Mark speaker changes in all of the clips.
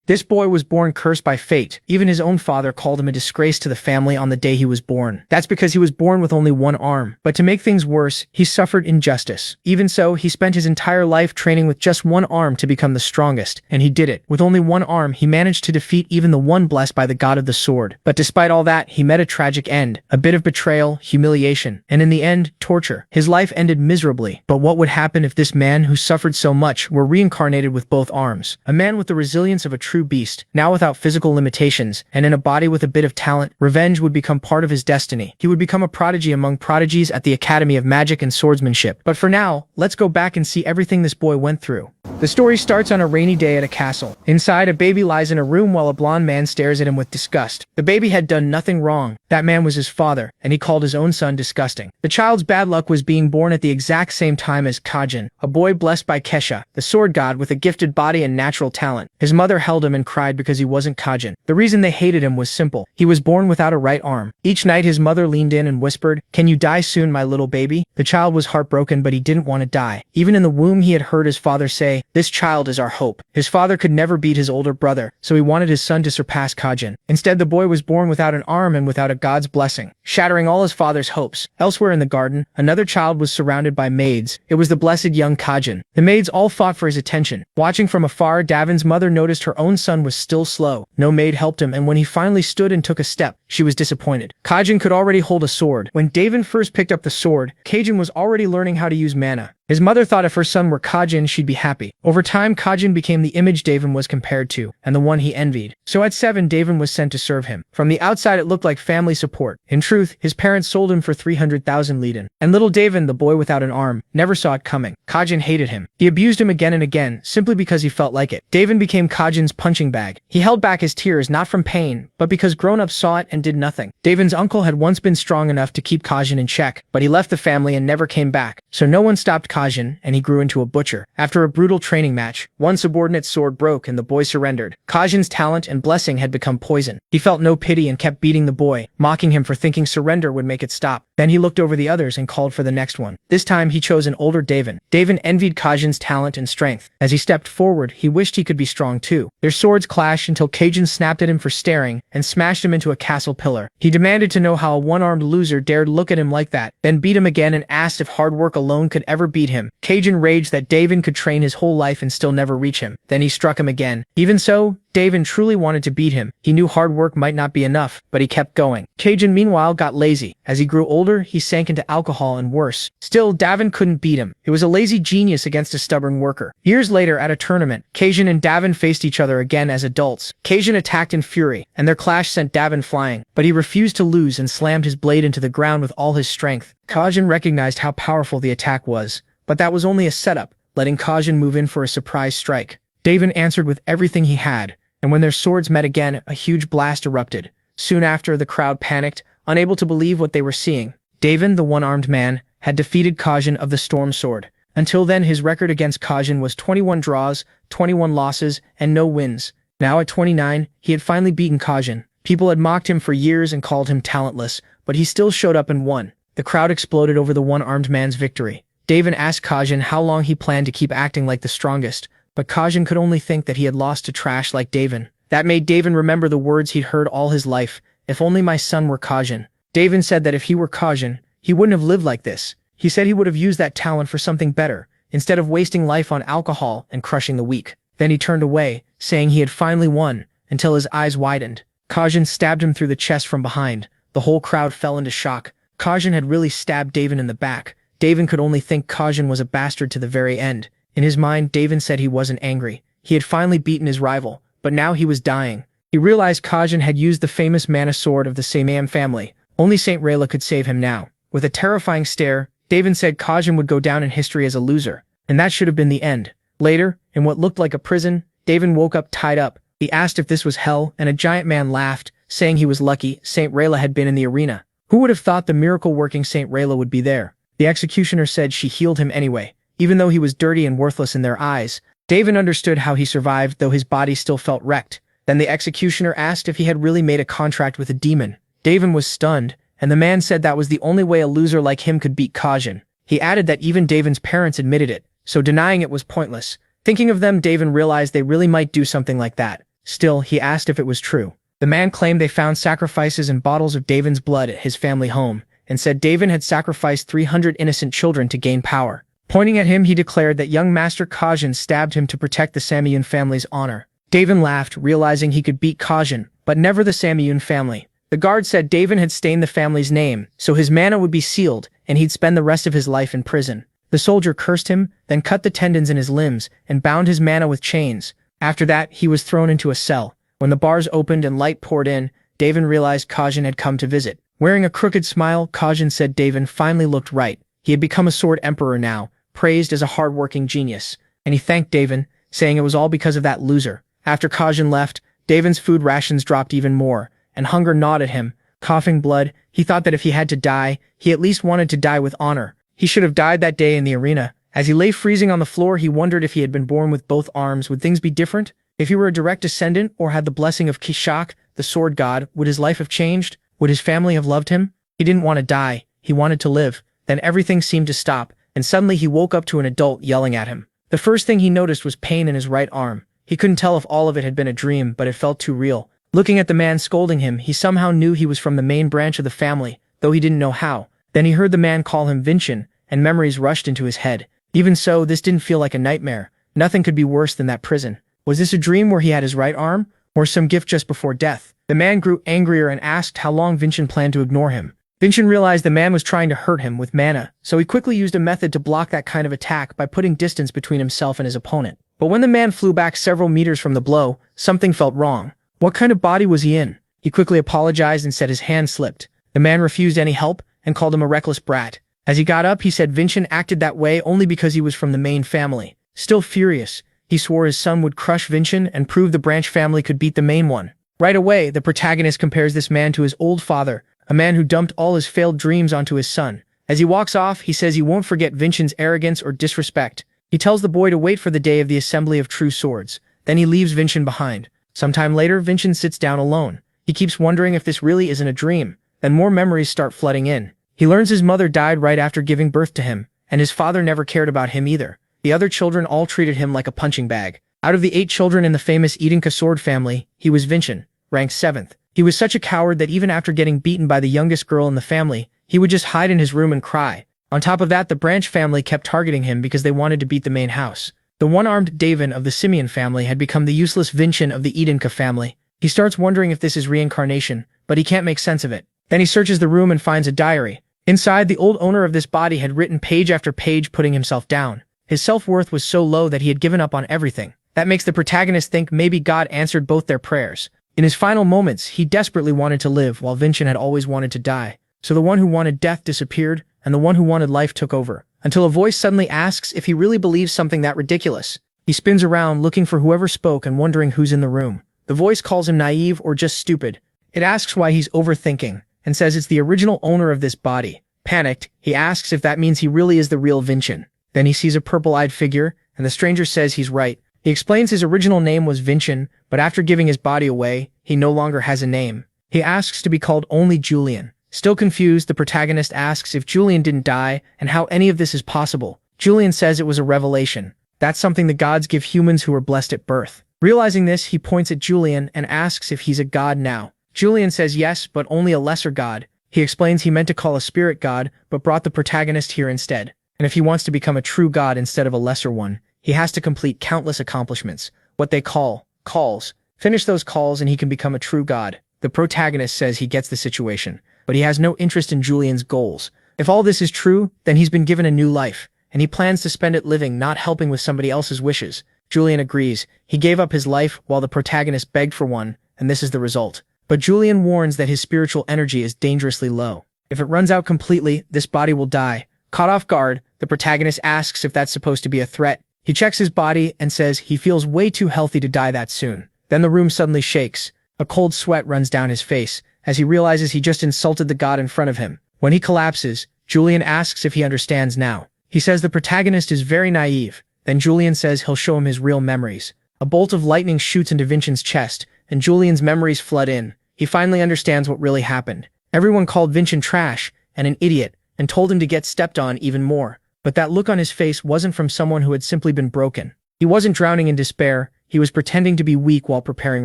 Speaker 1: This boy was born cursed by fate. Even his own father called him a disgrace to the family on the day he was born. That's because he was born with only one arm. But to make things worse, he suffered injustice. Even so, he spent his entire life training with just one arm to become the strongest, and he did it. With only one arm, he managed to defeat even the one blessed by the god of the sword. But despite all that, he met a tragic end. A bit of betrayal, humiliation, and in the end, torture. His life ended miserably. But what would happen if this man who suffered so much were reincarnated with both arms? A man with the resilience of a true beast, now without physical limitations, and in a body with a bit of talent. Revenge would become part of his destiny. He would become a prodigy among prodigies at the Academy of Magic and Swordsmanship. But for now, let's go back and see everything this boy went through. The story starts on a rainy day at a castle. Inside, a baby lies in a room while a blonde man stares at him with disgust. The baby had done nothing wrong. That man was his father, and he called his own son disgusting. The child's bad luck was being born at the exact same time as Kajin, a boy blessed by Kesha, the sword god with a gifted body and natural talent. His mother held him and cried because he wasn't Kajin. The reason they hated him was simple. He was born without a right arm. Each night his mother leaned in and whispered, "Can you die soon, my little baby?" The child was heartbroken, but he didn't want to die. Even in the womb he had heard his father say, "This child is our hope." His father could never beat his older brother, so he wanted his son to surpass Kajin. Instead, the boy was born without an arm and without a god's blessing, shattering all his father's hopes. Elsewhere in the garden, another child was surrounded by maids. It was the blessed young Kajin. The maids all fought for his attention. Watching from afar, Daven's mother noticed her own son was still slow. No maid helped him, and when he finally stood and took a step, she was disappointed. Kajin could already hold a sword. When Daven first picked up the sword, Kajin was already learning how to use mana. His mother thought if her son were Kajin, she'd be happy. Over time, Kajin became the image Daven was compared to, and the one he envied. So at 7, Daven was sent to serve him. From the outside, it looked like family support. In truth, his parents sold him for 300,000 liden. And little Daven, the boy without an arm, never saw it coming. Kajin hated him. He abused him again and again, simply because he felt like it. Daven became Kajin's punching bag. He held back his tears not from pain, but because grown-ups saw it and did nothing. Daven's uncle had once been strong enough to keep Kajin in check, but he left the family and never came back. So no one stopped Kajin, and he grew into a butcher. After a brutal training match, one subordinate's sword broke and the boy surrendered. Kajin's talent and blessing had become poison. He felt no pity and kept beating the boy, mocking him for thinking surrender would make it stop. Then he looked over the others and called for the next one. This time he chose an older Daven. Daven envied Kajin's talent and strength. As he stepped forward, he wished he could be strong too. Their swords clashed until Kajin snapped at him for staring and smashed him into a castle pillar. He demanded to know how a one-armed loser dared look at him like that, then beat him again and asked if hard work alone could ever beat him. Kajin raged that Daven could train his whole life and still never reach him. Then he struck him again. Even so, Daven truly wanted to beat him. He knew hard work might not be enough, but he kept going. Kajin meanwhile got lazy. As he grew older, he sank into alcohol and worse. Still, Daven couldn't beat him. He was a lazy genius against a stubborn worker. Years later, at a tournament, Kajin and Daven faced each other again as adults. Kajin attacked in fury, and their clash sent Daven flying, but he refused to lose and slammed his blade into the ground with all his strength. Kajin recognized how powerful the attack was, but that was only a setup, letting Kajin move in for a surprise strike. Daven answered with everything he had, and when their swords met again, a huge blast erupted. Soon after, the crowd panicked, unable to believe what they were seeing. Daven, the one-armed man, had defeated Kajin of the Storm Sword. Until then, his record against Kajin was 21 draws, 21 losses, and no wins. Now at 29, he had finally beaten Kajin. People had mocked him for years and called him talentless, but he still showed up and won. The crowd exploded over the one-armed man's victory. Daven asked Kajin how long he planned to keep acting like the strongest, but Kajin could only think that he had lost to trash like Daven. That made Daven remember the words he'd heard all his life, "If only my son were Kajin." Daven said that if he were Kajin, he wouldn't have lived like this. He said he would have used that talent for something better, instead of wasting life on alcohol and crushing the weak. Then he turned away, saying he had finally won, until his eyes widened. Kajin stabbed him through the chest from behind. The whole crowd fell into shock. Kajin had really stabbed Daven in the back. Daven could only think Kajin was a bastard to the very end. In his mind, Daven said he wasn't angry. He had finally beaten his rival, but now he was dying. He realized Kajin had used the famous mana sword of the Samam family. Only Saint Rayla could save him now. With a terrifying stare, Daven said Kajin would go down in history as a loser, and that should have been the end. Later, in what looked like a prison, Daven woke up tied up. He asked if this was hell, and a giant man laughed, saying he was lucky Saint Rayla had been in the arena. Who would have thought the miracle-working Saint Rayla would be there? The executioner said she healed him anyway, even though he was dirty and worthless in their eyes. Daven understood how he survived, though his body still felt wrecked. Then the executioner asked if he had really made a contract with a demon. Daven was stunned, and the man said that was the only way a loser like him could beat Kajin. He added that even Daven's parents admitted it, so denying it was pointless. Thinking of them, Daven realized they really might do something like that. Still, he asked if it was true. The man claimed they found sacrifices and bottles of Daven's blood at his family home, and said Daven had sacrificed 300 innocent children to gain power. Pointing at him, he declared that young Master Kajin stabbed him to protect the Samyun family's honor. Daven laughed, realizing he could beat Kajin, but never the Samyun family. The guard said Daven had stained the family's name, so his mana would be sealed, and he'd spend the rest of his life in prison. The soldier cursed him, then cut the tendons in his limbs, and bound his mana with chains. After that, he was thrown into a cell. When the bars opened and light poured in, Daven realized Kajin had come to visit. Wearing a crooked smile, Kajin said Daven finally looked right. He had become a sword emperor now, praised as a hard-working genius, and he thanked Daven, saying it was all because of that loser. After Kajin left, Daven's food rations dropped even more, and hunger gnawed at him. Coughing blood, he thought that if he had to die, he at least wanted to die with honor. He should have died that day in the arena. As he lay freezing on the floor, he wondered if he had been born with both arms, would things be different? If he were a direct descendant or had the blessing of Kishak, the sword god, would his life have changed? Would his family have loved him? He didn't want to die, he wanted to live. Then everything seemed to stop, and suddenly he woke up to an adult yelling at him. The first thing he noticed was pain in his right arm. He couldn't tell if all of it had been a dream, but it felt too real. Looking at the man scolding him, he somehow knew he was from the main branch of the family, though he didn't know how. Then he heard the man call him Vinchin, and memories rushed into his head. Even so, this didn't feel like a nightmare. Nothing could be worse than that prison. Was this a dream where he had his right arm, or some gift just before death? The man grew angrier and asked how long Vinchin planned to ignore him. Vinchin realized the man was trying to hurt him with mana, so he quickly used a method to block that kind of attack by putting distance between himself and his opponent. But when the man flew back several meters from the blow, something felt wrong. What kind of body was he in? He quickly apologized and said his hand slipped. The man refused any help and called him a reckless brat. As he got up, he said Vinchin acted that way only because he was from the main family. Still furious, he swore his son would crush Vinchin and prove the branch family could beat the main one. Right away, the protagonist compares this man to his old father, a man who dumped all his failed dreams onto his son. As he walks off, he says he won't forget Vinchin's arrogance or disrespect. He tells the boy to wait for the day of the assembly of true swords. Then he leaves Vinchin behind. Sometime later, Vinchin sits down alone. He keeps wondering if this really isn't a dream. Then more memories start flooding in. He learns his mother died right after giving birth to him, and his father never cared about him either. The other children all treated him like a punching bag. Out of the 8 children in the famous Idenka sword family, he was Vinchin, ranked 7th. He was such a coward that even after getting beaten by the youngest girl in the family, he would just hide in his room and cry. On top of that, the branch family kept targeting him because they wanted to beat the main house. The one-armed Daven of the Simeon family had become the useless Vinchin of the Idenka family. He starts wondering if this is reincarnation, but he can't make sense of it. Then he searches the room and finds a diary. Inside, the old owner of this body had written page after page putting himself down. His self-worth was so low that he had given up on everything. That makes the protagonist think maybe God answered both their prayers. In his final moments, he desperately wanted to live while Vinchin had always wanted to die. So the one who wanted death disappeared, and the one who wanted life took over. Until a voice suddenly asks if he really believes something that ridiculous. He spins around looking for whoever spoke and wondering who's in the room. The voice calls him naive or just stupid. It asks why he's overthinking, and says it's the original owner of this body. Panicked, he asks if that means he really is the real Vinchin. Then he sees a purple-eyed figure, and the stranger says he's right. He explains his original name was Vinchin, but after giving his body away, he no longer has a name. He asks to be called only Julian. Still confused, the protagonist asks if Julian didn't die and how any of this is possible. Julian says it was a revelation. That's something the gods give humans who are blessed at birth. Realizing this, he points at Julian and asks if he's a god now. Julian says yes, but only a lesser god. He explains he meant to call a spirit god, but brought the protagonist here instead. And if he wants to become a true god instead of a lesser one, he has to complete countless accomplishments, what they call calls. Finish those calls and he can become a true god. The protagonist says he gets the situation, but he has no interest in Julian's goals. If all this is true, then he's been given a new life, and he plans to spend it living, not helping with somebody else's wishes. Julian agrees. He gave up his life while the protagonist begged for one, and this is the result. But Julian warns that his spiritual energy is dangerously low. If it runs out completely, this body will die. Caught off guard, the protagonist asks if that's supposed to be a threat. He checks his body and says he feels way too healthy to die that soon. Then the room suddenly shakes. A cold sweat runs down his face as he realizes he just insulted the god in front of him. When he collapses, Julian asks if he understands now. He says the protagonist is very naive. Then Julian says he'll show him his real memories. A bolt of lightning shoots into Vinchin's chest, and Julian's memories flood in. He finally understands what really happened. Everyone called Vinchin trash and an idiot, and told him to get stepped on even more. But that look on his face wasn't from someone who had simply been broken. He wasn't drowning in despair, he was pretending to be weak while preparing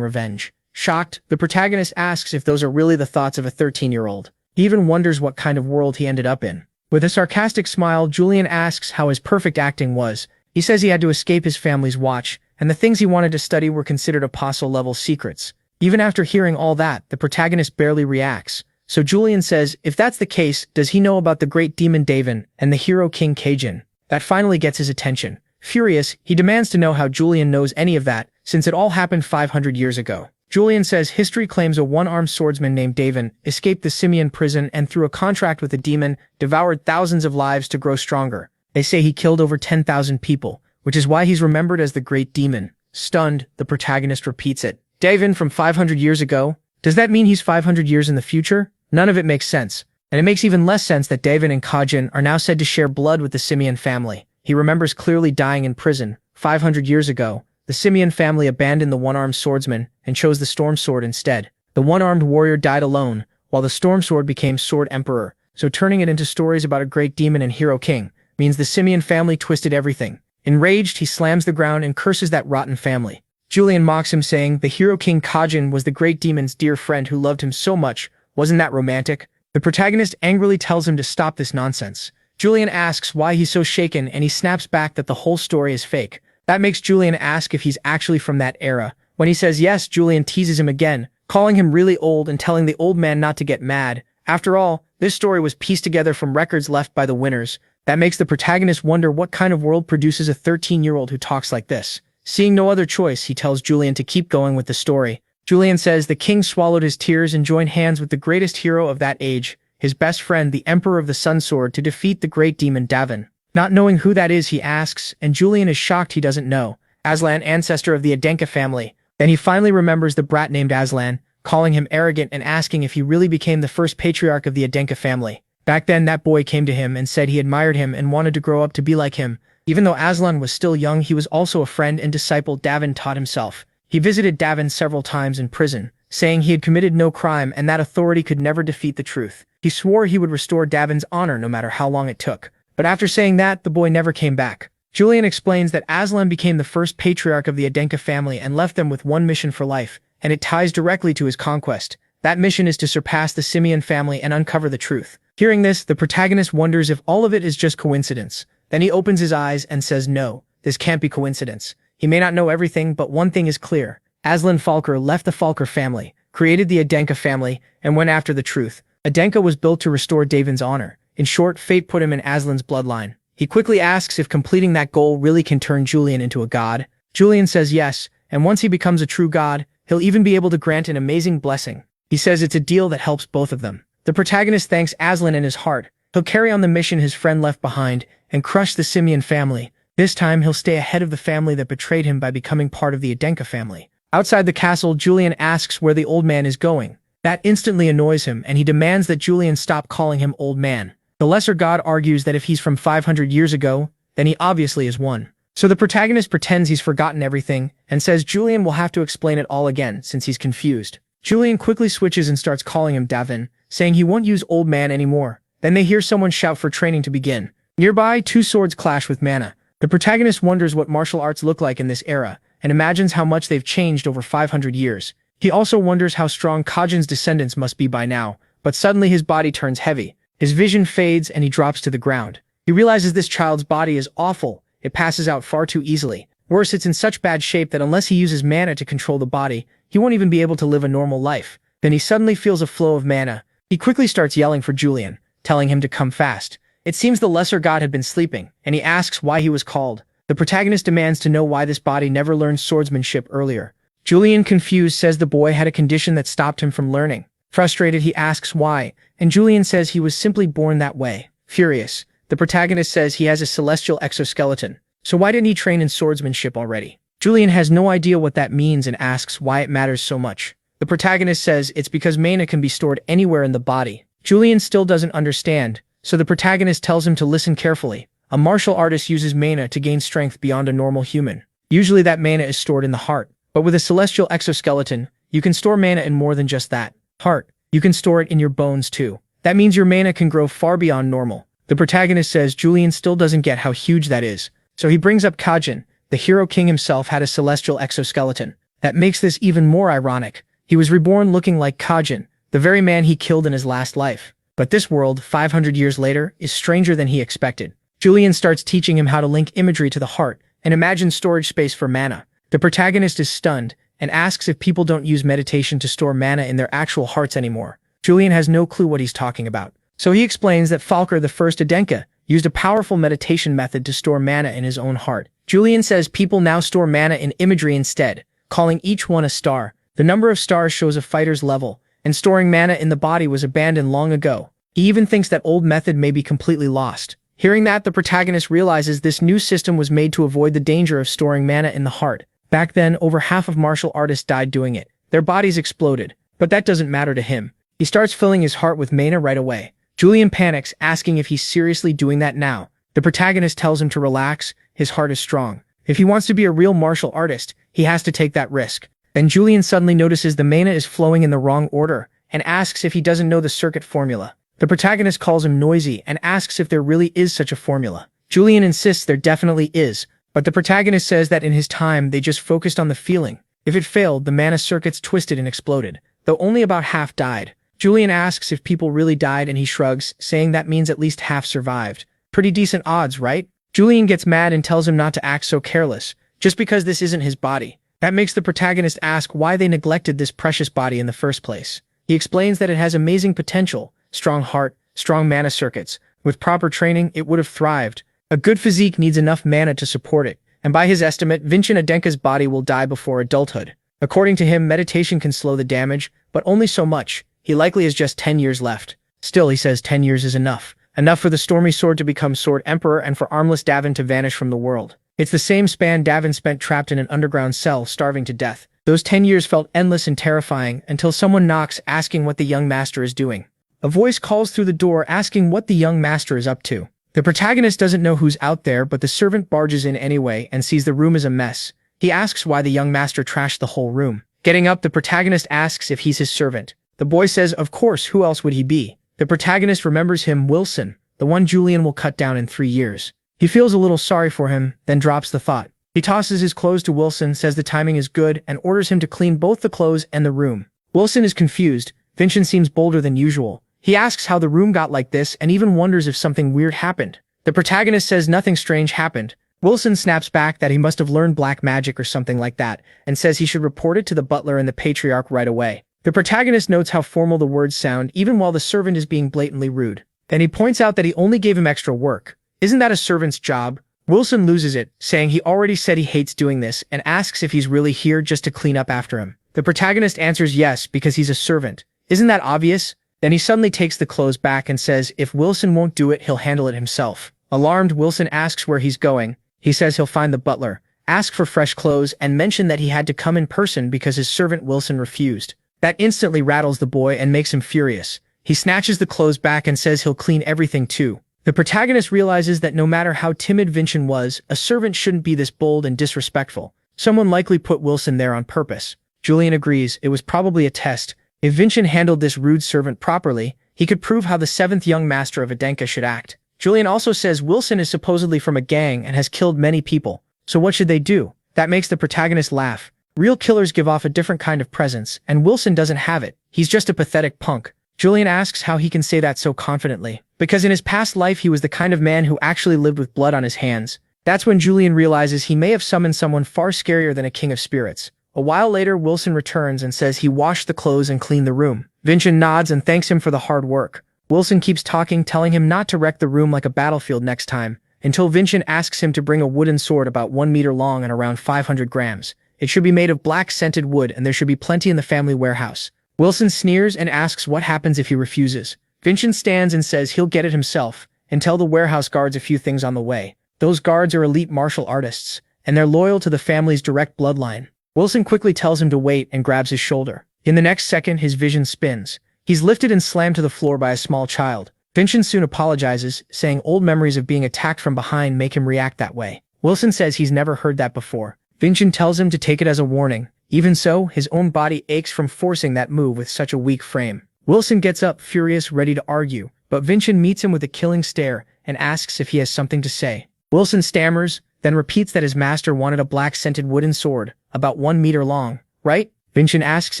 Speaker 1: revenge. Shocked, the protagonist asks if those are really the thoughts of a 13-year-old. He even wonders what kind of world he ended up in. With a sarcastic smile, Julian asks how his perfect acting was. He says he had to escape his family's watch, and the things he wanted to study were considered apostle-level secrets. Even after hearing all that, the protagonist barely reacts. So Julian says, if that's the case, does he know about the great demon Daven and the hero King Kajin? That finally gets his attention. Furious, he demands to know how Julian knows any of that, since it all happened 500 years ago. Julian says history claims a one-armed swordsman named Daven escaped the Simian prison and through a contract with a demon, devoured thousands of lives to grow stronger. They say he killed over 10,000 people, which is why he's remembered as the Great Demon. Stunned, the protagonist repeats it. Daven from 500 years ago? Does that mean he's 500 years in the future? None of it makes sense. And it makes even less sense that Daven and Kajin are now said to share blood with the Simian family. He remembers clearly dying in prison 500 years ago. The Simian family abandoned the one-armed swordsman and chose the storm sword instead. The one-armed warrior died alone, while the storm sword became Sword Emperor, so turning it into stories about a great demon and hero king means the Simian family twisted everything. Enraged, he slams the ground and curses that rotten family. Julian mocks him, saying the hero king Kajin was the great demon's dear friend who loved him so much. Wasn't that romantic? The protagonist angrily tells him to stop this nonsense. Julian asks why he's so shaken, and he snaps back that the whole story is fake. That makes Julian ask if he's actually from that era. When he says yes, Julian teases him again, calling him really old and telling the old man not to get mad. After all, this story was pieced together from records left by the winners. That makes the protagonist wonder what kind of world produces a 13-year-old who talks like this. Seeing no other choice, he tells Julian to keep going with the story. Julian says the king swallowed his tears and joined hands with the greatest hero of that age, his best friend, the Emperor of the Sun Sword, to defeat the great demon Daven. Not knowing who that is, he asks, and Julian is shocked he doesn't know. Aslan, ancestor of the Adenka family. Then he finally remembers the brat named Aslan, calling him arrogant and asking if he really became the first patriarch of the Adenka family. Back then, that boy came to him and said he admired him and wanted to grow up to be like him. Even though Aslan was still young, he was also a friend and disciple Daven taught himself. He visited Daven several times in prison, saying he had committed no crime and that authority could never defeat the truth. He swore he would restore Daven's honor no matter how long it took. But after saying that, the boy never came back. Julian explains that Aslan became the first patriarch of the Adenka family and left them with one mission for life, and it ties directly to his conquest. That mission is to surpass the Simian family and uncover the truth. Hearing this, the protagonist wonders if all of it is just coincidence. Then he opens his eyes and says no, this can't be coincidence. He may not know everything, but one thing is clear. Aslan Falker left the Falker family, created the Adenka family, and went after the truth. Adenka was built to restore Daven's honor. In short, fate put him in Aslan's bloodline. He quickly asks if completing that goal really can turn Julian into a god. Julian says yes, and once he becomes a true god, he'll even be able to grant an amazing blessing. He says it's a deal that helps both of them. The protagonist thanks Aslan in his heart. He'll carry on the mission his friend left behind and crush the Simian family. This time, he'll stay ahead of the family that betrayed him by becoming part of the Adenka family. Outside the castle, Julian asks where the old man is going. That instantly annoys him, and he demands that Julian stop calling him old man. The lesser god argues that if he's from 500 years ago, then he obviously is one. So the protagonist pretends he's forgotten everything and says Julian will have to explain it all again since he's confused. Julian quickly switches and starts calling him Daven, saying he won't use old man anymore. Then they hear someone shout for training to begin. Nearby, two swords clash with mana. The protagonist wonders what martial arts look like in this era and imagines how much they've changed over 500 years. He also wonders how strong Kajin's descendants must be by now, but suddenly his body turns heavy. His vision fades and he drops to the ground. He realizes this child's body is awful. It passes out far too easily. Worse, it's in such bad shape that unless he uses mana to control the body, he won't even be able to live a normal life. Then he suddenly feels a flow of mana. He quickly starts yelling for Julian, telling him to come fast. It seems the lesser god had been sleeping, and he asks why he was called. The protagonist demands to know why this body never learned swordsmanship earlier. Julian, confused, says the boy had a condition that stopped him from learning. Frustrated, he asks why, and Julian says he was simply born that way. Furious, the protagonist says he has a celestial exoskeleton, so why didn't he train in swordsmanship already? Julian has no idea what that means and asks why it matters so much. The protagonist says it's because mana can be stored anywhere in the body. Julian still doesn't understand, so the protagonist tells him to listen carefully. A martial artist uses mana to gain strength beyond a normal human. Usually that mana is stored in the heart, but with a celestial exoskeleton, you can store mana in more than just that. Heart. You can store it in your bones too. That means your mana can grow far beyond normal. The protagonist says Julian still doesn't get how huge that is, so he brings up Kajin, The hero king himself had a celestial exoskeleton. That makes this even more ironic. He was reborn looking like Kajin, the very man he killed in his last life. But this world, 500 years later, is stranger than he expected. Julian starts teaching him how to link imagery to the heart and imagine storage space for mana. The protagonist is stunned and asks if people don't use meditation to store mana in their actual hearts anymore. Julian has no clue what he's talking about. So he explains that Falker, the first Adenka, used a powerful meditation method to store mana in his own heart. Julian says people now store mana in imagery instead, calling each one a star. The number of stars shows a fighter's level, and storing mana in the body was abandoned long ago. He even thinks that old method may be completely lost. Hearing that, the protagonist realizes this new system was made to avoid the danger of storing mana in the heart. Back then, over half of martial artists died doing it. Their bodies exploded, but that doesn't matter to him. He starts filling his heart with mana right away. Julian panics, asking if he's seriously doing that now. The protagonist tells him to relax, his heart is strong. If he wants to be a real martial artist, he has to take that risk. Then Julian suddenly notices the mana is flowing in the wrong order, and asks if he doesn't know the circuit formula. The protagonist calls him noisy and asks if there really is such a formula. Julian insists there definitely is, but the protagonist says that in his time they just focused on the feeling. If it failed, the mana circuits twisted and exploded, though only about half died. Julian asks if people really died and he shrugs, saying that means at least half survived. Pretty decent odds, right? Julian gets mad and tells him not to act so careless, just because this isn't his body. That makes the protagonist ask why they neglected this precious body in the first place. He explains that it has amazing potential, strong heart, strong mana circuits. With proper training, it would have thrived. A good physique needs enough mana to support it, and by his estimate, Vincent Adenka's body will die before adulthood. According to him, meditation can slow the damage, but only so much. He likely has just 10 years left. Still, he says 10 years is enough. Enough for the Stormy Sword to become Sword Emperor and for armless Daven to vanish from the world. It's the same span Daven spent trapped in an underground cell, starving to death. Those 10 years felt endless and terrifying until someone knocks, asking what the young master is doing. A voice calls through the door asking what the young master is up to. The protagonist doesn't know who's out there, but the servant barges in anyway and sees the room is a mess. He asks why the young master trashed the whole room. Getting up, the protagonist asks if he's his servant. The boy says, of course, who else would he be? The protagonist remembers him, Wilson, the one Julian will cut down in 3 years. He feels a little sorry for him, then drops the thought. He tosses his clothes to Wilson, says the timing is good, and orders him to clean both the clothes and the room. Wilson is confused. Vincent seems bolder than usual. He asks how the room got like this and even wonders if something weird happened. The protagonist says nothing strange happened. Wilson snaps back that he must have learned black magic or something like that, and says he should report it to the butler and the patriarch right away. The protagonist notes how formal the words sound even while the servant is being blatantly rude. Then he points out that he only gave him extra work. Isn't that a servant's job? Wilson loses it, saying he already said he hates doing this and asks if he's really here just to clean up after him. The protagonist answers yes because he's a servant. Isn't that obvious? Then he suddenly takes the clothes back and says if Wilson won't do it, he'll handle it himself. Alarmed, Wilson asks where he's going. He says he'll find the butler, ask for fresh clothes, and mention that he had to come in person because his servant Wilson refused. That instantly rattles the boy and makes him furious. He snatches the clothes back and says he'll clean everything too. The protagonist realizes that no matter how timid Vincent was, a servant shouldn't be this bold and disrespectful. Someone likely put Wilson there on purpose. Julian agrees it was probably a test. If Vincent handled this rude servant properly, he could prove how the 7th young master of Adenka should act. Julian also says Wilson is supposedly from a gang and has killed many people. So what should they do? That makes the protagonist laugh. Real killers give off a different kind of presence, and Wilson doesn't have it. He's just a pathetic punk. Julian asks how he can say that so confidently. Because in his past life he was the kind of man who actually lived with blood on his hands. That's when Julian realizes he may have summoned someone far scarier than a king of spirits. A while later, Wilson returns and says he washed the clothes and cleaned the room. Vincent nods and thanks him for the hard work. Wilson keeps talking, telling him not to wreck the room like a battlefield next time, until Vincent asks him to bring a wooden sword about 1 meter long and around 500 grams. It should be made of black scented wood and there should be plenty in the family warehouse. Wilson sneers and asks what happens if he refuses. Vincent stands and says he'll get it himself, and tell the warehouse guards a few things on the way. Those guards are elite martial artists, and they're loyal to the family's direct bloodline. Wilson quickly tells him to wait and grabs his shoulder. In the next second, his vision spins. He's lifted and slammed to the floor by a small child. Vincent soon apologizes, saying old memories of being attacked from behind make him react that way. Wilson says he's never heard that before. Vincent tells him to take it as a warning. Even so, his own body aches from forcing that move with such a weak frame. Wilson gets up, furious, ready to argue, but Vincent meets him with a killing stare and asks if he has something to say. Wilson stammers, then repeats that his master wanted a black-scented wooden sword, about 1 meter long, right? Vincent asks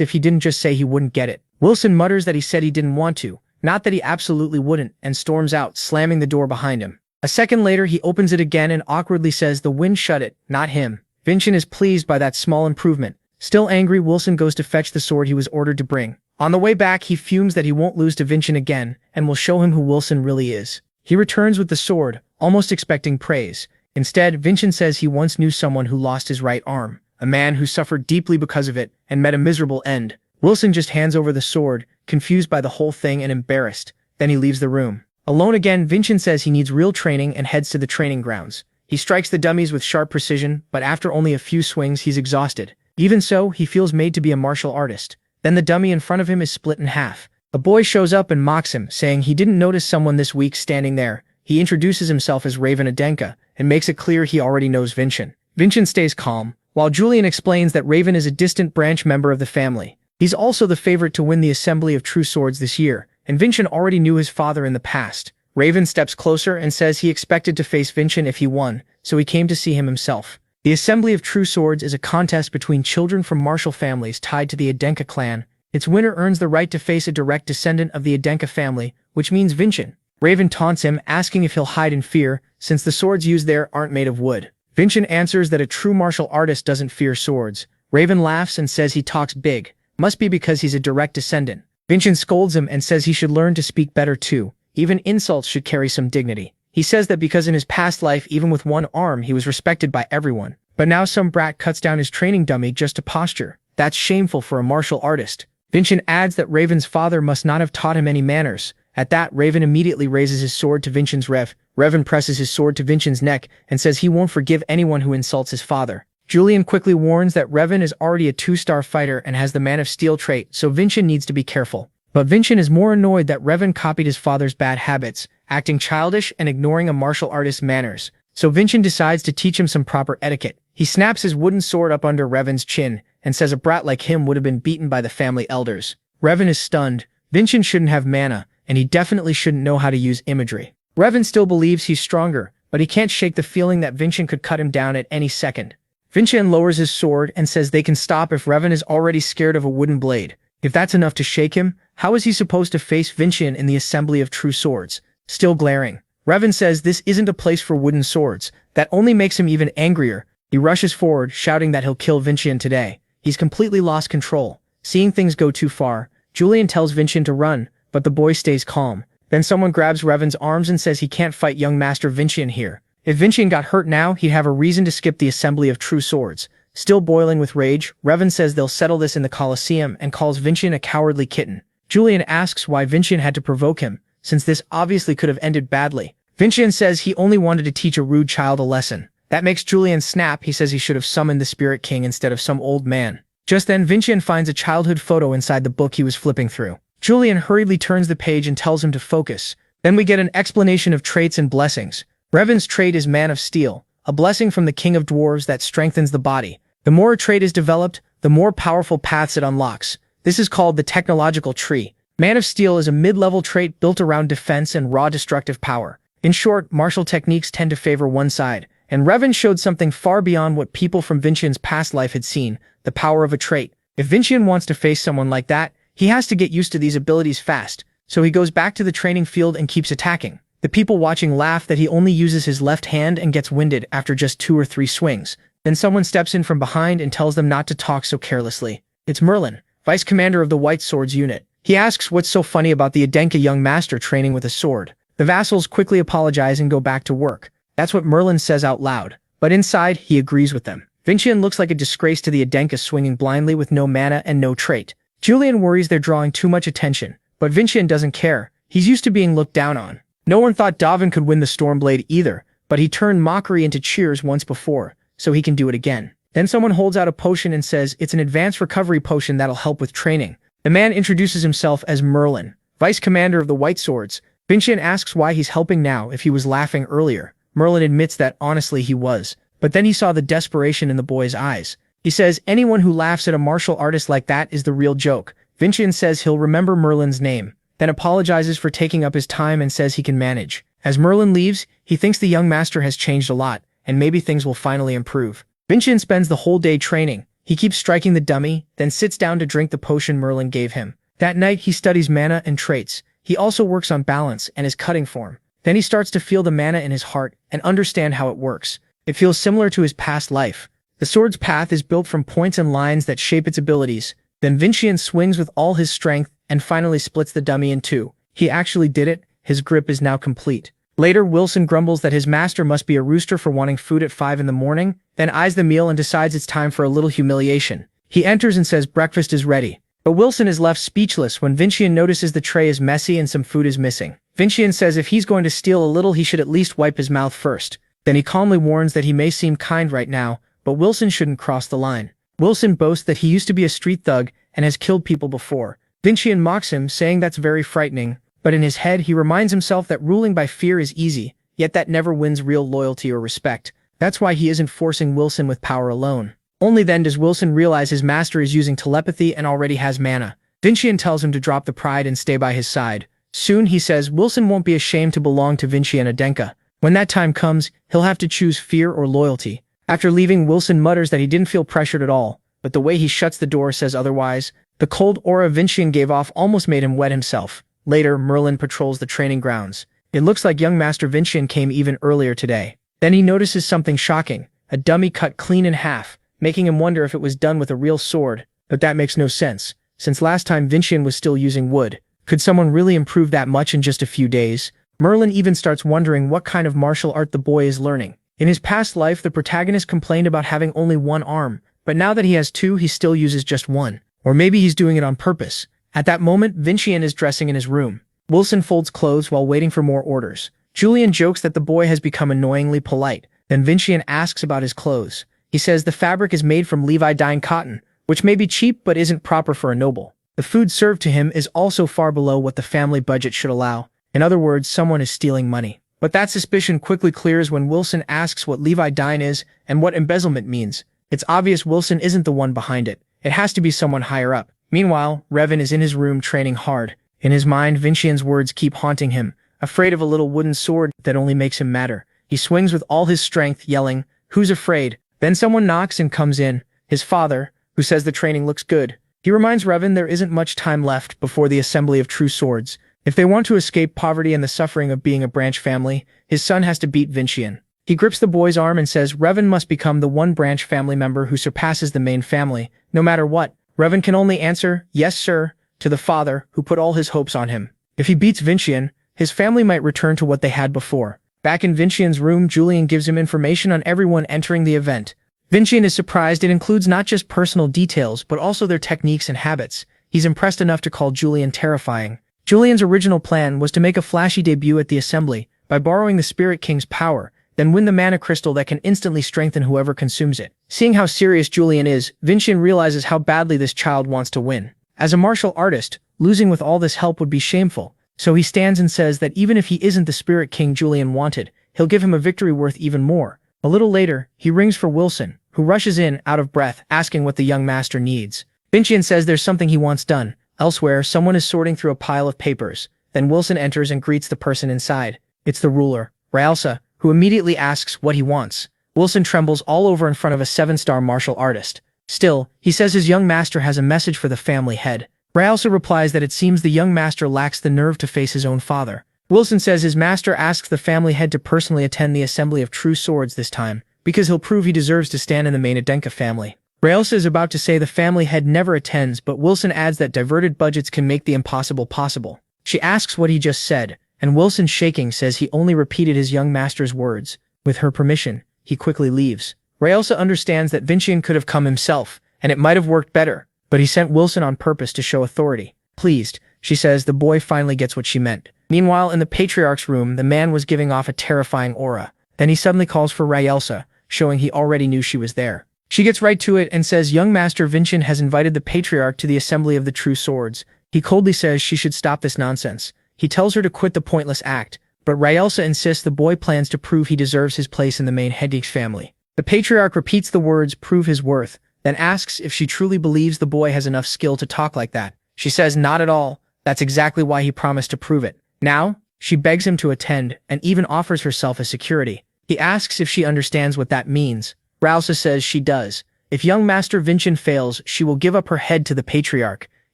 Speaker 1: if he didn't just say he wouldn't get it. Wilson mutters that he said he didn't want to, not that he absolutely wouldn't, and storms out, slamming the door behind him. A second later, he opens it again and awkwardly says the wind shut it, not him. Vincent is pleased by that small improvement. Still angry, Wilson goes to fetch the sword he was ordered to bring. On the way back, he fumes that he won't lose to Vincent again, and will show him who Wilson really is. He returns with the sword, almost expecting praise. Instead, Vincent says he once knew someone who lost his right arm, a man who suffered deeply because of it, and met a miserable end. Wilson just hands over the sword, confused by the whole thing and embarrassed. Then he leaves the room. Alone again, Vincent says he needs real training and heads to the training grounds. He strikes the dummies with sharp precision, but after only a few swings, he's exhausted. Even so, he feels made to be a martial artist. Then the dummy in front of him is split in half. A boy shows up and mocks him, saying he didn't notice someone this week standing there. He introduces himself as Raven Adenka, and makes it clear he already knows Vincent. Vincent stays calm, while Julian explains that Raven is a distant branch member of the family. He's also the favorite to win the Assembly of True Swords this year, and Vincent already knew his father in the past. Raven steps closer and says he expected to face Vincent if he won, so he came to see him himself. The Assembly of True Swords is a contest between children from martial families tied to the Adenka clan. Its winner earns the right to face a direct descendant of the Adenka family, which means Vincent. Raven taunts him, asking if he'll hide in fear, since the swords used there aren't made of wood. Vincent answers that a true martial artist doesn't fear swords. Raven laughs and says he talks big. Must be because he's a direct descendant. Vincent scolds him and says he should learn to speak better too. Even insults should carry some dignity. He says that because in his past life, even with one arm, he was respected by everyone. But now some brat cuts down his training dummy just to posture. That's shameful for a martial artist. Vincent adds that Raven's father must not have taught him any manners. At that, Raven immediately raises his sword to Vincent's Revan presses his sword to Vincent's neck and says he won't forgive anyone who insults his father. Julian quickly warns that Revan is already a 2-star fighter and has the Man of Steel trait, so Vincent needs to be careful. But Vincent is more annoyed that Revan copied his father's bad habits, acting childish and ignoring a martial artist's manners. So Vincent decides to teach him some proper etiquette. He snaps his wooden sword up under Revan's chin and says a brat like him would have been beaten by the family elders. Revan is stunned. Vincent shouldn't have mana, and he definitely shouldn't know how to use imagery. Revan still believes he's stronger, but he can't shake the feeling that Vincent could cut him down at any second. Vincent lowers his sword and says they can stop if Revan is already scared of a wooden blade. If that's enough to shake him, how is he supposed to face Vincent in the Assembly of True Swords? Still glaring. Revan says this isn't a place for wooden swords. That only makes him even angrier. He rushes forward, shouting that he'll kill Vincent today. He's completely lost control. Seeing things go too far, Julian tells Vincent to run, but the boy stays calm. Then someone grabs Revan's arms and says he can't fight young Master Vincent here. If Vincent got hurt now, he'd have a reason to skip the Assembly of True Swords. Still boiling with rage, Revan says they'll settle this in the Colosseum and calls Vincent a cowardly kitten. Julian asks why Vincent had to provoke him, since this obviously could have ended badly. Vincent says he only wanted to teach a rude child a lesson. That makes Julian snap. He says he should have summoned the Spirit King instead of some old man. Just then, Vincent finds a childhood photo inside the book he was flipping through. Julian hurriedly turns the page and tells him to focus. Then we get an explanation of traits and blessings. Revan's trait is Man of Steel, a blessing from the King of Dwarves that strengthens the body. The more a trait is developed, the more powerful paths it unlocks. This is called the technological tree. Man of Steel is a mid-level trait built around defense and raw destructive power. In short, martial techniques tend to favor one side, and Revan showed something far beyond what people from Vincient's past life had seen, the power of a trait. If Vincent wants to face someone like that, he has to get used to these abilities fast, so he goes back to the training field and keeps attacking. The people watching laugh that he only uses his left hand and gets winded after just 2 or 3 swings. Then someone steps in from behind and tells them not to talk so carelessly. It's Merlin, vice commander of the White Swords unit. He asks what's so funny about the Adenka young master training with a sword. The vassals quickly apologize and go back to work. That's what Merlin says out loud, but inside, he agrees with them. Vincent looks like a disgrace to the Adenka, swinging blindly with no mana and no trait. Julian worries they're drawing too much attention, but Vincent doesn't care. He's used to being looked down on. No one thought Daven could win the Stormblade either, but he turned mockery into cheers once before, so he can do it again. Then someone holds out a potion and says it's an advanced recovery potion that'll help with training. The man introduces himself as Merlin, vice commander of the White Swords. Vincent asks why he's helping now if he was laughing earlier. Merlin admits that honestly he was, but then he saw the desperation in the boy's eyes. He says anyone who laughs at a martial artist like that is the real joke. Vincent says he'll remember Merlin's name, then apologizes for taking up his time and says he can manage. As Merlin leaves, he thinks the young master has changed a lot, and maybe things will finally improve. Vincian spends the whole day training. He keeps striking the dummy, then sits down to drink the potion Merlin gave him. That night, he studies mana and traits. He also works on balance and his cutting form. Then he starts to feel the mana in his heart and understand how it works. It feels similar to his past life. The sword's path is built from points and lines that shape its abilities. Then Vincian swings with all his strength and finally splits the dummy in two. He actually did it. His grip is now complete. Later, Wilson grumbles that his master must be a rooster for wanting food at 5 in the morning, then eyes the meal and decides it's time for a little humiliation. He enters and says breakfast is ready. But Wilson is left speechless when Vincian notices the tray is messy and some food is missing. Vincian says if he's going to steal a little, he should at least wipe his mouth first. Then he calmly warns that he may seem kind right now, but Wilson shouldn't cross the line. Wilson boasts that he used to be a street thug and has killed people before. Vincian mocks him, saying that's very frightening, but in his head he reminds himself that ruling by fear is easy, yet that never wins real loyalty or respect. That's why he isn't forcing Wilson with power alone. Only then does Wilson realize his master is using telepathy and already has mana. Vincian tells him to drop the pride and stay by his side. Soon, he says, Wilson won't be ashamed to belong to Vincian Adenka. When that time comes, he'll have to choose fear or loyalty. After leaving, Wilson mutters that he didn't feel pressured at all, but the way he shuts the door says otherwise. The cold aura Vincian gave off almost made him wet himself. Later, Merlin patrols the training grounds. It looks like young Master Vincian came even earlier today. Then he notices something shocking, a dummy cut clean in half, making him wonder if it was done with a real sword, but that makes no sense, since last time Vincian was still using wood. Could someone really improve that much in just a few days? Merlin even starts wondering what kind of martial art the boy is learning. In his past life, the protagonist complained about having only one arm, but now that he has two, he still uses just one. Or maybe he's doing it on purpose. At that moment, Vincian is dressing in his room. Wilson folds clothes while waiting for more orders. Julian jokes that the boy has become annoyingly polite. Then Vincian asks about his clothes. He says the fabric is made from Levi-Dine cotton, which may be cheap but isn't proper for a noble. The food served to him is also far below what the family budget should allow. In other words, someone is stealing money. But that suspicion quickly clears when Wilson asks what Levi-Dine is and what embezzlement means. It's obvious Wilson isn't the one behind it. It has to be someone higher up. Meanwhile, Revan is in his room training hard. In his mind, Vincian's words keep haunting him, afraid of a little wooden sword that only makes him madder. He swings with all his strength, yelling, "Who's afraid?" Then someone knocks and comes in, his father, who says the training looks good. He reminds Revan there isn't much time left before the assembly of true swords. If they want to escape poverty and the suffering of being a branch family, his son has to beat Vincian. He grips the boy's arm and says Revan must become the one branch family member who surpasses the main family, no matter what. Revan can only answer, "Yes, sir," to the father, who put all his hopes on him. If he beats Vincian, his family might return to what they had before. Back in Vincian's room, Julian gives him information on everyone entering the event. Vincian is surprised it includes not just personal details, but also their techniques and habits. He's impressed enough to call Julian terrifying. Julian's original plan was to make a flashy debut at the assembly by borrowing the Spirit King's power, then win the mana crystal that can instantly strengthen whoever consumes it. Seeing how serious Julian is, Vincian realizes how badly this child wants to win. As a martial artist, losing with all this help would be shameful, so he stands and says that even if he isn't the Spirit King Julian wanted, he'll give him a victory worth even more. A little later, he rings for Wilson, who rushes in, out of breath, asking what the young master needs. Vincian says there's something he wants done. Elsewhere, someone is sorting through a pile of papers. Then Wilson enters and greets the person inside. It's the ruler, Raelsa, who immediately asks what he wants. Wilson trembles all over in front of a 7-star martial artist. Still, he says his young master has a message for the family head. Raelsa replies that it seems the young master lacks the nerve to face his own father. Wilson says his master asks the family head to personally attend the assembly of true swords this time, because he'll prove he deserves to stand in the main Adenka family. Raelsa is about to say the family head never attends, but Wilson adds that diverted budgets can make the impossible possible. She asks what he just said, and Wilson, shaking, says he only repeated his young master's words. With her permission, he quickly leaves. Raelsa understands that Vincian could have come himself, and it might have worked better, but he sent Wilson on purpose to show authority. Pleased, she says the boy finally gets what she meant. Meanwhile, in the Patriarch's room, the man was giving off a terrifying aura. Then he suddenly calls for Raelsa, showing he already knew she was there. She gets right to it and says young Master Vincian has invited the Patriarch to the assembly of the true swords. He coldly says she should stop this nonsense. He tells her to quit the pointless act, but Raelsa insists the boy plans to prove he deserves his place in the main Heddick's family. The Patriarch repeats the words, "prove his worth," then asks if she truly believes the boy has enough skill to talk like that. She says not at all. That's exactly why he promised to prove it. Now, she begs him to attend and even offers herself as security. He asks if she understands what that means. Ralsa says she does. If young Master Vincent fails, she will give up her head to the patriarch.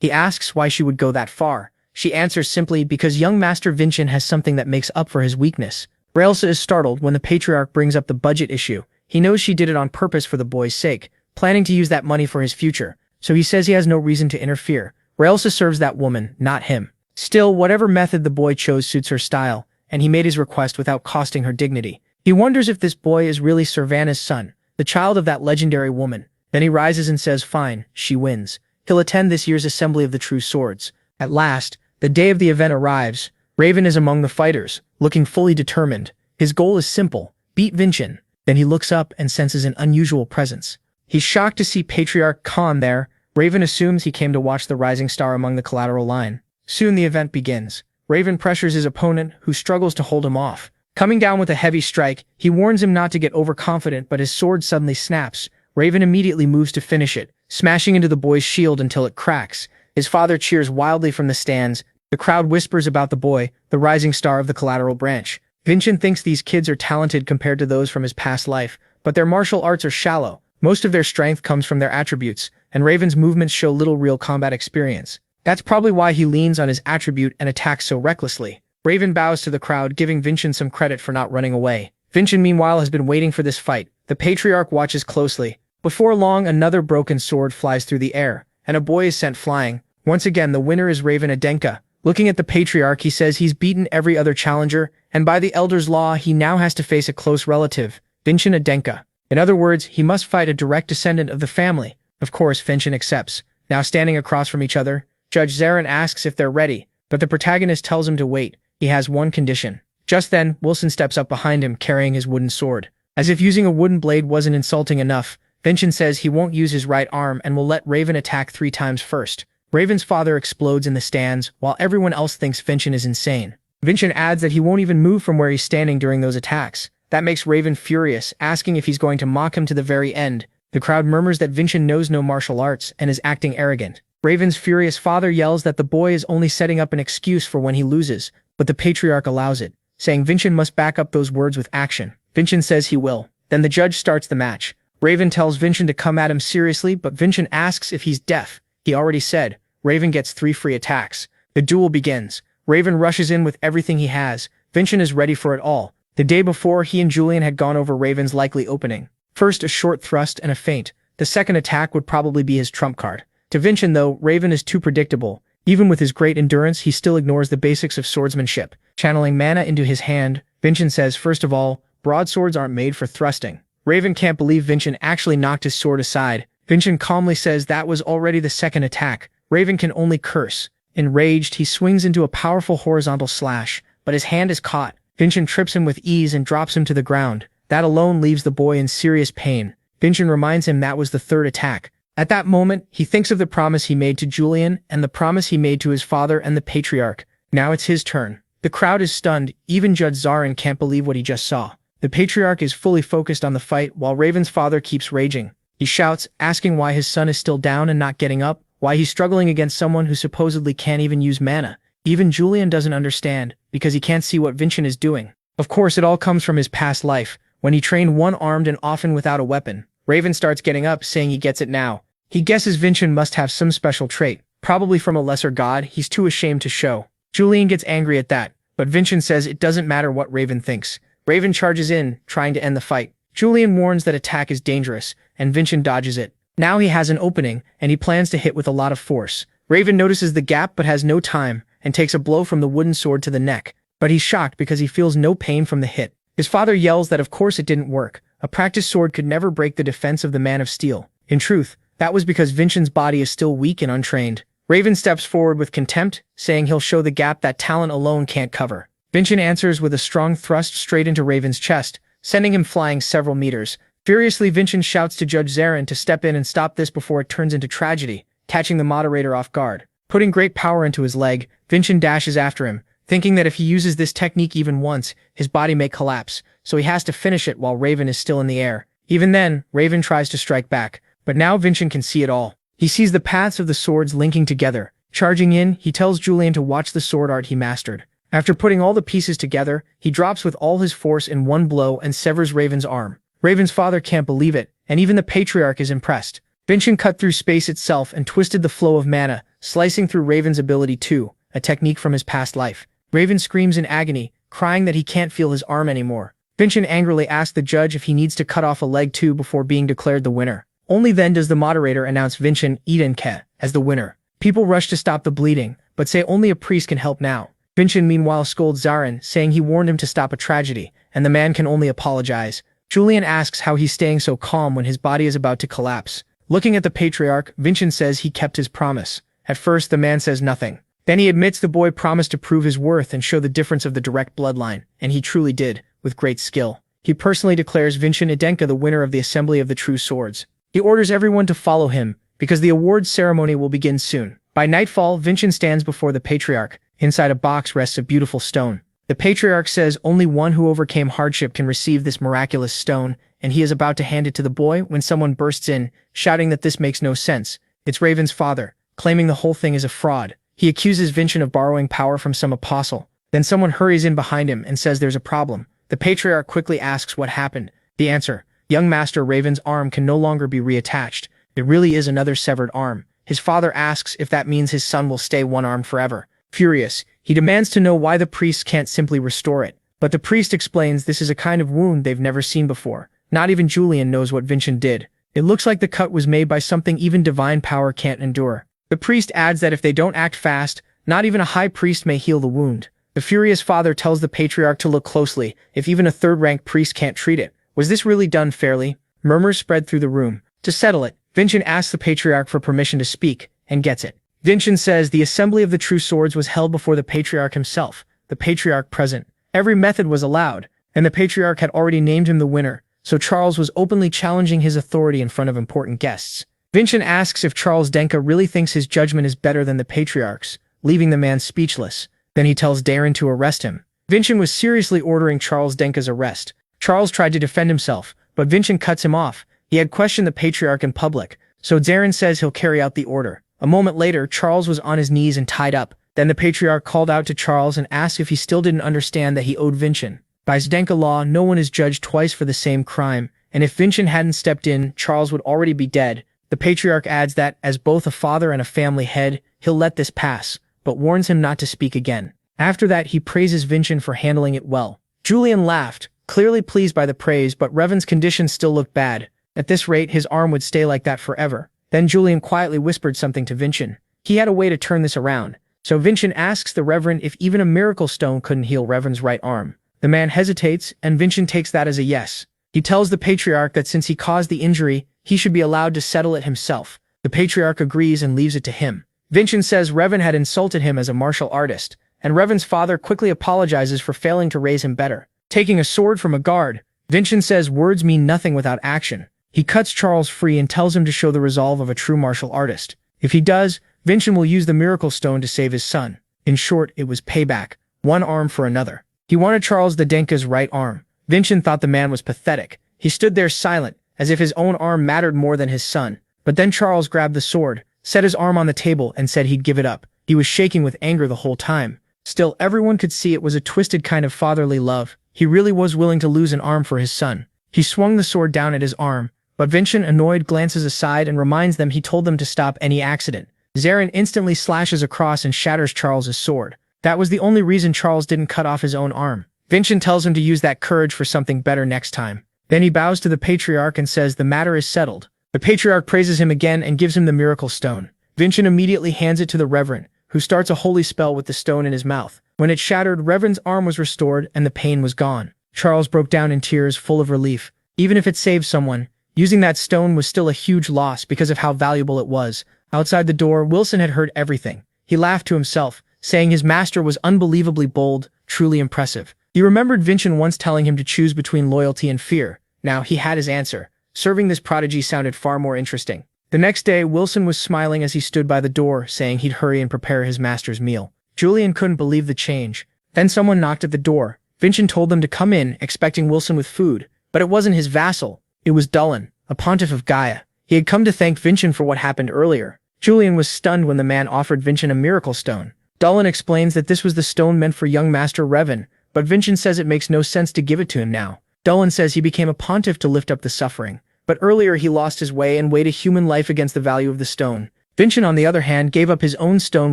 Speaker 1: He asks why she would go that far. She answers simply because young Master Vincent has something that makes up for his weakness. Ralsa is startled when the patriarch brings up the budget issue. He knows she did it on purpose for the boy's sake, planning to use that money for his future, so he says he has no reason to interfere. Ralsa serves that woman, not him. Still, whatever method the boy chose suits her style, and he made his request without costing her dignity. He wonders if this boy is really Servana's son, the child of that legendary woman. Then he rises and says fine, she wins. He'll attend this year's Assembly of the True Swords. At last, the day of the event arrives. Raven is among the fighters, looking fully determined. His goal is simple, beat Vincent. Then he looks up and senses an unusual presence. He's shocked to see Patriarch Khan there. Raven assumes he came to watch the rising star among the collateral line. Soon the event begins. Raven pressures his opponent, who struggles to hold him off. Coming down with a heavy strike, he warns him not to get overconfident, but his sword suddenly snaps. Raven immediately moves to finish it, smashing into the boy's shield until it cracks. His father cheers wildly from the stands. The crowd whispers about the boy, the rising star of the collateral branch. Vincent thinks these kids are talented compared to those from his past life, but their martial arts are shallow. Most of their strength comes from their attributes, and Raven's movements show little real combat experience. That's probably why he leans on his attribute and attacks so recklessly. Raven bows to the crowd, giving Vincent some credit for not running away. Vincent, meanwhile, has been waiting for this fight. The patriarch watches closely. Before long, another broken sword flies through the air, and a boy is sent flying. Once again, the winner is Raven Adenka. Looking at the patriarch, he says he's beaten every other challenger, and by the Elder's Law, he now has to face a close relative, Vincent Adenka. In other words, he must fight a direct descendant of the family. Of course, Vincent accepts. Now standing across from each other, Judge Zarin asks if they're ready, but the protagonist tells him to wait. He has one condition. Just then, Wilson steps up behind him carrying his wooden sword. As if using a wooden blade wasn't insulting enough, Vincent says he won't use his right arm and will let Raven attack 3 times first. Raven's father explodes in the stands, while everyone else thinks Vincent is insane. Vincent adds that he won't even move from where he's standing during those attacks. That makes Raven furious, asking if he's going to mock him to the very end. The crowd murmurs that Vincent knows no martial arts and is acting arrogant. Raven's furious father yells that the boy is only setting up an excuse for when he loses, but the patriarch allows it, saying Vincent must back up those words with action. Vincent says he will. Then the judge starts the match. Raven tells Vincent to come at him seriously, but Vincent asks if he's deaf. He already said. Raven gets 3 free attacks. The duel begins. Raven rushes in with everything he has. Vincent is ready for it all. The day before, he and Julian had gone over Raven's likely opening. First, a short thrust and a feint. The second attack would probably be his trump card. To Vincent, though, Raven is too predictable. Even with his great endurance, he still ignores the basics of swordsmanship. Channeling mana into his hand, Vincent says, first of all, broadswords aren't made for thrusting. Raven can't believe Vincent actually knocked his sword aside. Vincent calmly says that was already the second attack. Raven can only curse. Enraged, he swings into a powerful horizontal slash, but his hand is caught. Vincent trips him with ease and drops him to the ground. That alone leaves the boy in serious pain. Vincent reminds him that was the third attack. At that moment, he thinks of the promise he made to Julian and the promise he made to his father and the patriarch. Now it's his turn. The crowd is stunned. Even Judge Zarin can't believe what he just saw. The patriarch is fully focused on the fight while Raven's father keeps raging. He shouts, asking why his son is still down and not getting up, why he's struggling against someone who supposedly can't even use mana. Even Julian doesn't understand, because he can't see what Vincent is doing. Of course, it all comes from his past life, when he trained one-armed and often without a weapon. Raven starts getting up, saying he gets it now. He guesses Vincent must have some special trait, probably from a lesser god he's too ashamed to show. Julian gets angry at that, but Vincent says it doesn't matter what Raven thinks. Raven charges in, trying to end the fight. Julian warns that attack is dangerous, and Vincent dodges it. Now he has an opening, and he plans to hit with a lot of force. Raven notices the gap but has no time, and takes a blow from the wooden sword to the neck. But he's shocked because he feels no pain from the hit. His father yells that of course it didn't work. A practiced sword could never break the defense of the man of steel. In truth, that was because Vincent's body is still weak and untrained. Raven steps forward with contempt, saying he'll show the gap that talent alone can't cover. Vincent answers with a strong thrust straight into Raven's chest, sending him flying several meters. Furiously, Vincent shouts to Judge Zarin to step in and stop this before it turns into tragedy, catching the moderator off guard. Putting great power into his leg, Vincent dashes after him, thinking that if he uses this technique even once, his body may collapse, so he has to finish it while Raven is still in the air. Even then, Raven tries to strike back, but now Vincent can see it all. He sees the paths of the swords linking together. Charging in, he tells Julian to watch the sword art he mastered. After putting all the pieces together, he drops with all his force in one blow and severs Raven's arm. Raven's father can't believe it, and even the patriarch is impressed. Vincent cut through space itself and twisted the flow of mana, slicing through Raven's ability too, a technique from his past life. Raven screams in agony, crying that he can't feel his arm anymore. Vincent angrily asks the judge if he needs to cut off a leg too before being declared the winner. Only then does the moderator announce Vincent Idenke as the winner. People rush to stop the bleeding, but say only a priest can help now. Vincent meanwhile scolds Zarin, saying he warned him to stop a tragedy, and the man can only apologize. Julian asks how he's staying so calm when his body is about to collapse. Looking at the patriarch, Vincent says he kept his promise. At first, the man says nothing. Then he admits the boy promised to prove his worth and show the difference of the direct bloodline, and he truly did, with great skill. He personally declares Vincent Idenka the winner of the Assembly of the True Swords. He orders everyone to follow him, because the awards ceremony will begin soon. By nightfall, Vincent stands before the patriarch. Inside a box rests a beautiful stone. The patriarch says only one who overcame hardship can receive this miraculous stone, and he is about to hand it to the boy when someone bursts in, shouting that this makes no sense. It's Raven's father, claiming the whole thing is a fraud. He accuses Vincent of borrowing power from some apostle. Then someone hurries in behind him and says there's a problem. The patriarch quickly asks what happened. The answer: young master Raven's arm can no longer be reattached. It really is another severed arm. His father asks if that means his son will stay one-armed forever. Furious, he demands to know why the priest can't simply restore it. But the priest explains this is a kind of wound they've never seen before. Not even Julian knows what Vincent did. It looks like the cut was made by something even divine power can't endure. The priest adds that if they don't act fast, not even a high priest may heal the wound. The furious father tells the patriarch to look closely, if even a third-rank priest can't treat it. Was this really done fairly? Murmurs spread through the room. To settle it, Vincent asks the patriarch for permission to speak, and gets it. Vincent says the Assembly of the True Swords was held before the patriarch himself, the patriarch present. Every method was allowed, and the patriarch had already named him the winner, so Charles was openly challenging his authority in front of important guests. Vincent asks if Charles Denka really thinks his judgment is better than the patriarch's, leaving the man speechless. Then he tells Daven to arrest him. Vincent was seriously ordering Charles Denka's arrest. Charles tried to defend himself, but Vincent cuts him off. He had questioned the patriarch in public, so Daven says he'll carry out the order. A moment later, Charles was on his knees and tied up. Then the patriarch called out to Charles and asked if he still didn't understand that he owed Vincent. By Zdenka law, no one is judged twice for the same crime, and if Vincent hadn't stepped in, Charles would already be dead. The patriarch adds that, as both a father and a family head, he'll let this pass, but warns him not to speak again. After that, he praises Vincent for handling it well. Julian laughed, clearly pleased by the praise, but Revan's condition still looked bad. At this rate, his arm would stay like that forever. Then Julian quietly whispered something to Vincent. He had a way to turn this around. So Vincent asks the Reverend if even a miracle stone couldn't heal Revan's right arm. The man hesitates, and Vincent takes that as a yes. He tells the patriarch that since he caused the injury, he should be allowed to settle it himself. The patriarch agrees and leaves it to him. Vincent says Revan had insulted him as a martial artist, and Revan's father quickly apologizes for failing to raise him better. Taking a sword from a guard, Vincent says words mean nothing without action. He cuts Charles free and tells him to show the resolve of a true martial artist. If he does, Vincent will use the miracle stone to save his son. In short, it was payback. One arm for another. He wanted Charles the Denka's right arm. Vincent thought the man was pathetic. He stood there silent, as if his own arm mattered more than his son. But then Charles grabbed the sword, set his arm on the table, and said he'd give it up. He was shaking with anger the whole time. Still, everyone could see it was a twisted kind of fatherly love. He really was willing to lose an arm for his son. He swung the sword down at his arm, but Vincent, annoyed, glances aside and reminds them he told them to stop any accident. Zarin instantly slashes across and shatters Charles's sword. That was the only reason Charles didn't cut off his own arm. Vincent tells him to use that courage for something better next time. Then he bows to the patriarch and says the matter is settled. The patriarch praises him again and gives him the miracle stone. Vincent immediately hands it to the Reverend, who starts a holy spell with the stone in his mouth. When it shattered, Reverend's arm was restored and the pain was gone. Charles broke down in tears, full of relief. Even if it saved someone, using that stone was still a huge loss because of how valuable it was. Outside the door, Wilson had heard everything. He laughed to himself, saying his master was unbelievably bold, truly impressive. He remembered Vincent once telling him to choose between loyalty and fear. Now he had his answer. Serving this prodigy sounded far more interesting. The next day, Wilson was smiling as he stood by the door, saying he'd hurry and prepare his master's meal. Julian couldn't believe the change. Then someone knocked at the door. Vincent told them to come in, expecting Wilson with food. But it wasn't his vassal. It was Dullen, a pontiff of Gaia. He had come to thank Vincent for what happened earlier. Julian was stunned when the man offered Vincent a miracle stone. Daven explains that this was the stone meant for young Master Revan, but Vincent says it makes no sense to give it to him now. Daven says he became a pontiff to lift up the suffering, but earlier he lost his way and weighed a human life against the value of the stone. Vincent, on the other hand, gave up his own stone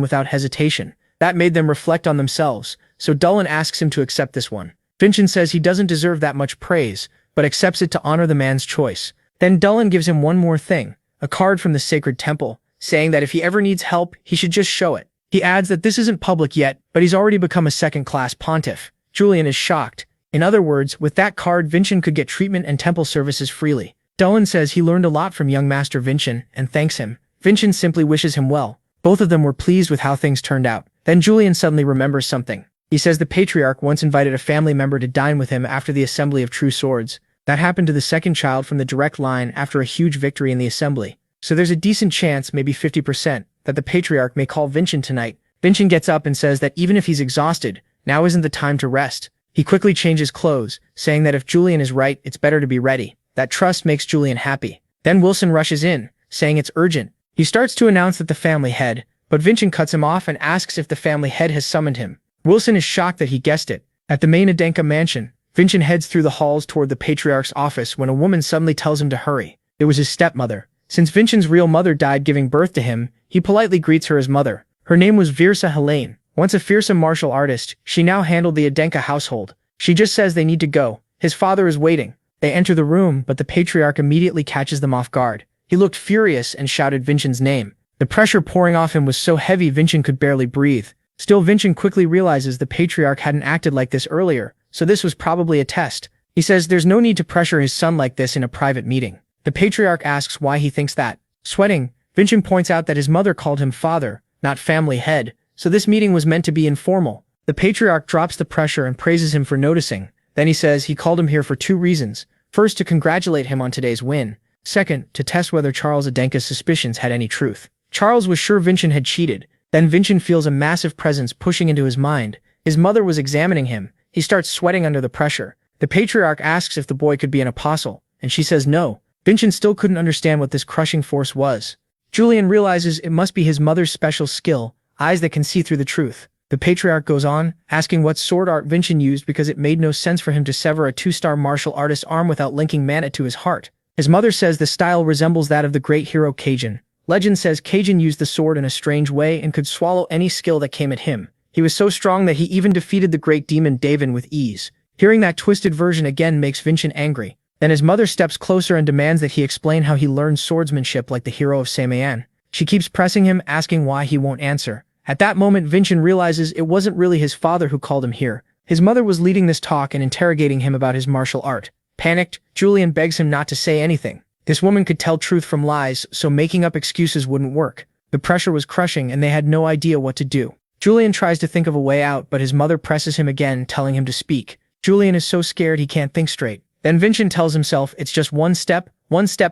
Speaker 1: without hesitation. That made them reflect on themselves, so Daven asks him to accept this one. Vincent says he doesn't deserve that much praise, but accepts it to honor the man's choice. Then Daven gives him one more thing, a card from the sacred temple, saying that if he ever needs help, he should just show it. He adds that this isn't public yet, but he's already become a second-class pontiff. Julian is shocked. In other words, with that card, Vincent could get treatment and temple services freely. Daven says he learned a lot from young Master Vincent and thanks him. Vincent simply wishes him well. Both of them were pleased with how things turned out. Then Julian suddenly remembers something. He says the patriarch once invited a family member to dine with him after the assembly of true swords. That happened to the second child from the direct line after a huge victory in the assembly. So there's a decent chance, maybe 50%, that the patriarch may call Vincent tonight. Vincent gets up and says that even if he's exhausted, now isn't the time to rest. He quickly changes clothes, saying that if Julian is right, it's better to be ready. That trust makes Julian happy. Then Wilson rushes in, saying it's urgent. He starts to announce that the family head, but Vincent cuts him off and asks if the family head has summoned him. Wilson is shocked that he guessed it. At the main Adenka mansion, Vincent heads through the halls toward the patriarch's office when a woman suddenly tells him to hurry. It was his stepmother. Since Vincent's real mother died giving birth to him, he politely greets her as mother. Her name was Virsa Helene. Once a fearsome martial artist, she now handled the Adenka household. She just says they need to go. His father is waiting. They enter the room, but the patriarch immediately catches them off guard. He looked furious and shouted Vincent's name. The pressure pouring off him was so heavy Vincent could barely breathe. Still, Vincent quickly realizes the patriarch hadn't acted like this earlier, so this was probably a test. He says there's no need to pressure his son like this in a private meeting. The patriarch asks why he thinks that. Sweating, Vincent points out that his mother called him father, not family head, so this meeting was meant to be informal. The patriarch drops the pressure and praises him for noticing. Then he says he called him here for 2 reasons. First, to congratulate him on today's win. Second, to test whether Charles Adenka's suspicions had any truth. Charles was sure Vincent had cheated. Then Vincent feels a massive presence pushing into his mind. His mother was examining him. He starts sweating under the pressure. The patriarch asks if the boy could be an apostle, and she says no. Vincent still couldn't understand what this crushing force was. Julian realizes it must be his mother's special skill, eyes that can see through the truth. The patriarch goes on, asking what sword art Vincent used because it made no sense for him to sever a 2-star martial artist's arm without linking mana to his heart. His mother says the style resembles that of the great hero Cajun. Legend says Cajun used the sword in a strange way and could swallow any skill that came at him. He was so strong that he even defeated the great demon Daven with ease. Hearing that twisted version again makes Vincent angry. Then his mother steps closer and demands that he explain how he learned swordsmanship like the hero of Samayan. She keeps pressing him, asking why he won't answer. At that moment, Vincent realizes it wasn't really his father who called him here. His mother was leading this talk and interrogating him about his martial art. Panicked, Julian begs him not to say anything. This woman could tell truth from lies, so making up excuses wouldn't work. The pressure was crushing and they had no idea what to do. Julian tries to think of a way out, but his mother presses him again, telling him to speak. Julian is so scared he can't think straight. Then Vincent tells himself it's just one step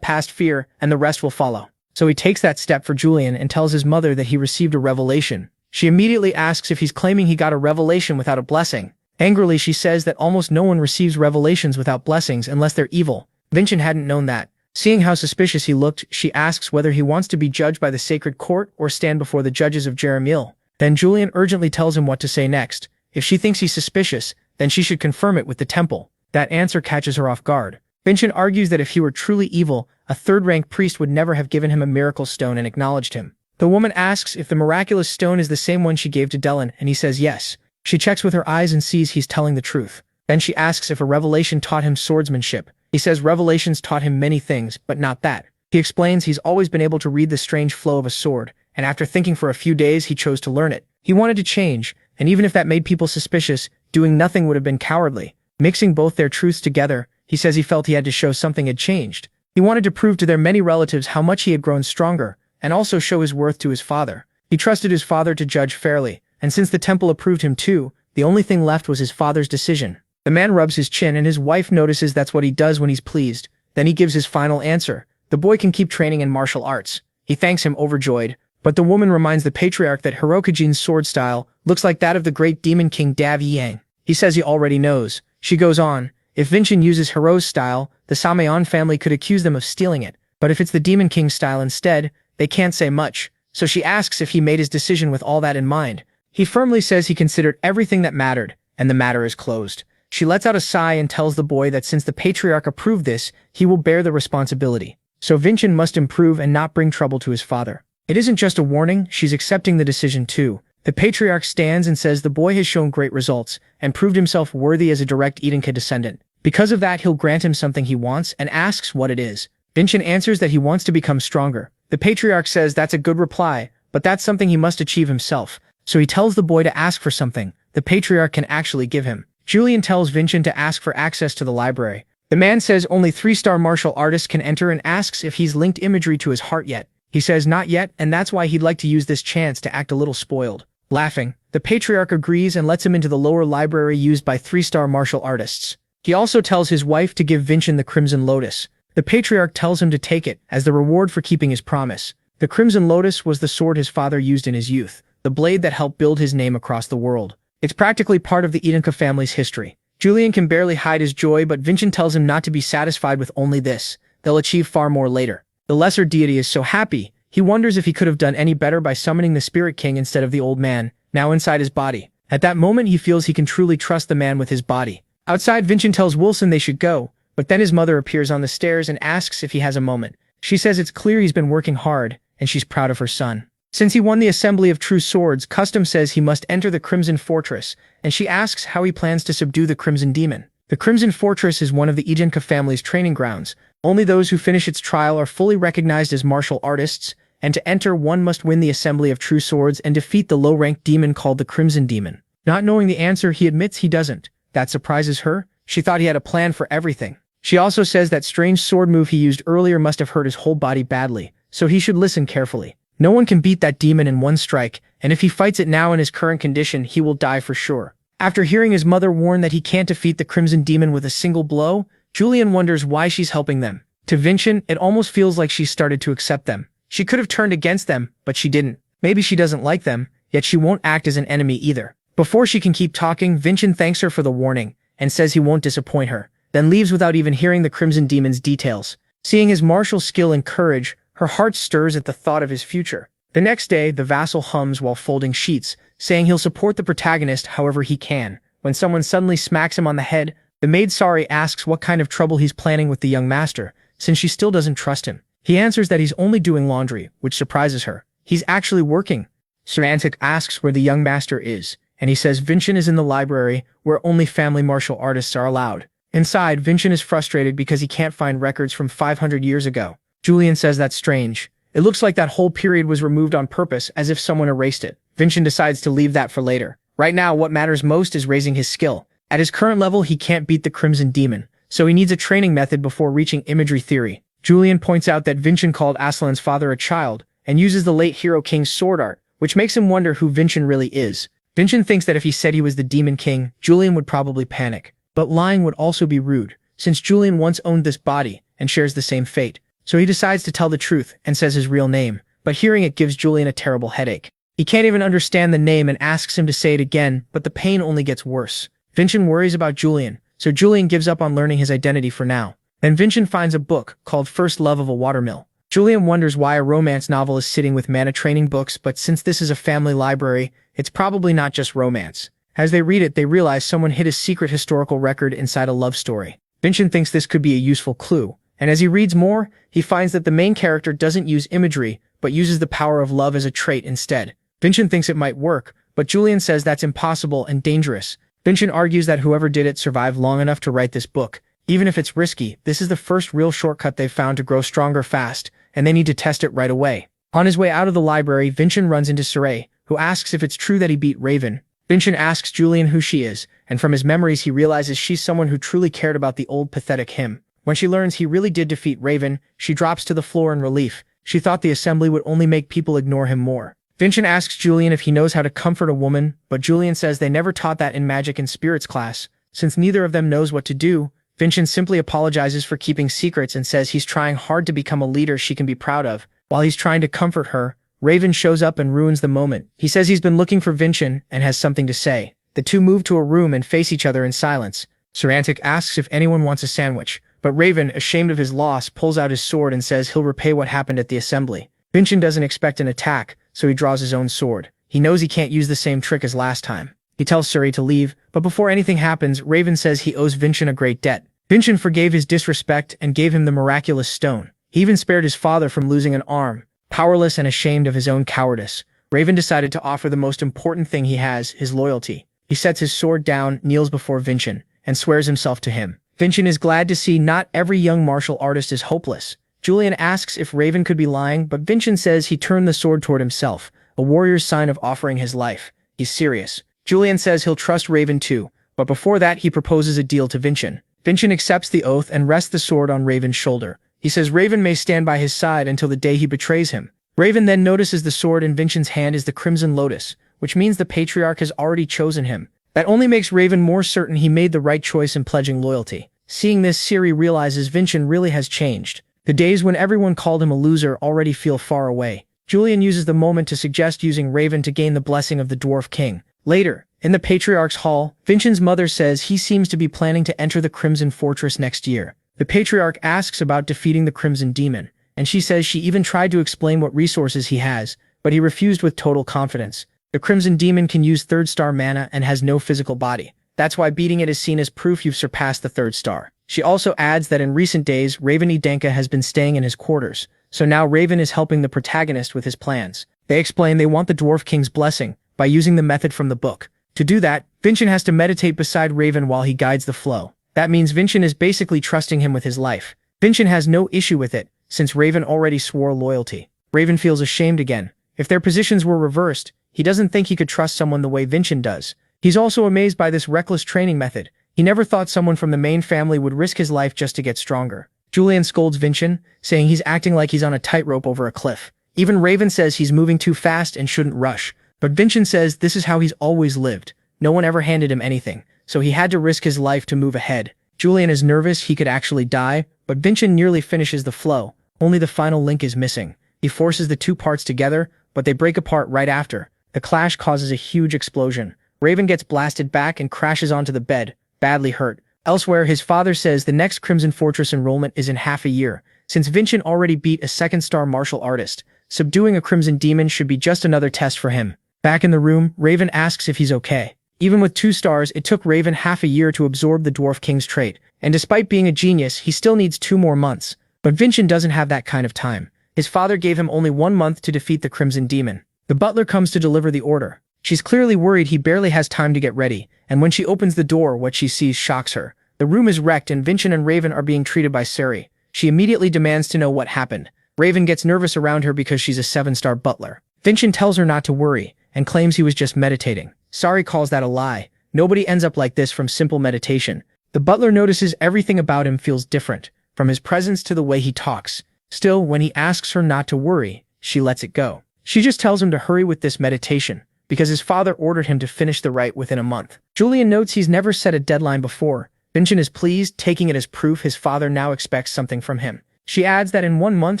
Speaker 1: past fear, and the rest will follow. So he takes that step for Julian and tells his mother that he received a revelation. She immediately asks if he's claiming he got a revelation without a blessing. Angrily, she says that almost no one receives revelations without blessings unless they're evil. Vincent hadn't known that. Seeing how suspicious he looked, she asks whether he wants to be judged by the sacred court or stand before the judges of Jeremiel. Then Julian urgently tells him what to say next. If she thinks he's suspicious, then she should confirm it with the temple. That answer catches her off guard. Vincent argues that if he were truly evil, a third-rank priest would never have given him a miracle stone and acknowledged him. The woman asks if the miraculous stone is the same one she gave to Daven, and he says yes. She checks with her eyes and sees he's telling the truth. Then she asks if a revelation taught him swordsmanship. He says revelations taught him many things, but not that. He explains he's always been able to read the strange flow of a sword, and after thinking for a few days he chose to learn it. He wanted to change, and even if that made people suspicious, doing nothing would have been cowardly. Mixing both their truths together, he says he felt he had to show something had changed. He wanted to prove to their many relatives how much he had grown stronger, and also show his worth to his father. He trusted his father to judge fairly, and since the temple approved him too, the only thing left was his father's decision. The man rubs his chin and his wife notices that's what he does when he's pleased. Then he gives his final answer. The boy can keep training in martial arts. He thanks him overjoyed, but the woman reminds the patriarch that Hirokujin's sword style looks like that of the great demon king Dav Yang. He says he already knows. She goes on, if Vincent uses Hiro's style, the Samayan family could accuse them of stealing it, but if it's the demon king style instead, they can't say much. So she asks if he made his decision with all that in mind. He firmly says he considered everything that mattered, and the matter is closed. She lets out a sigh and tells the boy that since the patriarch approved this, he will bear the responsibility. So Vincent must improve and not bring trouble to his father. It isn't just a warning, she's accepting the decision too. The patriarch stands and says the boy has shown great results and proved himself worthy as a direct Idenka descendant. Because of that, he'll grant him something he wants and asks what it is. Vincent answers that he wants to become stronger. The patriarch says that's a good reply, but that's something he must achieve himself. So he tells the boy to ask for something the patriarch can actually give him. Julian tells Vincent to ask for access to the library. The man says only 3-star martial artists can enter and asks if he's linked imagery to his heart yet. He says not yet, and that's why he'd like to use this chance to act a little spoiled. Laughing, the patriarch agrees and lets him into the lower library used by 3-star martial artists. He also tells his wife to give Vincent the Crimson Lotus. The patriarch tells him to take it as the reward for keeping his promise. The Crimson Lotus was the sword his father used in his youth, the blade that helped build his name across the world. It's practically part of the Idenka family's history. Julian can barely hide his joy, but Vincent tells him not to be satisfied with only this. They'll achieve far more later. The lesser deity is so happy, he wonders if he could have done any better by summoning the Spirit King instead of the old man, now inside his body. At that moment, he feels he can truly trust the man with his body. Outside, Vincent tells Wilson they should go, but then his mother appears on the stairs and asks if he has a moment. She says it's clear he's been working hard, and she's proud of her son. Since he won the Assembly of True Swords, custom says he must enter the Crimson Fortress, and she asks how he plans to subdue the Crimson Demon. The Crimson Fortress is one of the Idenka family's training grounds. Only those who finish its trial are fully recognized as martial artists, and to enter one must win the Assembly of True Swords and defeat the low-ranked demon called the Crimson Demon. Not knowing the answer, he admits he doesn't. That surprises her. She thought he had a plan for everything. She also says that strange sword move he used earlier must have hurt his whole body badly, so he should listen carefully. No one can beat that demon in one strike, and if he fights it now in his current condition, he will die for sure. After hearing his mother warn that he can't defeat the Crimson Demon with a single blow, Julian wonders why she's helping them. To Vincent, it almost feels like she's started to accept them. She could have turned against them, but she didn't. Maybe she doesn't like them, yet she won't act as an enemy either. Before she can keep talking, Vincent thanks her for the warning and says he won't disappoint her, then leaves without even hearing the Crimson Demon's details. Seeing his martial skill and courage, her heart stirs at the thought of his future. The next day, the vassal hums while folding sheets, saying he'll support the protagonist however he can. When someone suddenly smacks him on the head, the maid Sari asks what kind of trouble he's planning with the young master, since she still doesn't trust him. He answers that he's only doing laundry, which surprises her. He's actually working. Serantic asks where the young master is, and he says Vincent is in the library, where only family martial artists are allowed. Inside, Vincent is frustrated because he can't find records from 500 years ago. Julian says that's strange. It looks like that whole period was removed on purpose, as if someone erased it. Vincent decides to leave that for later. Right now, what matters most is raising his skill. At his current level, he can't beat the Crimson Demon, so he needs a training method before reaching imagery theory. Julian points out that Vincent called Aslan's father a child, and uses the late Hero King's sword art, which makes him wonder who Vincent really is. Vincent thinks that if he said he was the Demon King, Julian would probably panic. But lying would also be rude, since Julian once owned this body, and shares the same fate. So he decides to tell the truth and says his real name, but hearing it gives Julian a terrible headache. He can't even understand the name and asks him to say it again, but the pain only gets worse. Vincent worries about Julian, so Julian gives up on learning his identity for now. Then Vincent finds a book called First Love of a Watermill. Julian wonders why a romance novel is sitting with mana training books, but since this is a family library, it's probably not just romance. As they read it, they realize someone hid a secret historical record inside a love story. Vincent thinks this could be a useful clue, and as he reads more, he finds that the main character doesn't use imagery, but uses the power of love as a trait instead. Vincent thinks it might work, but Julian says that's impossible and dangerous. Vincent argues that whoever did it survived long enough to write this book. Even if it's risky, this is the first real shortcut they've found to grow stronger fast, and they need to test it right away. On his way out of the library, Vincent runs into Saray, who asks if it's true that he beat Raven. Vincent asks Julian who she is, and from his memories he realizes she's someone who truly cared about the old pathetic him. When she learns he really did defeat Raven, she drops to the floor in relief. She thought the assembly would only make people ignore him more. Vincent asks Julian if he knows how to comfort a woman, but Julian says they never taught that in magic and spirits class. Since neither of them knows what to do, Vincent simply apologizes for keeping secrets and says he's trying hard to become a leader she can be proud of. While he's trying to comfort her, Raven shows up and ruins the moment. He says he's been looking for Vincent and has something to say. The two move to a room and face each other in silence. Serantic asks if anyone wants a sandwich, but Raven, ashamed of his loss, pulls out his sword and says he'll repay what happened at the assembly. Vincent doesn't expect an attack, so he draws his own sword. He knows he can't use the same trick as last time. He tells Suri to leave, but before anything happens, Raven says he owes Vincent a great debt. Vincent forgave his disrespect and gave him the miraculous stone. He even spared his father from losing an arm. Powerless and ashamed of his own cowardice, Raven decided to offer the most important thing he has, his loyalty. He sets his sword down, kneels before Vincent, and swears himself to him. Vincent is glad to see not every young martial artist is hopeless. Julian asks if Raven could be lying, but Vincent says he turned the sword toward himself, a warrior's sign of offering his life. He's serious. Julian says he'll trust Raven too, but before that he proposes a deal to Vincent. Vincent accepts the oath and rests the sword on Raven's shoulder. He says Raven may stand by his side until the day he betrays him. Raven then notices the sword in Vincent's hand is the Crimson Lotus, which means the Patriarch has already chosen him. That only makes Raven more certain he made the right choice in pledging loyalty. Seeing this, Siri realizes Vincent really has changed. The days when everyone called him a loser already feel far away. Julian uses the moment to suggest using Raven to gain the blessing of the Dwarf King. Later, in the Patriarch's hall, Vincent's mother says he seems to be planning to enter the Crimson Fortress next year. The Patriarch asks about defeating the Crimson Demon, and she says she even tried to explain what resources he has, but he refused with total confidence. The Crimson Demon can use third star mana and has no physical body. That's why beating it is seen as proof you've surpassed the third star. She also adds that in recent days, Raven Idenka has been staying in his quarters, so now Raven is helping the protagonist with his plans. They explain they want the Dwarf King's blessing by using the method from the book. To do that, Vincent has to meditate beside Raven while he guides the flow. That means Vincent is basically trusting him with his life. Vincent has no issue with it, since Raven already swore loyalty. Raven feels ashamed again. If their positions were reversed, he doesn't think he could trust someone the way Vincent does. He's also amazed by this reckless training method. He never thought someone from the main family would risk his life just to get stronger. Julian scolds Vincent, saying he's acting like he's on a tightrope over a cliff. Even Raven says he's moving too fast and shouldn't rush. But Vincent says this is how he's always lived. No one ever handed him anything, so he had to risk his life to move ahead. Julian is nervous he could actually die, but Vincent nearly finishes the flow. Only the final link is missing. He forces the two parts together, but they break apart right after. The clash causes a huge explosion. Raven gets blasted back and crashes onto the bed, badly hurt. Elsewhere, his father says the next Crimson Fortress enrollment is in half a year. Since Vincent already beat a second-star martial artist, subduing a Crimson Demon should be just another test for him. Back in the room, Raven asks if he's okay. Even with 2 stars, it took Raven half a year to absorb the Dwarf King's trait, and despite being a genius, he still needs 2 more months. But Vincent doesn't have that kind of time. His father gave him only 1 month to defeat the Crimson Demon. The butler comes to deliver the order. She's clearly worried he barely has time to get ready, and when she opens the door, what she sees shocks her. The room is wrecked and Vincent and Raven are being treated by Suri. She immediately demands to know what happened. Raven gets nervous around her because she's a 7-star butler. Vincent tells her not to worry, and claims he was just meditating. Suri calls that a lie. Nobody ends up like this from simple meditation. The butler notices everything about him feels different, from his presence to the way he talks. Still, when he asks her not to worry, she lets it go. She just tells him to hurry with this meditation, because his father ordered him to finish the rite within a month. Julian notes he's never set a deadline before. Vincent is pleased, taking it as proof his father now expects something from him. She adds that in 1 month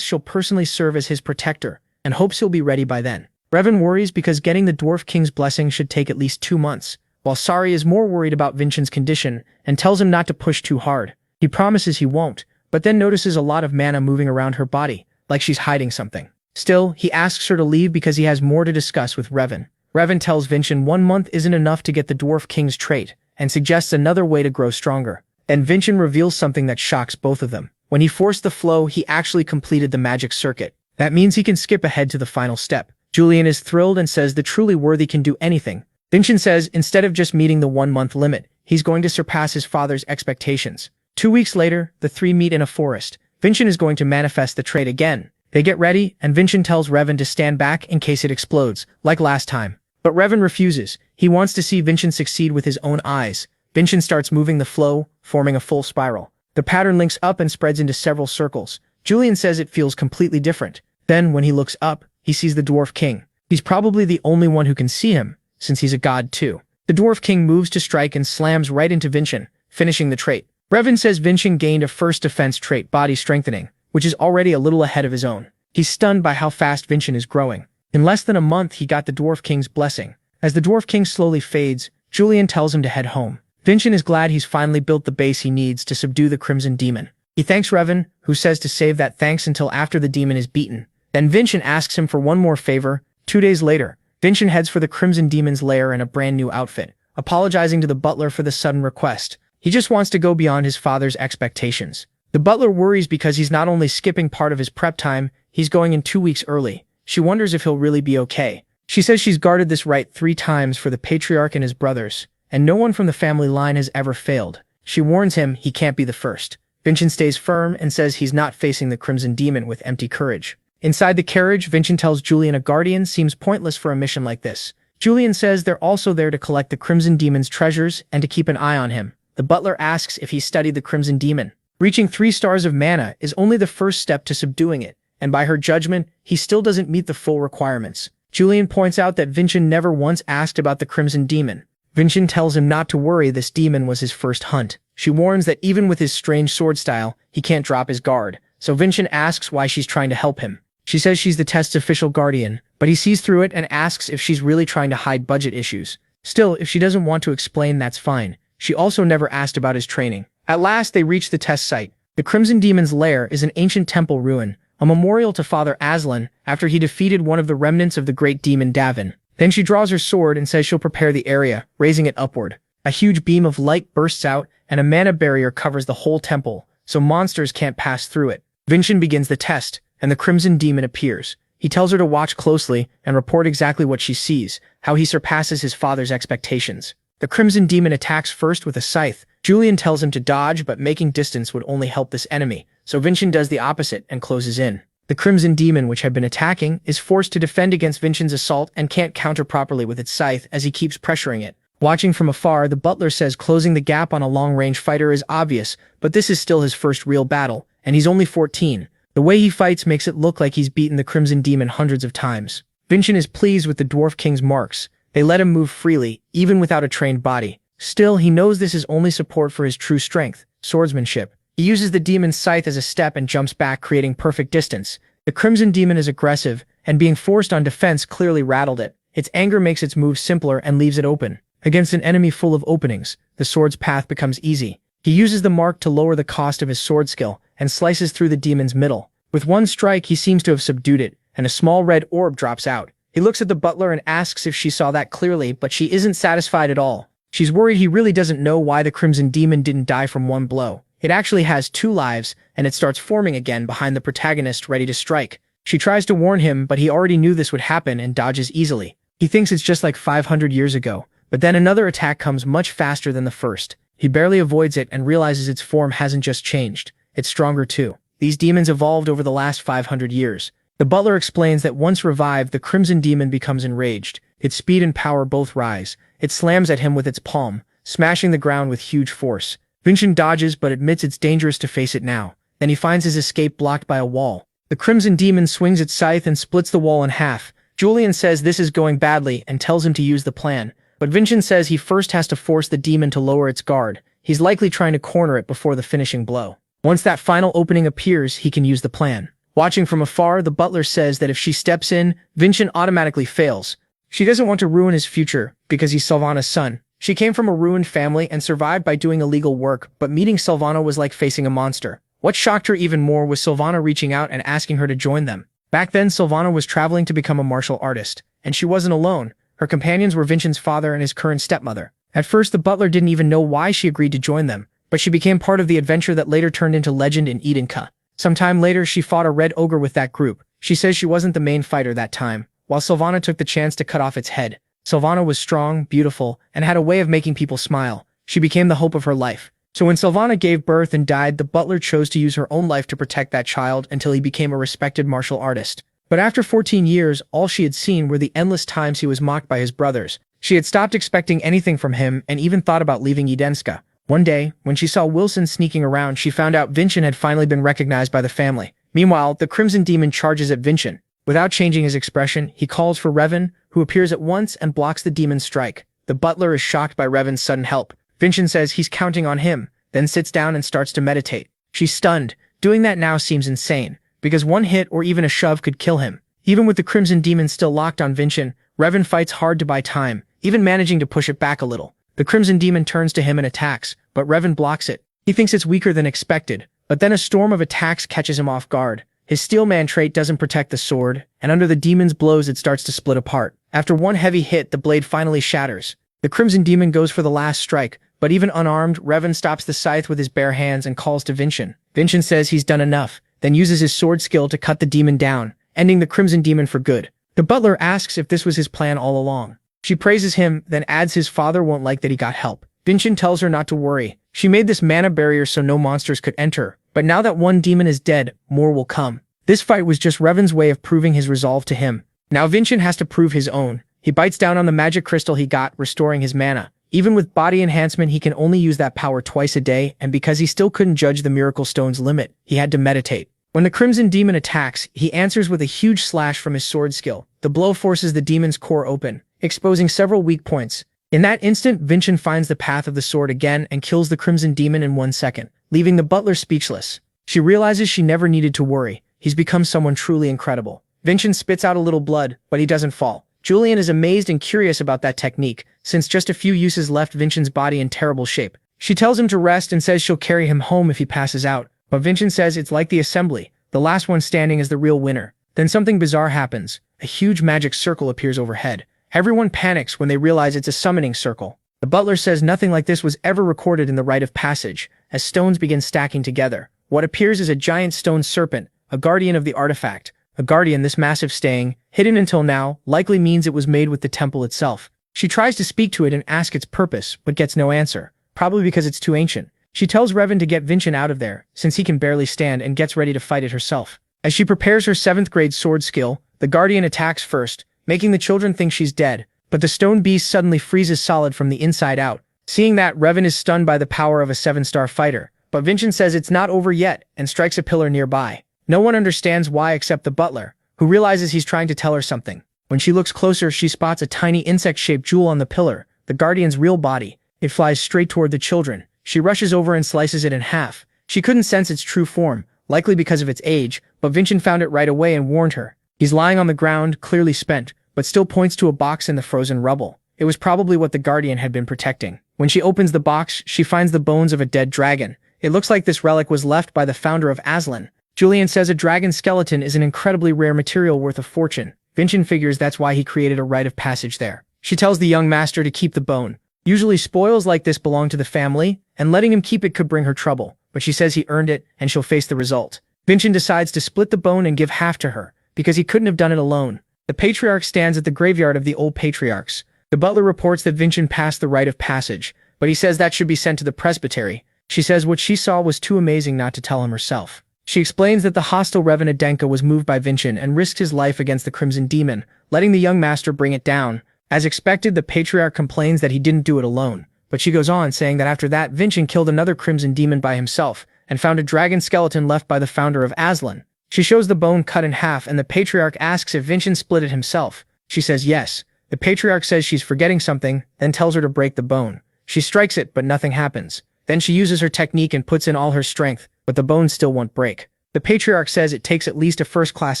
Speaker 1: she'll personally serve as his protector, and hopes he'll be ready by then. Raven worries because getting the Dwarf King's blessing should take at least 2 months, while Suri is more worried about Vincent's condition and tells him not to push too hard. He promises he won't, but then notices a lot of mana moving around her body, like she's hiding something. Still, he asks her to leave because he has more to discuss with Raven. Raven tells Vincent 1 month isn't enough to get the Dwarf King's trait, and suggests another way to grow stronger. Then Vincent reveals something that shocks both of them. When he forced the flow, he actually completed the magic circuit. That means he can skip ahead to the final step. Julian is thrilled and says the truly worthy can do anything. Vincent says instead of just meeting the 1-month limit, he's going to surpass his father's expectations. 2 weeks later, the 3 meet in a forest. Vincent is going to manifest the trait again. They get ready, and Vincent tells Raven to stand back in case it explodes, like last time. But Raven refuses. He wants to see Vincent succeed with his own eyes. Vincent starts moving the flow, forming a full spiral. The pattern links up and spreads into several circles. Julian says it feels completely different. Then, when he looks up, he sees the Dwarf King. He's probably the only one who can see him, since he's a god too. The Dwarf King moves to strike and slams right into Vincent, finishing the trait. Raven says Vincent gained a first defense trait, body strengthening, which is already a little ahead of his own. He's stunned by how fast Vincent is growing. In less than a month, he got the Dwarf King's blessing. As the Dwarf King slowly fades, Julian tells him to head home. Vincent is glad he's finally built the base he needs to subdue the Crimson Demon. He thanks Raven, who says to save that thanks until after the demon is beaten. Then Vincent asks him for one more favor. 2 days later, Vincent heads for the Crimson Demon's lair in a brand new outfit, apologizing to the butler for the sudden request. He just wants to go beyond his father's expectations. The butler worries because he's not only skipping part of his prep time, he's going in 2 weeks early. She wonders if he'll really be okay. She says she's guarded this rite 3 times for the patriarch and his brothers, and no one from the family line has ever failed. She warns him he can't be the first. Vincent stays firm and says he's not facing the Crimson Demon with empty courage. Inside the carriage, Vincent tells Julian a guardian seems pointless for a mission like this. Julian says they're also there to collect the Crimson Demon's treasures and to keep an eye on him. The butler asks if he studied the Crimson Demon. Reaching 3 stars of mana is only the first step to subduing it, and by her judgment, he still doesn't meet the full requirements. Julian points out that Vincent never once asked about the Crimson Demon. Vincent tells him not to worry, this demon was his first hunt. She warns that even with his strange sword style, he can't drop his guard, so Vincent asks why she's trying to help him. She says she's the test's official guardian, but he sees through it and asks if she's really trying to hide budget issues. Still, if she doesn't want to explain, that's fine. She also never asked about his training. At last, they reach the test site. The Crimson Demon's lair is an ancient temple ruin, a memorial to Father Aslan after he defeated one of the remnants of the great demon Daven. Then she draws her sword and says she'll prepare the area, raising it upward. A huge beam of light bursts out, and a mana barrier covers the whole temple, so monsters can't pass through it. Vincent begins the test, and the Crimson Demon appears. He tells her to watch closely and report exactly what she sees, how he surpasses his father's expectations. The Crimson Demon attacks first with a scythe. Julian tells him to dodge, but making distance would only help this enemy, so Vincent does the opposite and closes in. The Crimson Demon, which had been attacking, is forced to defend against Vincent's assault and can't counter properly with its scythe as he keeps pressuring it. Watching from afar, the butler says closing the gap on a long-range fighter is obvious, but this is still his first real battle, and he's only 14. The way he fights makes it look like he's beaten the Crimson Demon hundreds of times. Vincent is pleased with the Dwarf King's marks. They let him move freely, even without a trained body. Still, he knows this is only support for his true strength, swordsmanship. He uses the demon's scythe as a step and jumps back, creating perfect distance. The Crimson Demon is aggressive, and being forced on defense clearly rattled it. Its anger makes its move simpler and leaves it open. Against an enemy full of openings, the sword's path becomes easy. He uses the mark to lower the cost of his sword skill, and slices through the demon's middle. With one strike, he seems to have subdued it, and a small red orb drops out. He looks at the butler and asks if she saw that clearly, but she isn't satisfied at all. She's worried he really doesn't know why the Crimson Demon didn't die from one blow. It actually has 2 lives, and it starts forming again behind the protagonist, ready to strike. She tries to warn him, but he already knew this would happen and dodges easily. He thinks it's just like 500 years ago, but then another attack comes much faster than the first. He barely avoids it and realizes its form hasn't just changed, it's stronger too. These demons evolved over the last 500 years. The butler explains that once revived, the Crimson Demon becomes enraged. Its speed and power both rise. It slams at him with its palm, smashing the ground with huge force. Vincent dodges but admits it's dangerous to face it now. Then he finds his escape blocked by a wall. The Crimson Demon swings its scythe and splits the wall in half. Julian says this is going badly and tells him to use the plan. But Vincent says he first has to force the demon to lower its guard. He's likely trying to corner it before the finishing blow. Once that final opening appears, he can use the plan. Watching from afar, the butler says that if she steps in, Vincent automatically fails. She doesn't want to ruin his future, because he's Sylvana's son. She came from a ruined family and survived by doing illegal work, but meeting Sylvana was like facing a monster. What shocked her even more was Sylvana reaching out and asking her to join them. Back then, Sylvana was traveling to become a martial artist, and she wasn't alone. Her companions were Vincent's father and his current stepmother. At first, the butler didn't even know why she agreed to join them, but she became part of the adventure that later turned into legend in Edenka. Sometime later, she fought a red ogre with that group. She says she wasn't the main fighter that time, while Sylvana took the chance to cut off its head. Sylvana was strong, beautiful, and had a way of making people smile. She became the hope of her life. So when Sylvana gave birth and died, the butler chose to use her own life to protect that child until he became a respected martial artist. But after 14 years, all she had seen were the endless times he was mocked by his brothers. She had stopped expecting anything from him and even thought about leaving Edenska. One day, when she saw Wilson sneaking around, she found out Vincent had finally been recognized by the family. Meanwhile, the Crimson Demon charges at Vincent. Without changing his expression, he calls for Revan, who appears at once and blocks the demon's strike. The butler is shocked by Revan's sudden help. Vincent says he's counting on him, then sits down and starts to meditate. She's stunned. Doing that now seems insane, because one hit or even a shove could kill him. Even with the Crimson Demon still locked on Vincent, Revan fights hard to buy time, even managing to push it back a little. The Crimson Demon turns to him and attacks, but Revan blocks it. He thinks it's weaker than expected, but then a storm of attacks catches him off guard. His Steelman trait doesn't protect the sword, and under the demon's blows it starts to split apart. After one heavy hit, the blade finally shatters. The Crimson Demon goes for the last strike, but even unarmed, Revan stops the scythe with his bare hands and calls to Vincent. Vincent says he's done enough, then uses his sword skill to cut the demon down, ending the Crimson Demon for good. The butler asks if this was his plan all along. She praises him, then adds his father won't like that he got help. Vincent tells her not to worry. She made this mana barrier so no monsters could enter, but now that one demon is dead, more will come. This fight was just Revan's way of proving his resolve to him. Now Vincent has to prove his own. He bites down on the magic crystal he got, restoring his mana. Even with body enhancement, he can only use that power twice a day, and because he still couldn't judge the Miracle Stone's limit, he had to meditate. When the Crimson Demon attacks, he answers with a huge slash from his sword skill. The blow forces the demon's core open, exposing several weak points. In that instant, Vincent finds the path of the sword again and kills the Crimson Demon in 1 second, leaving the butler speechless. She realizes she never needed to worry. He's become someone truly incredible. Vincent spits out a little blood, but he doesn't fall. Julian is amazed and curious about that technique, since just a few uses left Vincent's body in terrible shape. She tells him to rest and says she'll carry him home if he passes out, but Vincent says it's like the assembly. The last one standing is the real winner. Then something bizarre happens. A huge magic circle appears overhead. Everyone panics when they realize it's a summoning circle. The butler says nothing like this was ever recorded in the rite of passage, as stones begin stacking together. What appears is a giant stone serpent, a guardian of the artifact. A guardian this massive staying, hidden until now, likely means it was made with the temple itself. She tries to speak to it and ask its purpose, but gets no answer, probably because it's too ancient. She tells Revan to get Vincent out of there, since he can barely stand, and gets ready to fight it herself. As she prepares her 7th grade sword skill, the guardian attacks first, making the children think she's dead, but the stone beast suddenly freezes solid from the inside out. Seeing that, Revan is stunned by the power of a 7-star fighter, but Vincent says it's not over yet and strikes a pillar nearby. No one understands why except the butler, who realizes he's trying to tell her something. When she looks closer, she spots a tiny insect-shaped jewel on the pillar, the guardian's real body. It flies straight toward the children. She rushes over and slices it in half. She couldn't sense its true form, likely because of its age, but Vincent found it right away and warned her. He's lying on the ground, clearly spent, but still points to a box in the frozen rubble. It was probably what the guardian had been protecting. When she opens the box, she finds the bones of a dead dragon. It looks like this relic was left by the founder of Aslan. Julian says a dragon skeleton is an incredibly rare material worth a fortune. Vincent figures that's why he created a rite of passage there. She tells the young master to keep the bone. Usually spoils like this belong to the family, and letting him keep it could bring her trouble, but she says he earned it, and she'll face the result. Vincent decides to split the bone and give half to her, because he couldn't have done it alone. The patriarch stands at the graveyard of the old patriarchs. The butler reports that Vincent passed the rite of passage, but he says that should be sent to the presbytery. She says what she saw was too amazing not to tell him herself. She explains that the hostile Revan Adenka was moved by Vincent and risked his life against the Crimson Demon, letting the young master bring it down. As expected, the patriarch complains that he didn't do it alone, but she goes on saying that after that, Vincent killed another Crimson Demon by himself and found a dragon skeleton left by the founder of Aslan. She shows the bone cut in half, and the patriarch asks if Vincent split it himself. She says yes. The patriarch says she's forgetting something, then tells her to break the bone. She strikes it, but nothing happens. Then she uses her technique and puts in all her strength, but the bone still won't break. The patriarch says it takes at least a first-class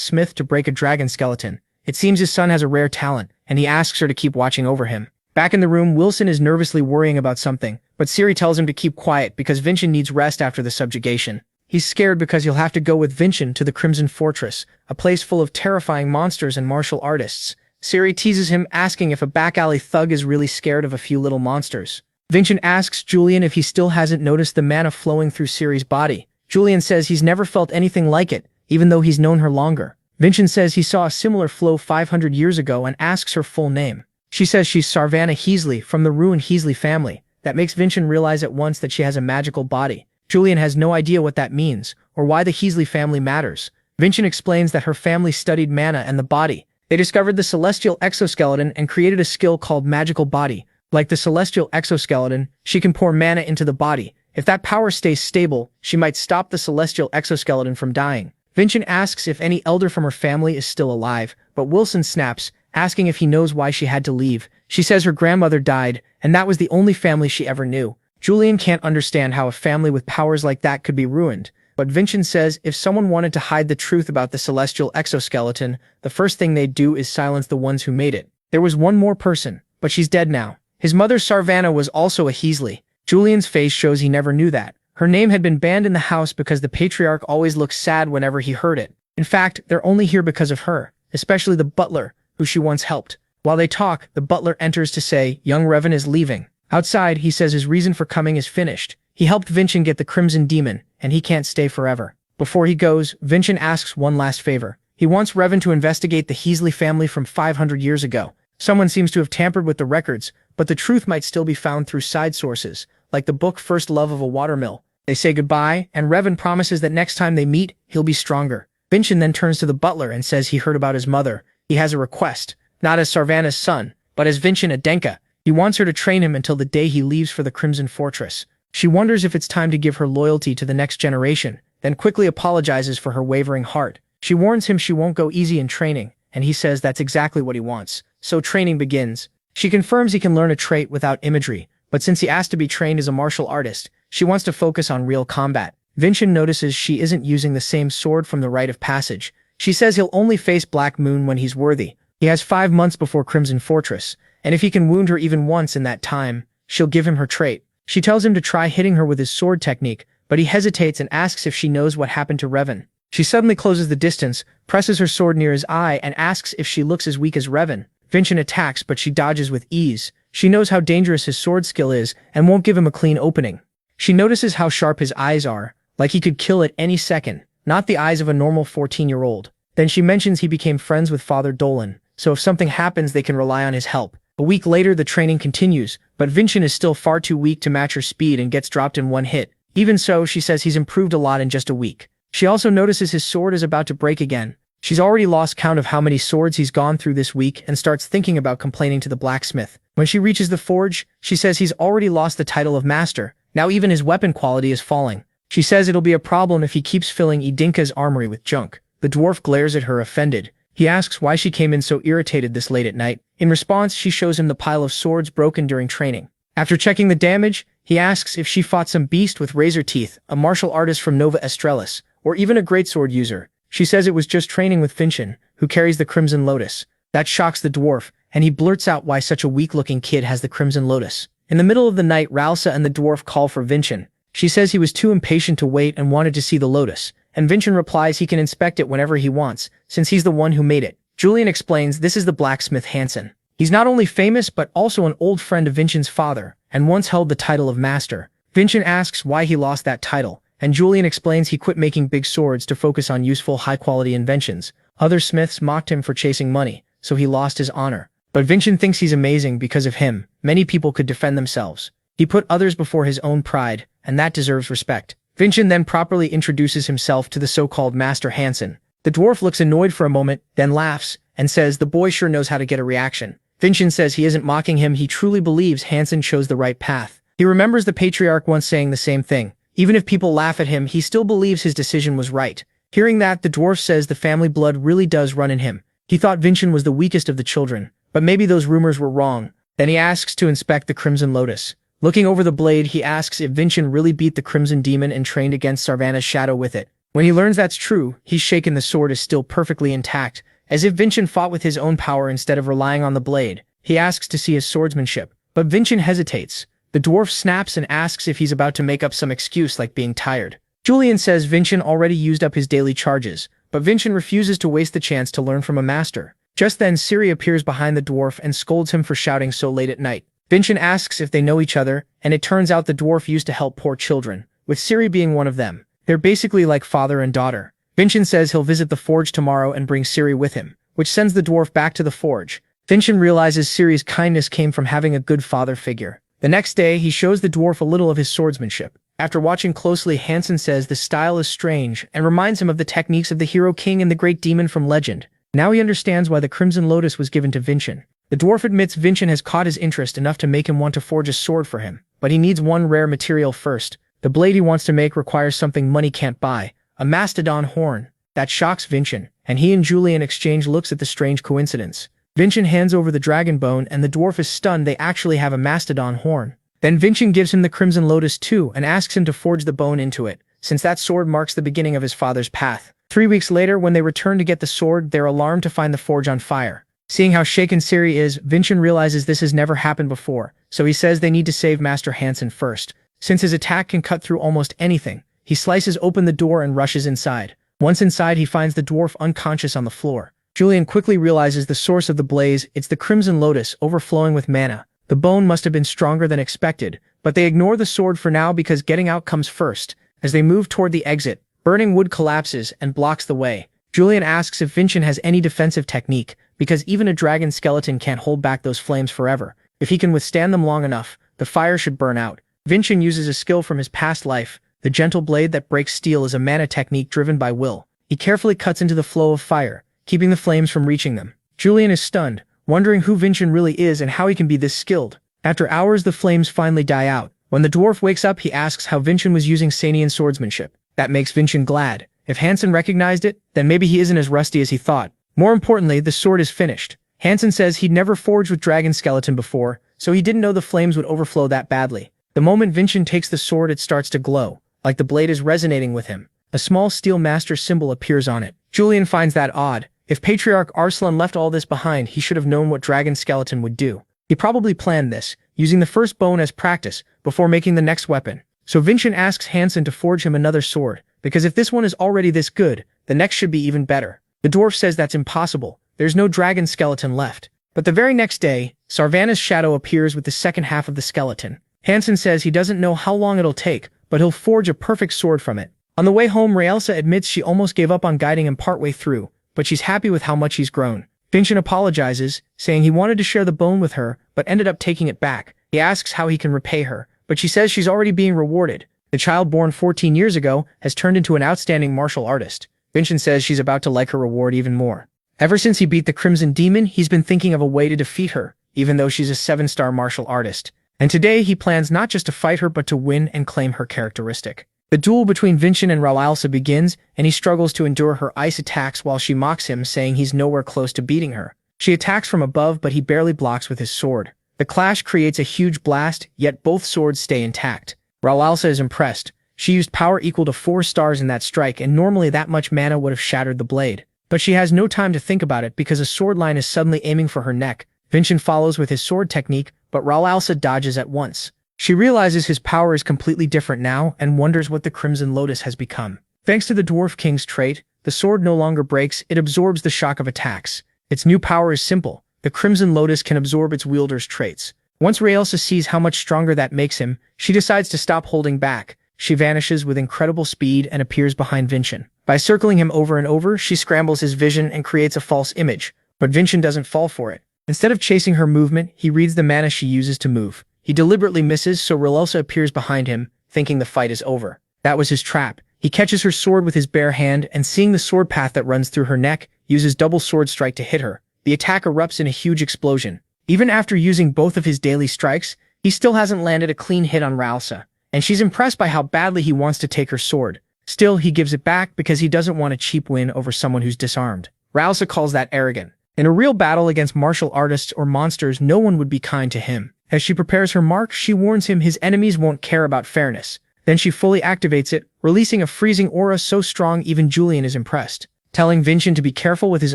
Speaker 1: smith to break a dragon skeleton. It seems his son has a rare talent, and he asks her to keep watching over him. Back in the room, Wilson is nervously worrying about something, but Ciri tells him to keep quiet because Vincent needs rest after the subjugation. He's scared because he'll have to go with Vincent to the Crimson Fortress, a place full of terrifying monsters and martial artists. Ciri teases him, asking if a back-alley thug is really scared of a few little monsters. Vincent asks Julian if he still hasn't noticed the mana flowing through Ciri's body. Julian says he's never felt anything like it, even though he's known her longer. Vincent says he saw a similar flow 500 years ago and asks her full name. She says she's Sarvanna Heasley from the ruined Heasley family. That makes Vincent realize at once that she has a magical body. Julian has no idea what that means, or why the Heasley family matters. Vincent explains that her family studied mana and the body. They discovered the celestial exoskeleton and created a skill called magical body. Like the celestial exoskeleton, she can pour mana into the body. If that power stays stable, she might stop the celestial exoskeleton from dying. Vincent asks if any elder from her family is still alive, but Wilson snaps, asking if he knows why she had to leave. She says her grandmother died, and that was the only family she ever knew. Julian can't understand how a family with powers like that could be ruined, but Vincent says if someone wanted to hide the truth about the celestial exoskeleton, the first thing they'd do is silence the ones who made it. There was one more person, but she's dead now. His mother Sarvanna was also a Heasley. Julian's face shows he never knew that. Her name had been banned in the house because the patriarch always looked sad whenever he heard it. In fact, they're only here because of her, especially the butler, who she once helped. While they talk, the butler enters to say young Revan is leaving. Outside, he says his reason for coming is finished. He helped Vincent get the Crimson Demon, and he can't stay forever. Before he goes, Vincent asks one last favor. He wants Revan to investigate the Heasley family from 500 years ago. Someone seems to have tampered with the records, but the truth might still be found through side sources, like the book First Love of a Watermill. They say goodbye, and Revan promises that next time they meet, he'll be stronger. Vincent then turns to the butler and says he heard about his mother. He has a request, not as Sarvana's son, but as Vincent Adenka. He wants her to train him until the day he leaves for the Crimson Fortress. She wonders if it's time to give her loyalty to the next generation, then quickly apologizes for her wavering heart. She warns him she won't go easy in training, and he says that's exactly what he wants. So training begins. She confirms he can learn a trait without imagery, but since he asked to be trained as a martial artist, she wants to focus on real combat. Vincent notices she isn't using the same sword from the rite of passage. She says he'll only face Black Moon when he's worthy. He has 5 months before Crimson Fortress, and if he can wound her even once in that time, she'll give him her trait. She tells him to try hitting her with his sword technique, but he hesitates and asks if she knows what happened to Revan. She suddenly closes the distance, presses her sword near his eye, and asks if she looks as weak as Revan. Vincent attacks, but she dodges with ease. She knows how dangerous his sword skill is and won't give him a clean opening. She notices how sharp his eyes are, like he could kill at any second, not the eyes of a normal 14-year-old. Then she mentions he became friends with Father Dolan, so if something happens they can rely on his help. A week later the training continues, but Vincent is still far too weak to match her speed and gets dropped in one hit. Even so, she says he's improved a lot in just a week. She also notices his sword is about to break again. She's already lost count of how many swords he's gone through this week and starts thinking about complaining to the blacksmith. When she reaches the forge, she says he's already lost the title of master. Now even his weapon quality is falling. She says it'll be a problem if he keeps filling Idinka's armory with junk. The dwarf glares at her offended. He asks why she came in so irritated this late at night. In response, she shows him the pile of swords broken during training. After checking the damage, he asks if she fought some beast with razor teeth, a martial artist from Nova Estrelis, or even a greatsword user. She says it was just training with Vincent, who carries the Crimson Lotus. That shocks the dwarf, and he blurts out why such a weak-looking kid has the Crimson Lotus. In the middle of the night, Ralsa and the dwarf call for Vincent. She says he was too impatient to wait and wanted to see the Lotus, and Vincent replies he can inspect it whenever he wants, since he's the one who made it. Julian explains this is the blacksmith Hansen. He's not only famous but also an old friend of Vincent's father, and once held the title of master. Vincent asks why he lost that title, and Julian explains he quit making big swords to focus on useful high-quality inventions. Other smiths mocked him for chasing money, so he lost his honor. But Vincent thinks he's amazing because of him. Many people could defend themselves. He put others before his own pride, and that deserves respect. Vincent then properly introduces himself to the so-called Master Hansen. The dwarf looks annoyed for a moment, then laughs, and says the boy sure knows how to get a reaction. Vincent says he isn't mocking him, he truly believes Hansen chose the right path. He remembers the patriarch once saying the same thing. Even if people laugh at him, he still believes his decision was right. Hearing that, the dwarf says the family blood really does run in him. He thought Vincent was the weakest of the children, but maybe those rumors were wrong. Then he asks to inspect the Crimson Lotus. Looking over the blade, he asks if Vincent really beat the Crimson Demon and trained against Sarvana's shadow with it. When he learns that's true, he's shaken. The sword is still perfectly intact, as if Vincent fought with his own power instead of relying on the blade. He asks to see his swordsmanship, but Vincent hesitates. The dwarf snaps and asks if he's about to make up some excuse like being tired. Julian says Vincent already used up his daily charges, but Vincent refuses to waste the chance to learn from a master. Just then Ciri appears behind the dwarf and scolds him for shouting so late at night. Vincent asks if they know each other, and it turns out the dwarf used to help poor children, with Ciri being one of them. They're basically like father and daughter. Vincent says he'll visit the forge tomorrow and bring Ciri with him, which sends the dwarf back to the forge. Vincent realizes Ciri's kindness came from having a good father figure. The next day, he shows the dwarf a little of his swordsmanship. After watching closely, Hansen says the style is strange and reminds him of the techniques of the Hero King and the Great Demon from legend. Now he understands why the Crimson Lotus was given to Vincent. The dwarf admits Vincent has caught his interest enough to make him want to forge a sword for him, but he needs one rare material first. The blade he wants to make requires something money can't buy, a mastodon horn. That shocks Vincent, and he and Julian exchange looks at the strange coincidence. Vincent hands over the dragon bone and the dwarf is stunned they actually have a mastodon horn. Then Vincent gives him the Crimson Lotus too and asks him to forge the bone into it, since that sword marks the beginning of his father's path. 3 weeks later, when they return to get the sword, they're alarmed to find the forge on fire. Seeing how shaken Ciri is, Vincent realizes this has never happened before, so he says they need to save Master Hansen first. Since his attack can cut through almost anything, he slices open the door and rushes inside. Once inside, he finds the dwarf unconscious on the floor. Julian quickly realizes the source of the blaze. It's the Crimson Lotus overflowing with mana. The bone must have been stronger than expected, but they ignore the sword for now because getting out comes first. As they move toward the exit, burning wood collapses and blocks the way. Julian asks if Vincent has any defensive technique, because even a dragon skeleton can't hold back those flames forever. If he can withstand them long enough, the fire should burn out. Vincent uses a skill from his past life. The gentle blade that breaks steel is a mana technique driven by will. He carefully cuts into the flow of fire, keeping the flames from reaching them. Julian is stunned, wondering who Vincent really is and how he can be this skilled. After hours, the flames finally die out. When the dwarf wakes up, he asks how Vincent was using Sanian swordsmanship. That makes Vincent glad. If Hansen recognized it, then maybe he isn't as rusty as he thought. More importantly, the sword is finished. Hansen says he'd never forged with dragon skeleton before, so he didn't know the flames would overflow that badly. The moment Vincent takes the sword, it starts to glow, like the blade is resonating with him. A small steel master symbol appears on it. Julian finds that odd. If Patriarch Arslan left all this behind, he should have known what dragon skeleton would do. He probably planned this, using the first bone as practice, before making the next weapon. So Vincent asks Hansen to forge him another sword, because if this one is already this good, the next should be even better. The dwarf says that's impossible. There's no dragon skeleton left. But the very next day, Sarvana's shadow appears with the second half of the skeleton. Hansen says he doesn't know how long it'll take, but he'll forge a perfect sword from it. On the way home, Raelsa admits she almost gave up on guiding him partway through, but she's happy with how much he's grown. Vincent apologizes, saying he wanted to share the bone with her, but ended up taking it back. He asks how he can repay her, but she says she's already being rewarded. The child born 14 years ago has turned into an outstanding martial artist. Vincent says she's about to like her reward even more. Ever since he beat the Crimson Demon, he's been thinking of a way to defeat her, even though she's a 7-star martial artist. And today he plans not just to fight her but to win and claim her characteristic. The duel between Vincent and Raelsa begins, and he struggles to endure her ice attacks while she mocks him, saying he's nowhere close to beating her. She attacks from above, but he barely blocks with his sword. The clash creates a huge blast, yet both swords stay intact. Raelsa is impressed. She used power equal to 4 stars in that strike, and normally that much mana would have shattered the blade. But she has no time to think about it because a sword line is suddenly aiming for her neck. Vincent follows with his sword technique, but Raelsa dodges at once. She realizes his power is completely different now and wonders what the Crimson Lotus has become. Thanks to the Dwarf King's trait, the sword no longer breaks, it absorbs the shock of attacks. Its new power is simple. The Crimson Lotus can absorb its wielder's traits. Once Raelsa sees how much stronger that makes him, she decides to stop holding back. She vanishes with incredible speed and appears behind Vincent. By circling him over and over, she scrambles his vision and creates a false image, but Vincent doesn't fall for it. Instead of chasing her movement, he reads the mana she uses to move. He deliberately misses, so Raelsa appears behind him, thinking the fight is over. That was his trap. He catches her sword with his bare hand and, seeing the sword path that runs through her neck, uses double sword strike to hit her. The attack erupts in a huge explosion. Even after using both of his daily strikes, he still hasn't landed a clean hit on Raelsa, and she's impressed by how badly he wants to take her sword. Still, he gives it back because he doesn't want a cheap win over someone who's disarmed. Raelsa calls that arrogant. In a real battle against martial artists or monsters, no one would be kind to him. As she prepares her mark, she warns him his enemies won't care about fairness. Then she fully activates it, releasing a freezing aura so strong even Julian is impressed. Telling Vincent to be careful with his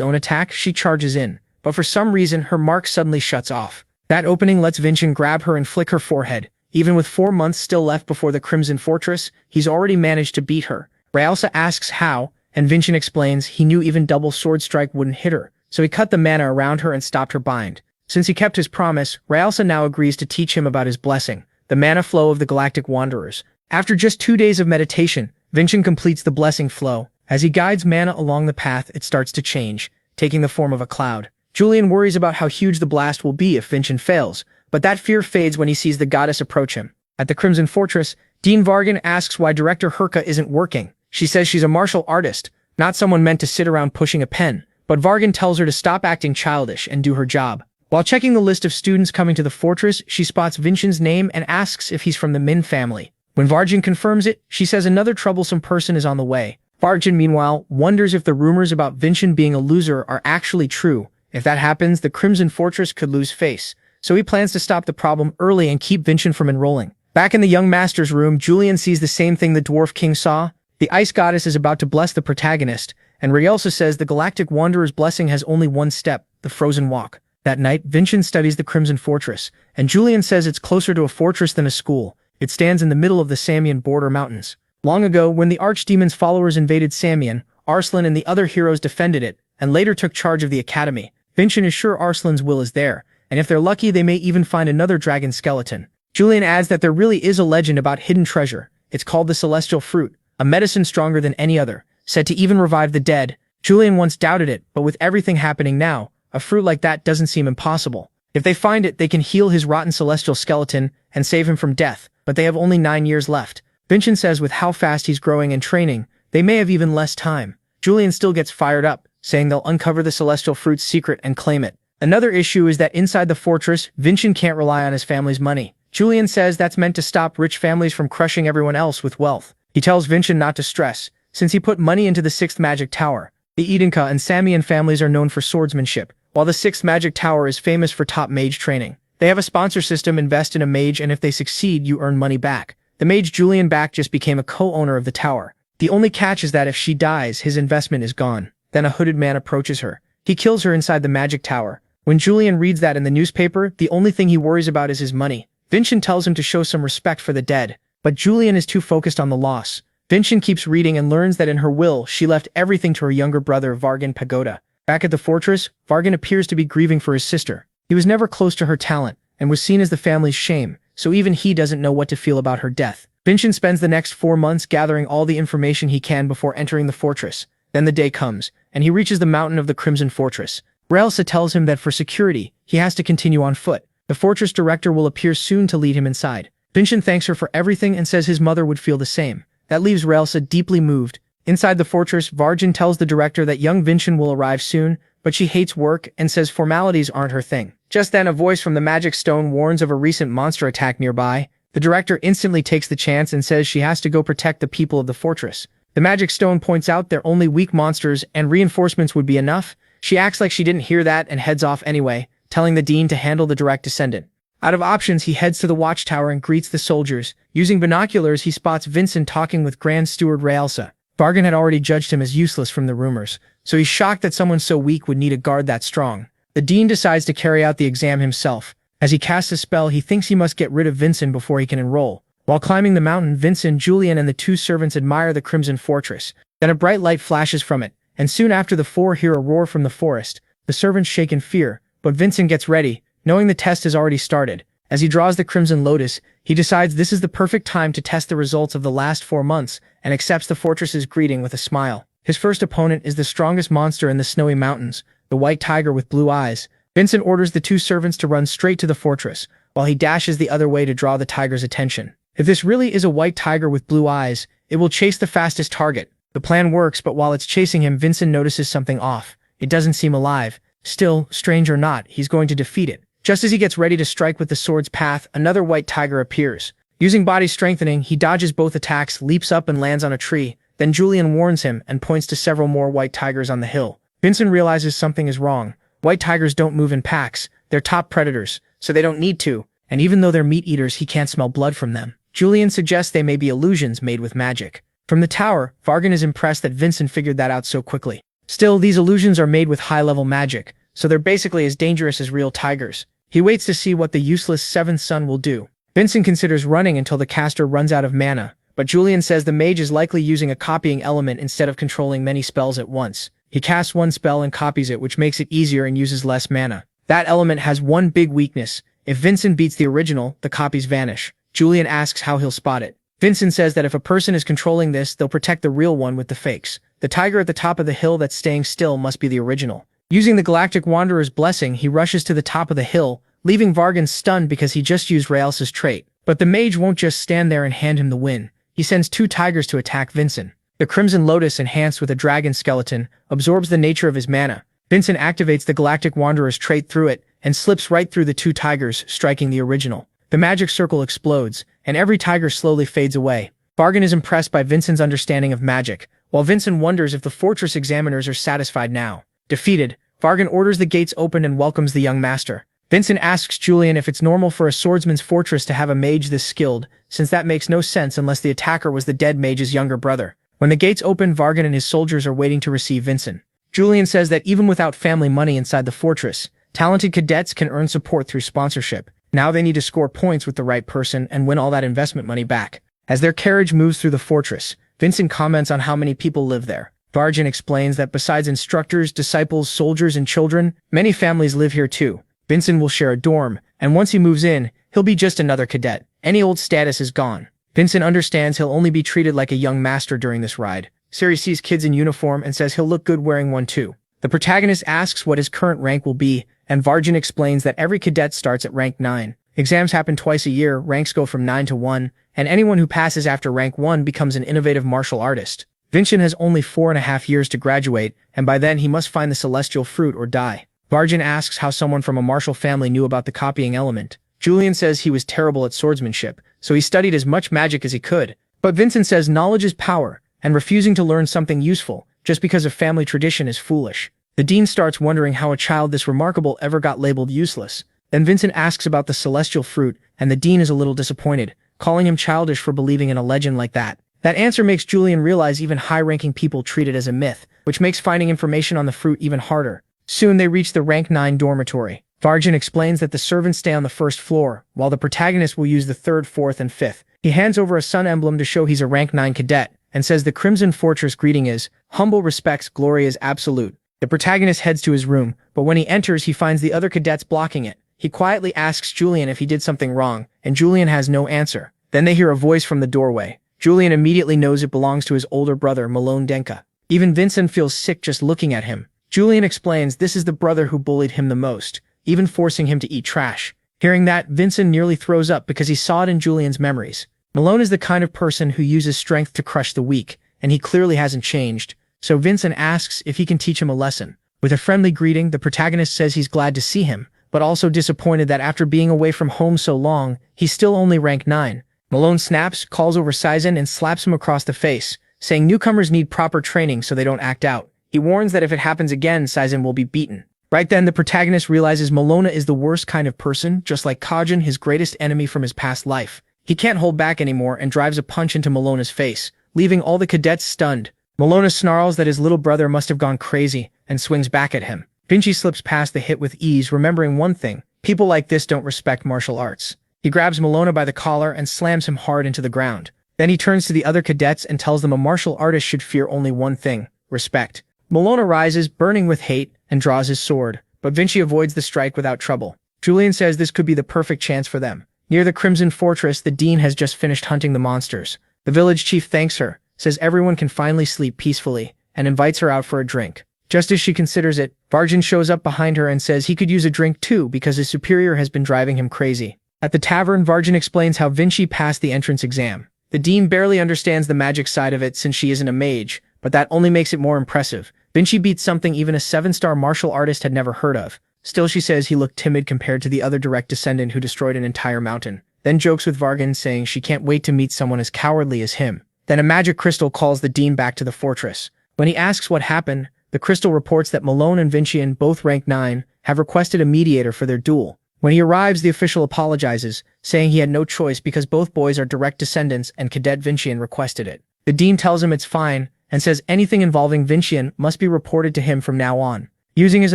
Speaker 1: own attack, she charges in. But for some reason, her mark suddenly shuts off. That opening lets Vincent grab her and flick her forehead. Even with 4 months still left before the Crimson Fortress, he's already managed to beat her. Raelsa asks how, and Vincent explains he knew even double sword strike wouldn't hit her, so he cut the mana around her and stopped her bind. Since he kept his promise, Raelsa now agrees to teach him about his blessing, the mana flow of the Galactic Wanderers. After just 2 days of meditation, Vincent completes the blessing flow. As he guides mana along the path, it starts to change, taking the form of a cloud. Julian worries about how huge the blast will be if Vincent fails, but that fear fades when he sees the goddess approach him. At the Crimson Fortress, Dean Vargan asks why Director Herka isn't working. She says she's a martial artist, not someone meant to sit around pushing a pen, but Vargan tells her to stop acting childish and do her job. While checking the list of students coming to the fortress, she spots Vincent's name and asks if he's from the Min family. When Vargan confirms it, she says another troublesome person is on the way. Vargan, meanwhile, wonders if the rumors about Vincent being a loser are actually true. If that happens, the Crimson Fortress could lose face, so he plans to stop the problem early and keep Vincent from enrolling. Back in the young master's room, Julian sees the same thing the Dwarf King saw. The Ice Goddess is about to bless the protagonist, and Raelsa says the Galactic Wanderer's blessing has only one step, the Frozen Walk. That night, Vincent studies the Crimson Fortress, and Julian says it's closer to a fortress than a school. It stands in the middle of the Samian border mountains. Long ago, when the Archdemons' followers invaded Samian, Arslan and the other heroes defended it, and later took charge of the academy. Vincent is sure Arslan's will is there, and if they're lucky they may even find another dragon skeleton. Julian adds that there really is a legend about hidden treasure. It's called the celestial fruit, a medicine stronger than any other, said to even revive the dead. Julian once doubted it, but with everything happening now, a fruit like that doesn't seem impossible. If they find it, they can heal his rotten celestial skeleton and save him from death, but they have only 9 years left. Vincent says with how fast he's growing and training, they may have even less time. Julian still gets fired up, saying they'll uncover the celestial fruit's secret and claim it. Another issue is that inside the fortress, Vincent can't rely on his family's money. Julian says that's meant to stop rich families from crushing everyone else with wealth. He tells Vincent not to stress, since he put money into the 6th magic tower. The Edenka and Samian families are known for swordsmanship, while the 6th magic tower is famous for top mage training. They have a sponsor system: invest in a mage and if they succeed you earn money back. The mage Julian back just became a co-owner of the tower. The only catch is that if she dies, his investment is gone. Then a hooded man approaches her. He kills her inside the magic tower. When Julian reads that in the newspaper, the only thing he worries about is his money. Vincent tells him to show some respect for the dead, but Julian is too focused on the loss. Vincent keeps reading and learns that in her will, she left everything to her younger brother Vargan Pagoda. Back at the fortress, Vargan appears to be grieving for his sister. He was never close to her talent, and was seen as the family's shame, so even he doesn't know what to feel about her death. Vincent spends the next 4 months gathering all the information he can before entering the fortress. Then the day comes, and he reaches the mountain of the Crimson Fortress. Raelsa tells him that for security, he has to continue on foot. The fortress director will appear soon to lead him inside. Vincent thanks her for everything and says his mother would feel the same. That leaves Raelsa deeply moved. Inside the fortress, Vargan tells the director that young Vincent will arrive soon, but she hates work and says formalities aren't her thing. Just then, a voice from the magic stone warns of a recent monster attack nearby. The director instantly takes the chance and says she has to go protect the people of the fortress. The magic stone points out they're only weak monsters and reinforcements would be enough. She acts like she didn't hear that and heads off anyway, telling the dean to handle the direct descendant. Out of options, he heads to the watchtower and greets the soldiers. Using binoculars, he spots Vincent talking with Grand Steward Raelsa. Vargan had already judged him as useless from the rumors, so he's shocked that someone so weak would need a guard that strong. The dean decides to carry out the exam himself. As he casts a spell, he thinks he must get rid of Vincent before he can enroll. While climbing the mountain, Vincent, Julian, and the 2 servants admire the Crimson Fortress. Then a bright light flashes from it, and soon after the 4 hear a roar from the forest. The servants shake in fear, but Vincent gets ready, knowing the test has already started. As he draws the Crimson Lotus, he decides this is the perfect time to test the results of the last 4 months, and accepts the fortress's greeting with a smile. His first opponent is the strongest monster in the snowy mountains, the white tiger with blue eyes. Vincent orders the 2 servants to run straight to the fortress, while he dashes the other way to draw the tiger's attention. If this really is a white tiger with blue eyes, it will chase the fastest target. The plan works, but while it's chasing him, Vincent notices something off. It doesn't seem alive. Still, strange or not, he's going to defeat it. Just as he gets ready to strike with the sword's path, another white tiger appears. Using body strengthening, he dodges both attacks, leaps up and lands on a tree. Then Julian warns him and points to several more white tigers on the hill. Vincent realizes something is wrong. White tigers don't move in packs. They're top predators, so they don't need to. And even though they're meat eaters, he can't smell blood from them. Julian suggests they may be illusions made with magic. From the tower, Vargan is impressed that Vincent figured that out so quickly. Still, these illusions are made with high-level magic, so they're basically as dangerous as real tigers. He waits to see what the useless 7th son will do. Vincent considers running until the caster runs out of mana, but Julian says the mage is likely using a copying element instead of controlling many spells at once. He casts one spell and copies it, which makes it easier and uses less mana. That element has one big weakness. If Vincent beats the original, the copies vanish. Julian asks how he'll spot it. Vincent says that if a person is controlling this, they'll protect the real one with the fakes. The tiger at the top of the hill that's staying still must be the original. Using the Galactic Wanderer's blessing, he rushes to the top of the hill, leaving Vargan stunned because he just used Raelsa's trait. But the mage won't just stand there and hand him the win. He sends 2 tigers to attack Vincent. The Crimson Lotus, enhanced with a dragon skeleton, absorbs the nature of his mana. Vincent activates the Galactic Wanderer's trait through it, and slips right through the 2 tigers, striking the original. The magic circle explodes, and every tiger slowly fades away. Vargan is impressed by Vincent's understanding of magic, while Vincent wonders if the fortress examiners are satisfied now. Defeated, Vargan orders the gates opened and welcomes the young master. Vincent asks Julian if it's normal for a swordsman's fortress to have a mage this skilled, since that makes no sense unless the attacker was the dead mage's younger brother. When the gates open, Vargan and his soldiers are waiting to receive Vincent. Julian says that even without family money inside the fortress, talented cadets can earn support through sponsorship. Now they need to score points with the right person and win all that investment money back. As their carriage moves through the fortress, Vincent comments on how many people live there. Varjin explains that besides instructors, disciples, soldiers, and children, many families live here too. Vincent will share a dorm, and once he moves in, he'll be just another cadet. Any old status is gone. Vincent understands he'll only be treated like a young master during this ride. Siri sees kids in uniform and says he'll look good wearing one too. The protagonist asks what his current rank will be, and Varjin explains that every cadet starts at rank 9. Exams happen twice a year, ranks go from 9 to 1, and anyone who passes after rank 1 becomes an innovative martial artist. Vincent has only 4.5 years to graduate, and by then he must find the celestial fruit or die. Varjin asks how someone from a martial family knew about the copying element. Julian says he was terrible at swordsmanship, so he studied as much magic as he could. But Vincent says knowledge is power, and refusing to learn something useful just because of family tradition is foolish. The dean starts wondering how a child this remarkable ever got labeled useless. Then Vincent asks about the celestial fruit, and the dean is a little disappointed, calling him childish for believing in a legend like that. That answer makes Julian realize even high-ranking people treat it as a myth, which makes finding information on the fruit even harder. Soon they reach the rank 9 dormitory. Varjin explains that the servants stay on the first floor, while the protagonist will use the 3rd, 4th, and 5th. He hands over a sun emblem to show he's a rank 9 cadet, and says the Crimson Fortress greeting is, "Humble respects, glory is absolute." The protagonist heads to his room, but when he enters he finds the other cadets blocking it. He quietly asks Julian if he did something wrong, and Julian has no answer. Then they hear a voice from the doorway. Julian immediately knows it belongs to his older brother, Malone Denka. Even Vincent feels sick just looking at him. Julian explains this is the brother who bullied him the most, even forcing him to eat trash. Hearing that, Vincent nearly throws up because he saw it in Julian's memories. Malone is the kind of person who uses strength to crush the weak, and he clearly hasn't changed, so Vincent asks if he can teach him a lesson. With a friendly greeting, the protagonist says he's glad to see him, but also disappointed that after being away from home so long, he's still only rank 9. Malone snaps, calls over Saizen, and slaps him across the face, saying newcomers need proper training so they don't act out. He warns that if it happens again, Saizen will be beaten. Right then, the protagonist realizes Malona is the worst kind of person, just like Kajin, his greatest enemy from his past life. He can't hold back anymore and drives a punch into Malona's face, leaving all the cadets stunned. Malona snarls that his little brother must have gone crazy and swings back at him. Vinci slips past the hit with ease, remembering one thing: people like this don't respect martial arts. He grabs Malona by the collar and slams him hard into the ground. Then he turns to the other cadets and tells them a martial artist should fear only one thing: respect. Malona rises, burning with hate, and draws his sword, but Vinci avoids the strike without trouble. Julian says this could be the perfect chance for them. Near the Crimson Fortress, the dean has just finished hunting the monsters. The village chief thanks her, says everyone can finally sleep peacefully, and invites her out for a drink. Just as she considers it, Varjin shows up behind her and says he could use a drink too because his superior has been driving him crazy. At the tavern, Varjin explains how Vinci passed the entrance exam. The dean barely understands the magic side of it since she isn't a mage, but that only makes it more impressive. Vinci beats something even a 7-star martial artist had never heard of. Still, she says he looked timid compared to the other direct descendant who destroyed an entire mountain. Then jokes with Varjin, saying she can't wait to meet someone as cowardly as him. Then a magic crystal calls the dean back to the fortress. When he asks what happened, the crystal reports that Malone and Vincian, both rank 9, have requested a mediator for their duel. When he arrives, the official apologizes, saying he had no choice because both boys are direct descendants and Cadet Vincian requested it. The dean tells him it's fine, and says anything involving Vincian must be reported to him from now on. Using his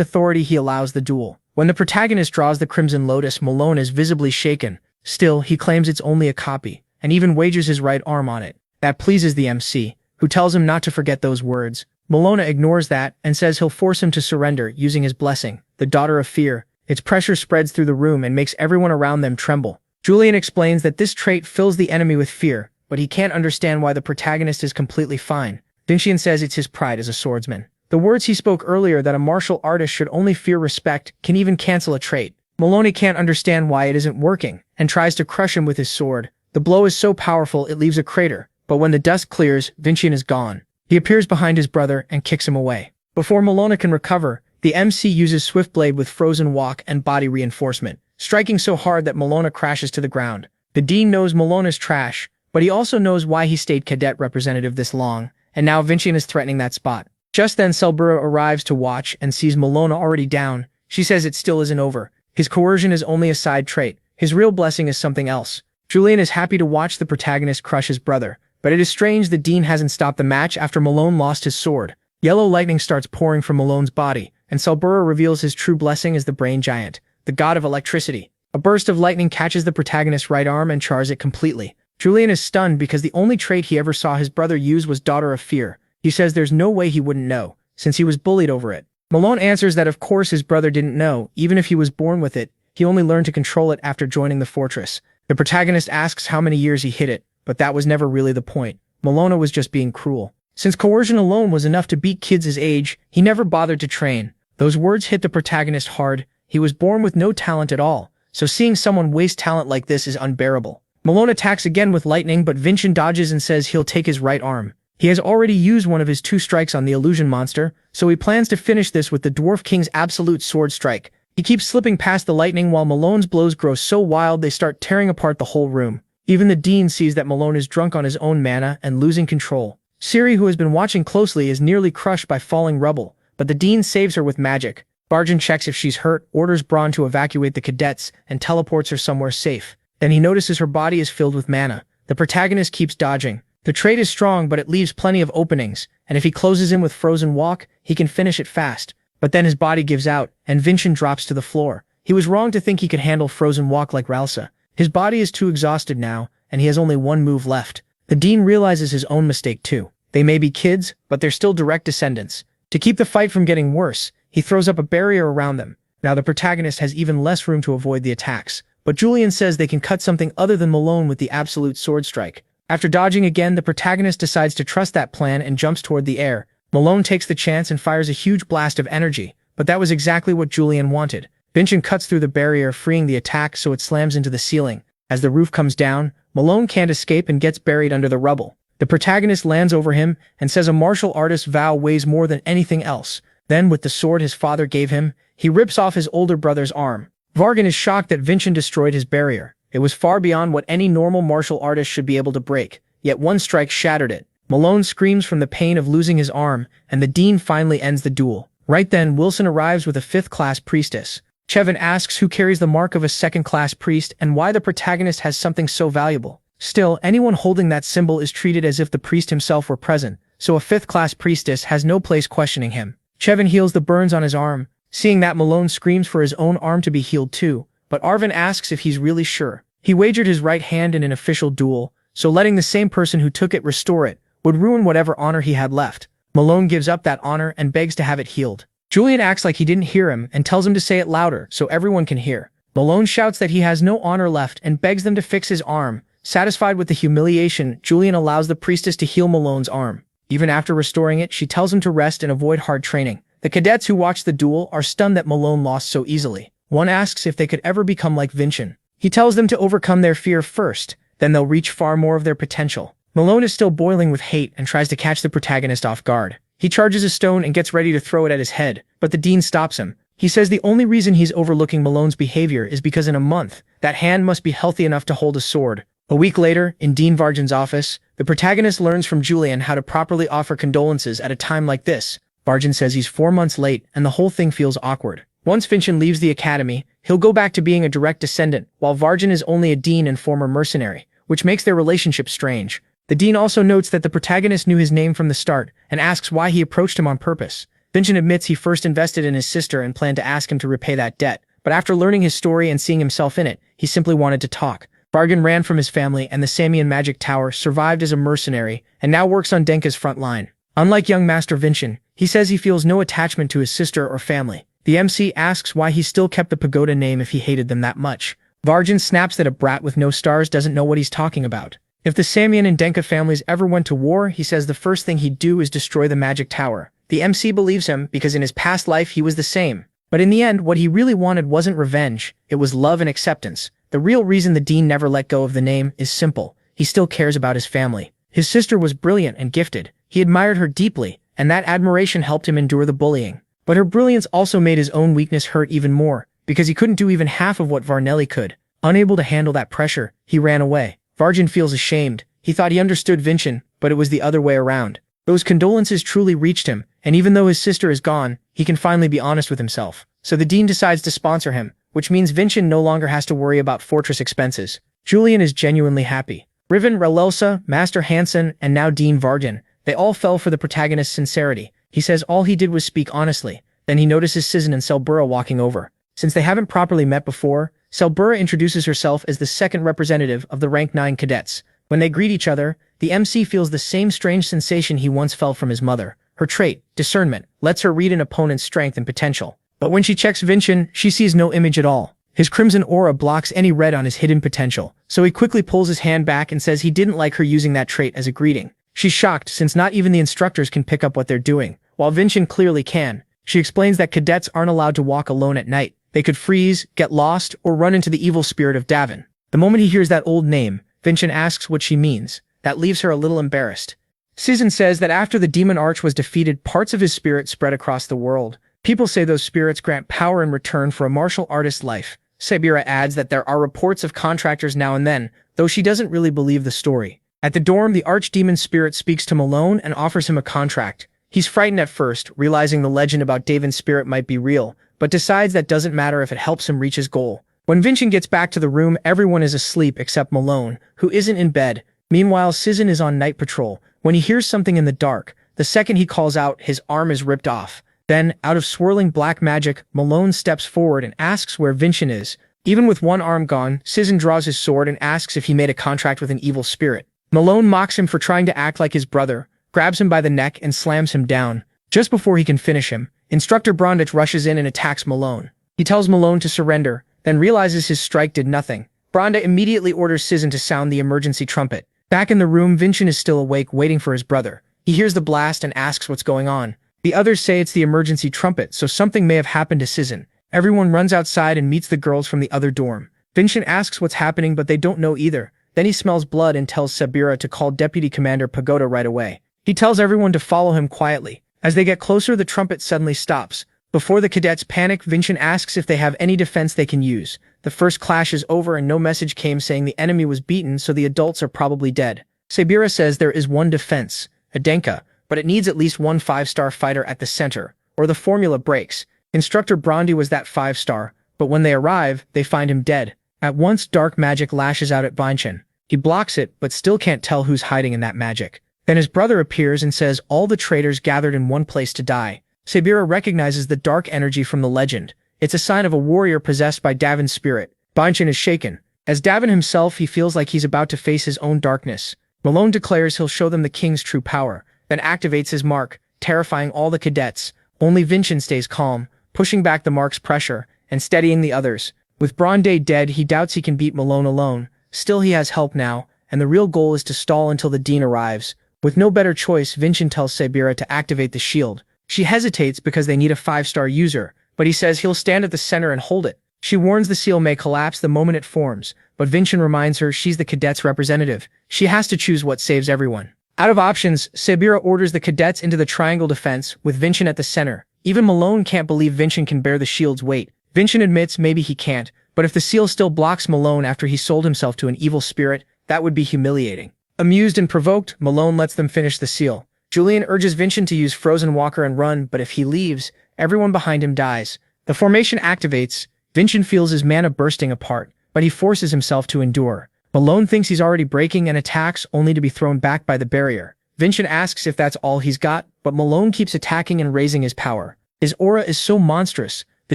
Speaker 1: authority, he allows the duel. When the protagonist draws the Crimson Lotus, Malone is visibly shaken. Still, he claims it's only a copy, and even wagers his right arm on it. That pleases the MC, who tells him not to forget those words. Malona ignores that and says he'll force him to surrender using his blessing, the Daughter of Fear. Its pressure spreads through the room and makes everyone around them tremble. Julian explains that this trait fills the enemy with fear, but he can't understand why the protagonist is completely fine. Vincian says it's his pride as a swordsman. The words he spoke earlier that a martial artist should only fear respect can even cancel a trait. Maloney can't understand why it isn't working, and tries to crush him with his sword. The blow is so powerful it leaves a crater, but when the dust clears, Vincian is gone. He appears behind his brother and kicks him away. Before Malona can recover, the MC uses Swiftblade with Frozen Walk and body reinforcement, striking so hard that Malona crashes to the ground. The dean knows Malona's trash, but he also knows why he stayed cadet representative this long, and now Vincian is threatening that spot. Just then Selbura arrives to watch and sees Malona already down. She says it still isn't over. His coercion is only a side trait. His real blessing is something else. Julian is happy to watch the protagonist crush his brother, but it is strange the dean hasn't stopped the match after Malone lost his sword. Yellow lightning starts pouring from Malone's body, and Selbura reveals his true blessing as the Brain Giant, the god of electricity. A burst of lightning catches the protagonist's right arm and chars it completely. Julian is stunned because the only trait he ever saw his brother use was Daughter of Fear. He says there's no way he wouldn't know, since he was bullied over it. Malone answers that of course his brother didn't know, even if he was born with it, he only learned to control it after joining the fortress. The protagonist asks how many years he hid it, but that was never really the point. Malone was just being cruel. Since coercion alone was enough to beat kids his age, he never bothered to train. Those words hit the protagonist hard. He was born with no talent at all, so seeing someone waste talent like this is unbearable. Malone attacks again with lightning, but Vincent dodges and says he'll take his right arm. He has already used one of his 2 strikes on the illusion monster, so he plans to finish this with the Dwarf King's absolute sword strike. He keeps slipping past the lightning while Malone's blows grow so wild they start tearing apart the whole room. Even the Dean sees that Malone is drunk on his own mana and losing control. Siri, who has been watching closely, is nearly crushed by falling rubble, but the Dean saves her with magic. Barjan checks if she's hurt, orders Braun to evacuate the cadets, and teleports her somewhere safe. Then he notices her body is filled with mana. The protagonist keeps dodging. The trait is strong, but it leaves plenty of openings, and if he closes in with Frozen Walk, he can finish it fast. But then his body gives out, and Vincent drops to the floor. He was wrong to think he could handle Frozen Walk like Ralsa. His body is too exhausted now, and he has only one move left. The Dean realizes his own mistake too. They may be kids, but they're still direct descendants. To keep the fight from getting worse, he throws up a barrier around them. Now the protagonist has even less room to avoid the attacks, but Julian says they can cut something other than Malone with the absolute sword strike. After dodging again, the protagonist decides to trust that plan and jumps toward the air. Malone takes the chance and fires a huge blast of energy, but that was exactly what Julian wanted. Vincent cuts through the barrier, freeing the attack so it slams into the ceiling. As the roof comes down, Malone can't escape and gets buried under the rubble. The protagonist lands over him and says a martial artist's vow weighs more than anything else. Then, with the sword his father gave him, he rips off his older brother's arm. Vargan is shocked that Vincent destroyed his barrier. It was far beyond what any normal martial artist should be able to break, yet one strike shattered it. Malone screams from the pain of losing his arm, and the Dean finally ends the duel. Right then, Wilson arrives with a 5th-class priestess. Chevin asks who carries the mark of a 2nd-class priest and why the protagonist has something so valuable. Still, anyone holding that symbol is treated as if the priest himself were present, so a 5th-class priestess has no place questioning him. Chevin heals the burns on his arm. Seeing that, Malone screams for his own arm to be healed too, but Arvin asks if he's really sure. He wagered his right hand in an official duel, so letting the same person who took it restore it would ruin whatever honor he had left. Malone gives up that honor and begs to have it healed. Julian acts like he didn't hear him and tells him to say it louder so everyone can hear. Malone shouts that he has no honor left and begs them to fix his arm. Satisfied with the humiliation, Julian allows the priestess to heal Malone's arm. Even after restoring it, she tells him to rest and avoid hard training. The cadets who watch the duel are stunned that Malone lost so easily. One asks if they could ever become like Vincent. He tells them to overcome their fear first, then they'll reach far more of their potential. Malone is still boiling with hate and tries to catch the protagonist off guard. He charges a stone and gets ready to throw it at his head, but the Dean stops him. He says the only reason he's overlooking Malone's behavior is because in a month, that hand must be healthy enough to hold a sword. A week later, in Dean Varjan's office, the protagonist learns from Julian how to properly offer condolences at a time like this. Varjan says he's 4 months late, and the whole thing feels awkward. Once Vincent leaves the academy, he'll go back to being a direct descendant, while Varjan is only a dean and former mercenary, which makes their relationship strange. The Dean also notes that the protagonist knew his name from the start, and asks why he approached him on purpose. Vincent admits he first invested in his sister and planned to ask him to repay that debt, but after learning his story and seeing himself in it, he simply wanted to talk. Vargan ran from his family and the Samian Magic Tower, survived as a mercenary, and now works on Denka's front line. Unlike young Master Vincent, he says he feels no attachment to his sister or family. The MC asks why he still kept the pagoda name if he hated them that much. Varjan snaps that a brat with no stars doesn't know what he's talking about. If the Samian and Denka families ever went to war, he says the first thing he'd do is destroy the Magic Tower. The MC believes him because in his past life he was the same. But in the end, what he really wanted wasn't revenge, it was love and acceptance. The real reason the Dean never let go of the name is simple. He still cares about his family. His sister was brilliant and gifted. He admired her deeply, and that admiration helped him endure the bullying. But her brilliance also made his own weakness hurt even more, because he couldn't do even half of what Varnelli could. Unable to handle that pressure, he ran away. Varjan feels ashamed. He thought he understood Vincent, but it was the other way around. Those condolences truly reached him, and even though his sister is gone, he can finally be honest with himself. So the Dean decides to sponsor him, which means Vincent no longer has to worry about fortress expenses. Julian is genuinely happy. Riven, Relelsa, Master Hansen, and now Dean Varjan, they all fell for the protagonist's sincerity. He says all he did was speak honestly. Then he notices Sizen and Selbura walking over. Since they haven't properly met before, Selbura introduces herself as the second representative of the rank 9 cadets. When they greet each other, the MC feels the same strange sensation he once felt from his mother. Her trait, discernment, lets her read an opponent's strength and potential. But when she checks Vincent, she sees no image at all. His crimson aura blocks any red on his hidden potential, so he quickly pulls his hand back and says he didn't like her using that trait as a greeting. She's shocked since not even the instructors can pick up what they're doing, while Vincent clearly can. She explains that cadets aren't allowed to walk alone at night. They could freeze, get lost, or run into the evil spirit of Daven. The moment he hears that old name, Vincent asks what she means. That leaves her a little embarrassed. Cizan says that after the demon arch was defeated, parts of his spirit spread across the world. People say those spirits grant power in return for a martial artist's life. Sabira adds that there are reports of contractors now and then, though she doesn't really believe the story. At the dorm, the archdemon spirit speaks to Malone and offers him a contract. He's frightened at first, realizing the legend about Daven's spirit might be real, but decides that doesn't matter if it helps him reach his goal. When Vincent gets back to the room, everyone is asleep except Malone, who isn't in bed. Meanwhile, Cizan is on night patrol. When he hears something in the dark, the second he calls out, his arm is ripped off. Then, out of swirling black magic, Malone steps forward and asks where Vincent is. Even with one arm gone, Cizan draws his sword and asks if he made a contract with an evil spirit. Malone mocks him for trying to act like his brother, grabs him by the neck and slams him down. Just before he can finish him, Instructor Brondich rushes in and attacks Malone. He tells Malone to surrender, then realizes his strike did nothing. Bronda immediately orders Cizan to sound the emergency trumpet. Back in the room, Vincent is still awake, waiting for his brother. He hears the blast and asks what's going on. The others say it's the emergency trumpet, so something may have happened to Cizan. Everyone runs outside and meets the girls from the other dorm. Vincent asks what's happening, but they don't know either. Then he smells blood and tells Sabira to call Deputy Commander Pagoda right away. He tells everyone to follow him quietly. As they get closer, the trumpet suddenly stops. Before the cadets panic, Vincent asks if they have any defense they can use. The first clash is over and no message came saying the enemy was beaten, so the adults are probably dead. Sabira says there is one defense, a Denka, but it needs at least one 5-star fighter at the center, or the formula breaks. Instructor Brondi was that 5-star, but when they arrive, they find him dead. At once, dark magic lashes out at Vincent. He blocks it, but still can't tell who's hiding in that magic. Then his brother appears and says all the traitors gathered in one place to die. Sabira recognizes the dark energy from the legend. It's a sign of a warrior possessed by Daven's spirit. Vincent is shaken. As Daven himself, he feels like he's about to face his own darkness. Malone declares he'll show them the king's true power, then activates his mark, terrifying all the cadets. Only Vincent stays calm, pushing back the mark's pressure and steadying the others. With Bronde dead, he doubts he can beat Malone alone. Still, he has help now, and the real goal is to stall until the dean arrives. With no better choice, Vincent tells Sabira to activate the shield. She hesitates because they need a 5-star user, but he says he'll stand at the center and hold it. She warns the seal may collapse the moment it forms, but Vincent reminds her she's the cadets' representative. She has to choose what saves everyone. Out of options, Sabira orders the cadets into the triangle defense, with Vincent at the center. Even Malone can't believe Vincent can bear the shield's weight. Vincent admits maybe he can't, but if the seal still blocks Malone after he sold himself to an evil spirit, that would be humiliating. Amused and provoked, Malone lets them finish the seal. Julian urges Vincent to use Frozen Walker and run, but if he leaves, everyone behind him dies. The formation activates. Vincent feels his mana bursting apart, but he forces himself to endure. Malone thinks he's already breaking and attacks, only to be thrown back by the barrier. Vincent asks if that's all he's got, but Malone keeps attacking and raising his power. His aura is so monstrous, the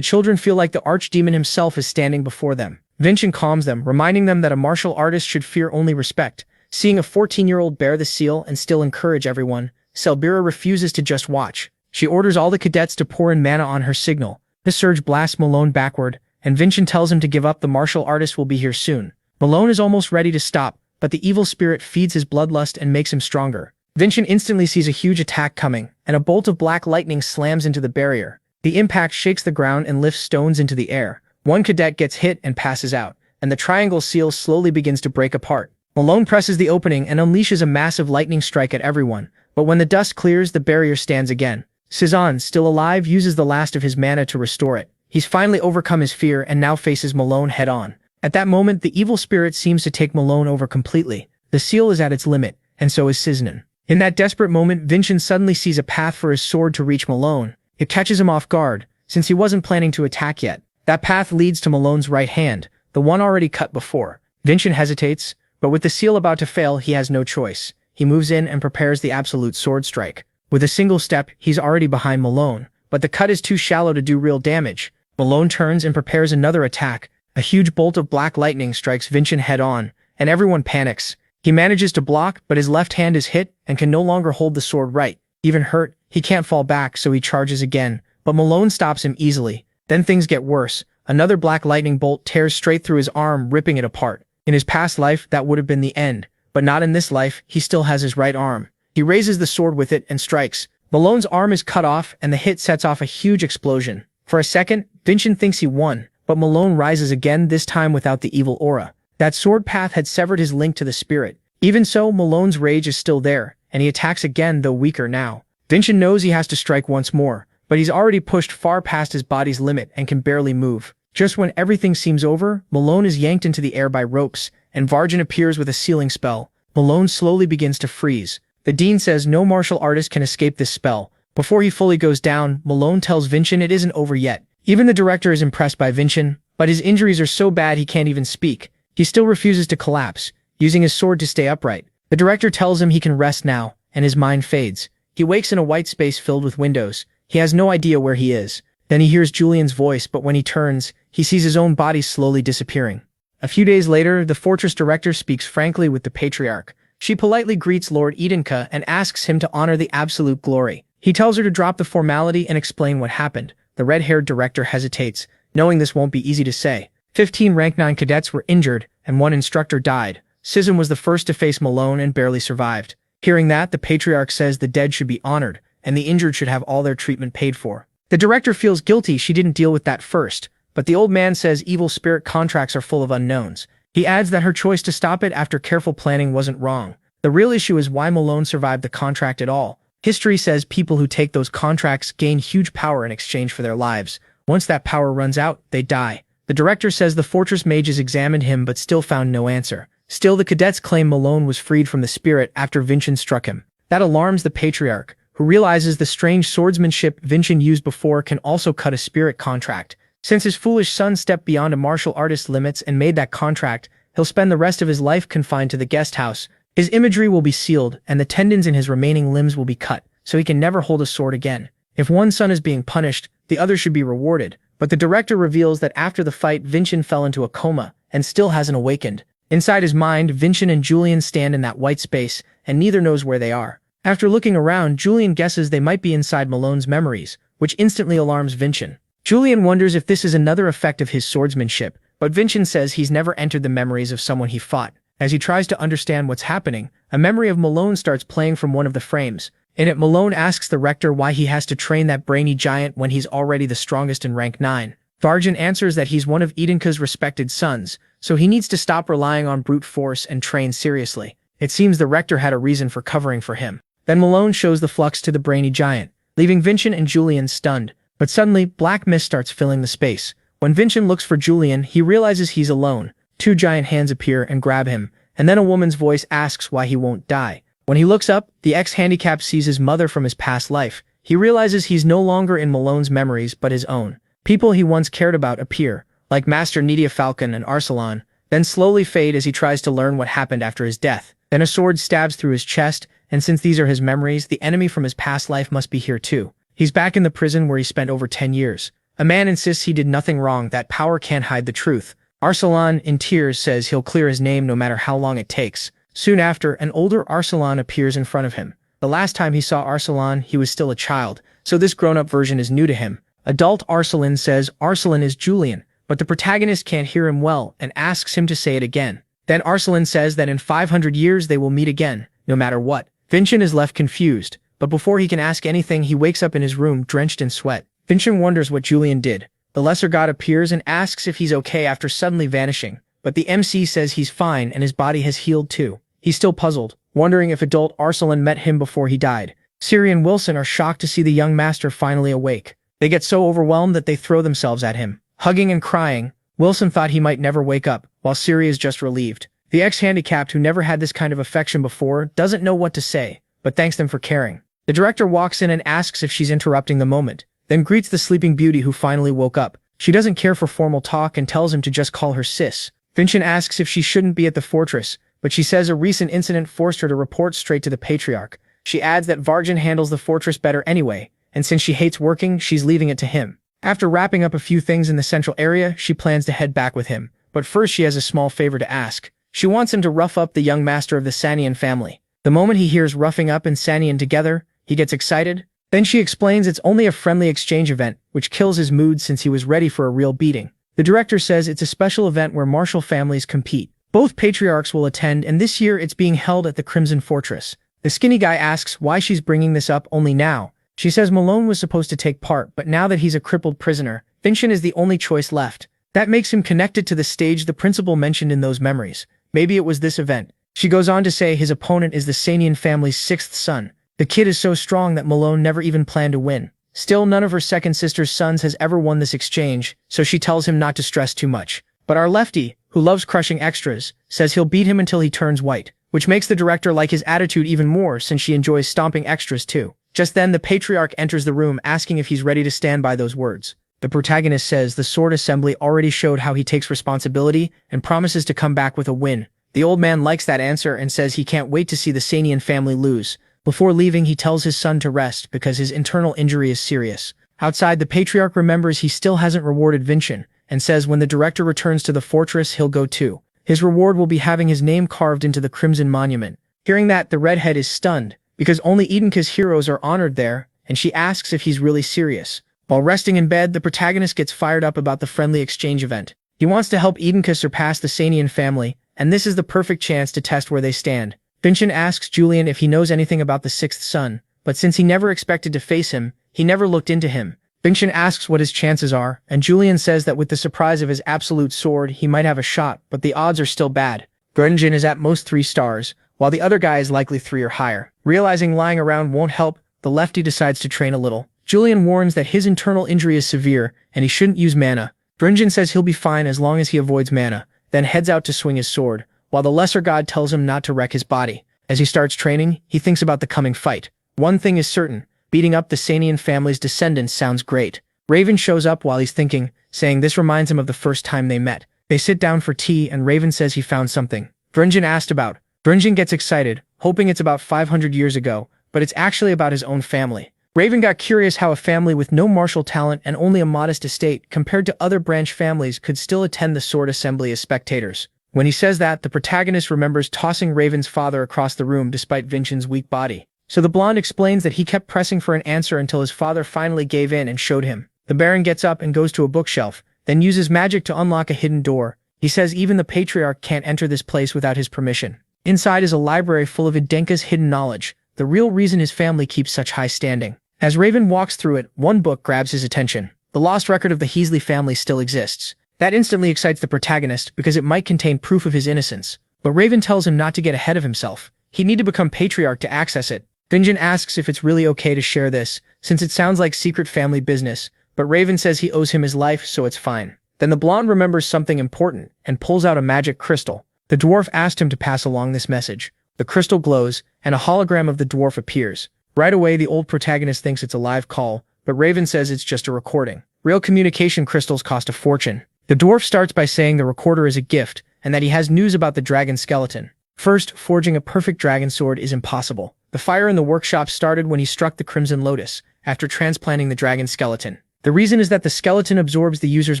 Speaker 1: children feel like the archdemon himself is standing before them. Vincent calms them, reminding them that a martial artist should fear only respect. Seeing a 14-year-old bear the seal and still encourage everyone, Sabira refuses to just watch. She orders all the cadets to pour in mana on her signal. This surge blasts Malone backward, and Vincent tells him to give up. The martial artist will be here soon. Malone is almost ready to stop, but the evil spirit feeds his bloodlust and makes him stronger. Vincent instantly sees a huge attack coming, and a bolt of black lightning slams into the barrier. The impact shakes the ground and lifts stones into the air. One cadet gets hit and passes out, and the triangle seal slowly begins to break apart. Malone presses the opening and unleashes a massive lightning strike at everyone, but when the dust clears, the barrier stands again. Cizan, still alive, uses the last of his mana to restore it. He's finally overcome his fear and now faces Malone head-on. At that moment, the evil spirit seems to take Malone over completely. The seal is at its limit, and so is Cizan. In that desperate moment, Vincent suddenly sees a path for his sword to reach Malone. It catches him off guard, since he wasn't planning to attack yet. That path leads to Malone's right hand, the one already cut before. Vincent hesitates, but with the seal about to fail, he has no choice. He moves in and prepares the absolute sword strike. With a single step, he's already behind Malone, but the cut is too shallow to do real damage. Malone turns and prepares another attack. A huge bolt of black lightning strikes Vincent head-on, and everyone panics. He manages to block, but his left hand is hit and can no longer hold the sword right. Even hurt, he can't fall back, so he charges again, but Malone stops him easily. Then things get worse. Another black lightning bolt tears straight through his arm, ripping it apart. In his past life, that would have been the end, but not in this life. He still has his right arm. He raises the sword with it and strikes. Malone's arm is cut off, and the hit sets off a huge explosion. For a second, Vincent thinks he won, but Malone rises again, this time without the evil aura. That sword path had severed his link to the spirit. Even so, Malone's rage is still there, and he attacks again, though weaker now. Vincent knows he has to strike once more, but he's already pushed far past his body's limit and can barely move. Just when everything seems over, Malone is yanked into the air by ropes, and Vargan appears with a sealing spell. Malone slowly begins to freeze. The dean says no martial artist can escape this spell. Before he fully goes down, Malone tells Vincent it isn't over yet. Even the director is impressed by Vincent, but his injuries are so bad he can't even speak. He still refuses to collapse, using his sword to stay upright. The director tells him he can rest now, and his mind fades. He wakes in a white space filled with windows. He has no idea where he is. Then he hears Julian's voice, but when he turns, he sees his own body slowly disappearing. A few days later, the fortress director speaks frankly with the patriarch. She politely greets Lord Edenka and asks him to honor the absolute glory. He tells her to drop the formality and explain what happened. The red-haired director hesitates, knowing this won't be easy to say. 15 rank 9 cadets were injured, and one instructor died. Sism was the first to face Malone and barely survived. Hearing that, the patriarch says the dead should be honored, and the injured should have all their treatment paid for. The director feels guilty she didn't deal with that first, but the old man says evil spirit contracts are full of unknowns. He adds that her choice to stop it after careful planning wasn't wrong. The real issue is why Malone survived the contract at all. History says people who take those contracts gain huge power in exchange for their lives. Once that power runs out, they die. The director says the fortress mages examined him but still found no answer. Still, the cadets claim Malone was freed from the spirit after Vincent struck him. That alarms the patriarch, who realizes the strange swordsmanship Vincent used before can also cut a spirit contract. Since his foolish son stepped beyond a martial artist's limits and made that contract, he'll spend the rest of his life confined to the guest house. His imagery will be sealed, and the tendons in his remaining limbs will be cut, so he can never hold a sword again. If one son is being punished, the other should be rewarded. But the director reveals that after the fight, Vincent fell into a coma and still hasn't awakened. Inside his mind, Vincent and Julian stand in that white space, and neither knows where they are. After looking around, Julian guesses they might be inside Malone's memories, which instantly alarms Vincent. Julian wonders if this is another effect of his swordsmanship, but Vincent says he's never entered the memories of someone he fought. As he tries to understand what's happening, a memory of Malone starts playing from one of the frames. In it, Malone asks the rector why he has to train that brainy giant when he's already the strongest in rank 9. Vargan answers that he's one of Edenka's respected sons, so he needs to stop relying on brute force and train seriously. It seems the rector had a reason for covering for him. Then Malone shows the flux to the brainy giant, leaving Vincent and Julian stunned. But suddenly, black mist starts filling the space. When Vincent looks for Julian, he realizes he's alone. 2 giant hands appear and grab him, and then a woman's voice asks why he won't die. When he looks up, the ex-handicapped sees his mother from his past life. He realizes he's no longer in Malone's memories but his own. People he once cared about appear, like Master Nydia Falcon and Arsalan, then slowly fade as he tries to learn what happened after his death. Then a sword stabs through his chest, and since these are his memories, the enemy from his past life must be here too. He's back in the prison where he spent over 10 years. A man insists he did nothing wrong, that power can't hide the truth. Arsalan, in tears, says he'll clear his name no matter how long it takes. Soon after, an older Arsalan appears in front of him. The last time he saw Arsalan, he was still a child, so this grown-up version is new to him. Adult Arsalan says Arsalan is Julian, but the protagonist can't hear him well and asks him to say it again. Then Arsalan says that in 500 years they will meet again, no matter what. Vincent is left confused, but before he can ask anything, he wakes up in his room drenched in sweat. Vincent wonders what Julian did. The lesser god appears and asks if he's okay after suddenly vanishing, but the MC says he's fine and his body has healed too. He's still puzzled, wondering if adult Arsalan met him before he died. Siri and Wilson are shocked to see the young master finally awake. They get so overwhelmed that they throw themselves at him, hugging and crying. Wilson thought he might never wake up, while Siri is just relieved. The ex-handicapped, who never had this kind of affection before, doesn't know what to say, but thanks them for caring. The director walks in and asks if she's interrupting the moment, then greets the sleeping beauty who finally woke up. She doesn't care for formal talk and tells him to just call her sis. Vincent asks if she shouldn't be at the fortress, but she says a recent incident forced her to report straight to the patriarch. She adds that Vargan handles the fortress better anyway, and since she hates working, she's leaving it to him. After wrapping up a few things in the central area, she plans to head back with him. But first she has a small favor to ask. She wants him to rough up the young master of the Sanian family. The moment he hears roughing up and Sanian together, he gets excited. Then she explains it's only a friendly exchange event, which kills his mood since he was ready for a real beating. The director says it's a special event where martial families compete. Both patriarchs will attend, and this year it's being held at the Crimson Fortress. The skinny guy asks why she's bringing this up only now. She says Malone was supposed to take part, but now that he's a crippled prisoner, Vincent is the only choice left. That makes him connected to the stage the principal mentioned in those memories. Maybe it was this event. She goes on to say his opponent is the Sanian family's sixth son. The kid is so strong that Malone never even planned to win. Still, none of her second sister's sons has ever won this exchange, so she tells him not to stress too much. But our lefty, who loves crushing extras, says he'll beat him until he turns white, which makes the director like his attitude even more since she enjoys stomping extras too. Just then, the patriarch enters the room asking if he's ready to stand by those words. The protagonist says the sword assembly already showed how he takes responsibility and promises to come back with a win. The old man likes that answer and says he can't wait to see the Sanian family lose. Before leaving, he tells his son to rest because his internal injury is serious. Outside, the patriarch remembers he still hasn't rewarded Vincent and says when the director returns to the fortress, he'll go too. His reward will be having his name carved into the Crimson Monument. Hearing that, the redhead is stunned because only Edenka's heroes are honored there, and she asks if he's really serious. While resting in bed, the protagonist gets fired up about the friendly exchange event. He wants to help Edenka surpass the Sanian family, and this is the perfect chance to test where they stand. Vincent asks Julian if he knows anything about the sixth son, but since he never expected to face him, he never looked into him. Vincent asks what his chances are, and Julian says that with the surprise of his absolute sword, he might have a shot, but the odds are still bad. Vincent is at most 3 stars, while the other guy is likely 3 or higher. Realizing lying around won't help, the lefty decides to train a little. Julian warns that his internal injury is severe, and he shouldn't use mana. Vincent says he'll be fine as long as he avoids mana, then heads out to swing his sword, while the lesser god tells him not to wreck his body. As he starts training, he thinks about the coming fight. One thing is certain, beating up the Sanian family's descendants sounds great. Raven shows up while he's thinking, saying this reminds him of the first time they met. They sit down for tea and Raven says he found something Vincent asked about. Vincent gets excited, hoping it's about 500 years ago, but it's actually about his own family. Raven got curious how a family with no martial talent and only a modest estate compared to other branch families could still attend the sword assembly as spectators. When he says that, the protagonist remembers tossing Raven's father across the room despite Vincent's weak body. So the blonde explains that he kept pressing for an answer until his father finally gave in and showed him. The Baron gets up and goes to a bookshelf, then uses magic to unlock a hidden door. He says even the patriarch can't enter this place without his permission. Inside is a library full of Edenka's hidden knowledge, the real reason his family keeps such high standing. As Raven walks through it, one book grabs his attention. The lost record of the Heasley family still exists. That instantly excites the protagonist because it might contain proof of his innocence. But Raven tells him not to get ahead of himself. He'd need to become patriarch to access it. Vincent asks if it's really okay to share this, since it sounds like secret family business, but Raven says he owes him his life, so it's fine. Then the blonde remembers something important and pulls out a magic crystal. The dwarf asked him to pass along this message. The crystal glows, and a hologram of the dwarf appears. Right away, the old protagonist thinks it's a live call, but Raven says it's just a recording. Real communication crystals cost a fortune. The dwarf starts by saying the recorder is a gift, and that he has news about the dragon skeleton. First, forging a perfect dragon sword is impossible. The fire in the workshop started when he struck the Crimson Lotus, after transplanting the dragon skeleton. The reason is that the skeleton absorbs the user's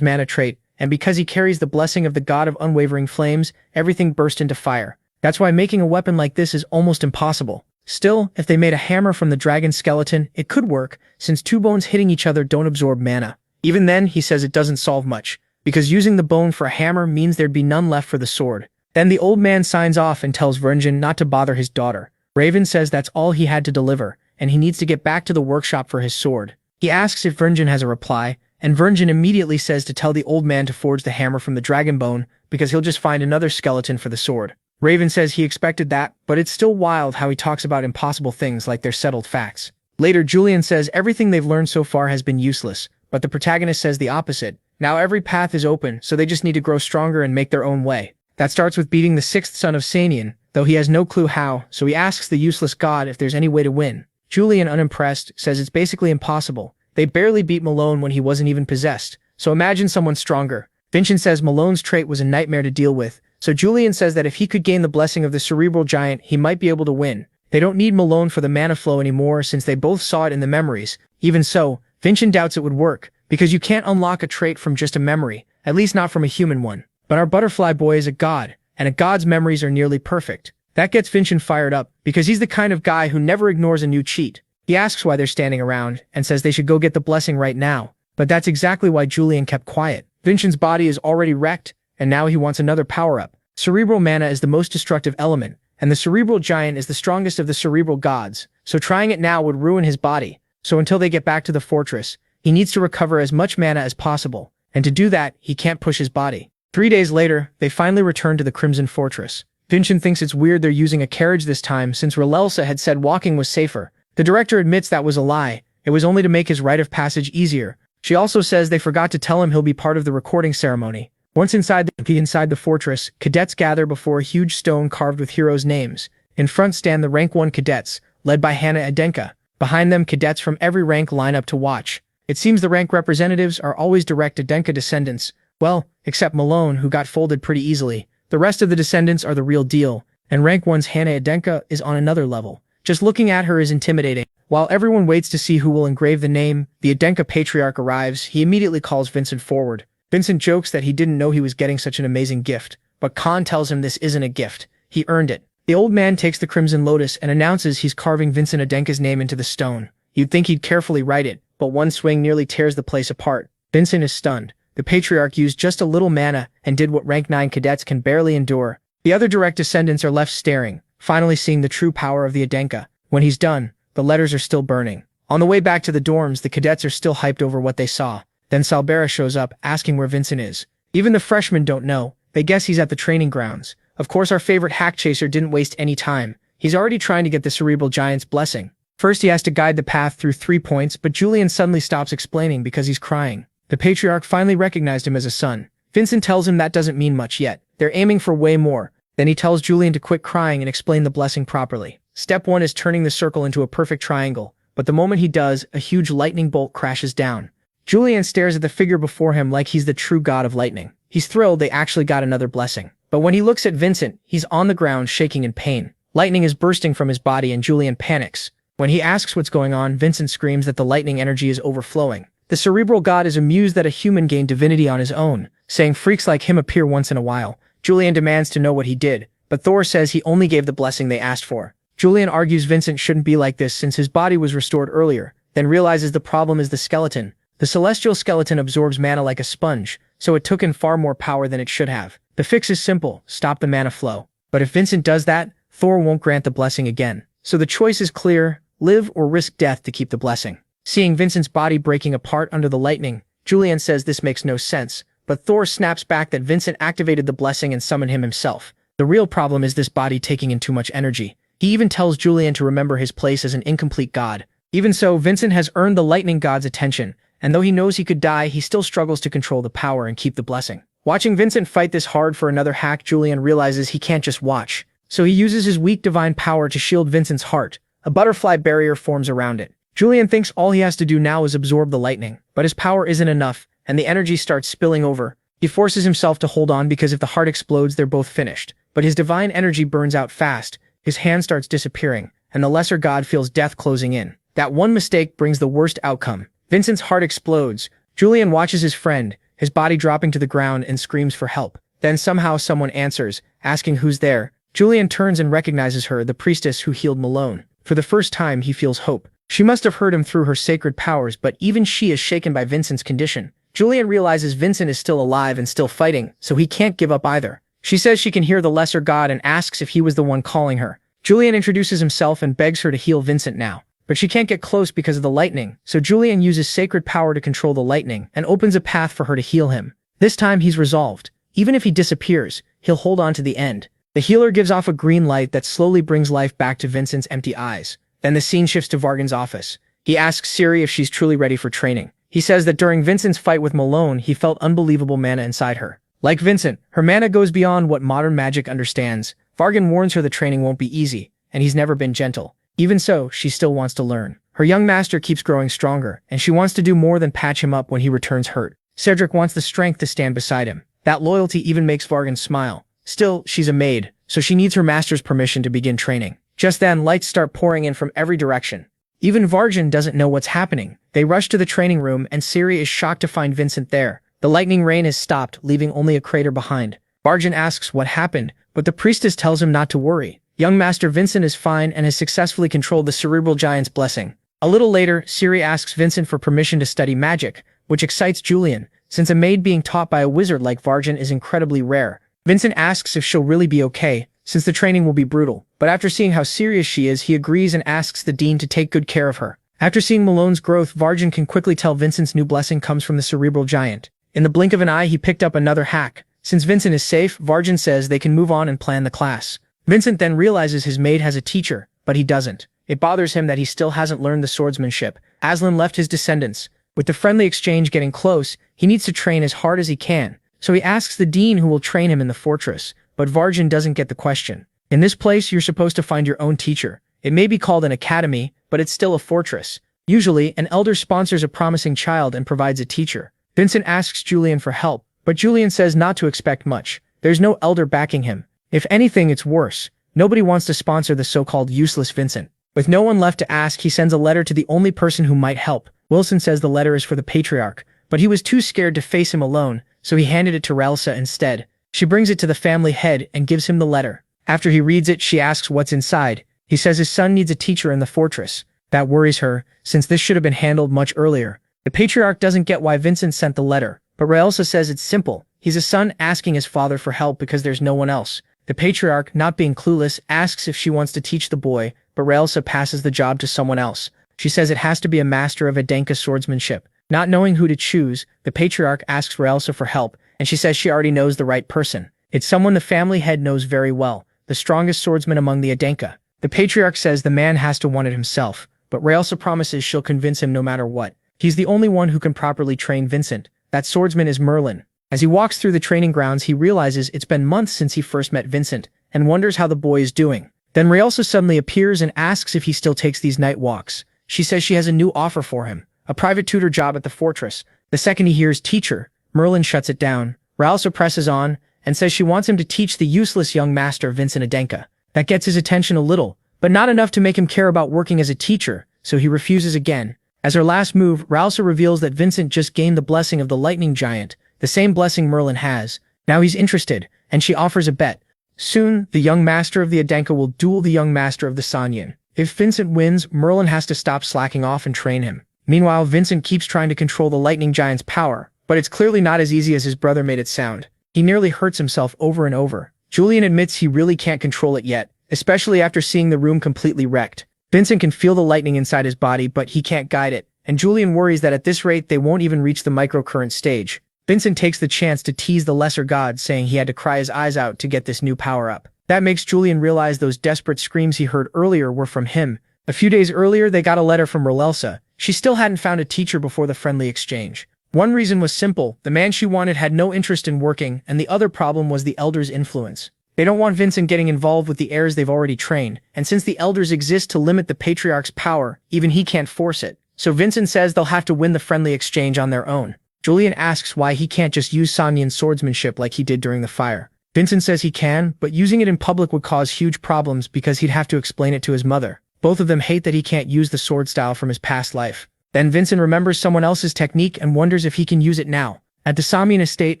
Speaker 1: mana trait, and because he carries the blessing of the god of unwavering flames, everything burst into fire. That's why making a weapon like this is almost impossible. Still, if they made a hammer from the dragon skeleton, it could work, since 2 bones hitting each other don't absorb mana. Even then, he says it doesn't solve much, because using the bone for a hammer means there'd be none left for the sword. Then the old man signs off and tells Vincent not to bother his daughter. Raven says that's all he had to deliver, and he needs to get back to the workshop for his sword. He asks if Vincent has a reply, and Vincent immediately says to tell the old man to forge the hammer from the dragon bone, because he'll just find another skeleton for the sword. Raven says he expected that, but it's still wild how he talks about impossible things like they're settled facts. Later, Julian says everything they've learned so far has been useless, but the protagonist says the opposite. Now every path is open, so they just need to grow stronger and make their own way. That starts with beating the 6th son of Sanian, though he has no clue how, so he asks the useless god if there's any way to win. Julian, unimpressed, says it's basically impossible. They barely beat Malone when he wasn't even possessed, so imagine someone stronger. Vincent says Malone's trait was a nightmare to deal with, so Julian says that if he could gain the blessing of the cerebral giant, he might be able to win. They don't need Malone for the mana flow anymore since they both saw it in the memories. Even so, Vincent doubts it would work, because you can't unlock a trait from just a memory, at least not from a human one. But our butterfly boy is a god, and a god's memories are nearly perfect. That gets Vincent fired up, because he's the kind of guy who never ignores a new cheat. He asks why they're standing around, and says they should go get the blessing right now. But that's exactly why Julian kept quiet. Vincent's body is already wrecked, and now he wants another power-up. Cerebral mana is the most destructive element, and the cerebral giant is the strongest of the cerebral gods, so trying it now would ruin his body. So until they get back to the fortress, he needs to recover as much mana as possible, and to do that, he can't push his body. 3 days later, they finally return to the Crimson Fortress. Vincent thinks it's weird they're using a carriage this time since Relelsa had said walking was safer. The director admits that was a lie. It was only to make his rite of passage easier. She also says they forgot to tell him he'll be part of the recording ceremony. Once inside the fortress, cadets gather before a huge stone carved with heroes' names. In front stand the rank 1 cadets, led by Hannah Adenka. Behind them, cadets from every rank line up to watch. It seems the rank representatives are always direct Adenka descendants. Well, except Malone, who got folded pretty easily. The rest of the descendants are the real deal, and rank 1's Hannah Adenka is on another level. Just looking at her is intimidating. While everyone waits to see who will engrave the name, the Adenka patriarch arrives. He immediately calls Vincent forward. Vincent jokes that he didn't know he was getting such an amazing gift, but Khan tells him this isn't a gift. He earned it. The old man takes the Crimson Lotus and announces he's carving Vincent Adenka's name into the stone. You'd think he'd carefully write it, but one swing nearly tears the place apart. Vincent is stunned. The patriarch used just a little mana and did what rank 9 cadets can barely endure. The other direct descendants are left staring, finally seeing the true power of the Adenka. When he's done, the letters are still burning. On the way back to the dorms, the cadets are still hyped over what they saw. Then Salbera shows up, asking where Vincent is. Even the freshmen don't know. They guess he's at the training grounds. Of course, our favorite hack chaser didn't waste any time. He's already trying to get the cerebral giant's blessing. First, he has to guide the path through 3 points, but Julian suddenly stops explaining because he's crying. The patriarch finally recognized him as a son. Vincent tells him that doesn't mean much yet. They're aiming for way more. Then he tells Julian to quit crying and explain the blessing properly. Step 1 is turning the circle into a perfect triangle, but the moment he does, a huge lightning bolt crashes down. Julian stares at the figure before him like he's the true god of lightning. He's thrilled they actually got another blessing. But when he looks at Vincent, he's on the ground shaking in pain. Lightning is bursting from his body and Julian panics. When he asks what's going on, Vincent screams that the lightning energy is overflowing. The cerebral god is amused that a human gained divinity on his own, saying freaks like him appear once in a while. Julian demands to know what he did, but Thor says he only gave the blessing they asked for. Julian argues Vincent shouldn't be like this since his body was restored earlier, then realizes the problem is the skeleton. The celestial skeleton absorbs mana like a sponge, so it took in far more power than it should have. The fix is simple, stop the mana flow. But if Vincent does that, Thor won't grant the blessing again. So the choice is clear, live or risk death to keep the blessing. Seeing Vincent's body breaking apart under the lightning, Julian says this makes no sense, but Thor snaps back that Vincent activated the blessing and summoned him himself. The real problem is this body taking in too much energy. He even tells Julian to remember his place as an incomplete god. Even so, Vincent has earned the lightning god's attention, and though he knows he could die, he still struggles to control the power and keep the blessing. Watching Vincent fight this hard for another hack, Julian realizes he can't just watch. So he uses his weak divine power to shield Vincent's heart. A butterfly barrier forms around it. Julian thinks all he has to do now is absorb the lightning, but his power isn't enough, and the energy starts spilling over. He forces himself to hold on because if the heart explodes, they're both finished. But his divine energy burns out fast, his hand starts disappearing, and the lesser god feels death closing in. That one mistake brings the worst outcome. Vincent's heart explodes. Julian watches his friend, his body dropping to the ground, and screams for help. Then somehow someone answers, asking who's there. Julian turns and recognizes her, the priestess who healed Malone. For the first time, he feels hope. She must have heard him through her sacred powers, but even she is shaken by Vincent's condition. Julian realizes Vincent is still alive and still fighting, so he can't give up either. She says she can hear the lesser god and asks if he was the one calling her. Julian introduces himself and begs her to heal Vincent now. But she can't get close because of the lightning, so Julian uses sacred power to control the lightning and opens a path for her to heal him. This time he's resolved. Even if he disappears, he'll hold on to the end. The healer gives off a green light that slowly brings life back to Vincent's empty eyes. Then the scene shifts to Vargan's office. He asks Siri if she's truly ready for training. He says that during Vincent's fight with Malone, he felt unbelievable mana inside her. Like Vincent, her mana goes beyond what modern magic understands. Vargan warns her the training won't be easy, and he's never been gentle. Even so, she still wants to learn. Her young master keeps growing stronger, and she wants to do more than patch him up when he returns hurt. Cedric wants the strength to stand beside him. That loyalty even makes Vargan smile. Still, she's a maid, so she needs her master's permission to begin training. Just then, lights start pouring in from every direction. Even Vargan doesn't know what's happening. They rush to the training room, and Siri is shocked to find Vincent there. The lightning rain has stopped, leaving only a crater behind. Varjan asks what happened, but the priestess tells him not to worry. Young Master Vincent is fine and has successfully controlled the cerebral giant's blessing. A little later, Siri asks Vincent for permission to study magic, which excites Julian, since a maid being taught by a wizard like Varjan is incredibly rare. Vincent asks if she'll really be okay, since the training will be brutal. But after seeing how serious she is, he agrees and asks the dean to take good care of her. After seeing Malone's growth, Varjan can quickly tell Vincent's new blessing comes from the cerebral giant. In the blink of an eye, he picked up another hack. Since Vincent is safe, Varjan says they can move on and plan the class. Vincent then realizes his maid has a teacher, but he doesn't. It bothers him that he still hasn't learned the swordsmanship. Aslan left his descendants. With the friendly exchange getting close, he needs to train as hard as he can. So he asks the dean who will train him in the fortress, but Varjan doesn't get the question. In this place, you're supposed to find your own teacher. It may be called an academy, but it's still a fortress. Usually, an elder sponsors a promising child and provides a teacher. Vincent asks Julian for help, but Julian says not to expect much. There's no elder backing him. If anything, it's worse. Nobody wants to sponsor the so-called useless Vincent. With no one left to ask, he sends a letter to the only person who might help. Wilson says the letter is for the patriarch, but he was too scared to face him alone, so he handed it to Relsa instead. She brings it to the family head and gives him the letter. After he reads it, she asks what's inside. He says his son needs a teacher in the fortress. That worries her, since this should have been handled much earlier. The patriarch doesn't get why Vincent sent the letter, but Relsa says it's simple. He's a son asking his father for help because there's no one else. The patriarch, not being clueless, asks if she wants to teach the boy, but Relsa passes the job to someone else. She says it has to be a master of Adenka swordsmanship. Not knowing who to choose, the patriarch asks Relsa for help, and she says she already knows the right person. It's someone the family head knows very well, the strongest swordsman among the Adenka. The patriarch says the man has to want it himself, but Relsa promises she'll convince him no matter what. He's the only one who can properly train Vincent. That swordsman is Merlin. As he walks through the training grounds, he realizes it's been months since he first met Vincent, and wonders how the boy is doing. Then Relsa suddenly appears and asks if he still takes these night walks. She says she has a new offer for him, a private tutor job at the fortress. The second he hears teacher, Merlin shuts it down. Relsa presses on, and says she wants him to teach the useless young master Vincent Adenka. That gets his attention a little, but not enough to make him care about working as a teacher, so he refuses again. As her last move, Relsa reveals that Vincent just gained the blessing of the lightning giant, the same blessing Merlin has. Now he's interested, and she offers a bet. Soon, the young master of the Adenka will duel the young master of the Sanyan. If Vincent wins, Merlin has to stop slacking off and train him. Meanwhile, Vincent keeps trying to control the lightning giant's power, but it's clearly not as easy as his brother made it sound. He nearly hurts himself over and over. Julian admits he really can't control it yet, especially after seeing the room completely wrecked. Vincent can feel the lightning inside his body, but he can't guide it, and Julian worries that at this rate they won't even reach the microcurrent stage. Vincent takes the chance to tease the lesser god, saying he had to cry his eyes out to get this new power-up. That makes Julian realize those desperate screams he heard earlier were from him. A few days earlier, they got a letter from Relsa. She still hadn't found a teacher before the friendly exchange. One reason was simple: the man she wanted had no interest in working, and the other problem was the elders' influence. They don't want Vincent getting involved with the heirs they've already trained, and since the elders exist to limit the patriarch's power, even he can't force it. So Vincent says they'll have to win the friendly exchange on their own. Julian asks why he can't just use Sanyan swordsmanship like he did during the fire. Vincent says he can, but using it in public would cause huge problems because he'd have to explain it to his mother. Both of them hate that he can't use the sword style from his past life. Then Vincent remembers someone else's technique and wonders if he can use it now. At the Samian estate,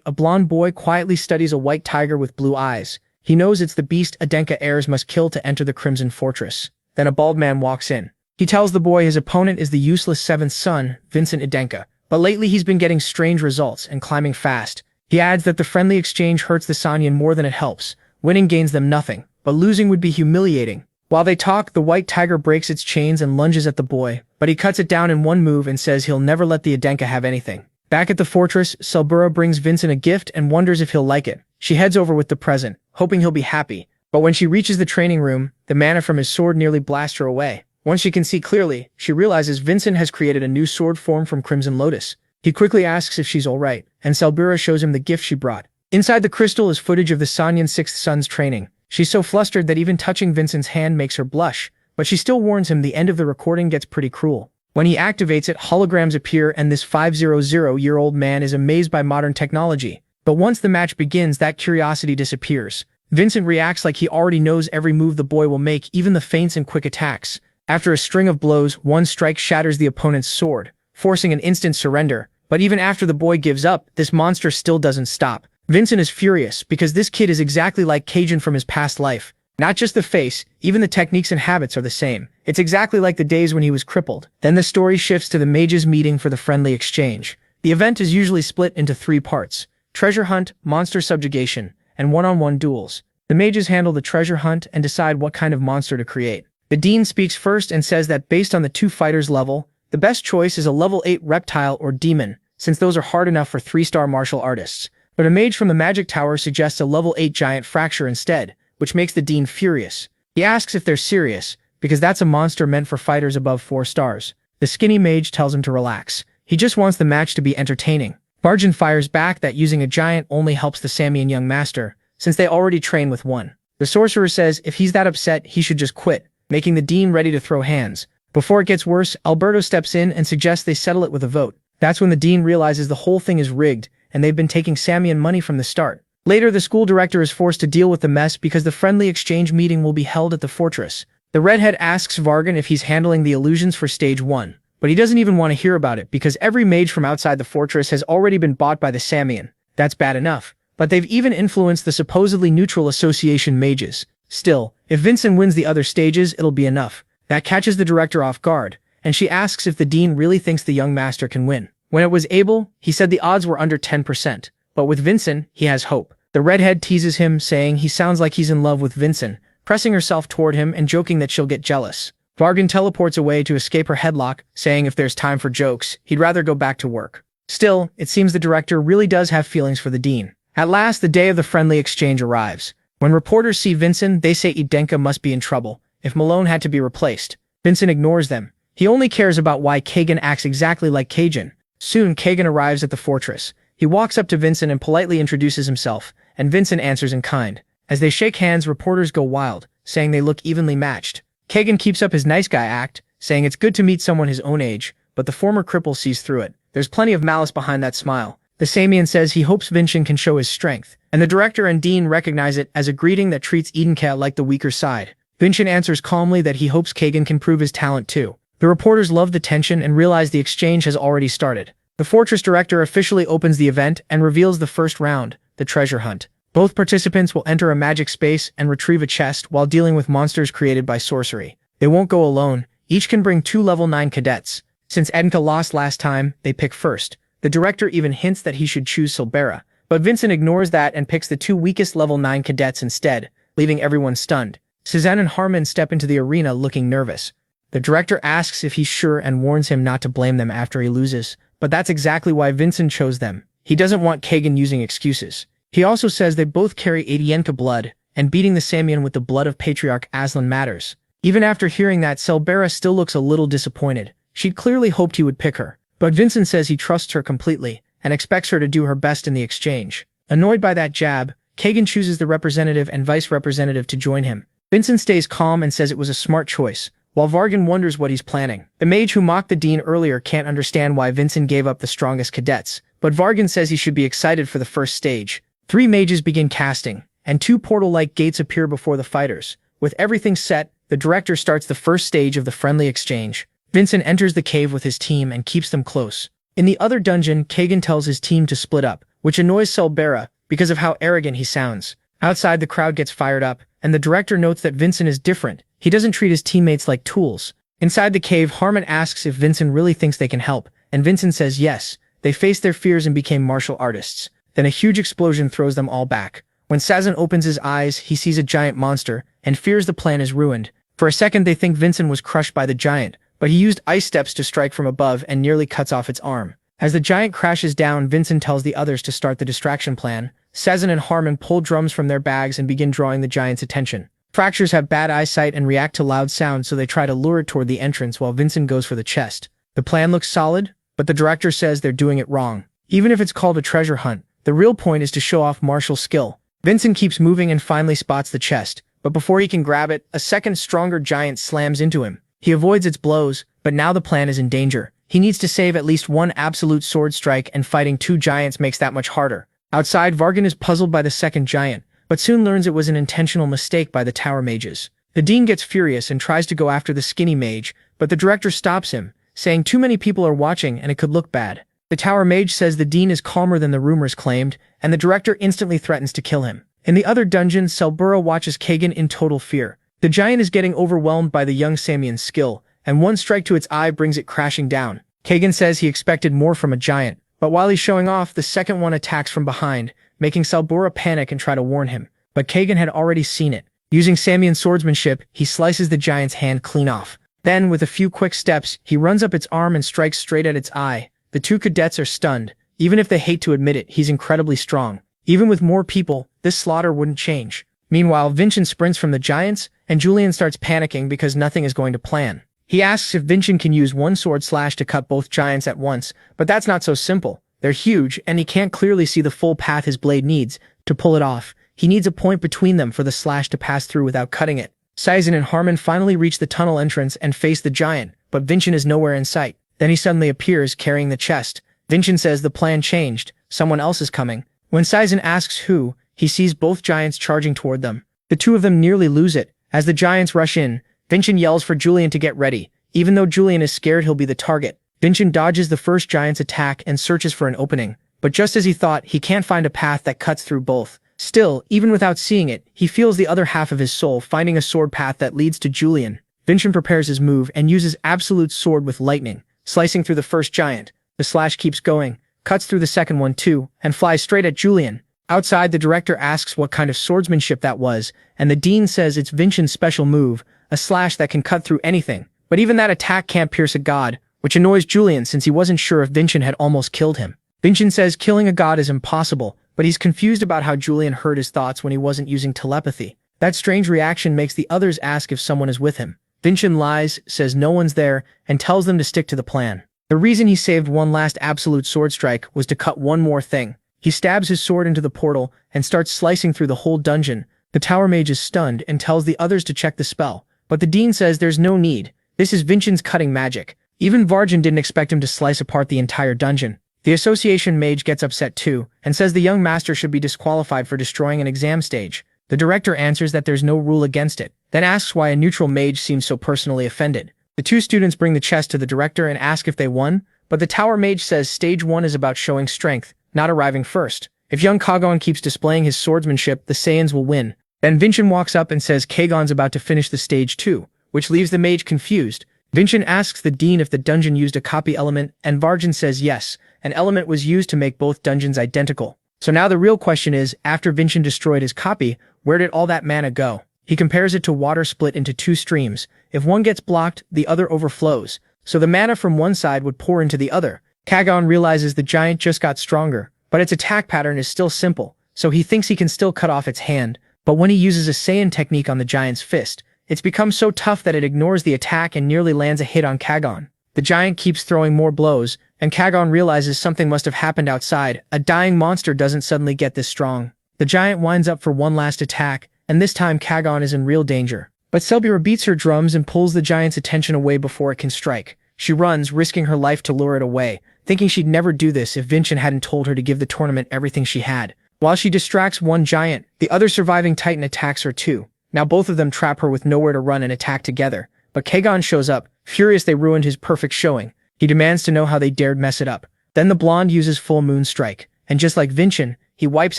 Speaker 1: a blonde boy quietly studies a white tiger with blue eyes. He knows it's the beast Adenka heirs must kill to enter the Crimson Fortress. Then a bald man walks in. He tells the boy his opponent is the useless seventh son, Vincent Adenka. But lately he's been getting strange results and climbing fast. He adds that the friendly exchange hurts the Sanyan more than it helps. Winning gains them nothing, but losing would be humiliating. While they talk, the white tiger breaks its chains and lunges at the boy, but he cuts it down in one move and says he'll never let the Adenka have anything. Back at the fortress, Selbura brings Vincent a gift and wonders if he'll like it. She heads over with the present, hoping he'll be happy. But when she reaches the training room, the mana from his sword nearly blasts her away. Once she can see clearly, she realizes Vincent has created a new sword form from Crimson Lotus. He quickly asks if she's alright, and Selbura shows him the gift she brought. Inside the crystal is footage of the Sanyan Sixth Son's training. She's so flustered that even touching Vincent's hand makes her blush, but she still warns him the end of the recording gets pretty cruel. When he activates it, holograms appear and this 500-year-old man is amazed by modern technology. But once the match begins, that curiosity disappears. Vincent reacts like he already knows every move the boy will make, even the feints and quick attacks. After a string of blows, one strike shatters the opponent's sword, forcing an instant surrender. But even after the boy gives up, this monster still doesn't stop. Vincent is furious because this kid is exactly like Cajun from his past life. Not just the face, even the techniques and habits are the same. It's exactly like the days when he was crippled. Then the story shifts to the mages meeting for the friendly exchange. The event is usually split into 3 parts: treasure hunt, monster subjugation, and one-on-one duels. The mages handle the treasure hunt and decide what kind of monster to create. The dean speaks first and says that based on the 2 fighters' level, the best choice is a level 8 reptile or demon, since those are hard enough for 3-star martial artists. But a mage from the magic tower suggests a level 8 giant fracture instead, which makes the dean furious. He asks if they're serious, because that's a monster meant for fighters above 4 stars. The skinny mage tells him to relax. He just wants the match to be entertaining. Vargan fires back that using a giant only helps the Samian young master, since they already train with one. The sorcerer says if he's that upset, he should just quit, making the dean ready to throw hands. Before it gets worse, Alberto steps in and suggests they settle it with a vote. That's when the dean realizes the whole thing is rigged, and they've been taking Samian money from the start. Later, the school director is forced to deal with the mess because the friendly exchange meeting will be held at the fortress. The redhead asks Vargan if he's handling the illusions for stage 1. But he doesn't even want to hear about it because every mage from outside the fortress has already been bought by the Samian. That's bad enough. But they've even influenced the supposedly neutral association mages. Still, if Vincent wins the other stages, it'll be enough. That catches the director off guard, and she asks if the dean really thinks the young master can win. When it was Abel, he said the odds were under 10%. But with Vincent, he has hope. The redhead teases him, saying he sounds like he's in love with Vincent, pressing herself toward him and joking that she'll get jealous. Vargan teleports away to escape her headlock, saying if there's time for jokes, he'd rather go back to work. Still, it seems the director really does have feelings for the dean. At last, the day of the friendly exchange arrives. When reporters see Vincent, they say Idenka must be in trouble, if Malone had to be replaced. Vincent ignores them. He only cares about why Kagan acts exactly like Cajun. Soon, Kagan arrives at the fortress. He walks up to Vincent and politely introduces himself, and Vincent answers in kind. As they shake hands, reporters go wild, saying they look evenly matched. Kagan keeps up his nice guy act, saying it's good to meet someone his own age, but the former cripple sees through it. There's plenty of malice behind that smile. The Samian says he hopes Vincent can show his strength, and the director and dean recognize it as a greeting that treats Idenka like the weaker side. Vincent answers calmly that he hopes Kagan can prove his talent too. The reporters love the tension and realize the exchange has already started. The fortress director officially opens the event and reveals the first round, the treasure hunt. Both participants will enter a magic space and retrieve a chest while dealing with monsters created by sorcery. They won't go alone. Each can bring 2 level 9 cadets. Since Idenka lost last time, they pick first. The director even hints that he should choose Silbera, but Vincent ignores that and picks the 2 weakest level 9 cadets instead, leaving everyone stunned. Suzanne and Harmon step into the arena looking nervous. The director asks if he's sure and warns him not to blame them after he loses, but that's exactly why Vincent chose them. He doesn't want Kagan using excuses. He also says they both carry Adienka blood, and beating the Samian with the blood of Patriarch Aslan matters. Even after hearing that, Selbera still looks a little disappointed. She'd clearly hoped he would pick her. But Vincent says he trusts her completely, and expects her to do her best in the exchange. Annoyed by that jab, Kagan chooses the representative and vice representative to join him. Vincent stays calm and says it was a smart choice, while Vargan wonders what he's planning. The mage who mocked the dean earlier can't understand why Vincent gave up the strongest cadets, but Vargan says he should be excited for the first stage. 3 mages begin casting, and 2 portal-like gates appear before the fighters. With everything set, the director starts the first stage of the friendly exchange. Vincent enters the cave with his team and keeps them close. In the other dungeon, Kagan tells his team to split up, which annoys Selbera because of how arrogant he sounds. Outside, the crowd gets fired up, and the director notes that Vincent is different. He doesn't treat his teammates like tools. Inside the cave, Harmon asks if Vincent really thinks they can help, and Vincent says yes. They faced their fears and became martial artists. Then a huge explosion throws them all back. When Sazan opens his eyes, he sees a giant monster, and fears the plan is ruined. For a second, they think Vincent was crushed by the giant, but he used ice steps to strike from above and nearly cuts off its arm. As the giant crashes down, Vincent tells the others to start the distraction plan. Sazan and Harmon pull drums from their bags and begin drawing the giant's attention. Fractures have bad eyesight and react to loud sounds, so they try to lure it toward the entrance while Vincent goes for the chest. The plan looks solid, but the director says they're doing it wrong. Even if it's called a treasure hunt, the real point is to show off martial skill. Vincent keeps moving and finally spots the chest, but before he can grab it, a second stronger giant slams into him. He avoids its blows, but now the plan is in danger. He needs to save at least 1 absolute sword strike, and fighting 2 giants makes that much harder. Outside, Vargan is puzzled by the second giant, but soon learns it was an intentional mistake by the tower mages. The dean gets furious and tries to go after the skinny mage, but the director stops him, saying too many people are watching and it could look bad. The tower mage says the dean is calmer than the rumors claimed, and the director instantly threatens to kill him. In the other dungeon, Selbura watches Kagan in total fear. The giant is getting overwhelmed by the young Samian's skill, and one strike to its eye brings it crashing down. Kagan says he expected more from a giant, but while he's showing off, the second one attacks from behind, making Selbura panic and try to warn him. But Kagan had already seen it. Using Samian swordsmanship, he slices the giant's hand clean off. Then, with a few quick steps, he runs up its arm and strikes straight at its eye. The two cadets are stunned. Even if they hate to admit it, he's incredibly strong. Even with more people, this slaughter wouldn't change. Meanwhile, Vincent sprints from the giants, and Julian starts panicking because nothing is going to plan. He asks if Vincent can use one sword slash to cut both giants at once, but that's not so simple. They're huge, and he can't clearly see the full path his blade needs. To pull it off, he needs a point between them for the slash to pass through without cutting it. Saizen and Harmon finally reach the tunnel entrance and face the giant, but Vincent is nowhere in sight. Then he suddenly appears, carrying the chest. Vincent says the plan changed. Someone else is coming. When Saizen asks who, he sees both giants charging toward them. The two of them nearly lose it. As the giants rush in, Vincent yells for Julian to get ready. Even though Julian is scared he'll be the target, Vincent dodges the first giant's attack and searches for an opening. But just as he thought, he can't find a path that cuts through both. Still, even without seeing it, he feels the other half of his soul finding a sword path that leads to Julian. Vincent prepares his move and uses Absolute Sword with lightning, slicing through the first giant. The slash keeps going, cuts through the second one too, and flies straight at Julian. Outside, the director asks what kind of swordsmanship that was, and the dean says it's Vincent's special move, a slash that can cut through anything. But even that attack can't pierce a god, which annoys Julian since he wasn't sure if Vincent had almost killed him. Vincent says killing a god is impossible, but he's confused about how Julian heard his thoughts when he wasn't using telepathy. That strange reaction makes the others ask if someone is with him. Vincent lies, says no one's there, and tells them to stick to the plan. The reason he saved one last absolute sword strike was to cut one more thing. He stabs his sword into the portal and starts slicing through the whole dungeon. The tower mage is stunned and tells the others to check the spell, but the dean says there's no need. This is Vincent's cutting magic. Even Varjan didn't expect him to slice apart the entire dungeon. The association mage gets upset too, and says the young master should be disqualified for destroying an exam stage. The director answers that there's no rule against it, then asks why a neutral mage seems so personally offended. The two students bring the chest to the director and ask if they won, but the tower mage says stage 1 is about showing strength, not arriving first. If young Kagon keeps displaying his swordsmanship, the Saiyans will win. Then Vincent walks up and says Kagon's about to finish the stage 2, which leaves the mage confused. Vincent asks the dean if the dungeon used a copy element, and Varjan says yes, an element was used to make both dungeons identical. So now the real question is, after Vincent destroyed his copy, where did all that mana go? He compares it to water split into two streams. If one gets blocked, the other overflows. So the mana from one side would pour into the other. Kagon realizes the giant just got stronger, but its attack pattern is still simple, so he thinks he can still cut off its hand. But when he uses a Saiyan technique on the giant's fist, it's become so tough that it ignores the attack and nearly lands a hit on Kagon. The giant keeps throwing more blows, and Kagon realizes something must have happened outside. A dying monster doesn't suddenly get this strong. The giant winds up for one last attack, and this time Kagon is in real danger. But Selbura beats her drums and pulls the giant's attention away before it can strike. She runs, risking her life to lure it away, thinking she'd never do this if Vincent hadn't told her to give the tournament everything she had. While she distracts one giant, the other surviving titan attacks her too. Now both of them trap her with nowhere to run and attack together. But Kagon shows up, furious they ruined his perfect showing. He demands to know how they dared mess it up. Then the blonde uses full moon strike, and just like Vincent, he wipes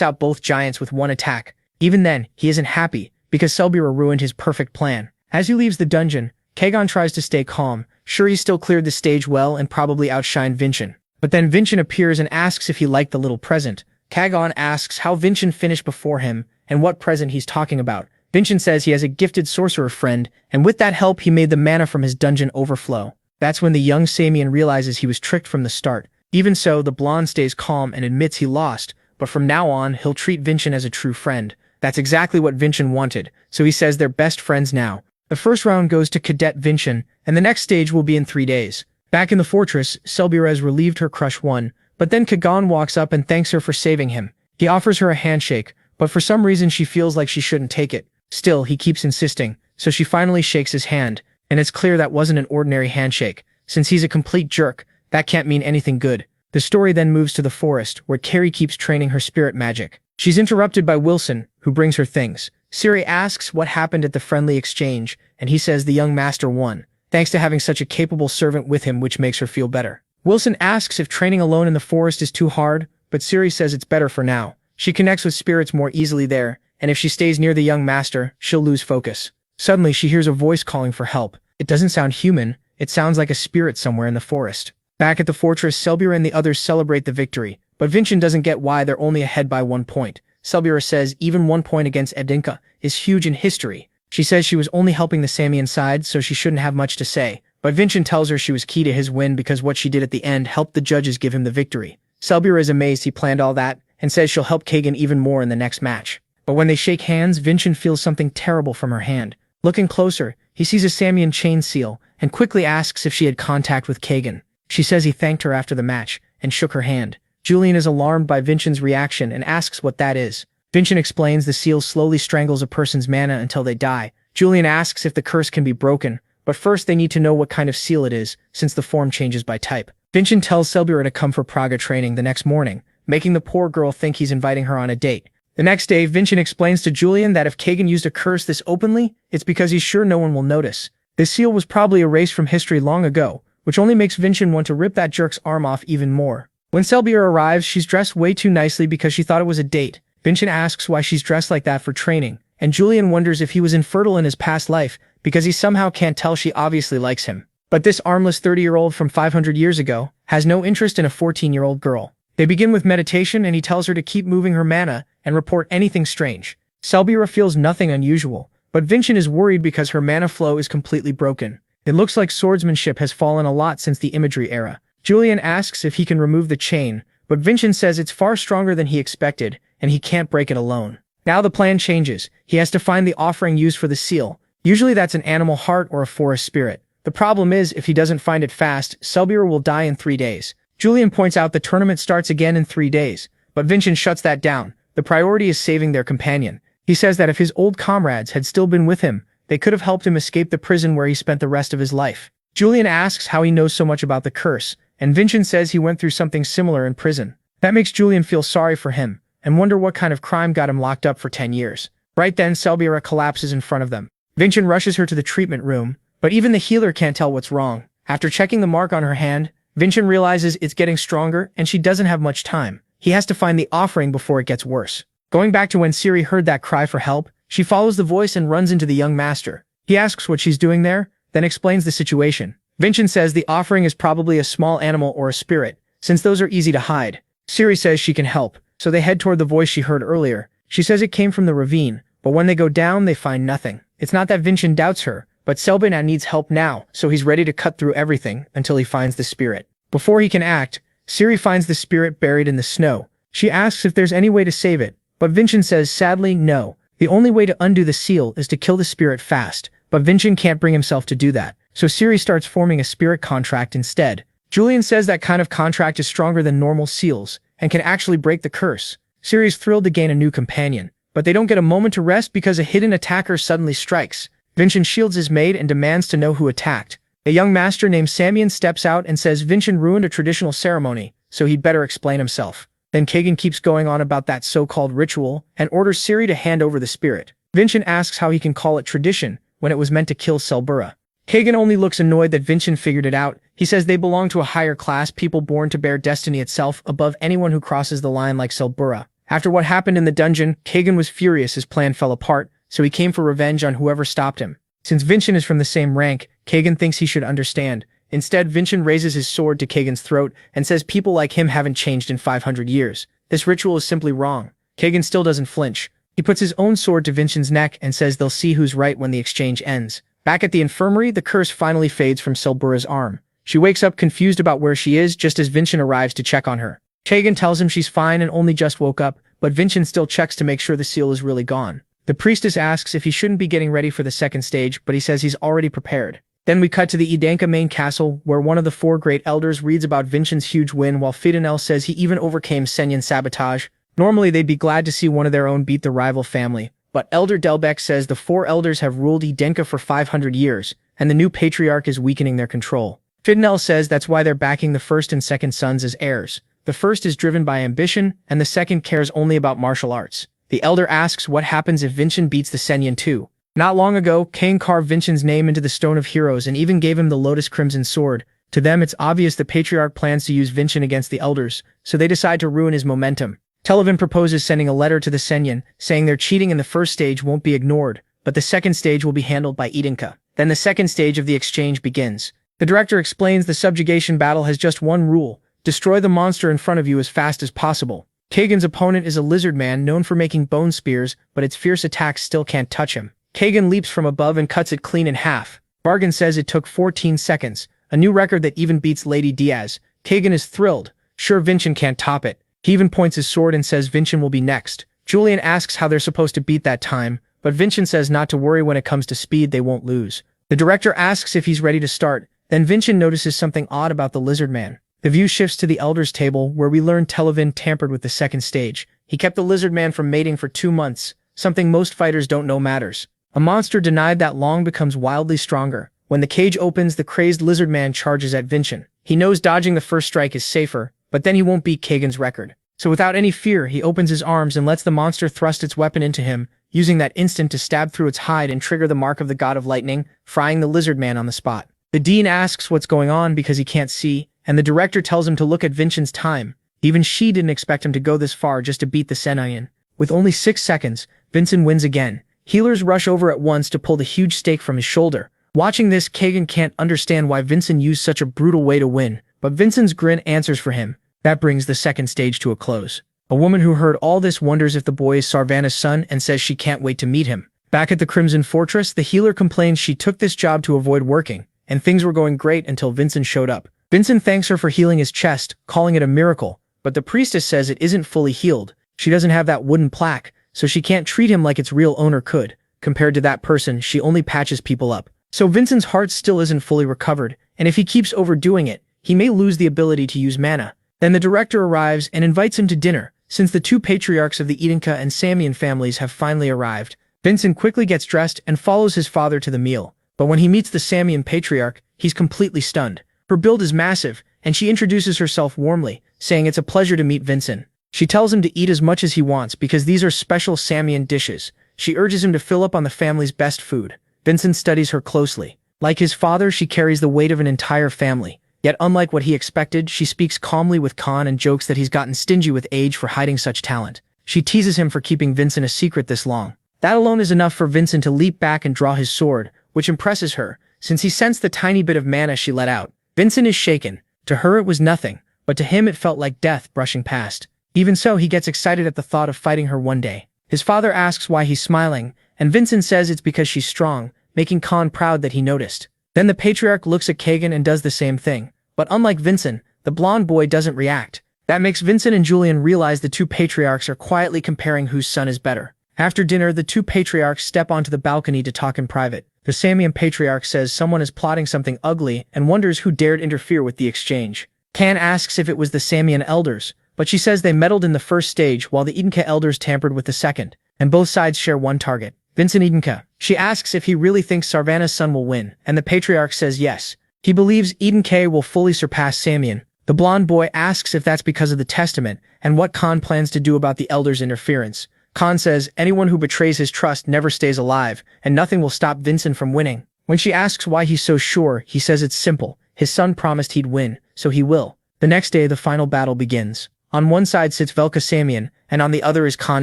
Speaker 1: out both giants with one attack. Even then, he isn't happy, because Selbura ruined his perfect plan. As he leaves the dungeon, Kagon tries to stay calm, sure he still cleared the stage well and probably outshined Vincent. But then Vincent appears and asks if he liked the little present. Kagon asks how Vincent finished before him, and what present he's talking about. Vincent says he has a gifted sorcerer friend, and with that help he made the mana from his dungeon overflow. That's when the young Samian realizes he was tricked from the start. Even so, the blonde stays calm and admits he lost, but from now on, he'll treat Vincent as a true friend. That's exactly what Vincent wanted, so he says they're best friends now. The first round goes to Cadet Vincent, and the next stage will be in 3 days. Back in the fortress, Selbura has relieved her crush one, but then Kagon walks up and thanks her for saving him. He offers her a handshake, but for some reason she feels like she shouldn't take it. Still, he keeps insisting, so she finally shakes his hand, and it's clear that wasn't an ordinary handshake. Since he's a complete jerk, that can't mean anything good. The story then moves to the forest, where Carrie keeps training her spirit magic. She's interrupted by Wilson, who brings her things. Siri asks what happened at the friendly exchange, and he says the young master won, thanks to having such a capable servant with him, which makes her feel better. Wilson asks if training alone in the forest is too hard, but Siri says it's better for now. She connects with spirits more easily there, and if she stays near the young master, she'll lose focus. Suddenly, she hears a voice calling for help. It doesn't sound human, it sounds like a spirit somewhere in the forest. Back at the fortress, Selbira and the others celebrate the victory, but Vincent doesn't get why they're only ahead by 1 point. Selbira says even 1 point against Edinka is huge in history. She says she was only helping the Samian side, so she shouldn't have much to say, but Vincent tells her she was key to his win because what she did at the end helped the judges give him the victory. Selbira is amazed he planned all that, and says she'll help Kagan even more in the next match. But when they shake hands, Vincent feels something terrible from her hand. Looking closer, he sees a Samian chain seal, and quickly asks if she had contact with Kagan. She says he thanked her after the match, and shook her hand. Julian is alarmed by Vincent's reaction and asks what that is. Vincent explains the seal slowly strangles a person's mana until they die. Julian asks if the curse can be broken, but first they need to know what kind of seal it is, since the form changes by type. Vincent tells Selbira to come for Praga training the next morning, making the poor girl think he's inviting her on a date. The next day, Vincent explains to Julian that if Kagan used a curse this openly, it's because he's sure no one will notice. This seal was probably erased from history long ago, which only makes Vincent want to rip that jerk's arm off even more. When Selbira arrives, she's dressed way too nicely because she thought it was a date. Vincent asks why she's dressed like that for training, and Julian wonders if he was infertile in his past life because he somehow can't tell she obviously likes him. But this armless 30-year-old from 500 years ago has no interest in a 14-year-old girl. They begin with meditation and he tells her to keep moving her mana and report anything strange. Selbira feels nothing unusual, but Vincent is worried because her mana flow is completely broken. It looks like swordsmanship has fallen a lot since the imagery era. Julian asks if he can remove the chain, but Vincent says it's far stronger than he expected, and he can't break it alone. Now the plan changes. He has to find the offering used for the seal. Usually that's an animal heart or a forest spirit. The problem is, if he doesn't find it fast, Selbira will die in 3 days. Julian points out the tournament starts again in 3 days, but Vincent shuts that down. The priority is saving their companion. He says that if his old comrades had still been with him, they could have helped him escape the prison where he spent the rest of his life. Julian asks how he knows so much about the curse, and Vincent says he went through something similar in prison. That makes Julian feel sorry for him, and wonder what kind of crime got him locked up for 10 years. Right then, Selbira collapses in front of them. Vincent rushes her to the treatment room, but even the healer can't tell what's wrong. After checking the mark on her hand, Vincent realizes it's getting stronger and she doesn't have much time. He has to find the offering before it gets worse. Going back to when Siri heard that cry for help, she follows the voice and runs into the young master. He asks what she's doing there, then explains the situation. Vincent says the offering is probably a small animal or a spirit, since those are easy to hide. Siri says she can help, so they head toward the voice she heard earlier. She says it came from the ravine, but when they go down, they find nothing. It's not that Vincent doubts her, but Selbina needs help now, so he's ready to cut through everything until he finds the spirit. Before he can act, Siri finds the spirit buried in the snow. She asks if there's any way to save it, but Vincent says sadly no. The only way to undo the seal is to kill the spirit fast, but Vincent can't bring himself to do that, so Siri starts forming a spirit contract instead. Julian says that kind of contract is stronger than normal seals, and can actually break the curse. Siri's thrilled to gain a new companion, but they don't get a moment to rest because a hidden attacker suddenly strikes. Vincent shields his maid and demands to know who attacked. A young master named Samian steps out and says Vincent ruined a traditional ceremony, so he'd better explain himself. Then Kagan keeps going on about that so-called ritual and orders Siri to hand over the spirit. Vincent asks how he can call it tradition when it was meant to kill Selbura. Kagan only looks annoyed that Vincent figured it out. He says they belong to a higher class, people born to bear destiny itself above anyone who crosses the line like Selbura. After what happened in the dungeon, Kagan was furious his plan fell apart, so he came for revenge on whoever stopped him. Since Vincent is from the same rank, Kagan thinks he should understand. Instead, Vincent raises his sword to Kagan's throat and says people like him haven't changed in 500 years. This ritual is simply wrong. Kagan still doesn't flinch. He puts his own sword to Vincent's neck and says they'll see who's right when the exchange ends. Back at the infirmary, the curse finally fades from Selbura's arm. She wakes up confused about where she is just as Vincent arrives to check on her. Kagan tells him she's fine and only just woke up, but Vincent still checks to make sure the seal is really gone. The priestess asks if he shouldn't be getting ready for the second stage, but he says he's already prepared. Then we cut to the Idanka main castle, where one of the 4 great elders reads about Vincent's huge win, while Fidenel says he even overcame Senyan's sabotage. Normally they'd be glad to see one of their own beat the rival family, but Elder Delbek says the 4 elders have ruled Idenka for 500 years, and the new patriarch is weakening their control. Fidenel says that's why they're backing the first and second sons as heirs. The first is driven by ambition, and the second cares only about martial arts. The elder asks what happens if Vincent beats the Senyan too. Not long ago, Cain carved Vincent's name into the Stone of Heroes and even gave him the Lotus Crimson Sword, To them, it's obvious the Patriarch plans to use Vincent against the elders, so they decide to ruin his momentum. Daven proposes sending a letter to the Senyan, saying their cheating in the first stage won't be ignored, but the second stage will be handled by Idenka. Then the second stage of the exchange begins. The director explains the subjugation battle has just one rule: destroy the monster in front of you as fast as possible. Kagan's opponent is a lizard man known for making bone spears, but its fierce attacks still can't touch him. Kagan leaps from above and cuts it clean in half. Bargain says it took 14 seconds, a new record that even beats Lady Diaz. Kagan is thrilled, sure Vincent can't top it. He even points his sword and says Vincent will be next. Julian asks how they're supposed to beat that time, but Vincent says not to worry, when it comes to speed they won't lose. The director asks if he's ready to start, then Vincent notices something odd about the lizard man. The view shifts to the elders' table, where we learn Daven tampered with the second stage. He kept the lizard man from mating for 2 months, something most fighters don't know matters. A monster denied that long becomes wildly stronger. When the cage opens, the crazed lizard man charges at Vincent. He knows dodging the first strike is safer, but then he won't beat Kagan's record. So without any fear, he opens his arms and lets the monster thrust its weapon into him, using that instant to stab through its hide and trigger the mark of the god of lightning, frying the lizard man on the spot. The dean asks what's going on because he can't see, and the director tells him to look at Vincent's time. Even she didn't expect him to go this far just to beat the Senyan. With only 6 seconds, Vincent wins again. Healers rush over at once to pull the huge stake from his shoulder. Watching this, Kagan can't understand why Vincent used such a brutal way to win, but Vincent's grin answers for him. That brings the second stage to a close. A woman who heard all this wonders if the boy is Sarvana's son and says she can't wait to meet him. Back at the Crimson Fortress, the healer complains she took this job to avoid working, and things were going great until Vincent showed up. Vincent thanks her for healing his chest, calling it a miracle, but the priestess says it isn't fully healed. She doesn't have that wooden plaque, so she can't treat him like its real owner could. Compared to that person, she only patches people up. So Vincent's heart still isn't fully recovered, and if he keeps overdoing it, he may lose the ability to use mana. Then the director arrives and invites him to dinner. Since the 2 patriarchs of the Idenka and Samian families have finally arrived, Vincent quickly gets dressed and follows his father to the meal. But when he meets the Samian patriarch, he's completely stunned. Her build is massive, and she introduces herself warmly, saying it's a pleasure to meet Vincent. She tells him to eat as much as he wants because these are special Samian dishes. She urges him to fill up on the family's best food. Vincent studies her closely. Like his father, she carries the weight of an entire family. Yet unlike what he expected, she speaks calmly with Khan and jokes that he's gotten stingy with age for hiding such talent. She teases him for keeping Vincent a secret this long. That alone is enough for Vincent to leap back and draw his sword, which impresses her, since he sensed the tiny bit of mana she let out. Vincent is shaken. To her it was nothing, but to him it felt like death brushing past. Even so, he gets excited at the thought of fighting her one day. His father asks why he's smiling, and Vincent says it's because she's strong, making Khan proud that he noticed. Then the patriarch looks at Kagan and does the same thing. But unlike Vincent, the blonde boy doesn't react. That makes Vincent and Julian realize the 2 patriarchs are quietly comparing whose son is better. After dinner, the 2 patriarchs step onto the balcony to talk in private. The Samian patriarch says someone is plotting something ugly and wonders who dared interfere with the exchange. Khan asks if it was the Samian elders, but she says they meddled in the first stage while the Idenka elders tampered with the second, and both sides share one target. Vincent Idenka. She asks if he really thinks Sarvana's son will win, and the patriarch says yes. He believes Idenka will fully surpass Samian. The blonde boy asks if that's because of the testament, and what Khan plans to do about the elders' interference. Khan says anyone who betrays his trust never stays alive, and nothing will stop Vincent from winning. When she asks why he's so sure, he says it's simple. His son promised he'd win, so he will. The next day, the final battle begins. On one side sits Velka Samian, and on the other is Khan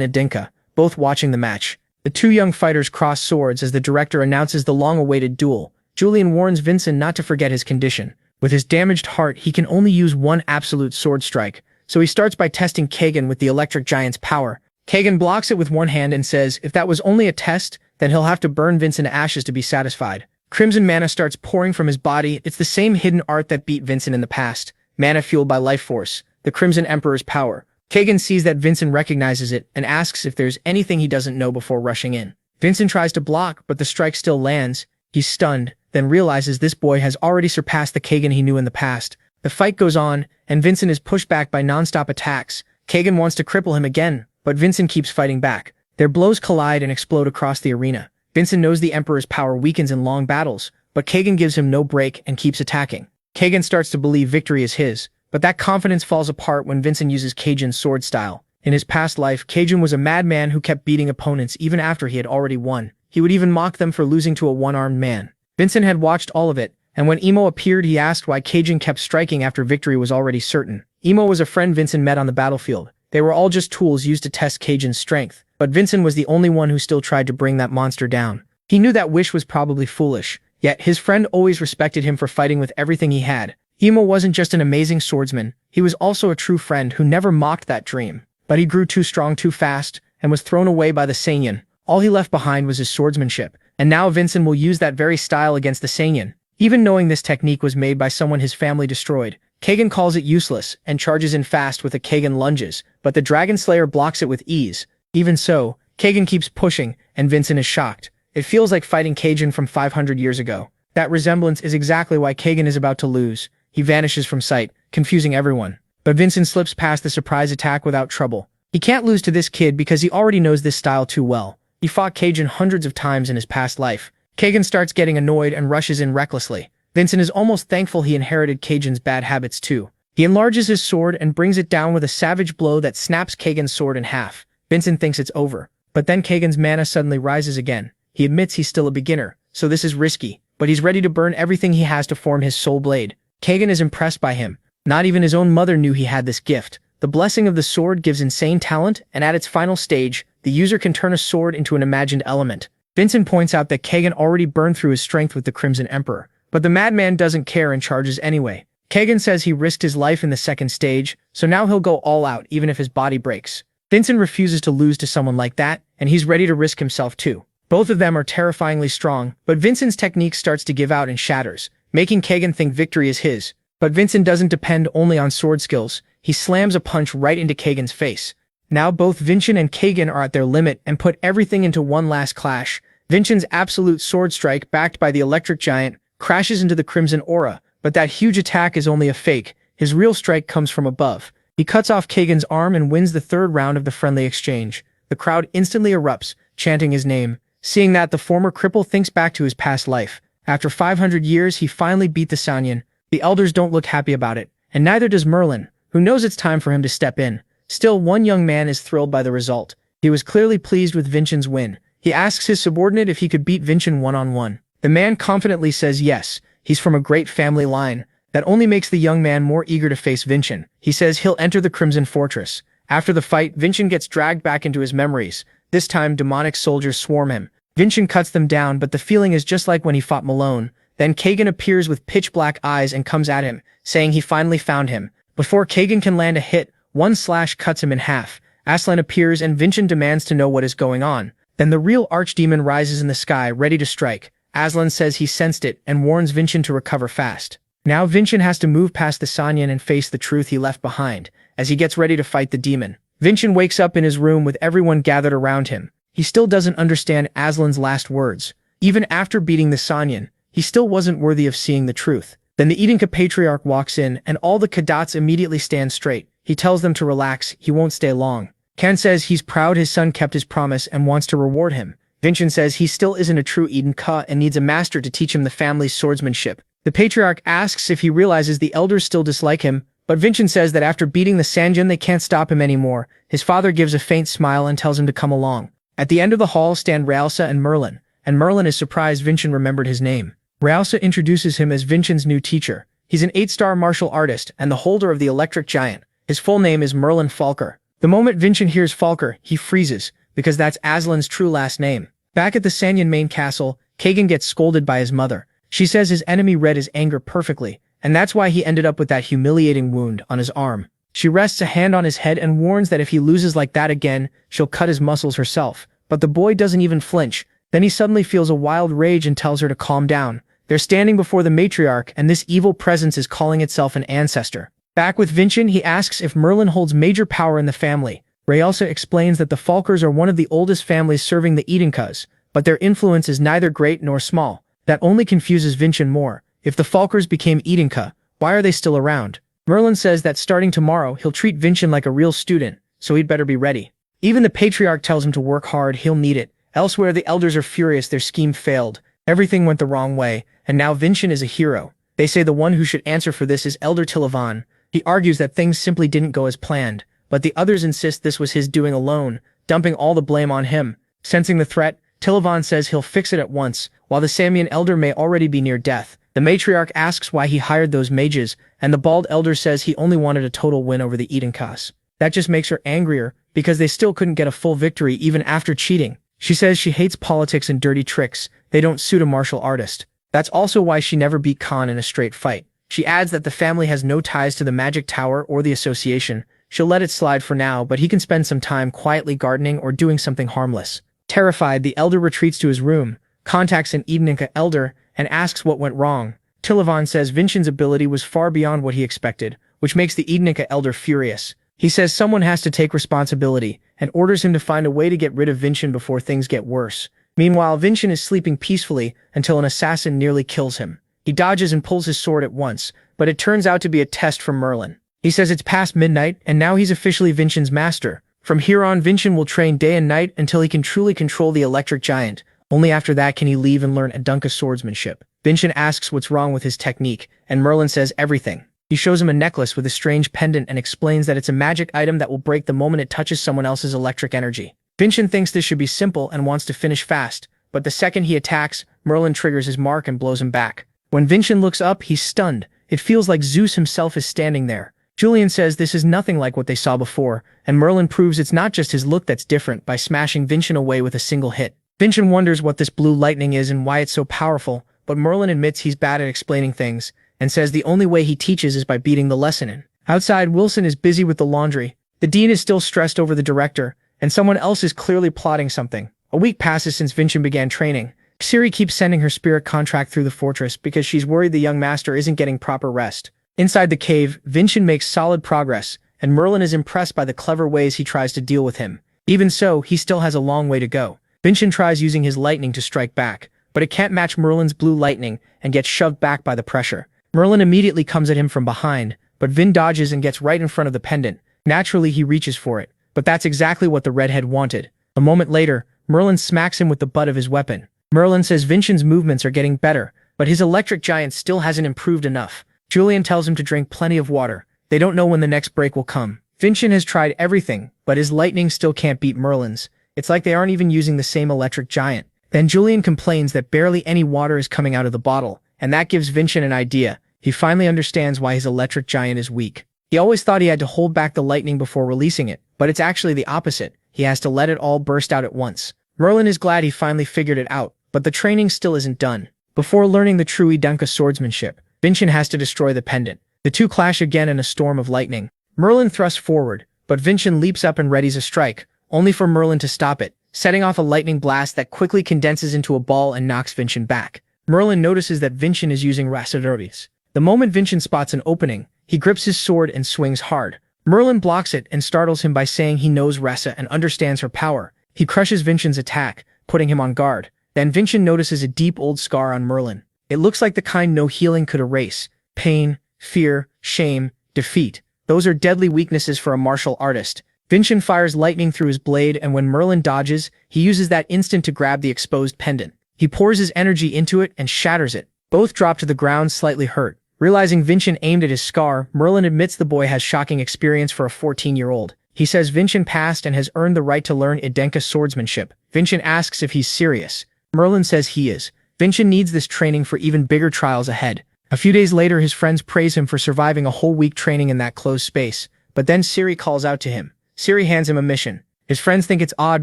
Speaker 1: Idenka, both watching the match. The 2 young fighters cross swords as the director announces the long-awaited duel. Julian warns Vincent not to forget his condition. With his damaged heart, he can only use one absolute sword strike, so he starts by testing Kagan with the electric giant's power. Kagan blocks it with one hand and says if that was only a test, then he'll have to burn Vincent to ashes to be satisfied. Crimson mana starts pouring from his body. It's the same hidden art that beat Vincent in the past. Mana fueled by life force, the Crimson Emperor's power. Kagan sees that Vincent recognizes it and asks if there's anything he doesn't know before rushing in. Vincent tries to block, but the strike still lands. He's stunned, then realizes this boy has already surpassed the Kagan he knew in the past. The fight goes on, and Vincent is pushed back by non-stop attacks. Kagan wants to cripple him again, but Vincent keeps fighting back. Their blows collide and explode across the arena. Vincent knows the Emperor's power weakens in long battles, but Kagan gives him no break and keeps attacking. Kagan starts to believe victory is his, but that confidence falls apart when Vincent uses Kajan's sword style. In his past life, Kajan was a madman who kept beating opponents even after he had already won. He would even mock them for losing to a one-armed man. Vincent had watched all of it, and when Emo appeared he asked why Kajin kept striking after victory was already certain. Emo was a friend Vincent met on the battlefield. They were all just tools used to test Kajin's strength, but Vincent was the only one who still tried to bring that monster down. He knew that wish was probably foolish, yet his friend always respected him for fighting with everything he had. Emo wasn't just an amazing swordsman, he was also a true friend who never mocked that dream. But he grew too strong too fast, and was thrown away by the Saiyan. All he left behind was his swordsmanship, and now Vincent will use that very style against the Saiyan. Even knowing this technique was made by someone his family destroyed, Kagan calls it useless and charges in fast with a Kagan lunges, but the Dragon Slayer blocks it with ease. Even so, Kagan keeps pushing, and Vincent is shocked. It feels like fighting Kajin from 500 years ago. That resemblance is exactly why Kagan is about to lose. He vanishes from sight, confusing everyone. But Vincent slips past the surprise attack without trouble. He can't lose to this kid because he already knows this style too well. He fought Kajin hundreds of times in his past life. Kagan starts getting annoyed and rushes in recklessly. Vincent is almost thankful he inherited Kajin's bad habits too. He enlarges his sword and brings it down with a savage blow that snaps Kagan's sword in half. Vincent thinks it's over. But then Kagan's mana suddenly rises again. He admits he's still a beginner, so this is risky, but he's ready to burn everything he has to form his soul blade. Kagan is impressed by him. Not even his own mother knew he had this gift. The blessing of the sword gives insane talent, and at its final stage, the user can turn a sword into an imagined element. Vincent points out that Kagan already burned through his strength with the Crimson Emperor, but the madman doesn't care and charges anyway. Kagan says he risked his life in the second stage, so now he'll go all out even if his body breaks. Vincent refuses to lose to someone like that, and he's ready to risk himself too. Both of them are terrifyingly strong, but Vincent's technique starts to give out and shatters, making Kagan think victory is his. But Vincent doesn't depend only on sword skills. He slams a punch right into Kagan's face. Now both Vincent and Kagan are at their limit and put everything into one last clash. Vincent's absolute sword strike, backed by the electric giant, crashes into the Crimson Aura, but that huge attack is only a fake. His real strike comes from above. He cuts off Kagan's arm and wins the third round of the friendly exchange. The crowd instantly erupts, chanting his name. Seeing that, the former cripple thinks back to his past life. After 500 years, he finally beat the Saiyan. The elders don't look happy about it, and neither does Merlin, who knows it's time for him to step in. Still, one young man is thrilled by the result. He was clearly pleased with Vincent's win. He asks his subordinate if he could beat Vincent one-on-one. The man confidently says yes, he's from a great family line. That only makes the young man more eager to face Vincent. He says he'll enter the Crimson Fortress. After the fight, Vincent gets dragged back into his memories. This time, demonic soldiers swarm him. Vincent cuts them down, but the feeling is just like when he fought Malone. Then Kagan appears with pitch-black eyes and comes at him, saying he finally found him. Before Kagan can land a hit, one slash cuts him in half. Aslan appears and Vincent demands to know what is going on. Then the real archdemon rises in the sky, ready to strike. Aslan says he sensed it and warns Vincent to recover fast. Now Vincent has to move past the Saiyan and face the truth he left behind, as he gets ready to fight the demon. Vincent wakes up in his room with everyone gathered around him. He still doesn't understand Aslan's last words. Even after beating the Saiyan, he still wasn't worthy of seeing the truth. Then the Edinka Patriarch walks in, and all the cadets immediately stand straight. He tells them to relax, he won't stay long. Ken says he's proud his son kept his promise and wants to reward him. Vincent says he still isn't a true Edinka and needs a master to teach him the family's swordsmanship. The Patriarch asks if he realizes the elders still dislike him, but Vincent says that after beating the Sanjin they can't stop him anymore. His father gives a faint smile and tells him to come along. At the end of the hall stand Realsa and Merlin is surprised Vincent remembered his name. Realsa introduces him as Vincent's new teacher. He's an 8-star martial artist and the holder of the electric giant. His full name is Merlin Falker. The moment Vincent hears Falker, he freezes, because that's Aslan's true last name. Back at the Sanyan main castle, Kagan gets scolded by his mother. She says his enemy read his anger perfectly, and that's why he ended up with that humiliating wound on his arm. She rests a hand on his head and warns that if he loses like that again, she'll cut his muscles herself. But the boy doesn't even flinch. Then he suddenly feels a wild rage and tells her to calm down. They're standing before the matriarch, and this evil presence is calling itself an ancestor. Back with Vincent, he asks if Merlin holds major power in the family. Realsa explains that the Falkers are one of the oldest families serving the Edinkas, but their influence is neither great nor small. That only confuses Vincent more. If the Falkers became Edinka, why are they still around? Merlin says that starting tomorrow, he'll treat Vincent like a real student, so he'd better be ready. Even the Patriarch tells him to work hard, he'll need it. Elsewhere, the elders are furious their scheme failed. Everything went the wrong way, and now Vincent is a hero. They say the one who should answer for this is Elder Tilavan. He argues that things simply didn't go as planned, but the others insist this was his doing alone, dumping all the blame on him. Sensing the threat, Tilavan says he'll fix it at once. While the Samian elder may already be near death, the The matriarch asks why he hired those mages, and the bald elder says he only wanted a total win over the Edenkas. That just makes her angrier, because they still couldn't get a full victory even after cheating. She says she hates politics and dirty tricks. They don't suit a martial artist. That's also why she never beat Khan in a straight fight. She adds that the family has no ties to the Magic Tower or the association. She'll let it slide for now, but he can spend some time quietly gardening or doing something harmless. Terrified, the elder retreats to his room, contacts an Edeninka elder, and asks what went wrong. Tilavan says Vincent's ability was far beyond what he expected, which makes the Edeninka elder furious. He says someone has to take responsibility, and orders him to find a way to get rid of Vincent before things get worse. Meanwhile, Vincent is sleeping peacefully until an assassin nearly kills him. He dodges and pulls his sword at once, but it turns out to be a test from Merlin. He says it's past midnight, and now he's officially Vincent's master. From here on, Vincent will train day and night until he can truly control the electric giant. Only after that can he leave and learn Adunka swordsmanship. Vincent asks what's wrong with his technique, and Merlin says everything. He shows him a necklace with a strange pendant and explains that it's a magic item that will break the moment it touches someone else's electric energy. Vincent thinks this should be simple and wants to finish fast, but the second he attacks, Merlin triggers his mark and blows him back. When Vincent looks up, he's stunned. It feels like Zeus himself is standing there. Julian says this is nothing like what they saw before, and Merlin proves it's not just his look that's different by smashing Vincent away with a single hit. Vincent wonders what this blue lightning is and why it's so powerful, but Merlin admits he's bad at explaining things, and says the only way he teaches is by beating the lesson in. Outside, Wilson is busy with the laundry. The dean is still stressed over the director, and someone else is clearly plotting something. A week passes since Vincent began training. Siri keeps sending her spirit contract through the fortress because she's worried the young master isn't getting proper rest. Inside the cave, Vincent makes solid progress, and Merlin is impressed by the clever ways he tries to deal with him. Even so, he still has a long way to go. Vincent tries using his lightning to strike back, but it can't match Merlin's blue lightning and gets shoved back by the pressure. Merlin immediately comes at him from behind, but Vin dodges and gets right in front of the pendant. Naturally, he reaches for it, but that's exactly what the redhead wanted. A moment later, Merlin smacks him with the butt of his weapon. Merlin says Vincent's movements are getting better, but his electric giant still hasn't improved enough. Julian tells him to drink plenty of water. They don't know when the next break will come. Vincent has tried everything, but his lightning still can't beat Merlin's. It's like they aren't even using the same electric giant. Then Julian complains that barely any water is coming out of the bottle, and that gives Vincent an idea. He finally understands why his electric giant is weak. He always thought he had to hold back the lightning before releasing it, but it's actually the opposite. He has to let it all burst out at once. Merlin is glad he finally figured it out, but the training still isn't done. Before learning the true Edenka swordsmanship, Vincent has to destroy the pendant. The two clash again in a storm of lightning. Merlin thrusts forward, but Vincent leaps up and readies a strike, only for Merlin to stop it, setting off a lightning blast that quickly condenses into a ball and knocks Vincent back. Merlin notices that Vincent is using Rasadores. The moment Vincent spots an opening, he grips his sword and swings hard. Merlin blocks it and startles him by saying he knows Ressa and understands her power. He crushes Vincent's attack, putting him on guard. Then Vincent notices a deep old scar on Merlin. It looks like the kind no healing could erase. Pain, fear, shame, defeat. Those are deadly weaknesses for a martial artist. Vincent fires lightning through his blade, and when Merlin dodges, he uses that instant to grab the exposed pendant. He pours his energy into it and shatters it. Both drop to the ground slightly hurt. Realizing Vincent aimed at his scar, Merlin admits the boy has shocking experience for a 14-year-old. He says Vincent passed and has earned the right to learn Edenka swordsmanship. Vincent asks if he's serious. Merlin says he is. Vincent needs this training for even bigger trials ahead. A few days later, his friends praise him for surviving a whole week training in that closed space, but then Siri calls out to him. Siri hands him a mission. His friends think it's odd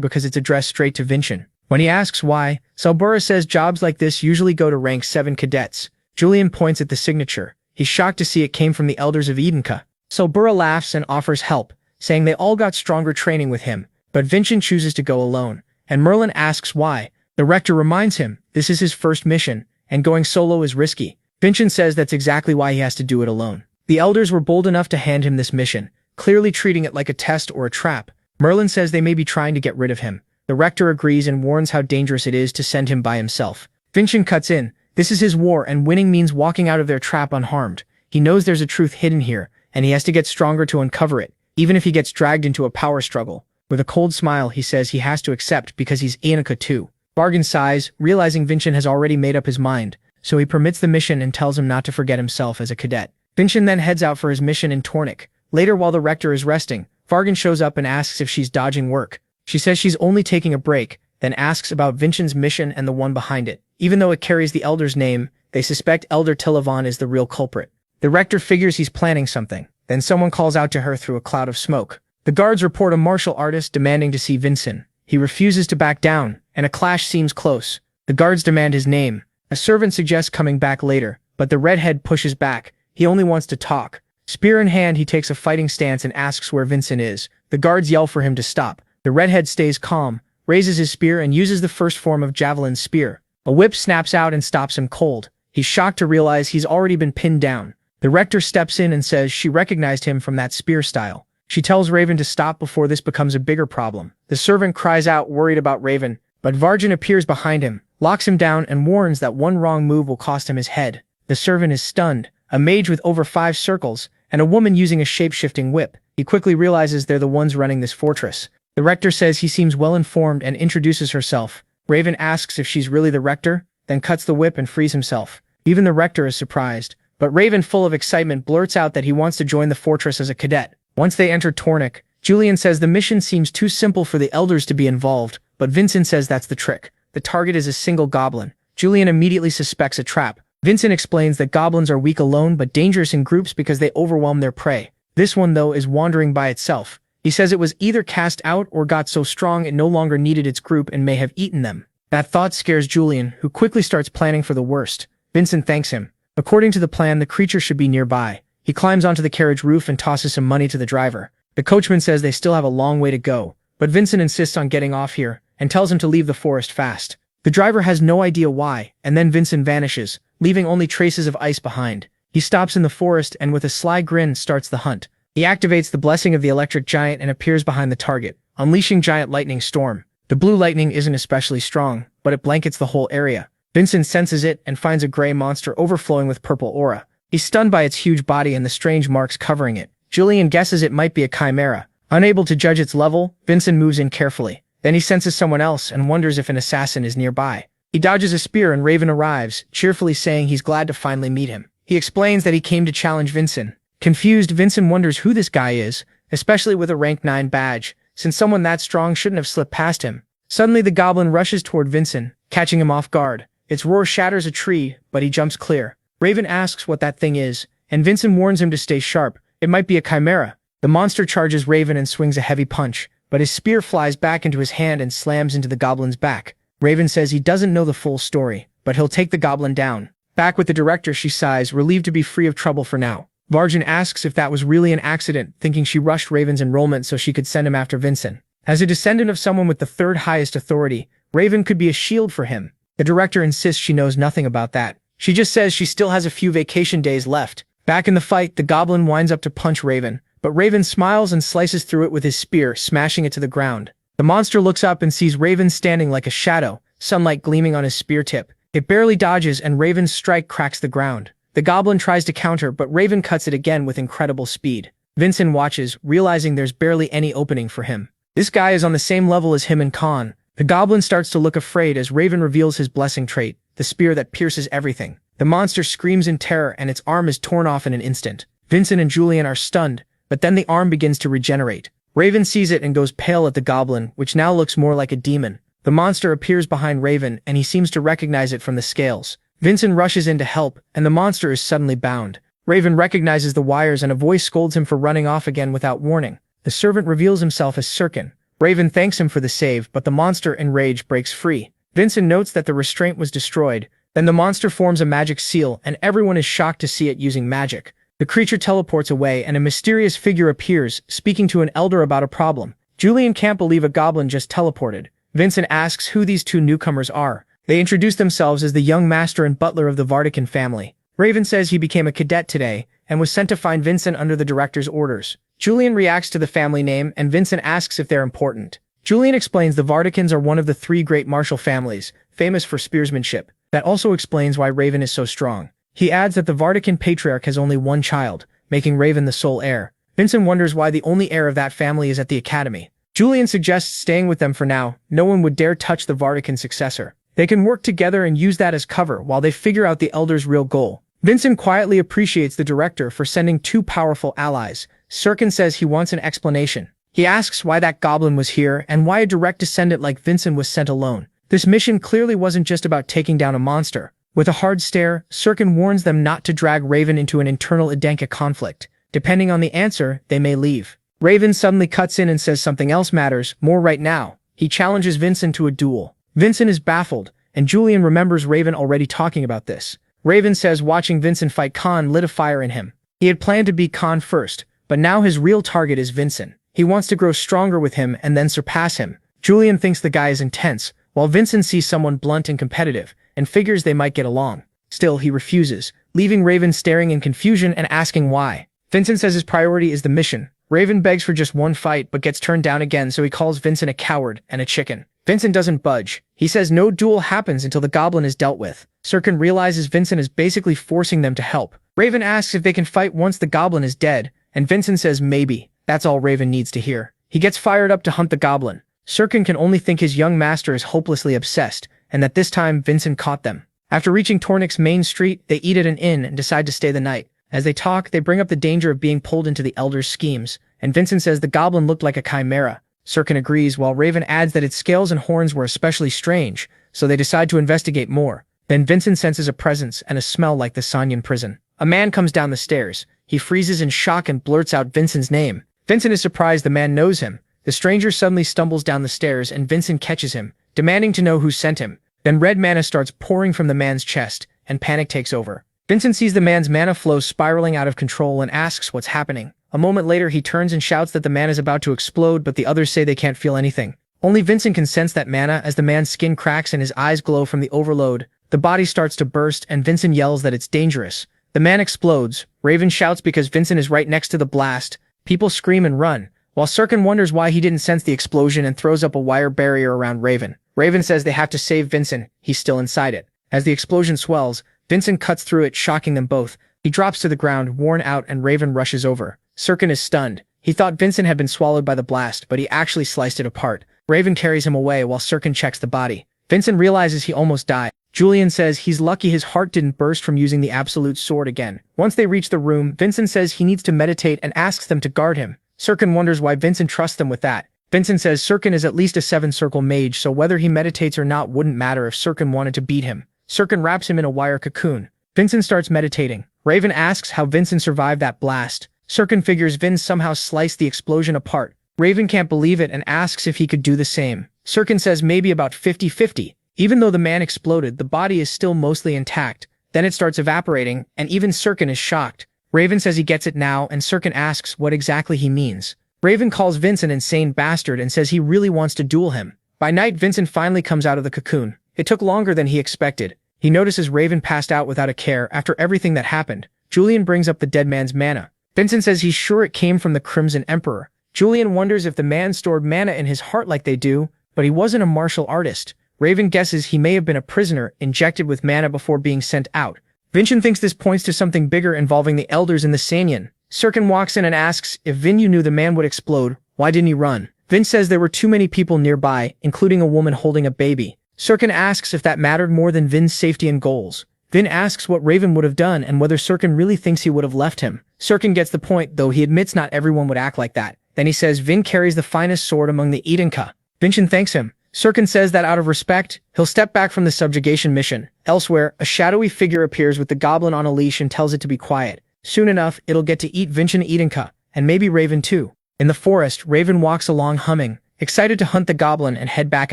Speaker 1: because it's addressed straight to Vincent. When he asks why, Salbura says jobs like this usually go to rank 7 cadets. Julian points at the signature. He's shocked to see it came from the elders of Edenka. Salbura laughs and offers help, saying they all got stronger training with him, but Vincent chooses to go alone, and Merlin asks why. The rector reminds him this is his first mission, and going solo is risky. Vincent says that's exactly why he has to do it alone. The elders were bold enough to hand him this mission, clearly treating it like a test or a trap. Merlin says they may be trying to get rid of him. The rector agrees and warns how dangerous it is to send him by himself. Vincent cuts in. This is his war, and winning means walking out of their trap unharmed. He knows there's a truth hidden here, and he has to get stronger to uncover it, even if he gets dragged into a power struggle. With a cold smile, he says he has to accept because he's Enika too. Bargain sighs, realizing Vincent has already made up his mind, so he permits the mission and tells him not to forget himself as a cadet. Vincent then heads out for his mission in Tornik. Later, while the rector is resting, Vargan shows up and asks if she's dodging work. She says she's only taking a break, then asks about Vincent's mission and the one behind it. Even though it carries the elder's name, They suspect Elder Tilavan is the real culprit. The rector figures he's planning something. Then someone calls out to her through a cloud of smoke. The guards report a martial artist demanding to see Vincent. He refuses to back down, and a clash seems close. The guards demand his name. A servant suggests coming back later, but the redhead pushes back. He only wants to talk. Spear in hand, he takes a fighting stance and asks where Vincent is. The guards yell for him to stop. The redhead stays calm, raises his spear and uses the first form of javelin's spear. A whip snaps out and stops him cold. He's shocked to realize he's already been pinned down. The rector steps in and says she recognized him from that spear style. She tells Raven to stop before this becomes a bigger problem. The servant cries out, worried about Raven, but Varjan appears behind him, locks him down and warns that one wrong move will cost him his head. The servant is stunned. A mage with over 5 circles, and a woman using a shape-shifting whip. He quickly realizes they're the ones running this fortress. The rector says he seems well-informed and introduces herself. Raven asks if she's really the rector, then cuts the whip and frees himself. Even the rector is surprised, but Raven, full of excitement, blurts out that he wants to join the fortress as a cadet. Once they enter Tornik, Julian says the mission seems too simple for the elders to be involved, but Vincent says that's the trick. The target is a single goblin. Julian immediately suspects a trap. Vincent explains that goblins are weak alone but dangerous in groups because they overwhelm their prey. This one, though, is wandering by itself. He says it was either cast out or got so strong it no longer needed its group and may have eaten them. That thought scares Julian, who quickly starts planning for the worst. Vincent thanks him. According to the plan, the creature should be nearby. He climbs onto the carriage roof and tosses some money to the driver. The coachman says they still have a long way to go, but Vincent insists on getting off here and tells him to leave the forest fast. The driver has no idea why, and then Vincent vanishes, leaving only traces of ice behind. He stops in the forest and with a sly grin starts the hunt. He activates the blessing of the electric giant and appears behind the target, unleashing giant lightning storm. The blue lightning isn't especially strong, but it blankets the whole area. Vincent senses it and finds a gray monster overflowing with purple aura. He's stunned by its huge body and the strange marks covering it. Julian guesses it might be a chimera. Unable to judge its level, Vincent moves in carefully. Then he senses someone else and wonders if an assassin is nearby. He dodges a spear and Raven arrives, cheerfully saying he's glad to finally meet him. He explains that he came to challenge Vincent. Confused, Vincent wonders who this guy is, especially with a rank 9 badge, since someone that strong shouldn't have slipped past him. Suddenly the goblin rushes toward Vincent, catching him off guard. Its roar shatters a tree, but he jumps clear. Raven asks what that thing is, and Vincent warns him to stay sharp. It might be a chimera. The monster charges Raven and swings a heavy punch, but his spear flies back into his hand and slams into the goblin's back. Raven says he doesn't know the full story, but he'll take the goblin down. Back with the director, she sighs, relieved to be free of trouble for now. Varjan asks if that was really an accident, thinking she rushed Raven's enrollment so she could send him after Vincent. As a descendant of someone with the 3rd highest authority, Raven could be a shield for him. The director insists she knows nothing about that. She just says she still has a few vacation days left. Back in the fight, the goblin winds up to punch Raven, but Raven smiles and slices through it with his spear, smashing it to the ground. The monster looks up and sees Raven standing like a shadow, sunlight gleaming on his spear tip. It barely dodges and Raven's strike cracks the ground. The goblin tries to counter, but Raven cuts it again with incredible speed. Vincent watches, realizing there's barely any opening for him. This guy is on the same level as him and Khan. The goblin starts to look afraid as Raven reveals his blessing trait, the spear that pierces everything. The monster screams in terror and its arm is torn off in an instant. Vincent and Julian are stunned, but then the arm begins to regenerate. Raven sees it and goes pale at the goblin, which now looks more like a demon. The monster appears behind Raven and he seems to recognize it from the scales. Vincent rushes in to help, and the monster is suddenly bound. Raven recognizes the wires and a voice scolds him for running off again without warning. The servant reveals himself as Sirkin. Raven thanks him for the save, but the monster, in rage, breaks free. Vincent notes that the restraint was destroyed. Then the monster forms a magic seal, and everyone is shocked to see it using magic. The creature teleports away, and a mysterious figure appears, speaking to an elder about a problem. Julian can't believe a goblin just teleported. Vincent asks who these 2 newcomers are. They introduce themselves as the young master and butler of the Vardican family. Raven says he became a cadet today, and was sent to find Vincent under the director's orders. Julian reacts to the family name, and Vincent asks if they're important. Julian explains the Vardicans are one of the 3 great martial families, famous for spearsmanship. That also explains why Raven is so strong. He adds that the Vardican patriarch has only 1 child, making Raven the sole heir. Vincent wonders why the only heir of that family is at the academy. Julian suggests staying with them for now. No one would dare touch the Vardican successor. They can work together and use that as cover while they figure out the elder's real goal. Vincent quietly appreciates the director for sending 2 powerful allies. Sirkin says he wants an explanation. He asks why that goblin was here and why a direct descendant like Vincent was sent alone. This mission clearly wasn't just about taking down a monster. With a hard stare, Sirkin warns them not to drag Raven into an internal Idenka conflict. Depending on the answer, they may leave. Raven suddenly cuts in and says something else matters more right now. He challenges Vincent to a duel. Vincent is baffled, and Julian remembers Raven already talking about this. Raven says watching Vincent fight Khan lit a fire in him. He had planned to beat Khan first, but now his real target is Vincent. He wants to grow stronger with him and then surpass him. Julian thinks the guy is intense, while Vincent sees someone blunt and competitive, and figures they might get along. Still, he refuses, leaving Raven staring in confusion and asking why. Vincent says his priority is the mission. Raven begs for just one fight but gets turned down again, so he calls Vincent a coward and a chicken. Vincent doesn't budge. He says no duel happens until the goblin is dealt with. Sirkin realizes Vincent is basically forcing them to help. Raven asks if they can fight once the goblin is dead, and Vincent says maybe. That's all Raven needs to hear. He gets fired up to hunt the goblin. Sirkin can only think his young master is hopelessly obsessed, and that this time Vincent caught them. After reaching Tornik's main street, they eat at an inn and decide to stay the night. As they talk, they bring up the danger of being pulled into the Elder's schemes, and Vincent says the goblin looked like a chimera. Sirkin agrees, while Raven adds that its scales and horns were especially strange, so they decide to investigate more. Then Vincent senses a presence and a smell like the Sanyan prison. A man comes down the stairs. He freezes in shock and blurts out Vincent's name. Vincent is surprised the man knows him. The stranger suddenly stumbles down the stairs and Vincent catches him, demanding to know who sent him. Then red mana starts pouring from the man's chest, and panic takes over. Vincent sees the man's mana flow spiraling out of control and asks what's happening. A moment later, he turns and shouts that the man is about to explode, but the others say they can't feel anything. Only Vincent can sense that mana as the man's skin cracks and his eyes glow from the overload. The body starts to burst, and Vincent yells that it's dangerous. The man explodes. Raven shouts because Vincent is right next to the blast. People scream and run, while Sirkin wonders why he didn't sense the explosion and throws up a wire barrier around Raven. Raven says they have to save Vincent. He's still inside it. As the explosion swells, Vincent cuts through it, shocking them both. He drops to the ground, worn out, and Raven rushes over. Sirkin is stunned. He thought Vincent had been swallowed by the blast, but he actually sliced it apart. Raven carries him away while Sirkin checks the body. Vincent realizes he almost died. Julian says he's lucky his heart didn't burst from using the absolute sword again. Once they reach the room, Vincent says he needs to meditate and asks them to guard him. Sirkin wonders why Vincent trusts them with that. Vincent says Sirkin is at least a 7-circle mage, so whether he meditates or not wouldn't matter if Sirkin wanted to beat him. Sirkin wraps him in a wire cocoon. Vincent starts meditating. Raven asks how Vincent survived that blast. Sirkin figures Vin somehow sliced the explosion apart. Raven can't believe it and asks if he could do the same. Sirkin says maybe about 50-50. Even though the man exploded, the body is still mostly intact. Then it starts evaporating, and even Sirkin is shocked. Raven says he gets it now, and Sirkin asks what exactly he means. Raven calls Vince an insane bastard and says he really wants to duel him. By night, Vincent finally comes out of the cocoon. It took longer than he expected. He notices Raven passed out without a care after everything that happened. Julian brings up the dead man's mana. Vincent says he's sure it came from the Crimson Emperor. Julian wonders if the man stored mana in his heart like they do, but he wasn't a martial artist. Raven guesses he may have been a prisoner injected with mana before being sent out. Vincent thinks this points to something bigger involving the elders in the Sanyan. Sirkin walks in and asks if Vin knew the man would explode, why didn't he run? Vin says there were too many people nearby, including a woman holding a baby. Sirkin asks if that mattered more than Vin's safety and goals. Vin asks what Raven would have done and whether Sirkin really thinks he would have left him. Sirkin gets the point, though he admits not everyone would act like that. Then he says Vin carries the finest sword among the Idenka. Vincent thanks him. Sirkin says that out of respect, he'll step back from the subjugation mission. Elsewhere, a shadowy figure appears with the goblin on a leash and tells it to be quiet. Soon enough, it'll get to eat Vincent Idenka, and maybe Raven too. In the forest, Raven walks along humming, excited to hunt the goblin and head back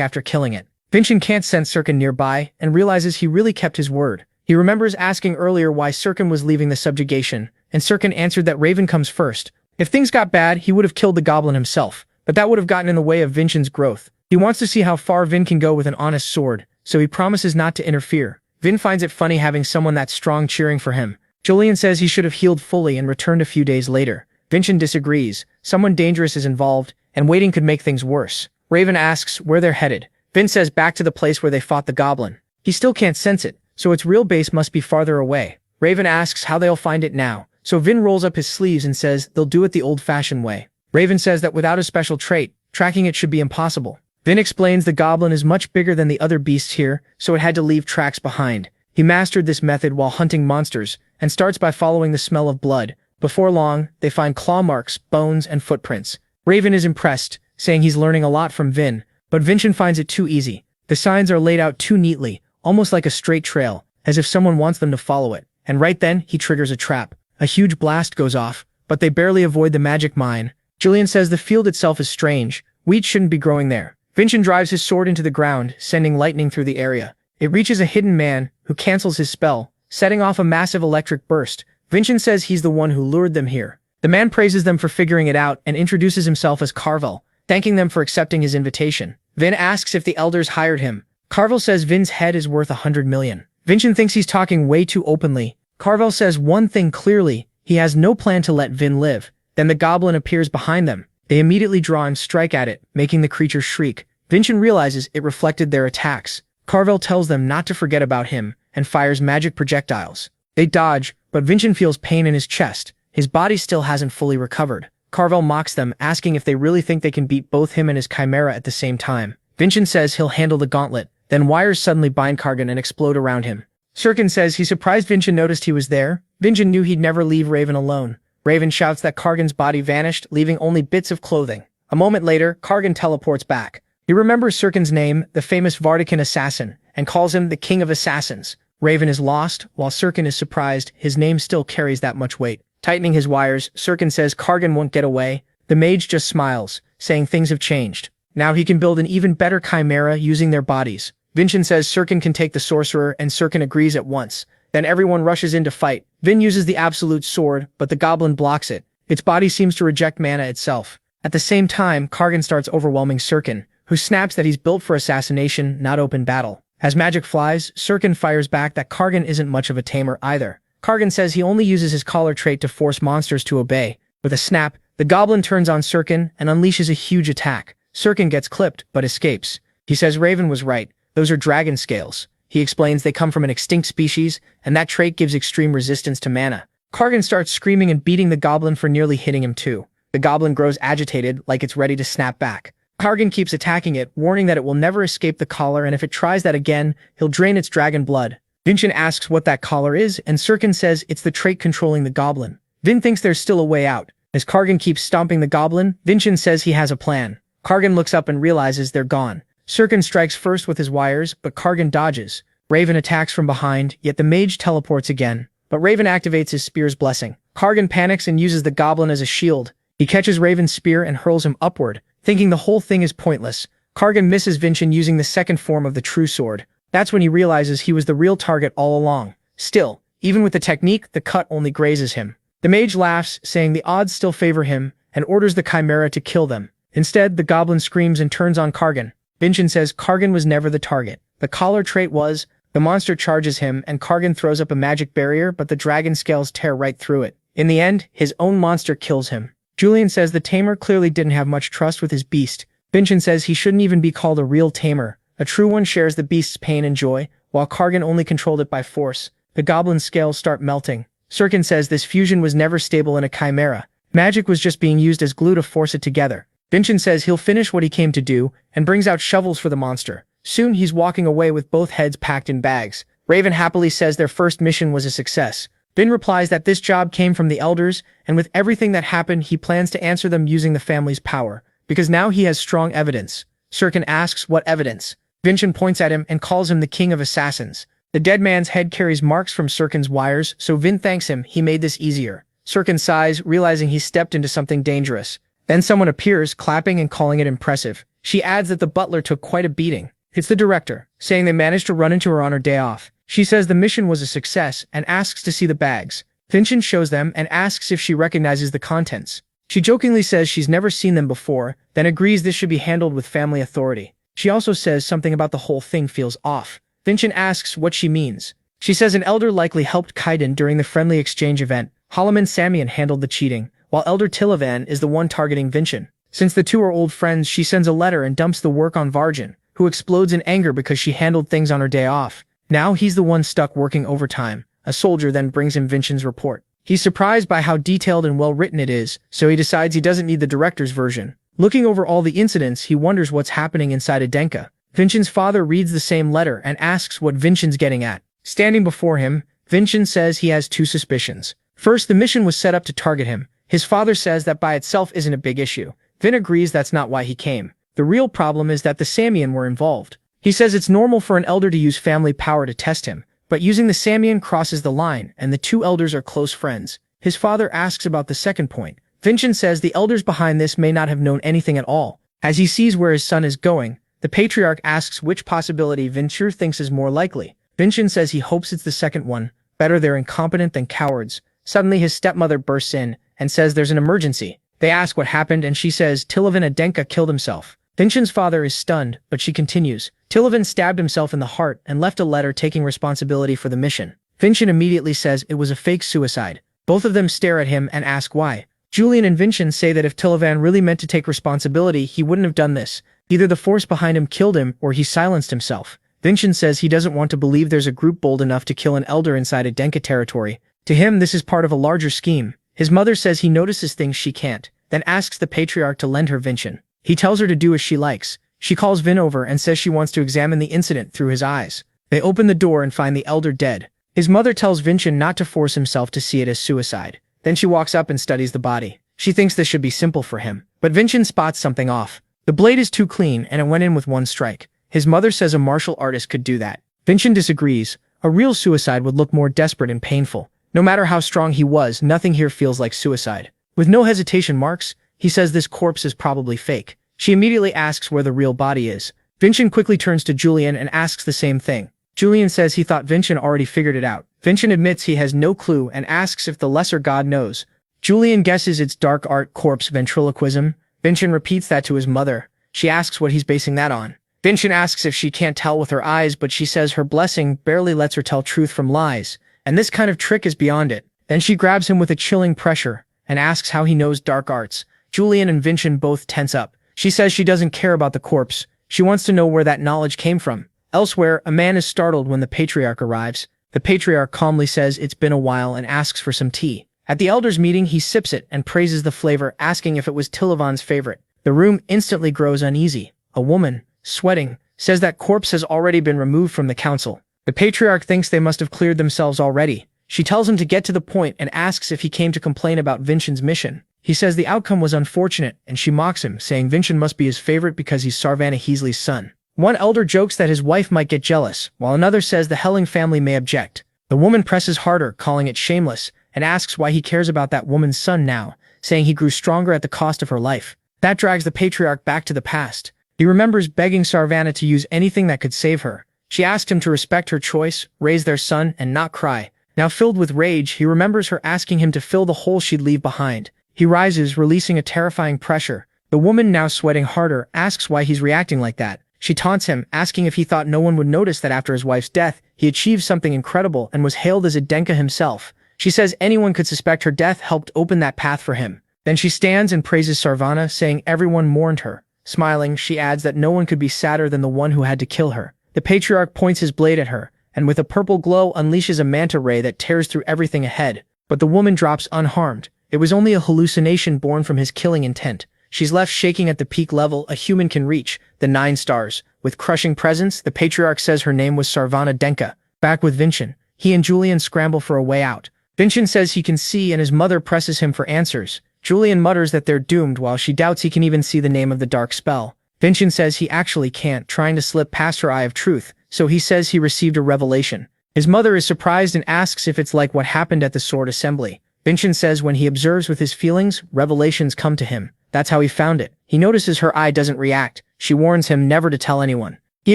Speaker 1: after killing it. Vincent can't sense Sirkin nearby and realizes he really kept his word. He remembers asking earlier why Sirkin was leaving the subjugation, and Sirkin answered that Raven comes first. If things got bad, he would have killed the goblin himself, but that would have gotten in the way of Vincent's growth. He wants to see how far Vin can go with an honest sword, so he promises not to interfere. Vin finds it funny having someone that strong cheering for him. Julian says he should have healed fully and returned a few days later. Vincent disagrees. Someone dangerous is involved, and waiting could make things worse. Raven asks where they're headed. Vin says back to the place where they fought the goblin. He still can't sense it, so its real base must be farther away. Raven asks how they'll find it now, so Vin rolls up his sleeves and says they'll do it the old-fashioned way. Raven says that without a special trait, tracking it should be impossible. Vin explains the goblin is much bigger than the other beasts here, so it had to leave tracks behind. He mastered this method while hunting monsters, and starts by following the smell of blood. Before long, they find claw marks, bones, and footprints. Raven is impressed, saying he's learning a lot from Vin, but Vincent finds it too easy. The signs are laid out too neatly, almost like a straight trail, as if someone wants them to follow it. And right then, he triggers a trap. A huge blast goes off, but they barely avoid the magic mine. Julian says the field itself is strange. Wheat shouldn't be growing there. Vincent drives his sword into the ground, sending lightning through the area. It reaches a hidden man, who cancels his spell, setting off a massive electric burst. Vincent says he's the one who lured them here. The man praises them for figuring it out and introduces himself as Carvel, thanking them for accepting his invitation. Vin asks if the elders hired him. Carvel says Vin's head is worth 100 million. Vincent thinks he's talking way too openly. Carvel says one thing clearly, he has no plan to let Vin live. Then the goblin appears behind them. They immediately draw and strike at it, making the creature shriek. Vincent realizes it reflected their attacks. Carvel tells them not to forget about him, and fires magic projectiles. They dodge, but Vincent feels pain in his chest. His body still hasn't fully recovered. Carvel mocks them, asking if they really think they can beat both him and his chimera at the same time. Vincent says he'll handle the gauntlet. Then wires suddenly bind Kargan and explode around him. Sirkin says he's surprised Vincent noticed he was there. Vincent knew he'd never leave Raven alone. Raven shouts that Kargan's body vanished, leaving only bits of clothing. A moment later, Kargan teleports back. He remembers Sirkin's name, the famous Vardican assassin, and calls him the King of Assassins. Raven is lost, while Sirkin is surprised his name still carries that much weight. Tightening his wires, Sirkin says Kargan won't get away. The mage just smiles, saying things have changed. Now he can build an even better chimera using their bodies. Vincent says Sirkin can take the sorcerer, and Sirkin agrees at once. Then everyone rushes in to fight. Vin uses the absolute sword, but the goblin blocks it. Its body seems to reject mana itself. At the same time, Kargan starts overwhelming Sirkin, who snaps that he's built for assassination, not open battle. As magic flies, Sirkin fires back that Kargan isn't much of a tamer either. Kargan says he only uses his collar trait to force monsters to obey. With a snap, the goblin turns on Sirkin and unleashes a huge attack. Sirkin gets clipped, but escapes. He says Raven was right. Those are dragon scales. He explains they come from an extinct species, and that trait gives extreme resistance to mana. Kargan starts screaming and beating the goblin for nearly hitting him too. The goblin grows agitated, like it's ready to snap back. Kargan keeps attacking it, warning that it will never escape the collar, and if it tries that again, he'll drain its dragon blood. Vincent asks what that collar is, and Sirkin says it's the trait controlling the goblin. Vin thinks there's still a way out. As Kargan keeps stomping the goblin, Vincent says he has a plan. Kargan looks up and realizes they're gone. Sirkin strikes first with his wires, but Kargan dodges. Raven attacks from behind, yet the mage teleports again. But Raven activates his spear's blessing. Kargan panics and uses the goblin as a shield. He catches Raven's spear and hurls him upward, thinking the whole thing is pointless. Kargan misses Vincent using the second form of the true sword. That's when he realizes he was the real target all along. Still, even with the technique, the cut only grazes him. The mage laughs, saying the odds still favor him, and orders the chimera to kill them. Instead, the goblin screams and turns on Kargan. Vincent says Kargan was never the target. The collar trait was. The monster charges him, and Kargan throws up a magic barrier, but the dragon scales tear right through it. In the end, his own monster kills him. Julian says the tamer clearly didn't have much trust with his beast. Vincent says he shouldn't even be called a real tamer. A true one shares the beast's pain and joy, while Kargan only controlled it by force. The goblin's scales start melting. Sirkin says this fusion was never stable in a chimera. Magic was just being used as glue to force it together. Vincent says he'll finish what he came to do, and brings out shovels for the monster. Soon he's walking away with both heads packed in bags. Raven happily says their first mission was a success. Vin replies that this job came from the elders, and with everything that happened he plans to answer them using the family's power, because now he has strong evidence. Sirkin asks what evidence. Vincent points at him and calls him the King of Assassins. The dead man's head carries marks from Sirkin's wires, so Vin thanks him he made this easier. Sirkin sighs, realizing he stepped into something dangerous. Then someone appears, clapping and calling it impressive. She adds that the butler took quite a beating. It's the director, saying they managed to run into her on her day off. She says the mission was a success and asks to see the bags. Vincent shows them and asks if she recognizes the contents. She jokingly says she's never seen them before, then agrees this should be handled with family authority. She also says something about the whole thing feels off. Vincent asks what she means. She says an elder likely helped Kaiden during the friendly exchange event. Halaman Samian handled the cheating, while Elder Tilavan is the one targeting Vincent. Since the two are old friends, she sends a letter and dumps the work on Varjan, who explodes in anger because she handled things on her day off. Now he's the one stuck working overtime. A soldier then brings him Vincent's report. He's surprised by how detailed and well written it is, so he decides he doesn't need the director's version. Looking over all the incidents, he wonders what's happening inside Adenka. Vincent's father reads the same letter and asks what Vincent's getting at. Standing before him, Vincent says he has two suspicions. First, the mission was set up to target him. His father says that by itself isn't a big issue. Vin agrees that's not why he came. The real problem is that the Samian were involved. He says it's normal for an elder to use family power to test him, But using the Samian crosses the line, and the two elders are close friends. His father asks about the second point. Vincent says the elders behind this may not have known anything at all. As he sees where his son is going, the patriarch asks which possibility Vincent thinks is more likely. Vincent says he hopes it's the second one. Better they're incompetent than cowards. Suddenly his stepmother bursts in and says there's an emergency. They ask what happened and she says Tilavan Adenka killed himself. Vincent's father is stunned, but she continues. Tilavan stabbed himself in the heart and left a letter taking responsibility for the mission. Vincent immediately says it was a fake suicide. Both of them stare at him and ask why. Julian and Vincent say that if Tilavan really meant to take responsibility, he wouldn't have done this. Either the force behind him killed him or he silenced himself. Vincent says he doesn't want to believe there's a group bold enough to kill an elder inside Adenka territory. To him, this is part of a larger scheme. His mother says he notices things she can't, then asks the patriarch to lend her Vincent. He tells her to do as she likes. She calls Vin over and says she wants to examine the incident through his eyes. They open the door and find the elder dead. His mother tells Vincent not to force himself to see it as suicide. Then she walks up and studies the body. She thinks this should be simple for him. But Vincent spots something off. The blade is too clean and it went in with one strike. His mother says a martial artist could do that. Vincent disagrees. A real suicide would look more desperate and painful. No matter how strong he was, nothing here feels like suicide. With no hesitation marks, he says this corpse is probably fake. She immediately asks where the real body is. Vincent quickly turns to Julian and asks the same thing. Julian says he thought Vincent already figured it out. Vincent admits he has no clue and asks if the lesser god knows. Julian guesses it's dark art corpse ventriloquism. Vincent repeats that to his mother. She asks what he's basing that on. Vincent asks if she can't tell with her eyes, but she says her blessing barely lets her tell truth from lies, and this kind of trick is beyond it. Then she grabs him with a chilling pressure and asks how he knows dark arts. Julian and Vincent both tense up. She says she doesn't care about the corpse. She wants to know where that knowledge came from. Elsewhere, a man is startled when the patriarch arrives. The patriarch calmly says it's been a while and asks for some tea. At the elders' meeting, he sips it and praises the flavor, asking if it was Tilavan's favorite. The room instantly grows uneasy. A woman, sweating, says that corpse has already been removed from the council. The patriarch thinks they must have cleared themselves already. She tells him to get to the point and asks if he came to complain about Vincent's mission. He says the outcome was unfortunate, and she mocks him, saying Vincent must be his favorite because he's Sarvana Heasley's son. One elder jokes that his wife might get jealous, while another says the Helling family may object. The woman presses harder, calling it shameless, and asks why he cares about that woman's son now, saying he grew stronger at the cost of her life. That drags the patriarch back to the past. He remembers begging Sarvana to use anything that could save her. She asked him to respect her choice, raise their son, and not cry. Now filled with rage, he remembers her asking him to fill the hole she'd leave behind. He rises, releasing a terrifying pressure. The woman, now sweating harder, asks why he's reacting like that. She taunts him, asking if he thought no one would notice that after his wife's death, he achieved something incredible and was hailed as a Denka himself. She says anyone could suspect her death helped open that path for him. Then she stands and praises Sarvana, saying everyone mourned her. Smiling, she adds that no one could be sadder than the one who had to kill her. The patriarch points his blade at her, and with a purple glow unleashes a manta ray that tears through everything ahead. But the woman drops unharmed. It was only a hallucination born from his killing intent. She's left shaking at the peak level a human can reach, the 9 stars. With crushing presence, the patriarch says her name was Sarvana Denka. Back with Vincent, he and Julian scramble for a way out. Vincent says he can see and his mother presses him for answers. Julian mutters that they're doomed while she doubts he can even see the name of the dark spell. Vincent says he actually can't, trying to slip past her eye of truth, so he says he received a revelation. His mother is surprised and asks if it's like what happened at the sword assembly. Vincent says when he observes with his feelings, revelations come to him. That's how he found it. He notices her eye doesn't react. She warns him never to tell anyone. He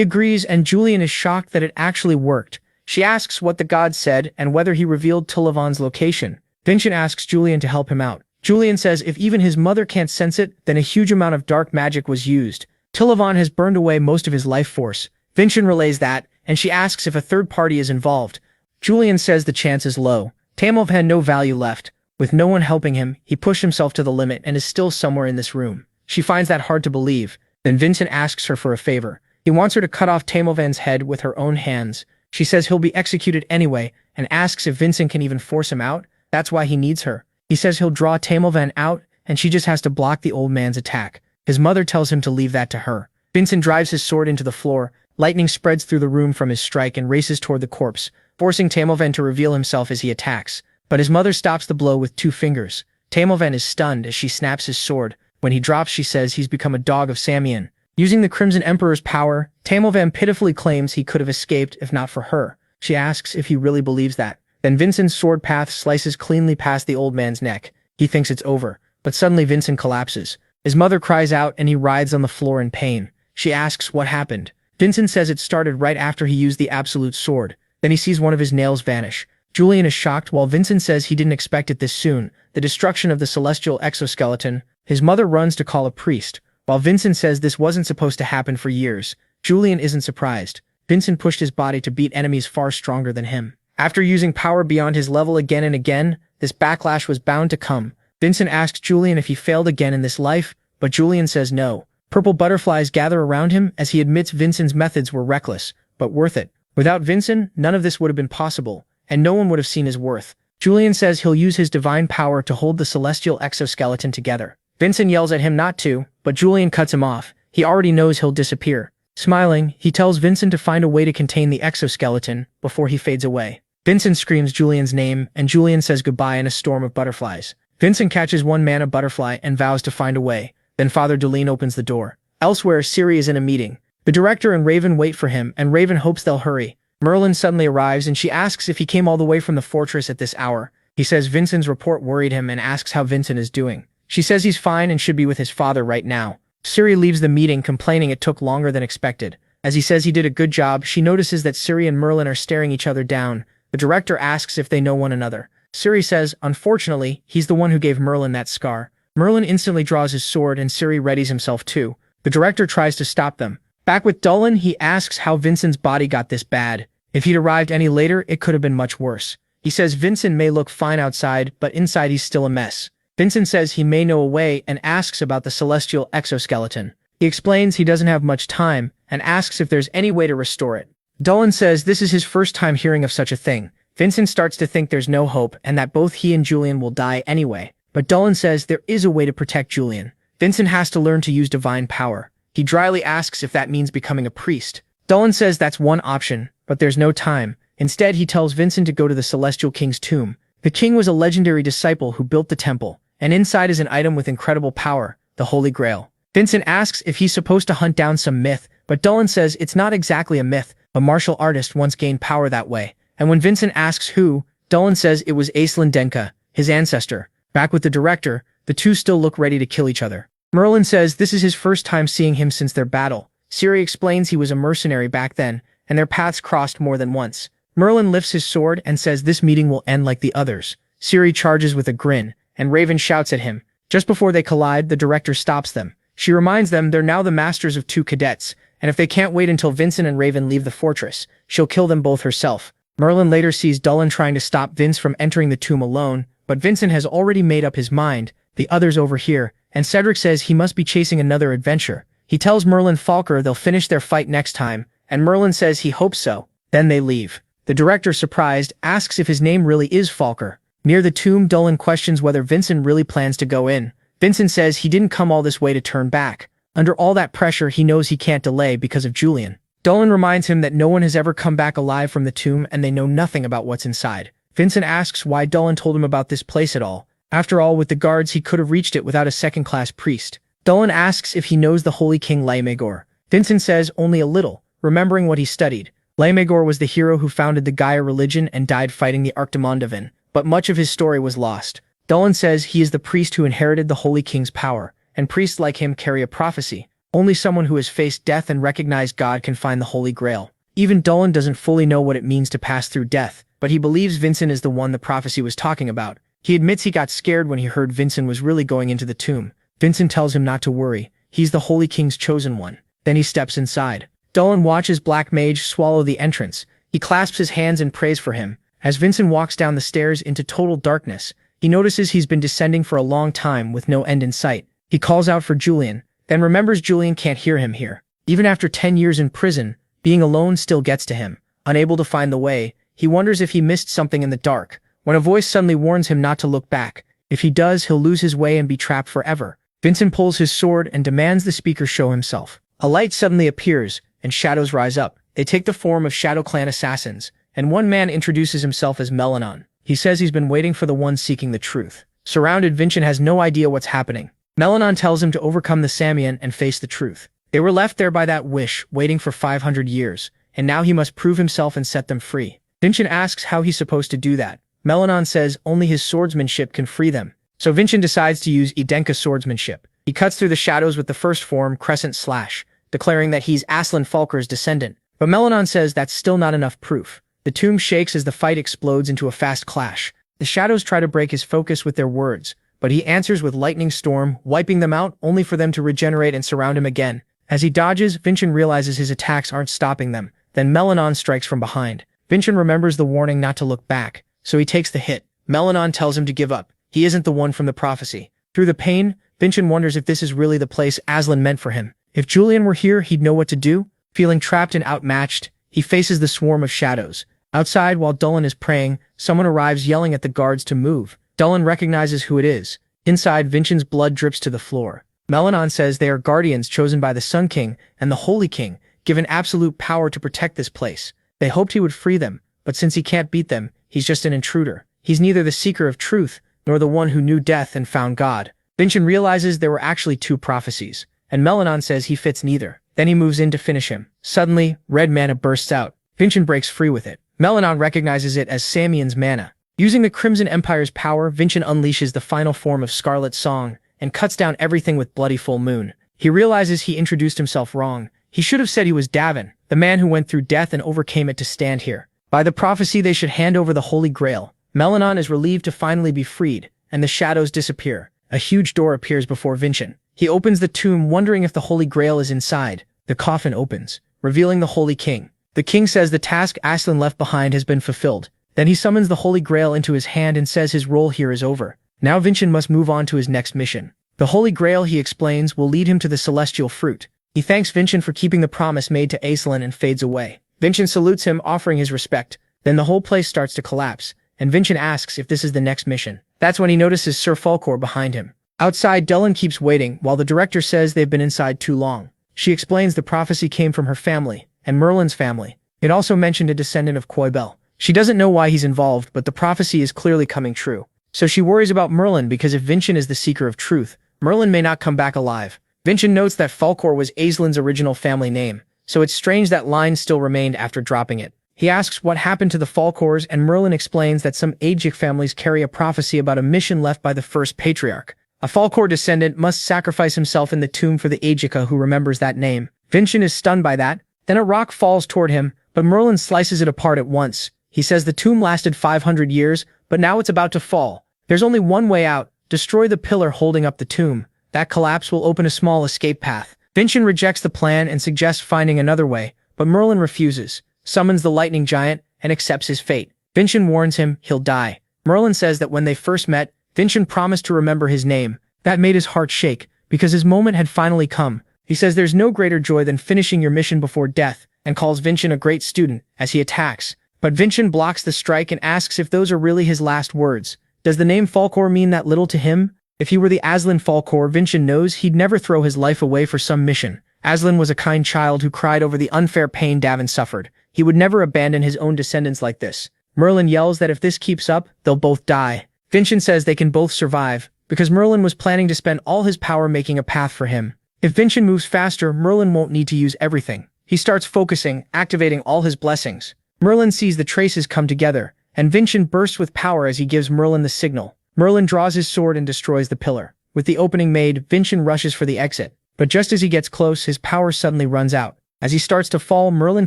Speaker 1: agrees, and Julian is shocked that it actually worked. She asks what the god said and whether he revealed Tilavan's location. Vincent asks Julian to help him out. Julian says if even his mother can't sense it, then a huge amount of dark magic was used. Tilavan has burned away most of his life force. Vincent relays that, and she asks if a third party is involved. Julian says the chance is low. Tamov had no value left. With no one helping him, he pushed himself to the limit and is still somewhere in this room. She finds that hard to believe. Then Vincent asks her for a favor. He wants her to cut off Tamovan's head with her own hands. She says he'll be executed anyway and asks if Vincent can even force him out. That's why he needs her. He says he'll draw Tamovan out and she just has to block the old man's attack. His mother tells him to leave that to her. Vincent drives his sword into the floor. Lightning spreads through the room from his strike and races toward the corpse, forcing Tamovan to reveal himself as he attacks. But his mother stops the blow with 2 fingers. Tamovan is stunned as she snaps his sword. When he drops, she says he's become a dog of Samian. Using the Crimson Emperor's power, Tamovan pitifully claims he could have escaped if not for her. She asks if he really believes that. Then Vincent's sword path slices cleanly past the old man's neck. He thinks it's over, but suddenly Vincent collapses. His mother cries out and he writhes on the floor in pain. She asks what happened. Vincent says it started right after he used the absolute sword. Then he sees one of his nails vanish. Julian is shocked while Vincent says he didn't expect it this soon. The destruction of the celestial exoskeleton. His mother runs to call a priest. While Vincent says this wasn't supposed to happen for years, Julian isn't surprised. Vincent pushed his body to beat enemies far stronger than him. After using power beyond his level again and again, this backlash was bound to come. Vincent asks Julian if he failed again in this life, but Julian says no. Purple butterflies gather around him as he admits Vincent's methods were reckless, but worth it. Without Vincent, none of this would have been possible, and no one would have seen his worth. Julian says he'll use his divine power to hold the celestial exoskeleton together. Vincent yells at him not to, but Julian cuts him off. He already knows he'll disappear. Smiling, he tells Vincent to find a way to contain the exoskeleton before he fades away. Vincent screams Julian's name, and Julian says goodbye in a storm of butterflies. Vincent catches one mana butterfly and vows to find a way. Then Father Daven opens the door. Elsewhere, Siri is in a meeting. The director and Raven wait for him, and Raven hopes they'll hurry. Merlin suddenly arrives and she asks if he came all the way from the fortress at this hour. He says Vincent's report worried him and asks how Vincent is doing. She says he's fine and should be with his father right now. Siri leaves the meeting complaining it took longer than expected. As he says he did a good job, she notices that Siri and Merlin are staring each other down. The director asks if they know one another. Siri says, unfortunately, he's the one who gave Merlin that scar. Merlin instantly draws his sword and Siri readies himself too. The director tries to stop them. Back with Daven, he asks how Vincent's body got this bad. If he'd arrived any later, it could have been much worse. He says Vincent may look fine outside, but inside he's still a mess. Vincent says he may know a way and asks about the celestial exoskeleton. He explains he doesn't have much time and asks if there's any way to restore it. Daven says this is his first time hearing of such a thing. Vincent starts to think there's no hope and that both he and Julian will die anyway. But Daven says there is a way to protect Julian. Vincent has to learn to use divine power. He dryly asks if that means becoming a priest. Daven says that's one option, but there's no time. Instead, he tells Vincent to go to the Celestial King's tomb. The king was a legendary disciple who built the temple, and inside is an item with incredible power, the Holy Grail. Vincent asks if he's supposed to hunt down some myth, but Daven says it's not exactly a myth. A martial artist once gained power that way. And when Vincent asks who, Daven says it was Aislinn Denka, his ancestor. Back with the director, the two still look ready to kill each other. Merlin says this is his first time seeing him since their battle. Siri explains he was a mercenary back then, and their paths crossed more than once. Merlin lifts his sword and says this meeting will end like the others. Siri charges with a grin, and Raven shouts at him. Just before they collide, the director stops them. She reminds them they're now the masters of two cadets, and if they can't wait until Vincent and Raven leave the fortress, she'll kill them both herself. Merlin later sees Daven trying to stop Vince from entering the tomb alone, but Vincent has already made up his mind. The others overhear, and Cedric says he must be chasing another adventure. He tells Merlin Falker they'll finish their fight next time, and Merlin says he hopes so. Then they leave. The director, surprised, asks if his name really is Falker. Near the tomb, Daven questions whether Vincent really plans to go in. Vincent says he didn't come all this way to turn back. Under all that pressure, he knows he can't delay because of Julian. Daven reminds him that no one has ever come back alive from the tomb and they know nothing about what's inside. Vincent asks why Daven told him about this place at all. After all, with the guards, he could have reached it without a second-class priest. Daven asks if he knows the Holy King Laimagor. Vincent says only a little, remembering what he studied. Laimagor was the hero who founded the Gaia religion and died fighting the Archdemondavan, but much of his story was lost. Daven says he is the priest who inherited the Holy King's power, and priests like him carry a prophecy. Only someone who has faced death and recognized God can find the Holy Grail. Even Daven doesn't fully know what it means to pass through death, but he believes Vincent is the one the prophecy was talking about. He admits he got scared when he heard Vincent was really going into the tomb. Vincent tells him not to worry. He's the Holy King's chosen one. Then he steps inside. Daven watches Black Mage swallow the entrance. He clasps his hands and prays for him. As Vincent walks down the stairs into total darkness, he notices he's been descending for a long time with no end in sight. He calls out for Julian, then remembers Julian can't hear him here. Even after 10 years in prison, being alone still gets to him. Unable to find the way, he wonders if he missed something in the dark, when a voice suddenly warns him not to look back. If he does, he'll lose his way and be trapped forever. Vincent pulls his sword and demands the speaker show himself. A light suddenly appears, and shadows rise up. They take the form of Shadow Clan assassins, and one man introduces himself as Melanon. He says he's been waiting for the one seeking the truth. Surrounded, Vincent has no idea what's happening. Melanon tells him to overcome the Samian and face the truth. They were left there by that wish, waiting for 500 years, and now he must prove himself and set them free. Vincent asks how he's supposed to do that. Melanon says only his swordsmanship can free them. So Vincent decides to use Idenka swordsmanship. He cuts through the shadows with the first form, Crescent Slash, declaring that he's Aslan Falker's descendant. But Melanon says that's still not enough proof. The tomb shakes as the fight explodes into a fast clash. The shadows try to break his focus with their words, but he answers with lightning storm, wiping them out only for them to regenerate and surround him again. As he dodges, Vincent realizes his attacks aren't stopping them. Then Melanon strikes from behind. Vincent remembers the warning not to look back, so he takes the hit. Melanon tells him to give up. He isn't the one from the prophecy. Through the pain, Vincent wonders if this is really the place Aslan meant for him. If Julian were here, he'd know what to do. Feeling trapped and outmatched, he faces the swarm of shadows. Outside, while Dolan is praying, someone arrives yelling at the guards to move. Dolan recognizes who it is. Inside, Vincent's blood drips to the floor. Melanon says they are guardians chosen by the Sun King and the Holy King, given absolute power to protect this place. They hoped he would free them, but since he can't beat them, he's just an intruder. He's neither the seeker of truth, nor the one who knew death and found God. Vincent realizes there were actually two prophecies, and Melanon says he fits neither. Then he moves in to finish him. Suddenly, red mana bursts out. Vincent breaks free with it. Melanon recognizes it as Samian's mana. Using the Crimson Empire's power, Vincent unleashes the final form of Scarlet Song and cuts down everything with Bloody Full Moon. He realizes he introduced himself wrong. He should have said he was Daven, the man who went through death and overcame it to stand here. By the prophecy, they should hand over the Holy Grail. Melanon is relieved to finally be freed, and the shadows disappear. A huge door appears before Vincent. He opens the tomb, wondering if the Holy Grail is inside. The coffin opens, revealing the Holy King. The king says the task Aslan left behind has been fulfilled. Then he summons the Holy Grail into his hand and says his role here is over. Now Vincent must move on to his next mission. The Holy Grail, he explains, will lead him to the celestial fruit. He thanks Vincent for keeping the promise made to Aslan and fades away. Vincent salutes him, offering his respect. Then the whole place starts to collapse, and Vincent asks if this is the next mission. That's when he notices Sir Falkor behind him. Outside, Dylan keeps waiting, while the director says they've been inside too long. She explains the prophecy came from her family, and Merlin's family. It also mentioned a descendant of Koibel. She doesn't know why he's involved, but the prophecy is clearly coming true. So she worries about Merlin because if Vincent is the seeker of truth, Merlin may not come back alive. Vincent notes that Falkor was Aslan's original family name, so it's strange that line still remained after dropping it. He asks what happened to the Falkors, and Merlin explains that some Ajic families carry a prophecy about a mission left by the first patriarch. A Falkor descendant must sacrifice himself in the tomb for the Ajica who remembers that name. Vincent is stunned by that. Then a rock falls toward him, but Merlin slices it apart at once. He says the tomb lasted 500 years, but now it's about to fall. There's only one way out: destroy the pillar holding up the tomb. That collapse will open a small escape path. Vincent rejects the plan and suggests finding another way, but Merlin refuses, summons the lightning giant, and accepts his fate. Vincent warns him he'll die. Merlin says that when they first met, Vincent promised to remember his name. That made his heart shake, because his moment had finally come. He says there's no greater joy than finishing your mission before death, and calls Vincent a great student as he attacks. But Vincent blocks the strike and asks if those are really his last words. Does the name Falkor mean that little to him? If he were the Aslan Falkor, Vincent knows he'd never throw his life away for some mission. Aslan was a kind child who cried over the unfair pain Daven suffered. He would never abandon his own descendants like this. Merlin yells that if this keeps up, they'll both die. Vincent says they can both survive, because Merlin was planning to spend all his power making a path for him. If Vincent moves faster, Merlin won't need to use everything. He starts focusing, activating all his blessings. Merlin sees the traces come together, and Vincent bursts with power as he gives Merlin the signal. Merlin draws his sword and destroys the pillar. With the opening made, Vincent rushes for the exit. But just as he gets close, his power suddenly runs out. As he starts to fall, Merlin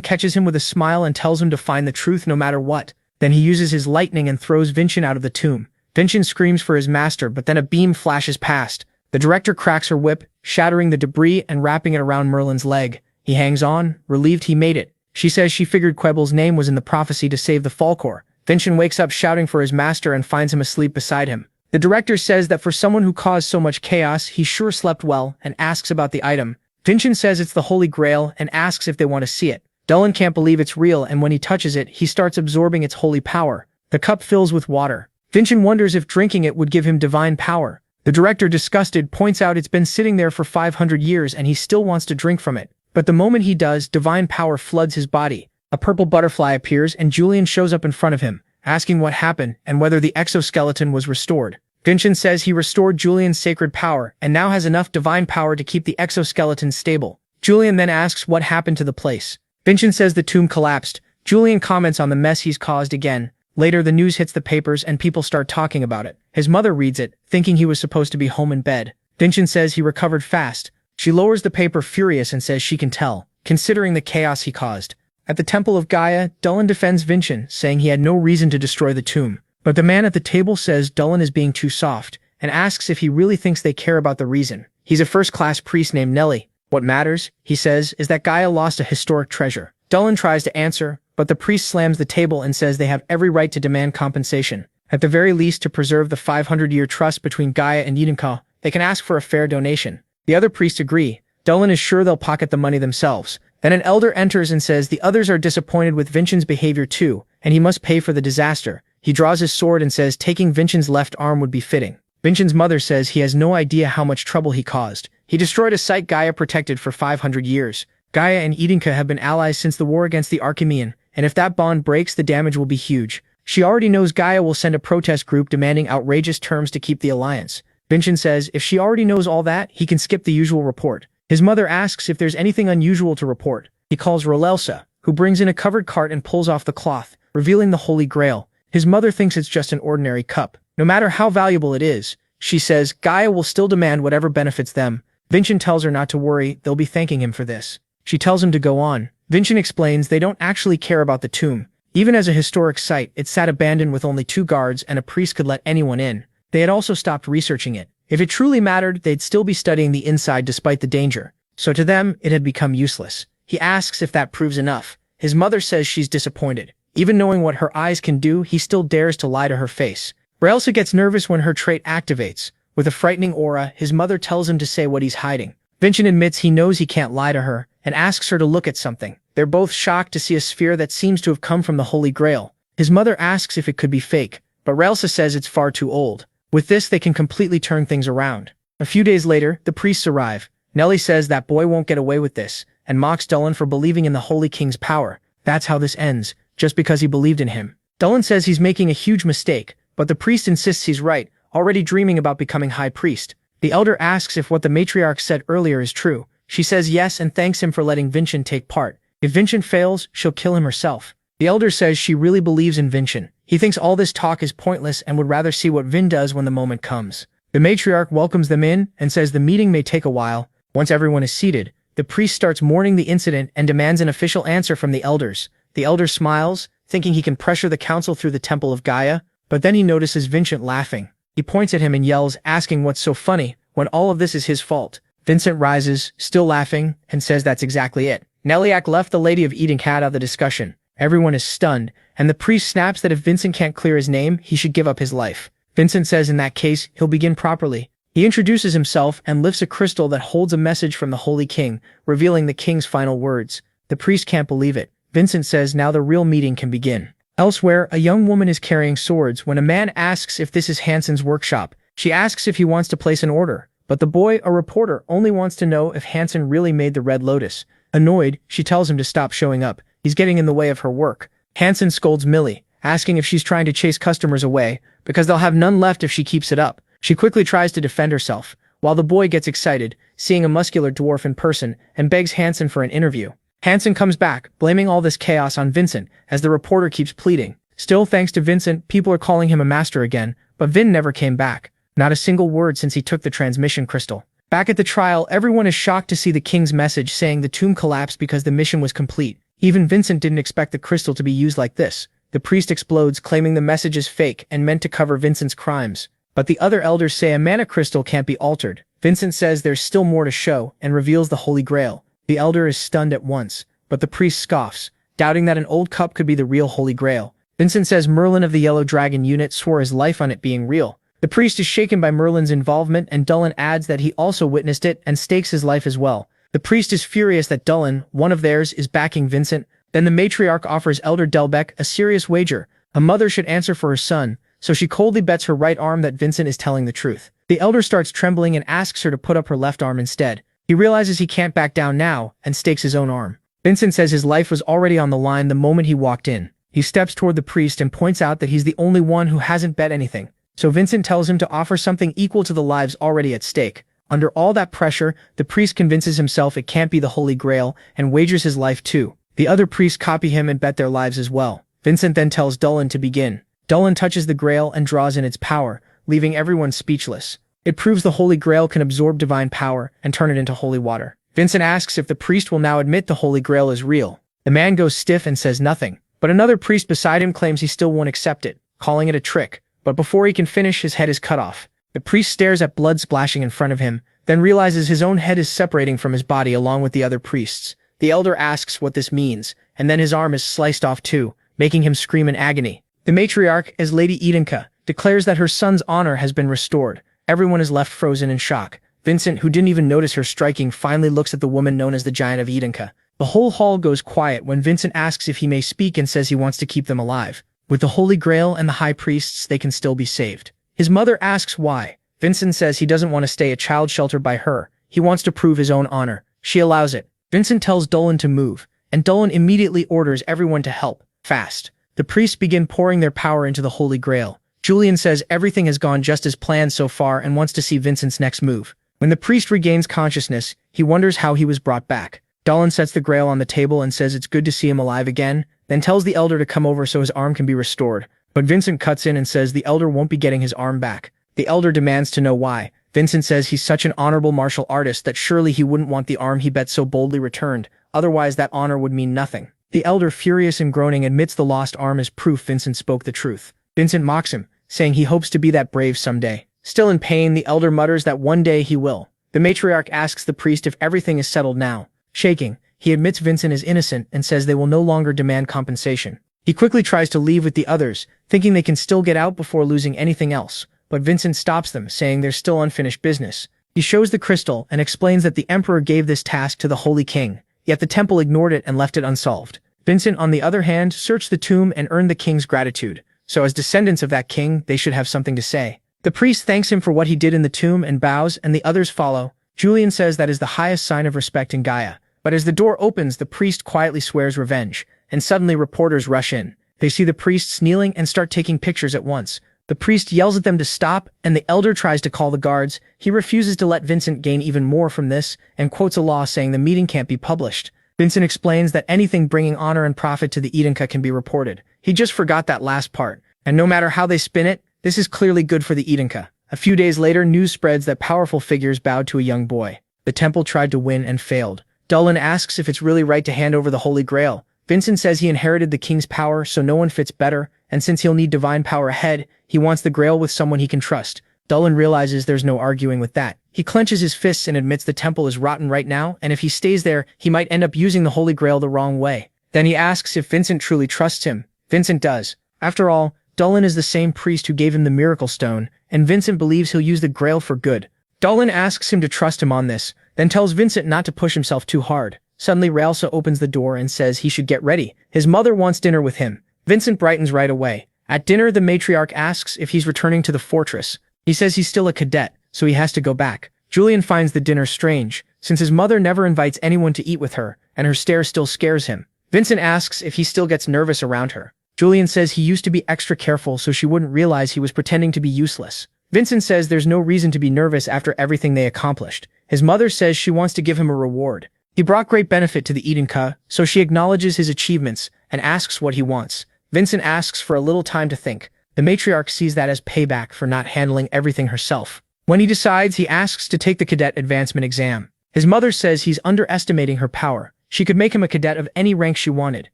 Speaker 1: catches him with a smile and tells him to find the truth no matter what. Then he uses his lightning and throws Vincent out of the tomb. Vincent screams for his master, but then a beam flashes past. The director cracks her whip, shattering the debris and wrapping it around Merlin's leg. He hangs on, relieved he made it. She says she figured Quebel's name was in the prophecy to save the Falkor. Vincent wakes up shouting for his master and finds him asleep beside him. The director says that for someone who caused so much chaos, he sure slept well, and asks about the item. Vincent says it's the Holy Grail and asks if they want to see it. Dylan can't believe it's real, and when he touches it, he starts absorbing its holy power. The cup fills with water. Vincent wonders if drinking it would give him divine power. The director, disgusted, points out it's been sitting there for 500 years and he still wants to drink from it. But the moment he does, divine power floods his body. A purple butterfly appears and Julian shows up in front of him, asking what happened and whether the exoskeleton was restored. Vincent says he restored Julian's sacred power and now has enough divine power to keep the exoskeleton stable. Julian then asks what happened to the place. Vincent says the tomb collapsed, Julian comments on the mess he's caused again. Later, the news hits the papers and people start talking about it. His mother reads it, thinking he was supposed to be home in bed. Vincent says he recovered fast. She lowers the paper furious and says she can tell, considering the chaos he caused. At the Temple of Gaia, Daven defends Vincent, saying he had no reason to destroy the tomb. But the man at the table says Daven is being too soft, and asks if he really thinks they care about the reason. He's a first-class priest named Nelly. What matters, he says, is that Gaia lost a historic treasure. Daven tries to answer, but the priest slams the table and says they have every right to demand compensation. At the very least, to preserve the 500-year trust between Gaia and Yidenka, they can ask for a fair donation. The other priests agree. Daven is sure they'll pocket the money themselves. Then an elder enters and says the others are disappointed with Vincent's behavior too, and he must pay for the disaster. He draws his sword and says taking Vincent's left arm would be fitting. Vincent's mother says he has no idea how much trouble he caused. He destroyed a site Gaia protected for 500 years. Gaia and Yidenka have been allies since the war against the Archimean, and if that bond breaks, the damage will be huge. She already knows Gaia will send a protest group demanding outrageous terms to keep the alliance. Vincent says if she already knows all that, he can skip the usual report. His mother asks if there's anything unusual to report. He calls Rolelsa, who brings in a covered cart and pulls off the cloth, revealing the Holy Grail. His mother thinks it's just an ordinary cup. No matter how valuable it is, she says Gaia will still demand whatever benefits them. Vincent tells her not to worry, they'll be thanking him for this. She tells him to go on. Vincent explains they don't actually care about the tomb. Even as a historic site, it sat abandoned with only 2 guards and a priest could let anyone in. They had also stopped researching it. If it truly mattered, they'd still be studying the inside despite the danger. So to them, it had become useless. He asks if that proves enough. His mother says she's disappointed. Even knowing what her eyes can do, he still dares to lie to her face. Raelsa gets nervous when her trait activates. With a frightening aura, his mother tells him to say what he's hiding. Vincent admits he knows he can't lie to her, and asks her to look at something. They're both shocked to see a sphere that seems to have come from the Holy Grail. His mother asks if it could be fake, but Raelsa says it's far too old. With this, they can completely turn things around. A few days later, the priests arrive. Nelly says that boy won't get away with this, and mocks Daven for believing in the Holy King's power. That's how this ends, just because he believed in him. Daven says he's making a huge mistake, but the priest insists he's right, already dreaming about becoming high priest. The elder asks if what the matriarch said earlier is true. She says yes and thanks him for letting Vincent take part. If Vincent fails, she'll kill him herself. The elder says she really believes in Vincent. He thinks all this talk is pointless and would rather see what Vin does when the moment comes. The matriarch welcomes them in and says the meeting may take a while. Once everyone is seated, the priest starts mourning the incident and demands an official answer from the elders. The elder smiles, thinking he can pressure the council through the Temple of Gaia, but then he notices Vincent laughing. He points at him and yells, asking what's so funny, when all of this is his fault. Vincent rises, still laughing, and says that's exactly it. Neliak left the Lady of Eating out of the discussion. Everyone is stunned, and the priest snaps that if Vincent can't clear his name, he should give up his life. Vincent says in that case, he'll begin properly. He introduces himself and lifts a crystal that holds a message from the Holy King, revealing the king's final words. The priest can't believe it. Vincent says now the real meeting can begin. Elsewhere, a young woman is carrying swords when a man asks if this is Hansen's workshop. She asks if he wants to place an order, but the boy, a reporter, only wants to know if Hansen really made the Red Lotus. Annoyed, she tells him to stop showing up. He's getting in the way of her work. Hansen scolds Millie, asking if she's trying to chase customers away, because they'll have none left if she keeps it up. She quickly tries to defend herself, while the boy gets excited, seeing a muscular dwarf in person, and begs Hansen for an interview. Hansen comes back, blaming all this chaos on Vincent, as the reporter keeps pleading. Still, thanks to Vincent, people are calling him a master again, but Vin never came back. Not a single word since he took the transmission crystal. Back at the trial, everyone is shocked to see the king's message saying the tomb collapsed because the mission was complete. Even Vincent didn't expect the crystal to be used like this. The priest explodes, claiming the message is fake and meant to cover Vincent's crimes. But the other elders say a mana crystal can't be altered. Vincent says there's still more to show and reveals the Holy Grail. The elder is stunned at once, but the priest scoffs, doubting that an old cup could be the real Holy Grail. Vincent says Merlin of the Yellow Dragon unit swore his life on it being real. The priest is shaken by Merlin's involvement, and Dullen adds that he also witnessed it and stakes his life as well. The priest is furious that Dullen, one of theirs, is backing Vincent. Then the matriarch offers Elder Delbeck a serious wager. A mother should answer for her son, so she coldly bets her right arm that Vincent is telling the truth. The elder starts trembling and asks her to put up her left arm instead. He realizes he can't back down now and stakes his own arm. Vincent says his life was already on the line the moment he walked in. He steps toward the priest and points out that he's the only one who hasn't bet anything. So Vincent tells him to offer something equal to the lives already at stake. Under all that pressure, the priest convinces himself it can't be the Holy Grail and wagers his life too. The other priests copy him and bet their lives as well. Vincent then tells Daven to begin. Daven touches the Grail and draws in its power, leaving everyone speechless. It proves the Holy Grail can absorb divine power and turn it into holy water. Vincent asks if the priest will now admit the Holy Grail is real. The man goes stiff and says nothing, but another priest beside him claims he still won't accept it, calling it a trick. But before he can finish, his head is cut off. The priest stares at blood splashing in front of him, then realizes his own head is separating from his body along with the other priests. The elder asks what this means, and then his arm is sliced off too, making him scream in agony. The matriarch, as Lady Idenka, declares that her son's honor has been restored. Everyone is left frozen in shock. Vincent, who didn't even notice her striking, finally looks at the woman known as the Giant of Idenka. The whole hall goes quiet when Vincent asks if he may speak and says he wants to keep them alive. With the Holy Grail and the High Priests, they can still be saved. His mother asks why. Vincent says he doesn't want to stay a child sheltered by her. He wants to prove his own honor. She allows it. Vincent tells Daven to move, and Daven immediately orders everyone to help, fast. The priests begin pouring their power into the Holy Grail. Julian says everything has gone just as planned so far and wants to see Vincent's next move. When the priest regains consciousness, he wonders how he was brought back. Daven sets the Grail on the table and says it's good to see him alive again, then tells the elder to come over so his arm can be restored. But Vincent cuts in and says the elder won't be getting his arm back. The elder demands to know why. Vincent says he's such an honorable martial artist that surely he wouldn't want the arm he bet so boldly returned, otherwise that honor would mean nothing. The elder, furious and groaning, admits the lost arm as proof Vincent spoke the truth. Vincent mocks him, saying he hopes to be that brave someday. Still in pain, the elder mutters that one day he will. The matriarch asks the priest if everything is settled now. Shaking, he admits Vincent is innocent and says they will no longer demand compensation. He quickly tries to leave with the others, thinking they can still get out before losing anything else, but Vincent stops them, saying there's still unfinished business. He shows the crystal and explains that the emperor gave this task to the Holy King, yet the temple ignored it and left it unsolved. Vincent, on the other hand, searched the tomb and earned the king's gratitude, so as descendants of that king, they should have something to say. The priest thanks him for what he did in the tomb and bows, and the others follow. Julian says that is the highest sign of respect in Gaia. But as the door opens, the priest quietly swears revenge, and suddenly reporters rush in. They see the priests kneeling and start taking pictures at once. The priest yells at them to stop, and the elder tries to call the guards. He refuses to let Vincent gain even more from this, and quotes a law saying the meeting can't be published. Vincent explains that anything bringing honor and profit to the Idenka can be reported. He just forgot that last part, and no matter how they spin it, this is clearly good for the Idenka. A few days later, news spreads that powerful figures bowed to a young boy. The temple tried to win and failed. Daven asks if it's really right to hand over the Holy Grail. Vincent says he inherited the king's power, so no one fits better, and since he'll need divine power ahead, he wants the Grail with someone he can trust. Daven realizes there's no arguing with that. He clenches his fists and admits the temple is rotten right now, and if he stays there, he might end up using the Holy Grail the wrong way. Then he asks if Vincent truly trusts him. Vincent does. After all, Daven is the same priest who gave him the miracle stone, and Vincent believes he'll use the Grail for good. Daven asks him to trust him on this, then tells Vincent not to push himself too hard. Suddenly, Realsa opens the door and says he should get ready. His mother wants dinner with him. Vincent brightens right away. At dinner, the matriarch asks if he's returning to the fortress. He says he's still a cadet, so he has to go back. Julian finds the dinner strange, since his mother never invites anyone to eat with her, and her stare still scares him. Vincent asks if he still gets nervous around her. Julian says he used to be extra careful so she wouldn't realize he was pretending to be useless. Vincent says there's no reason to be nervous after everything they accomplished. His mother says she wants to give him a reward. He brought great benefit to the Idenka, so she acknowledges his achievements and asks what he wants. Vincent asks for a little time to think. The matriarch sees that as payback for not handling everything herself. When he decides, he asks to take the cadet advancement exam. His mother says he's underestimating her power. She could make him a cadet of any rank she wanted.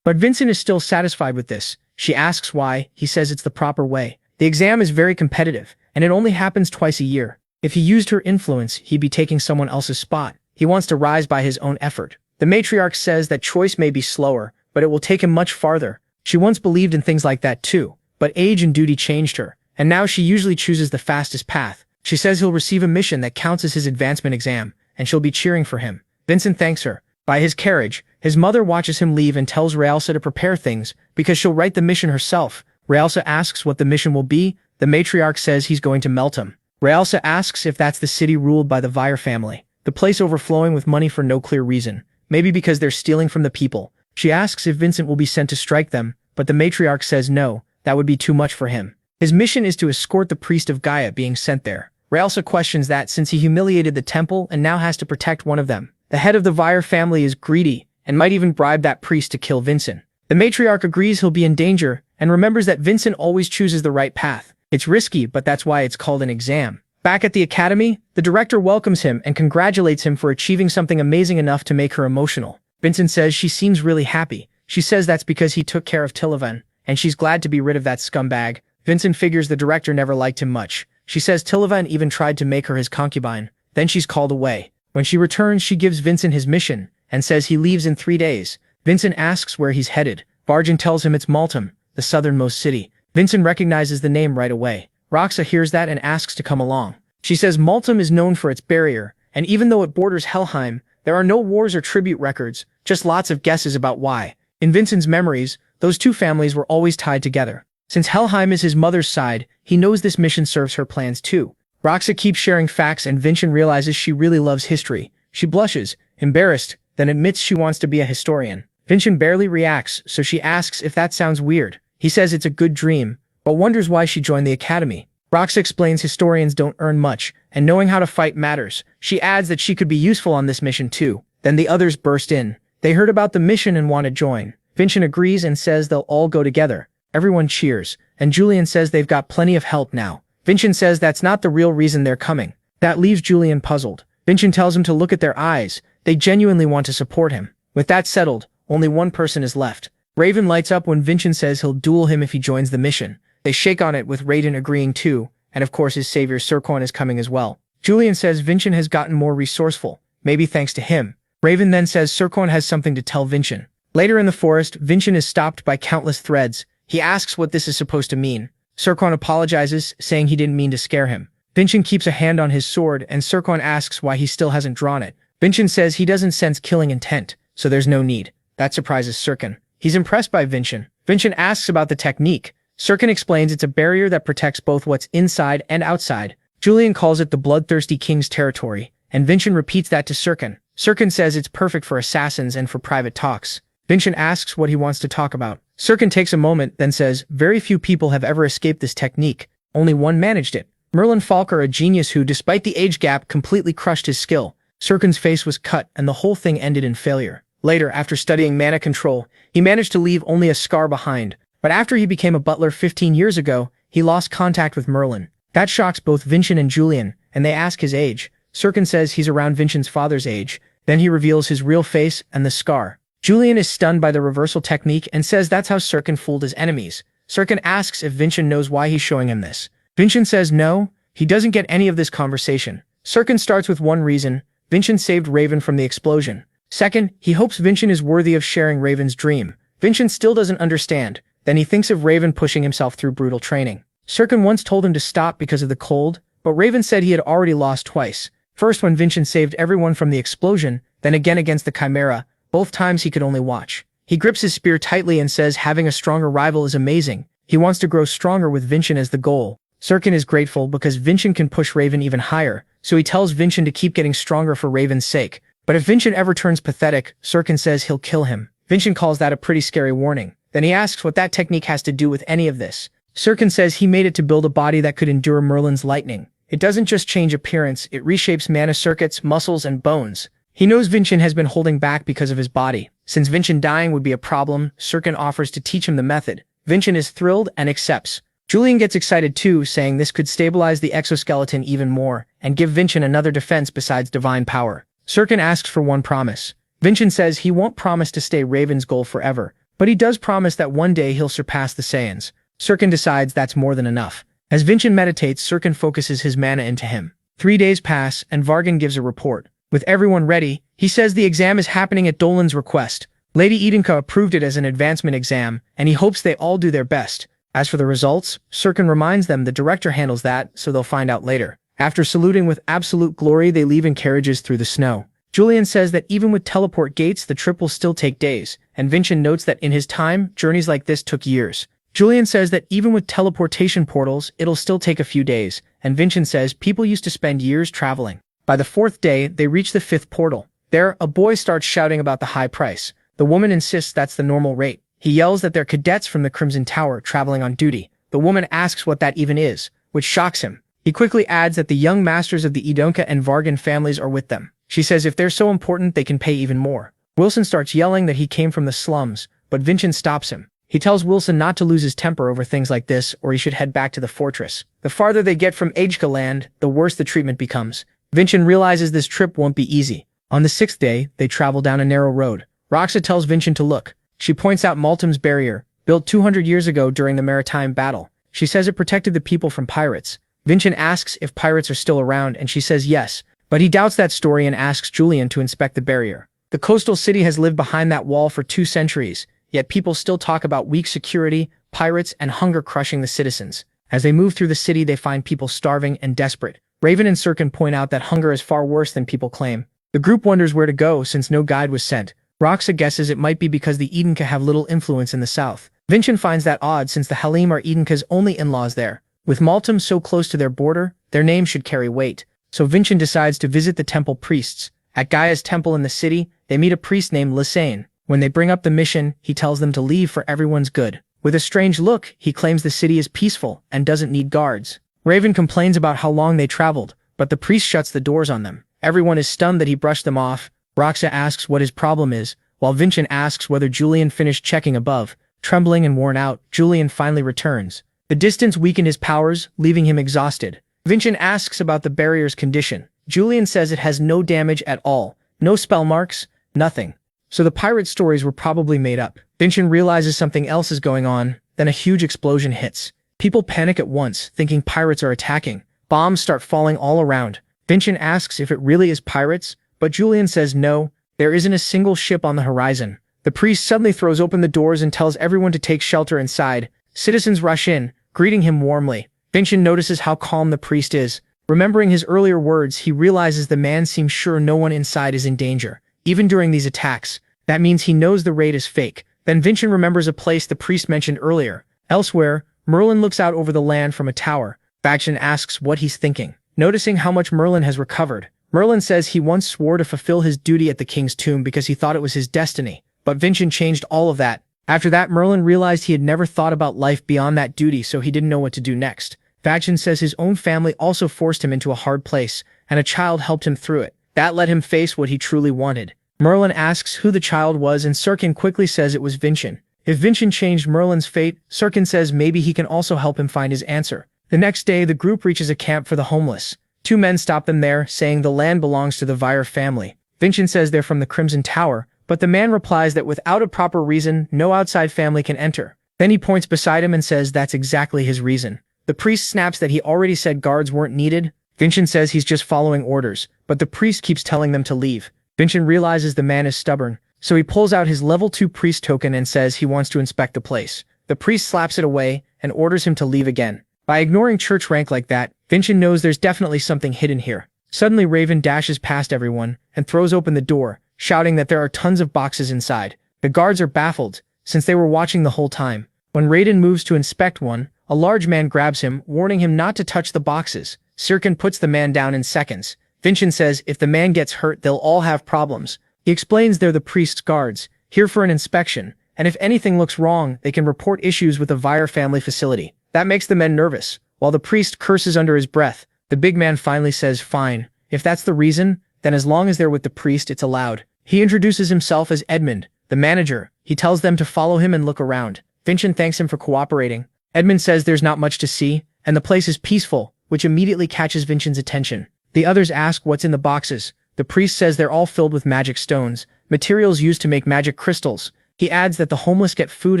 Speaker 1: But Vincent is still satisfied with this. She asks why. He says it's the proper way. The exam is very competitive, and it only happens twice a year. If he used her influence, he'd be taking someone else's spot. He wants to rise by his own effort. The matriarch says that choice may be slower, but it will take him much farther. She once believed in things like that too, but age and duty changed her, and now she usually chooses the fastest path. She says he'll receive a mission that counts as his advancement exam, and she'll be cheering for him. Vincent thanks her. By his carriage, his mother watches him leave and tells Realsa to prepare things, because she'll write the mission herself. Realsa asks what the mission will be. The matriarch says he's going to melt him. Realsa asks if that's the city ruled by the Vire family, the place overflowing with money for no clear reason, maybe because they're stealing from the people. She asks if Vincent will be sent to strike them, but the matriarch says no, that would be too much for him. His mission is to escort the priest of Gaia being sent there. Realsa questions that since he humiliated the temple and now has to protect one of them. The head of the Vire family is greedy, and might even bribe that priest to kill Vincent. The matriarch agrees he'll be in danger and remembers that Vincent always chooses the right path. It's risky, but that's why it's called an exam. Back at the academy, the director welcomes him and congratulates him for achieving something amazing enough to make her emotional. Vincent says she seems really happy. She says that's because he took care of Daven, and she's glad to be rid of that scumbag. Vincent figures the director never liked him much. She says Daven even tried to make her his concubine. Then she's called away. When she returns, she gives Vincent his mission and says he leaves in 3 days. Vincent asks where he's headed. Vargan tells him it's Maltum, the southernmost city. Vincent recognizes the name right away. Roxa hears that and asks to come along. She says Maltum is known for its barrier, and even though it borders Helheim, there are no wars or tribute records, just lots of guesses about why. In Vincent's memories, those two families were always tied together. Since Helheim is his mother's side, he knows this mission serves her plans too. Roxa keeps sharing facts and Vincent realizes she really loves history. She blushes, embarrassed, then admits she wants to be a historian. Vincent barely reacts, so she asks if that sounds weird. He says it's a good dream, but wonders why she joined the academy. Roxa explains historians don't earn much, and knowing how to fight matters. She adds that she could be useful on this mission too. Then the others burst in. They heard about the mission and want to join. Vincent agrees and says they'll all go together. Everyone cheers, and Julian says they've got plenty of help now. Vincent says that's not the real reason they're coming. That leaves Julian puzzled. Vincent tells him to look at their eyes. They genuinely want to support him. With that settled, only one person is left. Raven lights up when Vincent says he'll duel him if he joins the mission. They shake on it with Raiden agreeing too, and of course his savior Serkon is coming as well. Julian says Vincent has gotten more resourceful, maybe thanks to him. Raven then says Serkon has something to tell Vincent. Later in the forest, Vincent is stopped by countless threads. He asks what this is supposed to mean. Serkon apologizes, saying he didn't mean to scare him. Vincent keeps a hand on his sword, and Serkon asks why he still hasn't drawn it. Vincent says he doesn't sense killing intent, so there's no need. That surprises Serkon. He's impressed by Vincent. Vincent asks about the technique. Serkon explains it's a barrier that protects both what's inside and outside. Julian calls it the Bloodthirsty King's territory, and Vincent repeats that to Serkon. Serkon says it's perfect for assassins and for private talks. Vincent asks what he wants to talk about. Serkon takes a moment, then says, very few people have ever escaped this technique. Only one managed it. Merlin Falker, a genius who, despite the age gap, completely crushed his skill. Serkon's face was cut, and the whole thing ended in failure. Later, after studying mana control, he managed to leave only a scar behind. But after he became a butler 15 years ago, he lost contact with Merlin. That shocks both Vincent and Julian, and they ask his age. Serkon says he's around Vincent's father's age. Then he reveals his real face and the scar. Julian is stunned by the reversal technique and says that's how Serkon fooled his enemies. Serkon asks if Vincent knows why he's showing him this. Vincent says no, he doesn't get any of this conversation. Serkon starts with one reason: Vincent saved Raven from the explosion. Second, he hopes Vincent is worthy of sharing Raven's dream. Vincent still doesn't understand. Then he thinks of Raven pushing himself through brutal training. Serkon once told him to stop because of the cold, but Raven said he had already lost twice. First when Vincent saved everyone from the explosion, then again against the Chimera. Both times he could only watch. He grips his spear tightly and says having a stronger rival is amazing. He wants to grow stronger with Vincent as the goal. Serkon is grateful because Vincent can push Raven even higher, so he tells Vincent to keep getting stronger for Raven's sake. But if Vincent ever turns pathetic, Serkon says he'll kill him. Vincent calls that a pretty scary warning. Then he asks what that technique has to do with any of this. Serkon says he made it to build a body that could endure Merlin's lightning. It doesn't just change appearance, it reshapes mana circuits, muscles, and bones. He knows Vincent has been holding back because of his body. Since Vincent dying would be a problem, Serkon offers to teach him the method. Vincent is thrilled and accepts. Julian gets excited too, saying this could stabilize the exoskeleton even more and give Vincent another defense besides divine power. Serkon asks for one promise. Vincent says he won't promise to stay Raven's goal forever, but he does promise that one day he'll surpass the Saiyans. Serkon decides that's more than enough. As Vincent meditates, Serkon focuses his mana into him. 3 days pass, and Vargan gives a report. With everyone ready, he says the exam is happening at Dolan's request. Lady Edenka approved it as an advancement exam, and he hopes they all do their best. As for the results, Serkon reminds them the director handles that, so they'll find out later. After saluting with absolute glory, they leave in carriages through the snow. Julian says that even with teleport gates, the trip will still take days, and Vincent notes that in his time, journeys like this took years. Julian says that even with teleportation portals, it'll still take a few days, and Vincent says people used to spend years traveling. By the 4th day, they reach the 5th portal. There, a boy starts shouting about the high price. The woman insists that's the normal rate. He yells that they're cadets from the Crimson Tower traveling on duty. The woman asks what that even is, which shocks him. He quickly adds that the young masters of the Edenka and Vargan families are with them. She says if they're so important, they can pay even more. Wilson starts yelling that he came from the slums, but Vincent stops him. He tells Wilson not to lose his temper over things like this, or he should head back to the fortress. The farther they get from Ajka land, the worse the treatment becomes. Vincent realizes this trip won't be easy. On the 6th day, they travel down a narrow road. Roxa tells Vincent to look. She points out Maltum's barrier, built 200 years ago during the maritime battle. She says it protected the people from pirates. Vincent asks if pirates are still around, and she says yes, but he doubts that story and asks Julian to inspect the barrier. The coastal city has lived behind that wall for 2 centuries, yet people still talk about weak security, pirates, and hunger crushing the citizens. As they move through the city, they find people starving and desperate. Raven and Sirkin point out that hunger is far worse than people claim. The group wonders where to go since no guide was sent. Roxa guesses it might be because the Edenka have little influence in the south. Vincent finds that odd since the Halim are Edenka's only in-laws there. With Maltum so close to their border, their name should carry weight. So Vincent decides to visit the temple priests. At Gaia's temple in the city, they meet a priest named Lisane. When they bring up the mission, he tells them to leave for everyone's good. With a strange look, he claims the city is peaceful and doesn't need guards. Raven complains about how long they traveled, but the priest shuts the doors on them. Everyone is stunned that he brushed them off. Roxa asks what his problem is, while Vincent asks whether Julian finished checking above. Trembling and worn out, Julian finally returns. The distance weakened his powers, leaving him exhausted. Vincent asks about the barrier's condition. Julian says it has no damage at all. No spell marks, nothing. So the pirate stories were probably made up. Vincent realizes something else is going on, then a huge explosion hits. People panic at once, thinking pirates are attacking. Bombs start falling all around. Vincent asks if it really is pirates, but Julian says no, there isn't a single ship on the horizon. The priest suddenly throws open the doors and tells everyone to take shelter inside. Citizens rush in, greeting him warmly. Vincent notices how calm the priest is. Remembering his earlier words, he realizes the man seems sure no one inside is in danger, even during these attacks. That means he knows the raid is fake. Then Vincent remembers a place the priest mentioned earlier. Elsewhere, Merlin looks out over the land from a tower. Vincent asks what he's thinking. Noticing how much Merlin has recovered, Merlin says he once swore to fulfill his duty at the king's tomb because he thought it was his destiny. But Vincent changed all of that. After that, Merlin realized he had never thought about life beyond that duty, so he didn't know what to do next. Vincent says his own family also forced him into a hard place, and a child helped him through it. That let him face what he truly wanted. Merlin asks who the child was, and Sirkin quickly says it was Vincent. If Vincent changed Merlin's fate, Sirkin says maybe he can also help him find his answer. The next day, the group reaches a camp for the homeless. 2 men stop them there, saying the land belongs to the Vire family. Vincent says they're from the Crimson Tower, but the man replies that without a proper reason, no outside family can enter. Then he points beside him and says that's exactly his reason. The priest snaps that he already said guards weren't needed. Vincent says he's just following orders, but the priest keeps telling them to leave. Vincent realizes the man is stubborn, so he pulls out his level 2 priest token and says he wants to inspect the place. The priest slaps it away and orders him to leave again. By ignoring church rank like that, Vincent knows there's definitely something hidden here. Suddenly Raven dashes past everyone and throws open the door, shouting that there are tons of boxes inside. The guards are baffled, since they were watching the whole time. When Raiden moves to inspect one, a large man grabs him, warning him not to touch the boxes. Sirkin puts the man down in seconds. Vincent says if the man gets hurt, they'll all have problems. He explains they're the priest's guards, here for an inspection, and if anything looks wrong, they can report issues with the Vire family facility. That makes the men nervous. While the priest curses under his breath, the big man finally says fine. If that's the reason, then as long as they're with the priest, it's allowed. He introduces himself as Edmund, the manager. He tells them to follow him and look around. Vincent thanks him for cooperating. Edmund says there's not much to see, and the place is peaceful, which immediately catches Vincent's attention. The others ask what's in the boxes. The priest says they're all filled with magic stones, materials used to make magic crystals. He adds that the homeless get food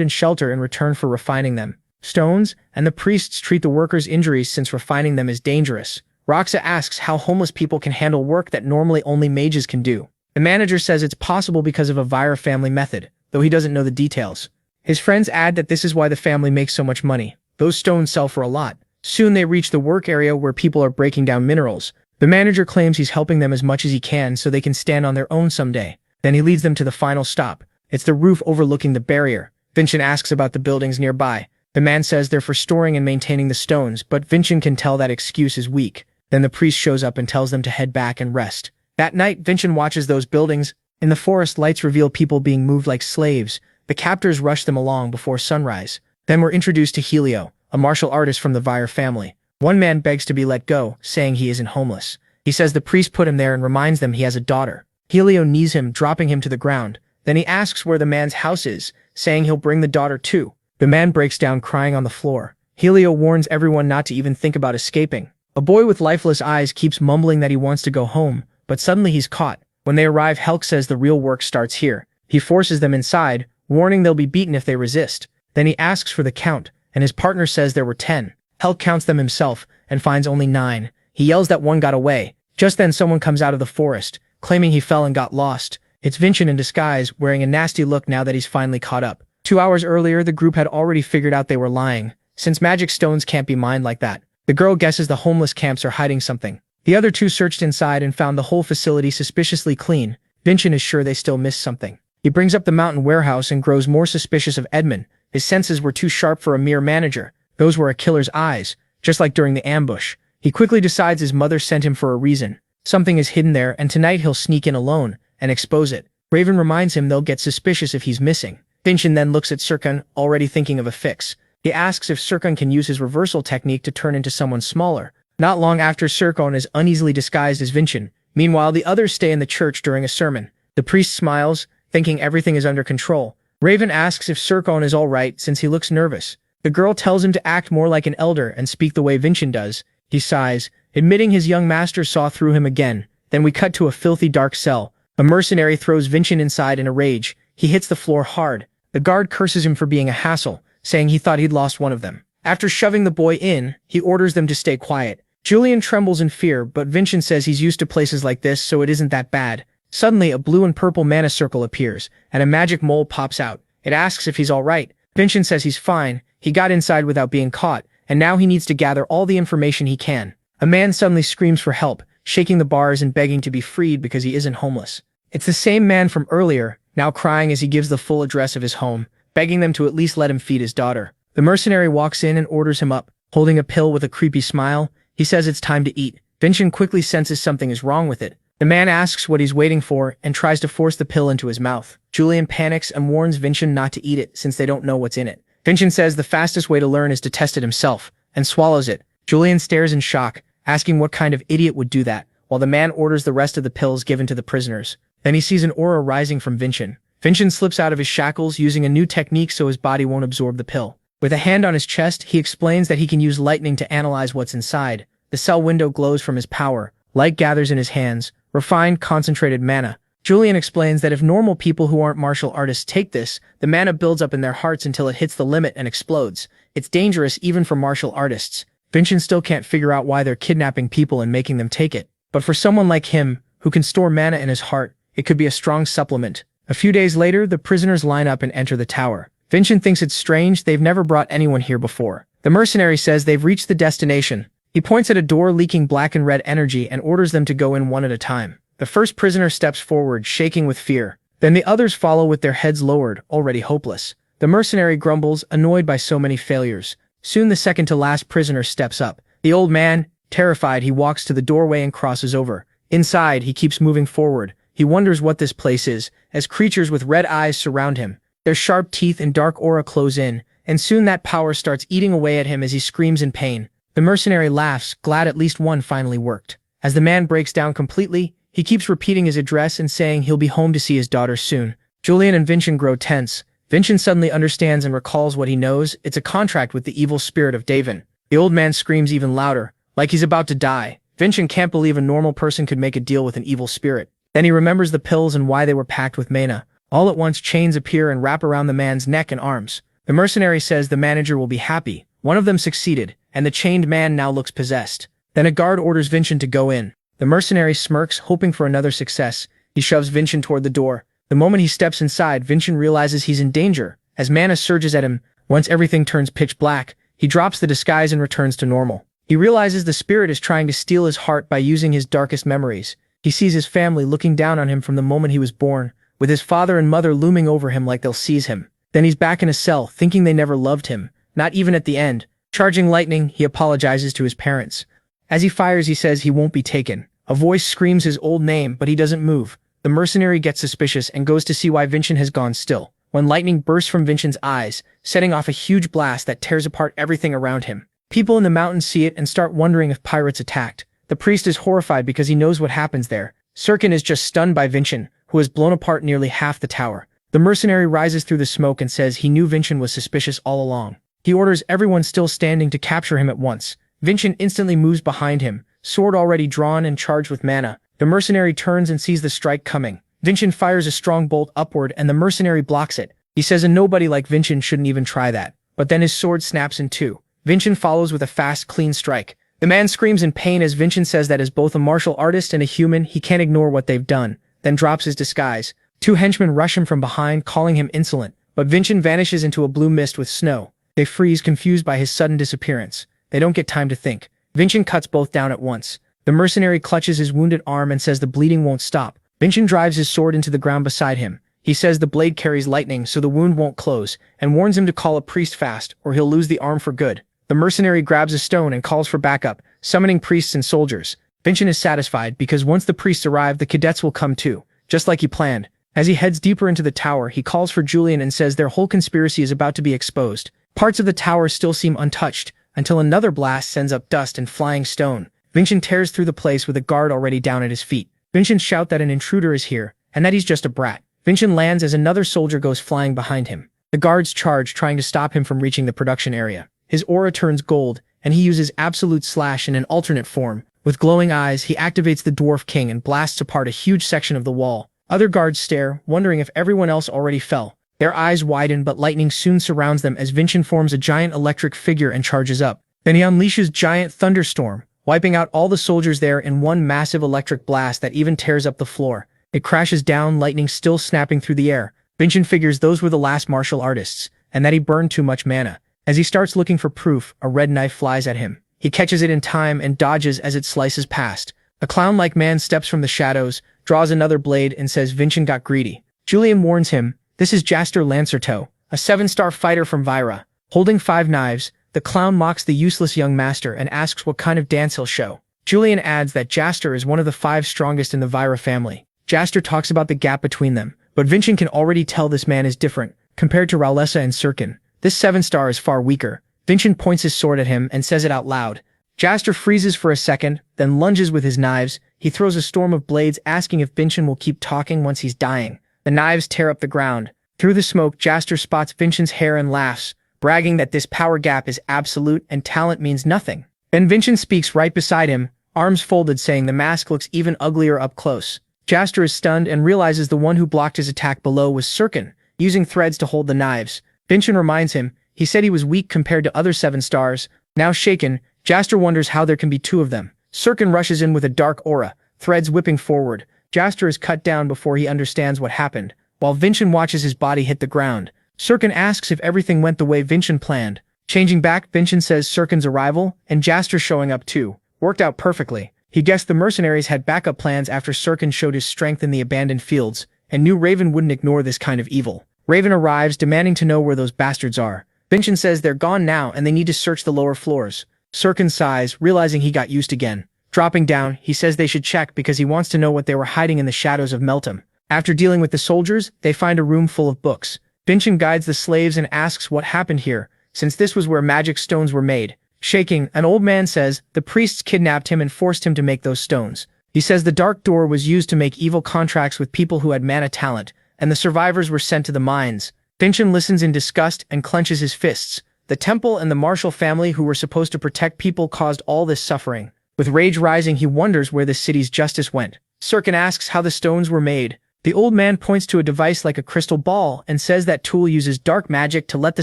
Speaker 1: and shelter in return for refining them. Stones, and the priests treat the workers' injuries since refining them is dangerous. Roxa asks how homeless people can handle work that normally only mages can do. The manager says it's possible because of a Vire family method, though he doesn't know the details. His friends add that this is why the family makes so much money. Those stones sell for a lot. Soon they reach the work area where people are breaking down minerals. The manager claims he's helping them as much as he can so they can stand on their own someday. Then he leads them to the final stop. It's the roof overlooking the barrier. Vincent asks about the buildings nearby. The man says they're for storing and maintaining the stones, but Vincent can tell that excuse is weak. Then the priest shows up and tells them to head back and rest. That night, Vincent watches those buildings. In the forest, lights reveal people being moved like slaves. The captors rush them along before sunrise. Then we're introduced to Helio, a martial artist from the Vire family. One man begs to be let go, saying he isn't homeless. He says the priest put him there and reminds them he has a daughter. Helio knees him, dropping him to the ground. Then he asks where the man's house is, saying he'll bring the daughter too. The man breaks down crying on the floor. Helio warns everyone not to even think about escaping. A boy with lifeless eyes keeps mumbling that he wants to go home, but suddenly he's caught. When they arrive, Helk says the real work starts here. He forces them inside, warning they'll be beaten if they resist. Then he asks for the count, and his partner says there were 10. Helk counts them himself, and finds only 9. He yells that one got away. Just then someone comes out of the forest, claiming he fell and got lost. It's Vincent in disguise, wearing a nasty look now that he's finally caught up. 2 hours earlier, the group had already figured out they were lying, since magic stones can't be mined like that. The girl guesses the homeless camps are hiding something. The other two searched inside and found the whole facility suspiciously clean. Vincent is sure they still missed something. He brings up the mountain warehouse and grows more suspicious of Edmund. His senses were too sharp for a mere manager. Those were a killer's eyes, just like during the ambush. He quickly decides his mother sent him for a reason. Something is hidden there, and tonight he'll sneak in alone and expose it. Raven reminds him they'll get suspicious if he's missing. Vincent then looks at Serkan, already thinking of a fix. He asks if Serkan can use his reversal technique to turn into someone smaller. Not long after, Serkan is uneasily disguised as Vincent. Meanwhile, the others stay in the church during a sermon. The priest smiles, thinking everything is under control. Raven asks if Serkan is all right since he looks nervous. The girl tells him to act more like an elder and speak the way Vincent does. He sighs, admitting his young master saw through him again. Then we cut to a filthy dark cell. A mercenary throws Vincent inside in a rage. He hits the floor hard. The guard curses him for being a hassle, saying he thought he'd lost one of them. After shoving the boy in, he orders them to stay quiet. Julian trembles in fear, but Vincent says he's used to places like this, so it isn't that bad. Suddenly, a blue and purple mana circle appears, and a magic mole pops out. It asks if he's all right. Vincent says he's fine. He got inside without being caught, and now he needs to gather all the information he can. A man suddenly screams for help, shaking the bars and begging to be freed because he isn't homeless. It's the same man from earlier, now crying as he gives the full address of his home, begging them to at least let him feed his daughter. The mercenary walks in and orders him up, holding a pill with a creepy smile. He says it's time to eat. Vincent quickly senses something is wrong with it. The man asks what he's waiting for and tries to force the pill into his mouth. Julian panics and warns Vincent not to eat it since they don't know what's in it. Vincent says the fastest way to learn is to test it himself, and swallows it. Julian stares in shock, asking what kind of idiot would do that, while the man orders the rest of the pills given to the prisoners. Then he sees an aura rising from Vincent. Vincent slips out of his shackles using a new technique so his body won't absorb the pill. With a hand on his chest, he explains that he can use lightning to analyze what's inside. The cell window glows from his power. Light gathers in his hands, refined, concentrated mana. Julian explains that if normal people who aren't martial artists take this, the mana builds up in their hearts until it hits the limit and explodes. It's dangerous even for martial artists. Vincent still can't figure out why they're kidnapping people and making them take it. But for someone like him, who can store mana in his heart, it could be a strong supplement. A few days later, the prisoners line up and enter the tower. Vincent thinks it's strange they've never brought anyone here before. The mercenary says they've reached the destination. He points at a door leaking black and red energy and orders them to go in one at a time. The first prisoner steps forward, shaking with fear. Then the others follow with their heads lowered, already hopeless. The mercenary grumbles, annoyed by so many failures. Soon the second-to-last prisoner steps up. The old man, terrified, he walks to the doorway and crosses over. Inside, he keeps moving forward. He wonders what this place is, as creatures with red eyes surround him. Their sharp teeth and dark aura close in, and soon that power starts eating away at him as he screams in pain. The mercenary laughs, glad at least one finally worked. As the man breaks down completely, he keeps repeating his address and saying he'll be home to see his daughter soon. Julian and Vincent grow tense. Vincent suddenly understands and recalls what he knows. It's a contract with the evil spirit of Daven. The old man screams even louder, like he's about to die. Vincent can't believe a normal person could make a deal with an evil spirit. Then he remembers the pills and why they were packed with mana. All at once, chains appear and wrap around the man's neck and arms. The mercenary says the manager will be happy. One of them succeeded, and the chained man now looks possessed. Then a guard orders Vincent to go in. The mercenary smirks, hoping for another success. He shoves Vincent toward the door. The moment he steps inside, Vincent realizes he's in danger. As mana surges at him, once everything turns pitch black, he drops the disguise and returns to normal. He realizes the spirit is trying to steal his heart by using his darkest memories. He sees his family looking down on him from the moment he was born, with his father and mother looming over him like they'll seize him. Then he's back in a cell, thinking they never loved him, not even at the end. Charging lightning, he apologizes to his parents. As he fires, he says he won't be taken. A voice screams his old name, but he doesn't move. The mercenary gets suspicious and goes to see why Vincent has gone still. When lightning bursts from Vincent's eyes, setting off a huge blast that tears apart everything around him. People in the mountains see it and start wondering if pirates attacked. The priest is horrified because he knows what happens there. Serkan is just stunned by Vincent, who has blown apart nearly half the tower. The mercenary rises through the smoke and says he knew Vincent was suspicious all along. He orders everyone still standing to capture him at once. Vincent instantly moves behind him, sword already drawn and charged with mana. The mercenary turns and sees the strike coming. Vincent fires a strong bolt upward and the mercenary blocks it. He says a nobody like Vincent shouldn't even try that. But then his sword snaps in two. Vincent follows with a fast, clean strike. The man screams in pain as Vincent says that as both a martial artist and a human, he can't ignore what they've done, then drops his disguise. Two henchmen rush him from behind, calling him insolent, but Vincent vanishes into a blue mist with snow. They freeze, confused by his sudden disappearance. They don't get time to think. Vincent cuts both down at once. The mercenary clutches his wounded arm and says the bleeding won't stop. Vincent drives his sword into the ground beside him. He says the blade carries lightning so the wound won't close, and warns him to call a priest fast or he'll lose the arm for good. The mercenary grabs a stone and calls for backup, summoning priests and soldiers. Vincent is satisfied because once the priests arrive, the cadets will come too, just like he planned. As he heads deeper into the tower, he calls for Julian and says their whole conspiracy is about to be exposed. Parts of the tower still seem untouched, until another blast sends up dust and flying stone. Vincent tears through the place with a guard already down at his feet. Vincent shouts that an intruder is here, and that he's just a brat. Vincent lands as another soldier goes flying behind him. The guards charge, trying to stop him from reaching the production area. His aura turns gold, and he uses absolute slash in an alternate form. With glowing eyes, he activates the Dwarf King and blasts apart a huge section of the wall. Other guards stare, wondering if everyone else already fell. Their eyes widen, but lightning soon surrounds them as Vincent forms a giant electric figure and charges up. Then he unleashes giant thunderstorm, wiping out all the soldiers there in one massive electric blast that even tears up the floor. It crashes down, lightning still snapping through the air. Vincent figures those were the last martial artists, and that he burned too much mana. As he starts looking for proof, a red knife flies at him. He catches it in time and dodges as it slices past. A clown-like man steps from the shadows, draws another blade, and says Vincent got greedy. Julian warns him, this is Jaster Lancerto, a 7-star fighter from Vyra. Holding 5 knives, the clown mocks the useless young master and asks what kind of dance he'll show. Julian adds that Jaster is one of the 5 strongest in the Vyra family. Jaster talks about the gap between them, but Vincent can already tell this man is different. Compared to Ralessa and Sirkin, this 7-star is far weaker. Vincent points his sword at him and says it out loud. Jaster freezes for a second, then lunges with his knives. He throws a storm of blades, asking if Vincent will keep talking once he's dying. The knives tear up the ground. Through the smoke, Jaster spots Vincent's hair and laughs, bragging that this power gap is absolute and talent means nothing. Then Vincent speaks right beside him, arms folded, saying the mask looks even uglier up close. Jaster is stunned and realizes the one who blocked his attack below was Sirkin, using threads to hold the knives. Vincent reminds him, he said he was weak compared to other 7-stars. Now shaken, Jaster wonders how there can be 2 of them. Sirkin rushes in with a dark aura, threads whipping forward. Jaster is cut down before he understands what happened, while Vincent watches his body hit the ground. Sirkin asks if everything went the way Vincent planned. Changing back, Vincent says Sirkin's arrival, and Jaster showing up too, worked out perfectly. He guessed the mercenaries had backup plans after Sirkin showed his strength in the abandoned fields, and knew Raven wouldn't ignore this kind of evil. Raven arrives, demanding to know where those bastards are. Vincent says they're gone now and they need to search the lower floors. Sirkin sighs, realizing he got used again. Dropping down, he says they should check because he wants to know what they were hiding in the shadows of Meltem. After dealing with the soldiers, they find a room full of books. Vincent guides the slaves and asks what happened here, since this was where magic stones were made. Shaking, an old man says the priests kidnapped him and forced him to make those stones. He says the dark door was used to make evil contracts with people who had mana talent, and the survivors were sent to the mines. Vincent listens in disgust and clenches his fists. The temple and the Marshall family who were supposed to protect people caused all this suffering. With rage rising, he wonders where the city's justice went. Sirkin asks how the stones were made. The old man points to a device like a crystal ball and says that tool uses dark magic to let the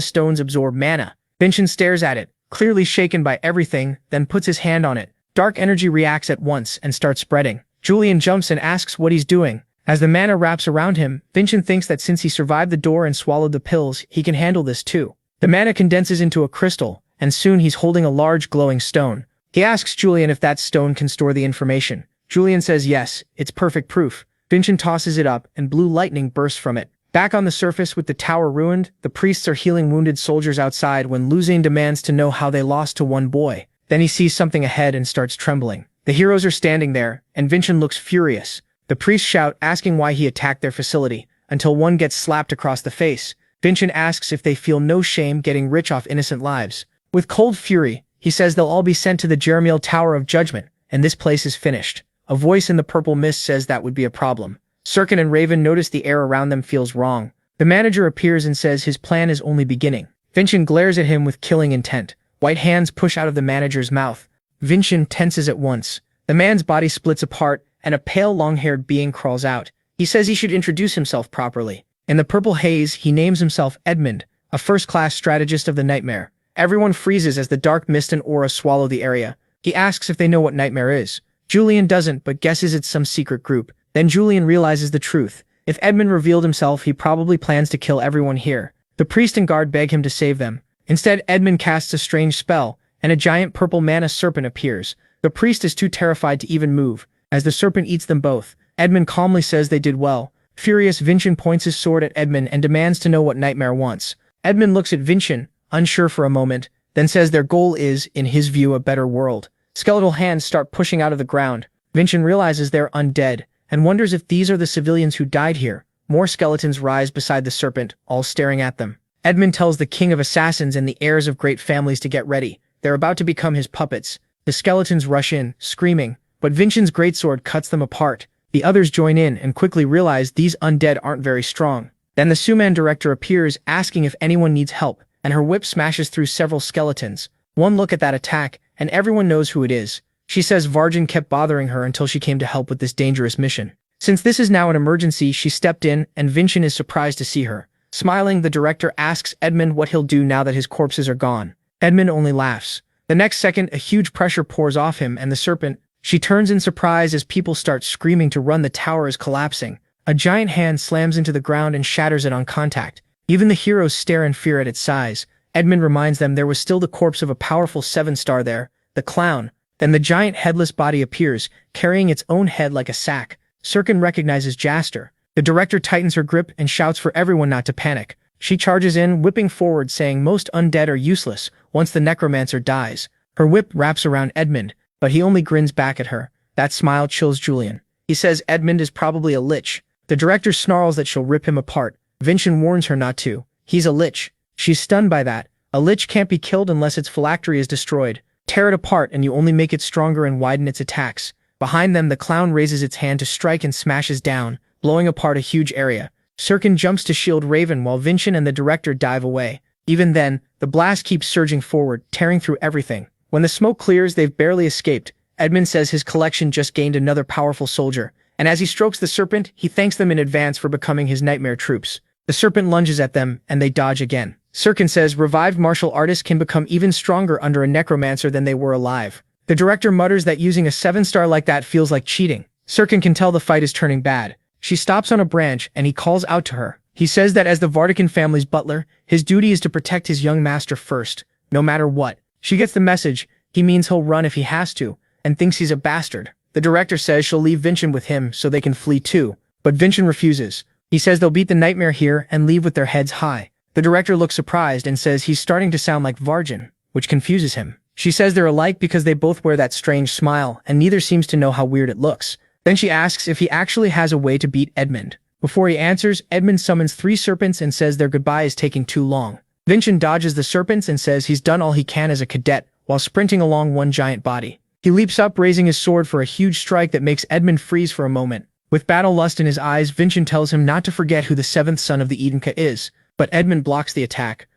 Speaker 1: stones absorb mana. Vincent stares at it, clearly shaken by everything, then puts his hand on it. Dark energy reacts at once and starts spreading. Julian jumps and asks what he's doing. As the mana wraps around him, Vincent thinks that since he survived the door and swallowed the pills, he can handle this too. The mana condenses into a crystal, and soon he's holding a large glowing stone. He asks Julian if that stone can store the information. Julian says yes, it's perfect proof. Vincent tosses it up, and blue lightning bursts from it. Back on the surface with the tower ruined, the priests are healing wounded soldiers outside when Luzane demands to know how they lost to one boy. Then he sees something ahead and starts trembling. The heroes are standing there, and Vincent looks furious. The priests shout, asking why he attacked their facility, until one gets slapped across the face. Vincent asks if they feel no shame getting rich off innocent lives. With cold fury, he says they'll all be sent to the Jeremiel Tower of Judgment, and this place is finished. A voice in the purple mist says that would be a problem. Sirkin and Raven notice the air around them feels wrong. The manager appears and says his plan is only beginning. Vincent glares at him with killing intent. White hands push out of the manager's mouth. Vincent tenses at once. The man's body splits apart, and a pale, long-haired being crawls out. He says he should introduce himself properly. In the purple haze, he names himself Edmund, a first-class strategist of the nightmare. Everyone freezes as the dark mist and aura swallow the area. He asks if they know what nightmare is. Julian doesn't, but guesses it's some secret group. Then Julian realizes the truth. If Edmund revealed himself, he probably plans to kill everyone here. The priest and guard beg him to save them. Instead, Edmund casts a strange spell, and a giant purple mana serpent appears. The priest is too terrified to even move. As the serpent eats them both, Edmund calmly says they did well. Furious, Vincent points his sword at Edmund and demands to know what Nightmare wants. Edmund looks at Vincent, unsure for a moment, then says their goal is, in his view, a better world. Skeletal hands start pushing out of the ground. Vincent realizes they're undead, and wonders if these are the civilians who died here. More skeletons rise beside the serpent, all staring at them. Edmund tells the king of assassins and the heirs of great families to get ready. They're about to become his puppets. The skeletons rush in, screaming, but Vincent's greatsword cuts them apart. The others join in and quickly realize these undead aren't very strong. Then the Suman director appears, asking if anyone needs help, and her whip smashes through several skeletons. One look at that attack, and everyone knows who it is. She says Varjan kept bothering her until she came to help with this dangerous mission. Since this is now an emergency, she stepped in, and Vincent is surprised to see her. Smiling, the director asks Edmund what he'll do now that his corpses are gone. Edmund only laughs. The next second, a huge pressure pours off him and the serpent. She turns in surprise as people start screaming to run. The tower is collapsing. A giant hand slams into the ground and shatters it on contact. Even the heroes stare in fear at its size. Edmund reminds them there was still the corpse of a powerful 7-star there, the clown. Then the giant headless body appears, carrying its own head like a sack. Sirkin recognizes Jaster. The director tightens her grip and shouts for everyone not to panic. She charges in, whipping forward, saying most undead are useless once the necromancer dies. Her whip wraps around Edmund, but he only grins back at her. That smile chills Julian. He says Edmund is probably a lich. The director snarls that she'll rip him apart. Vincent warns her not to. He's a lich. She's stunned by that. A lich can't be killed unless its phylactery is destroyed. Tear it apart and you only make it stronger and widen its attacks. Behind them, the clown raises its hand to strike and smashes down, blowing apart a huge area. Sirkin jumps to shield Raven while Vincent and the director dive away. Even then, the blast keeps surging forward, tearing through everything. When the smoke clears, they've barely escaped. Edmund says his collection just gained another powerful soldier, and as he strokes the serpent, he thanks them in advance for becoming his nightmare troops. The serpent lunges at them, and they dodge again. Sirkin says revived martial artists can become even stronger under a necromancer than they were alive. The director mutters that using a 7-star like that feels like cheating. Sirkin can tell the fight is turning bad. She stops on a branch, and he calls out to her. He says that as the Vartican family's butler, his duty is to protect his young master first, no matter what. She gets the message. He means he'll run if he has to, and thinks he's a bastard. The director says she'll leave Vincent with him so they can flee too, but Vincent refuses. He says they'll beat the nightmare here and leave with their heads high. The director looks surprised and says he's starting to sound like Varjan, which confuses him. She says they're alike because they both wear that strange smile, and neither seems to know how weird it looks. Then she asks if he actually has a way to beat Edmund. Before he answers, Edmund summons 3 serpents and says their goodbye is taking too long. Vincent dodges the serpents and says he's done all he can as a cadet, while sprinting along one giant body. He leaps up, raising his sword for a huge strike that makes Edmund freeze for a moment. With battle lust in his eyes, Vincent tells him not to forget who the 7th son of the Edenka is, but Edmund blocks the attack.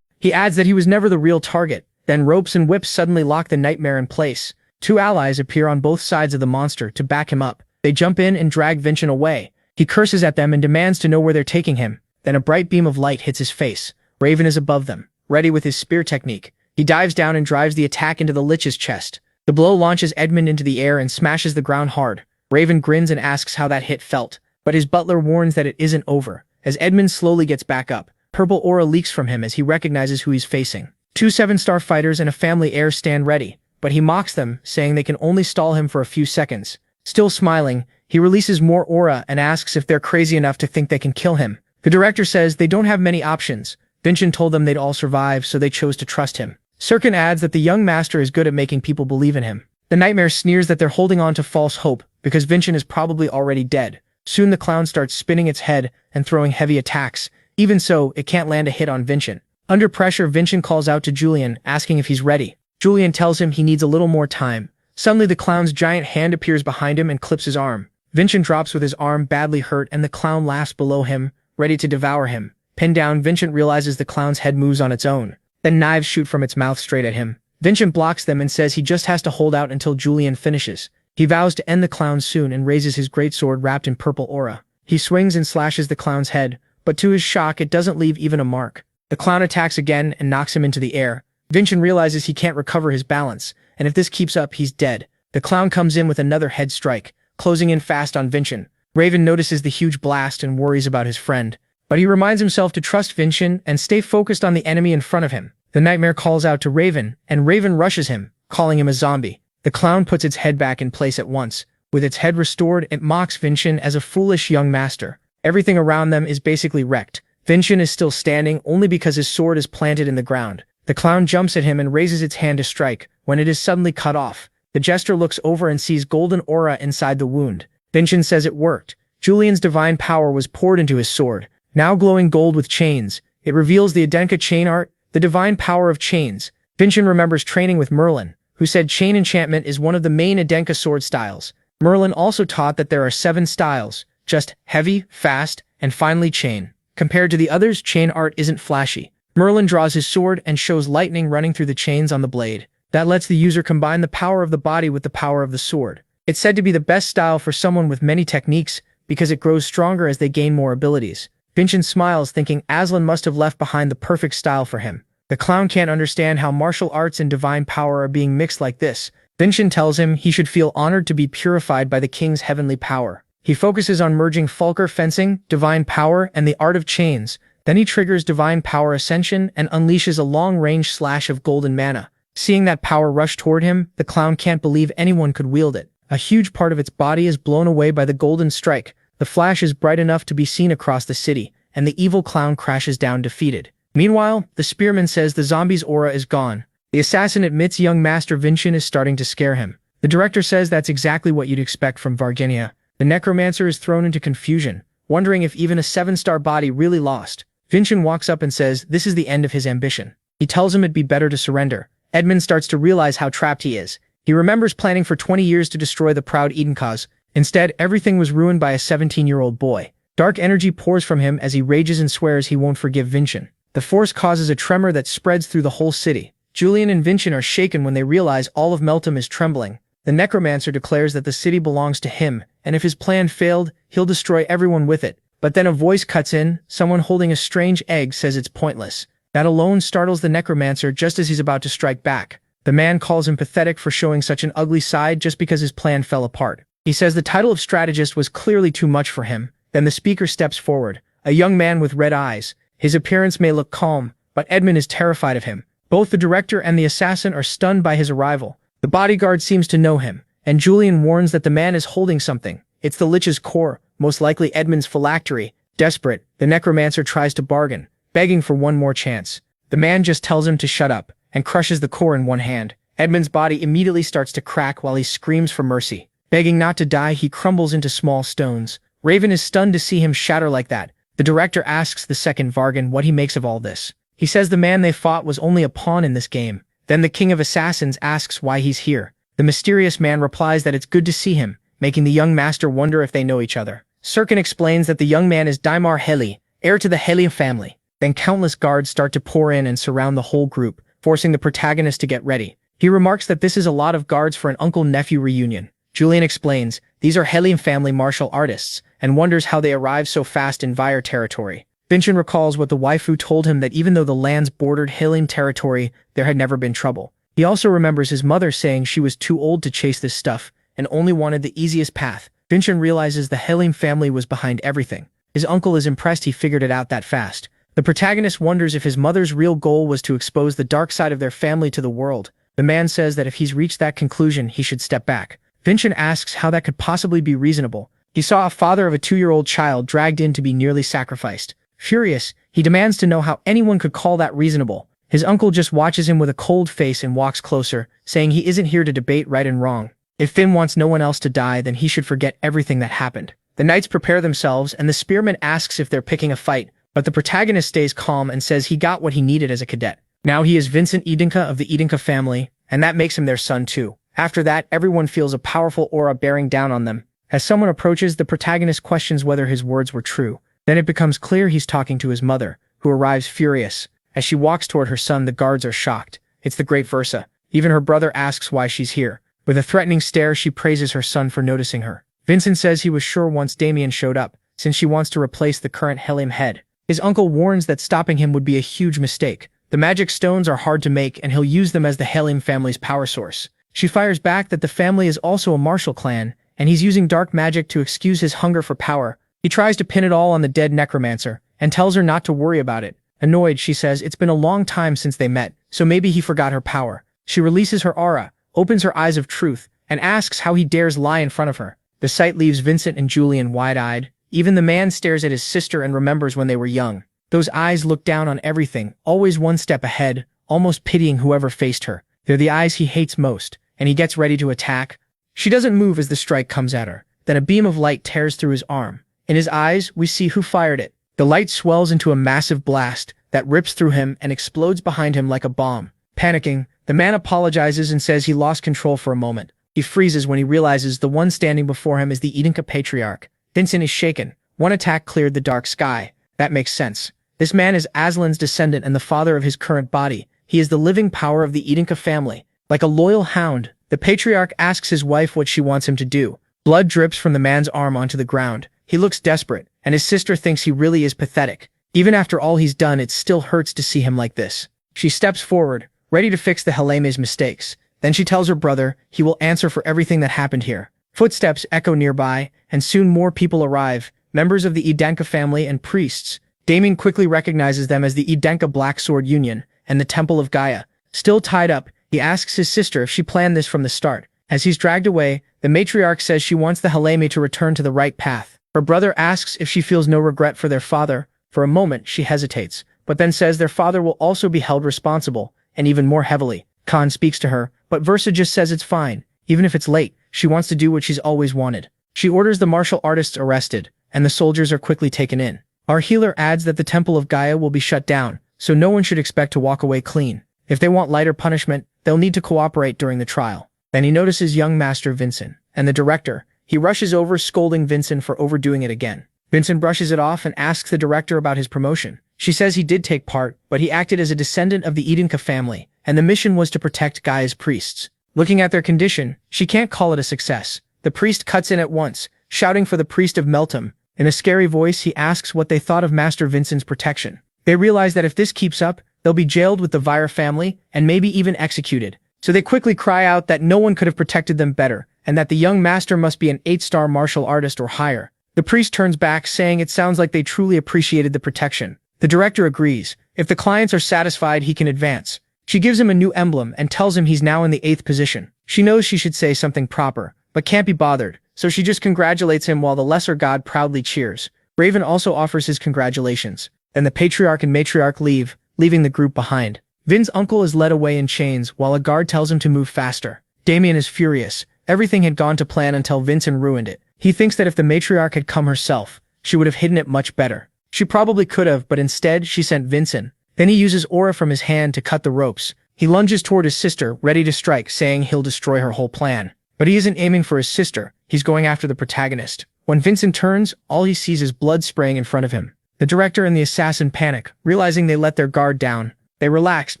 Speaker 1: He adds that he was never the real target. Then ropes and whips suddenly lock the nightmare in place. 2 allies appear on both sides of the monster to back him up. They jump in and drag Vincent away. He curses at them and demands to know where they're taking him. Then a bright beam of light hits his face. Raven is above them, ready with his spear technique. He dives down and drives the attack into the lich's chest. The blow launches Edmund into the air and smashes the ground hard. Raven grins and asks how that hit felt, but his butler warns that it isn't over. As Edmund slowly gets back up, purple aura leaks from him as he recognizes who he's facing. 2 7-star fighters and a family heir stand ready, but he mocks them, saying they can only stall him for a few seconds. Still smiling, he releases more aura and asks if they're crazy enough to think they can kill him. The director says they don't have many options. Vincent told them they'd all survive, so they chose to trust him. Sirkin adds that the young master is good at making people believe in him. The nightmare sneers that they're holding on to false hope, because Vincent is probably already dead. Soon the clown starts spinning its head and throwing heavy attacks. Even so, it can't land a hit on Vincent. Under pressure, Vincent calls out to Julian, asking if he's ready. Julian tells him he needs a little more time. Suddenly, the clown's giant hand appears behind him and clips his arm. Vincent drops with his arm badly hurt, and the clown laughs below him, ready to devour him. Pinned down, Vincent realizes the clown's head moves on its own. Then knives shoot from its mouth straight at him. Vincent blocks them and says he just has to hold out until Julian finishes. He vows to end the clown soon and raises his greatsword wrapped in purple aura. He swings and slashes the clown's head, but to his shock it doesn't leave even a mark. The clown attacks again and knocks him into the air. Vincent realizes he can't recover his balance, and if this keeps up, he's dead. The clown comes in with another head strike, closing in fast on Vincent. Raven notices the huge blast and worries about his friend, but he reminds himself to trust Vincent and stay focused on the enemy in front of him. The nightmare calls out to Raven, and Raven rushes him, calling him a zombie. The clown puts its head back in place at once. With its head restored, it mocks Vincent as a foolish young master. Everything around them is basically wrecked. Vincent is still standing only because his sword is planted in the ground. The clown jumps at him and raises its hand to strike, when it is suddenly cut off. The jester looks over and sees golden aura inside the wound. Vincent says it worked. Julian's divine power was poured into his sword, now glowing gold with chains. It reveals the Adenka chain art, the divine power of chains. Vincent remembers training with Merlin, who said chain enchantment is one of the main Adenka sword styles. Merlin also taught that there are 7 styles, just heavy, fast, and finally chain. Compared to the others, chain art isn't flashy. Merlin draws his sword and shows lightning running through the chains on the blade. That lets the user combine the power of the body with the power of the sword. It's said to be the best style for someone with many techniques because it grows stronger as they gain more abilities. Vincent smiles, thinking Aslan must have left behind the perfect style for him. The clown can't understand how martial arts and divine power are being mixed like this. Vincent tells him he should feel honored to be purified by the king's heavenly power. He focuses on merging Fulgur fencing, divine power, and the art of chains. Then he triggers divine power ascension and unleashes a long-range slash of golden mana. Seeing that power rush toward him, the clown can't believe anyone could wield it. A huge part of its body is blown away by the golden strike. The flash is bright enough to be seen across the city, and the evil clown crashes down defeated. Meanwhile, the spearman says the zombie's aura is gone. The assassin admits young Master Vincent is starting to scare him. The director says that's exactly what you'd expect from Varginha. The necromancer is thrown into confusion, wondering if even a 7-star body really lost. Vincent walks up and says this is the end of his ambition. He tells him it'd be better to surrender. Edmund starts to realize how trapped he is. He remembers planning for 20 years to destroy the proud Edencause. Instead, everything was ruined by a 17-year-old boy. Dark energy pours from him as he rages and swears he won't forgive Vincent. The force causes a tremor that spreads through the whole city. Julian and Vincent are shaken when they realize all of Meltem is trembling. The necromancer declares that the city belongs to him, and if his plan failed, he'll destroy everyone with it. But then a voice cuts in. Someone holding a strange egg says it's pointless. That alone startles the necromancer just as he's about to strike back. The man calls him pathetic for showing such an ugly side just because his plan fell apart. He says the title of strategist was clearly too much for him. Then the speaker steps forward, a young man with red eyes. His appearance may look calm, but Edmund is terrified of him. Both the director and the assassin are stunned by his arrival. The bodyguard seems to know him, and Julian warns that the man is holding something. It's the Lich's core, most likely Edmund's phylactery. Desperate, the necromancer tries to bargain, begging for one more chance. The man just tells him to shut up, and crushes the core in one hand. Edmund's body immediately starts to crack while he screams for mercy. Begging not to die, he crumbles into small stones. Raven is stunned to see him shatter like that. The director asks the second Vargan what he makes of all this. He says the man they fought was only a pawn in this game. Then the king of assassins asks why he's here. The mysterious man replies that it's good to see him, making the young master wonder if they know each other. Sirkin explains that the young man is Daimar Heli, heir to the Heli family. Then countless guards start to pour in and surround the whole group, forcing the protagonist to get ready. He remarks that this is a lot of guards for an uncle-nephew reunion. Julian explains, these are Helium family martial artists, and wonders how they arrived so fast in Vyre territory. Vincent recalls what the waifu told him that even though the lands bordered Helium territory, there had never been trouble. He also remembers his mother saying she was too old to chase this stuff, and only wanted the easiest path. Vincent realizes the Helium family was behind everything. His uncle is impressed he figured it out that fast. The protagonist wonders if his mother's real goal was to expose the dark side of their family to the world. The man says that if he's reached that conclusion, he should step back. Vincent asks how that could possibly be reasonable. He saw a father of a 2-year-old child dragged in to be nearly sacrificed. Furious, he demands to know how anyone could call that reasonable. His uncle just watches him with a cold face and walks closer, saying he isn't here to debate right and wrong. If Finn wants no one else to die, then he should forget everything that happened. The knights prepare themselves, and the spearman asks if they're picking a fight, but the protagonist stays calm and says he got what he needed as a cadet. Now he is Vincent Edenka of the Edenka family, and that makes him their son too. After that, everyone feels a powerful aura bearing down on them. As someone approaches, the protagonist questions whether his words were true. Then it becomes clear he's talking to his mother, who arrives furious. As she walks toward her son, the guards are shocked. It's the great Versa. Even her brother asks why she's here. With a threatening stare, she praises her son for noticing her. Vincent says he was sure once Damien showed up, since she wants to replace the current Helium head. His uncle warns that stopping him would be a huge mistake. The magic stones are hard to make, and he'll use them as the Helium family's power source. She fires back that the family is also a martial clan, and he's using dark magic to excuse his hunger for power. He tries to pin it all on the dead necromancer, and tells her not to worry about it. Annoyed, she says it's been a long time since they met, so maybe he forgot her power. She releases her aura, opens her eyes of truth, and asks how he dares lie in front of her. The sight leaves Vincent and Julian wide-eyed. Even the man stares at his sister and remembers when they were young. Those eyes look down on everything, always one step ahead, almost pitying whoever faced her. They're the eyes he hates most, and he gets ready to attack. She doesn't move as the strike comes at her. Then a beam of light tears through his arm. In his eyes, we see who fired it. The light swells into a massive blast that rips through him and explodes behind him like a bomb. Panicking, the man apologizes and says he lost control for a moment. He freezes when he realizes the one standing before him is the Edinka Patriarch. Vincent is shaken. One attack cleared the dark sky. That makes sense. This man is Aslan's descendant and the father of his current body. He is the living power of the Edinka family. Like a loyal hound, the Patriarch asks his wife what she wants him to do. Blood drips from the man's arm onto the ground. He looks desperate, and his sister thinks he really is pathetic. Even after all he's done, it still hurts to see him like this. She steps forward, ready to fix the Heleme's mistakes. Then she tells her brother he will answer for everything that happened here. Footsteps echo nearby, and soon more people arrive, members of the Edinka family and priests. Damien quickly recognizes them as the Edinka Black Sword Union and the Temple of Gaia. Still tied up, he asks his sister if she planned this from the start. As he's dragged away, the matriarch says she wants the Heleme to return to the right path. Her brother asks if she feels no regret for their father. For a moment, she hesitates, but then says their father will also be held responsible, and even more heavily. Khan speaks to her, but Versa just says it's fine. Even if it's late, she wants to do what she's always wanted. She orders the martial artists arrested, and the soldiers are quickly taken in. Our healer adds that the Temple of Gaia will be shut down, so no one should expect to walk away clean. If they want lighter punishment, they'll need to cooperate during the trial. Then he notices young Master Vincent, and the director. He rushes over, scolding Vincent for overdoing it again. Vincent brushes it off and asks the director about his promotion. She says he did take part, but he acted as a descendant of the Edinka family, and the mission was to protect Gaia's priests. Looking at their condition, she can't call it a success. The priest cuts in at once, shouting for the priest of Meltum. In a scary voice, he asks what they thought of Master Vincent's protection. They realize that if this keeps up, they'll be jailed with the Vire family, and maybe even executed. So they quickly cry out that no one could have protected them better, and that the young master must be an 8-star martial artist or higher. The priest turns back, saying it sounds like they truly appreciated the protection. The director agrees. If the clients are satisfied, he can advance. She gives him a new emblem and tells him he's now in the 8th position. She knows she should say something proper, but can't be bothered, so she just congratulates him while the lesser god proudly cheers. Raven also offers his congratulations. Then the patriarch and matriarch leave, leaving the group behind. Vin's uncle is led away in chains while a guard tells him to move faster. Damien is furious. Everything had gone to plan until Vincent ruined it. He thinks that if the matriarch had come herself, she would have hidden it much better. She probably could have, but instead she sent Vincent. Then he uses aura from his hand to cut the ropes. He lunges toward his sister, ready to strike, saying he'll destroy her whole plan. But he isn't aiming for his sister. He's going after the protagonist. When Vincent turns, all he sees is blood spraying in front of him. The director and the assassin panic, realizing they let their guard down. They relaxed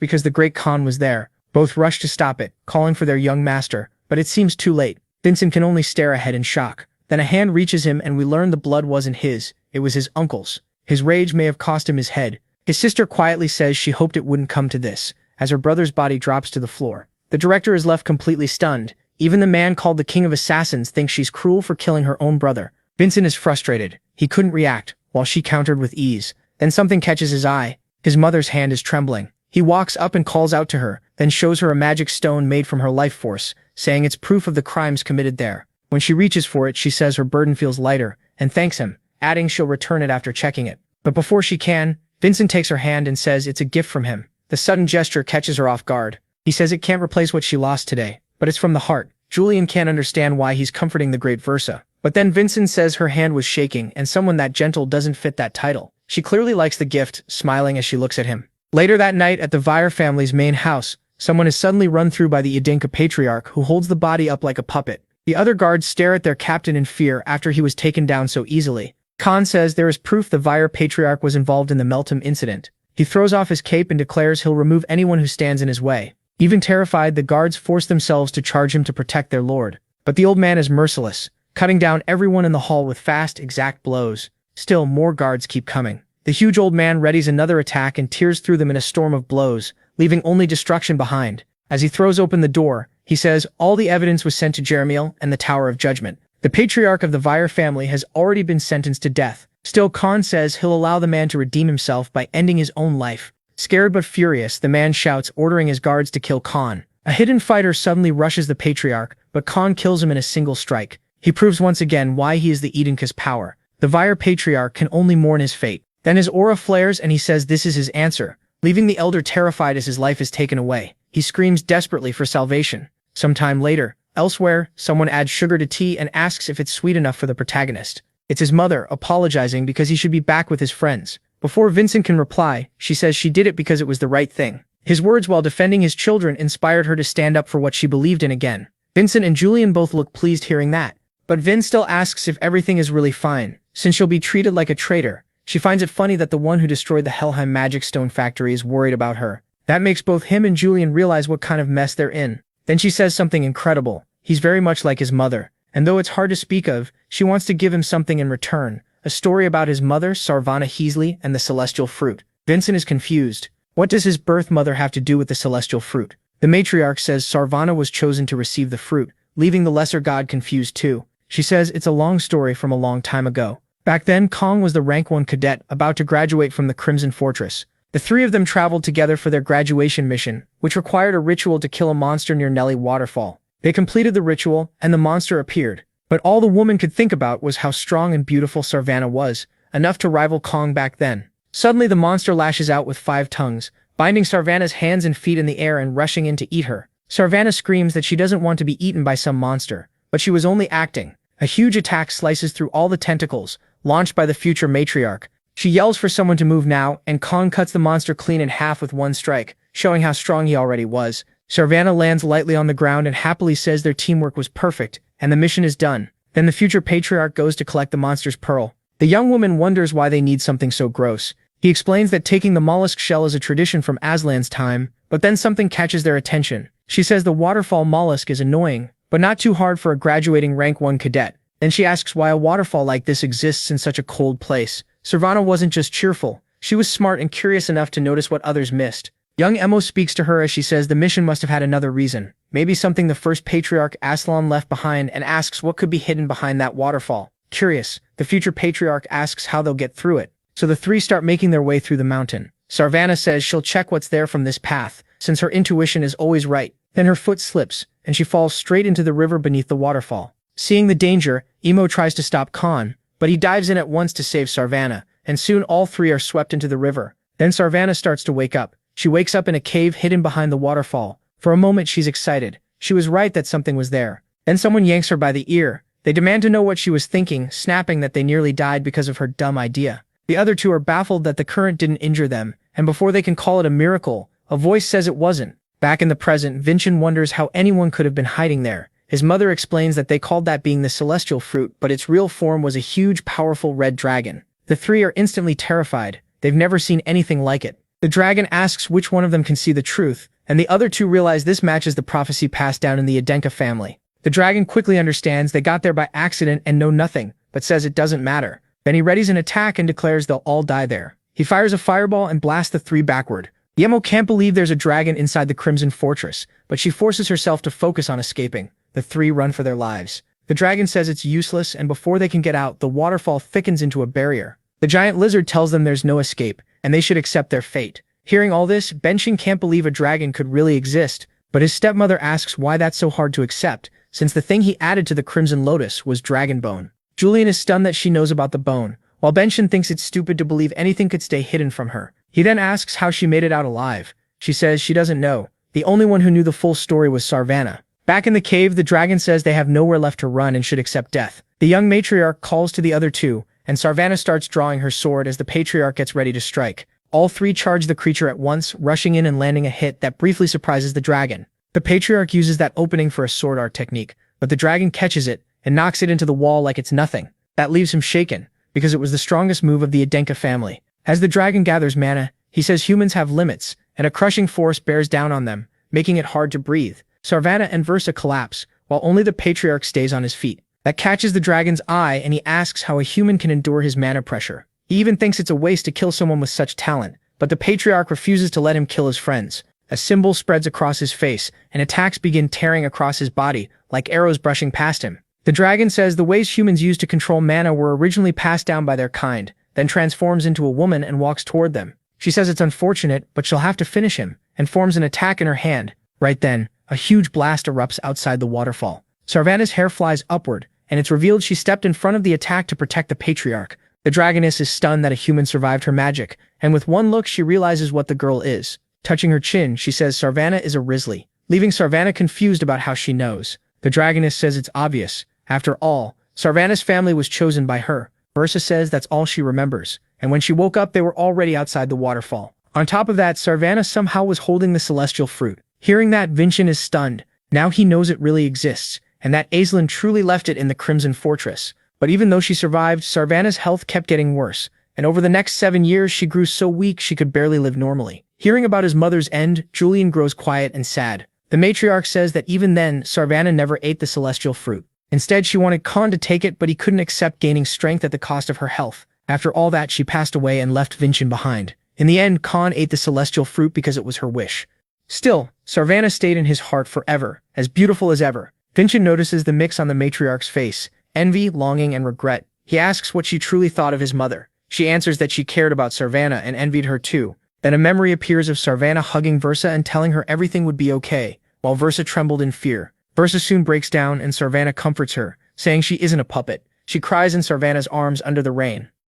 Speaker 1: because the Great Khan was there. Both rush to stop it, calling for their young master, but it seems too late. Vincent can only stare ahead in shock. Then a hand reaches him and we learn the blood wasn't his, it was his uncle's. His rage may have cost him his head. His sister quietly says she hoped it wouldn't come to this, as her brother's body drops to the floor. The director is left completely stunned. Even the man called the King of Assassins thinks she's cruel for killing her own brother. Vincent is frustrated. He couldn't react, while she countered with ease. Then something catches his eye. His mother's hand is trembling. He walks up and calls out to her, then shows her a magic stone made from her life force, saying it's proof of the crimes committed there. When she reaches for it, she says her burden feels lighter, and thanks him, adding she'll return it after checking it. But before she can, Vincent takes her hand and says it's a gift from him. The sudden gesture catches her off guard. He says it can't replace what she lost today, but it's from the heart. Julian can't understand why he's comforting the great Versa. But then Vincent says her hand was shaking and someone that gentle doesn't fit that title. She clearly likes the gift, smiling as she looks at him. Later that night at the Vire family's main house, someone is suddenly run through by the Edinka Patriarch who holds the body up like a puppet. The other guards stare at their captain in fear after he was taken down so easily. Khan says there is proof the Vire Patriarch was involved in the Meltem incident. He throws off his cape and declares he'll remove anyone who stands in his way. Even terrified, the guards force themselves to charge him to protect their lord. But the old man is merciless, cutting down everyone in the hall with fast, exact blows. Still, more guards keep coming. The huge old man readies another attack and tears through them in a storm of blows, leaving only destruction behind. As he throws open the door, he says all the evidence was sent to Jeremiel and the Tower of Judgment. The patriarch of the Vire family has already been sentenced to death. Still, Khan says he'll allow the man to redeem himself by ending his own life. Scared but furious, the man shouts, ordering his guards to kill Khan. A hidden fighter suddenly rushes the patriarch, but Khan kills him in a single strike. He proves once again why he is the Edenka's power. The Vire patriarch can only mourn his fate. Then his aura flares and he says this is his answer, leaving the elder terrified as his life is taken away. He screams desperately for salvation. Sometime later, elsewhere, someone adds sugar to tea and asks if it's sweet enough for the protagonist. It's his mother, apologizing because he should be back with his friends. Before Vincent can reply, she says she did it because it was the right thing. His words while defending his children inspired her to stand up for what she believed in again. Vincent and Julian both look pleased hearing that. But Vin still asks if everything is really fine, since she'll be treated like a traitor. She finds it funny that the one who destroyed the Helheim Magic Stone factory is worried about her. That makes both him and Julian realize what kind of mess they're in. Then she says something incredible. He's very much like his mother. And though it's hard to speak of, she wants to give him something in return. A story about his mother, Sarvana Heasley, and the celestial fruit. Vincent is confused. What does his birth mother have to do with the celestial fruit? The matriarch says Sarvana was chosen to receive the fruit, leaving the lesser god confused too. She says it's a long story from a long time ago. Back then, Kong was the rank 1 cadet about to graduate from the Crimson Fortress. The three of them traveled together for their graduation mission, which required a ritual to kill a monster near Nelly Waterfall. They completed the ritual, and the monster appeared. But all the woman could think about was how strong and beautiful Sarvana was, enough to rival Kong back then. Suddenly the monster lashes out with 5 tongues, binding Sarvana's hands and feet in the air and rushing in to eat her. Sarvana screams that she doesn't want to be eaten by some monster, but she was only acting. A huge attack slices through all the tentacles, launched by the future matriarch. She yells for someone to move now, and Kong cuts the monster clean in half with one strike, showing how strong he already was. Sarvana lands lightly on the ground and happily says their teamwork was perfect, and the mission is done. Then the future patriarch goes to collect the monster's pearl. The young woman wonders why they need something so gross. He explains that taking the mollusk shell is a tradition from Aslan's time, but then something catches their attention. She says the waterfall mollusk is annoying, but not too hard for a graduating rank 1 cadet. Then she asks why a waterfall like this exists in such a cold place. Sarvana wasn't just cheerful. She was smart and curious enough to notice what others missed. Young Emo speaks to her as she says the mission must have had another reason. Maybe something the first patriarch Aslan left behind, and asks what could be hidden behind that waterfall. Curious, the future patriarch asks how they'll get through it. So the three start making their way through the mountain. Sarvana says she'll check what's there from this path, since her intuition is always right. Then her foot slips, and she falls straight into the river beneath the waterfall. Seeing the danger, Emo tries to stop Khan, but he dives in at once to save Sarvana, and soon all three are swept into the river. Then Sarvana starts to wake up. She wakes up in a cave hidden behind the waterfall. For a moment she's excited. She was right that something was there. Then someone yanks her by the ear. They demand to know what she was thinking, snapping that they nearly died because of her dumb idea. The other two are baffled that the current didn't injure them, and before they can call it a miracle, a voice says it wasn't. Back in the present, Vincent wonders how anyone could have been hiding there. His mother explains that they called that being the celestial fruit, but its real form was a huge, powerful red dragon. The three are instantly terrified. They've never seen anything like it. The dragon asks which one of them can see the truth, and the other two realize this matches the prophecy passed down in the Edenka family. The dragon quickly understands they got there by accident and know nothing, but says it doesn't matter. Then he readies an attack and declares they'll all die there. He fires a fireball and blasts the three backward. Yemo can't believe there's a dragon inside the Crimson Fortress, but she forces herself to focus on escaping. The three run for their lives. The dragon says it's useless, and before they can get out, the waterfall thickens into a barrier. The giant lizard tells them there's no escape, and they should accept their fate. Hearing all this, Benshin can't believe a dragon could really exist, but his stepmother asks why that's so hard to accept, since the thing he added to the Crimson Lotus was dragon bone. Julian is stunned that she knows about the bone, while Benshin thinks it's stupid to believe anything could stay hidden from her. He then asks how she made it out alive. She says she doesn't know. The only one who knew the full story was Sarvana. Back in the cave, the dragon says they have nowhere left to run and should accept death. The young matriarch calls to the other two, and Sarvana starts drawing her sword as the patriarch gets ready to strike. All three charge the creature at once, rushing in and landing a hit that briefly surprises the dragon. The patriarch uses that opening for a sword art technique, but the dragon catches it and knocks it into the wall like it's nothing. That leaves him shaken. because it was the strongest move of the Adenka family. As the dragon gathers mana, he says humans have limits, and a crushing force bears down on them, making it hard to breathe. Sarvana and Versa collapse, while only the patriarch stays on his feet. That catches the dragon's eye, and he asks how a human can endure his mana pressure. He even thinks it's a waste to kill someone with such talent, but the patriarch refuses to let him kill his friends. A symbol spreads across his face, and attacks begin tearing across his body, like arrows brushing past him. The dragon says the ways humans use to control mana were originally passed down by their kind, then transforms into a woman and walks toward them. She says it's unfortunate, but she'll have to finish him, and forms an attack in her hand. Right then, a huge blast erupts outside the waterfall. Sarvana's hair flies upward, and it's revealed she stepped in front of the attack to protect the patriarch. The dragoness is stunned that a human survived her magic, and with one look she realizes what the girl is. Touching her chin, she says Sarvana is a Risley, leaving Sarvana confused about how she knows. The dragoness says it's obvious. After all, Sarvana's family was chosen by her. Versa says that's all she remembers, and when she woke up they were already outside the waterfall. On top of that, Sarvana somehow was holding the celestial fruit. Hearing that, Vincent is stunned. Now he knows it really exists, and that Aislinn truly left it in the Crimson Fortress. But even though she survived, Sarvana's health kept getting worse, and over the next 7 years she grew so weak she could barely live normally. Hearing about his mother's end, Julian grows quiet and sad. The matriarch says that even then, Sarvana never ate the celestial fruit. Instead, she wanted Khan to take it, but he couldn't accept gaining strength at the cost of her health. After all that, she passed away and left Vincent behind. In the end, Khan ate the celestial fruit because it was her wish. Still, Sarvana stayed in his heart forever, as beautiful as ever. Vincent notices the mix on the matriarch's face: envy, longing, and regret. He asks what she truly thought of his mother. She answers that she cared about Sarvana and envied her too. Then a memory appears of Sarvana hugging Versa and telling her everything would be okay, while Versa trembled in fear. Versa soon breaks down and Sarvana comforts her, saying she isn't a puppet. She cries in Sarvana's arms under the rain.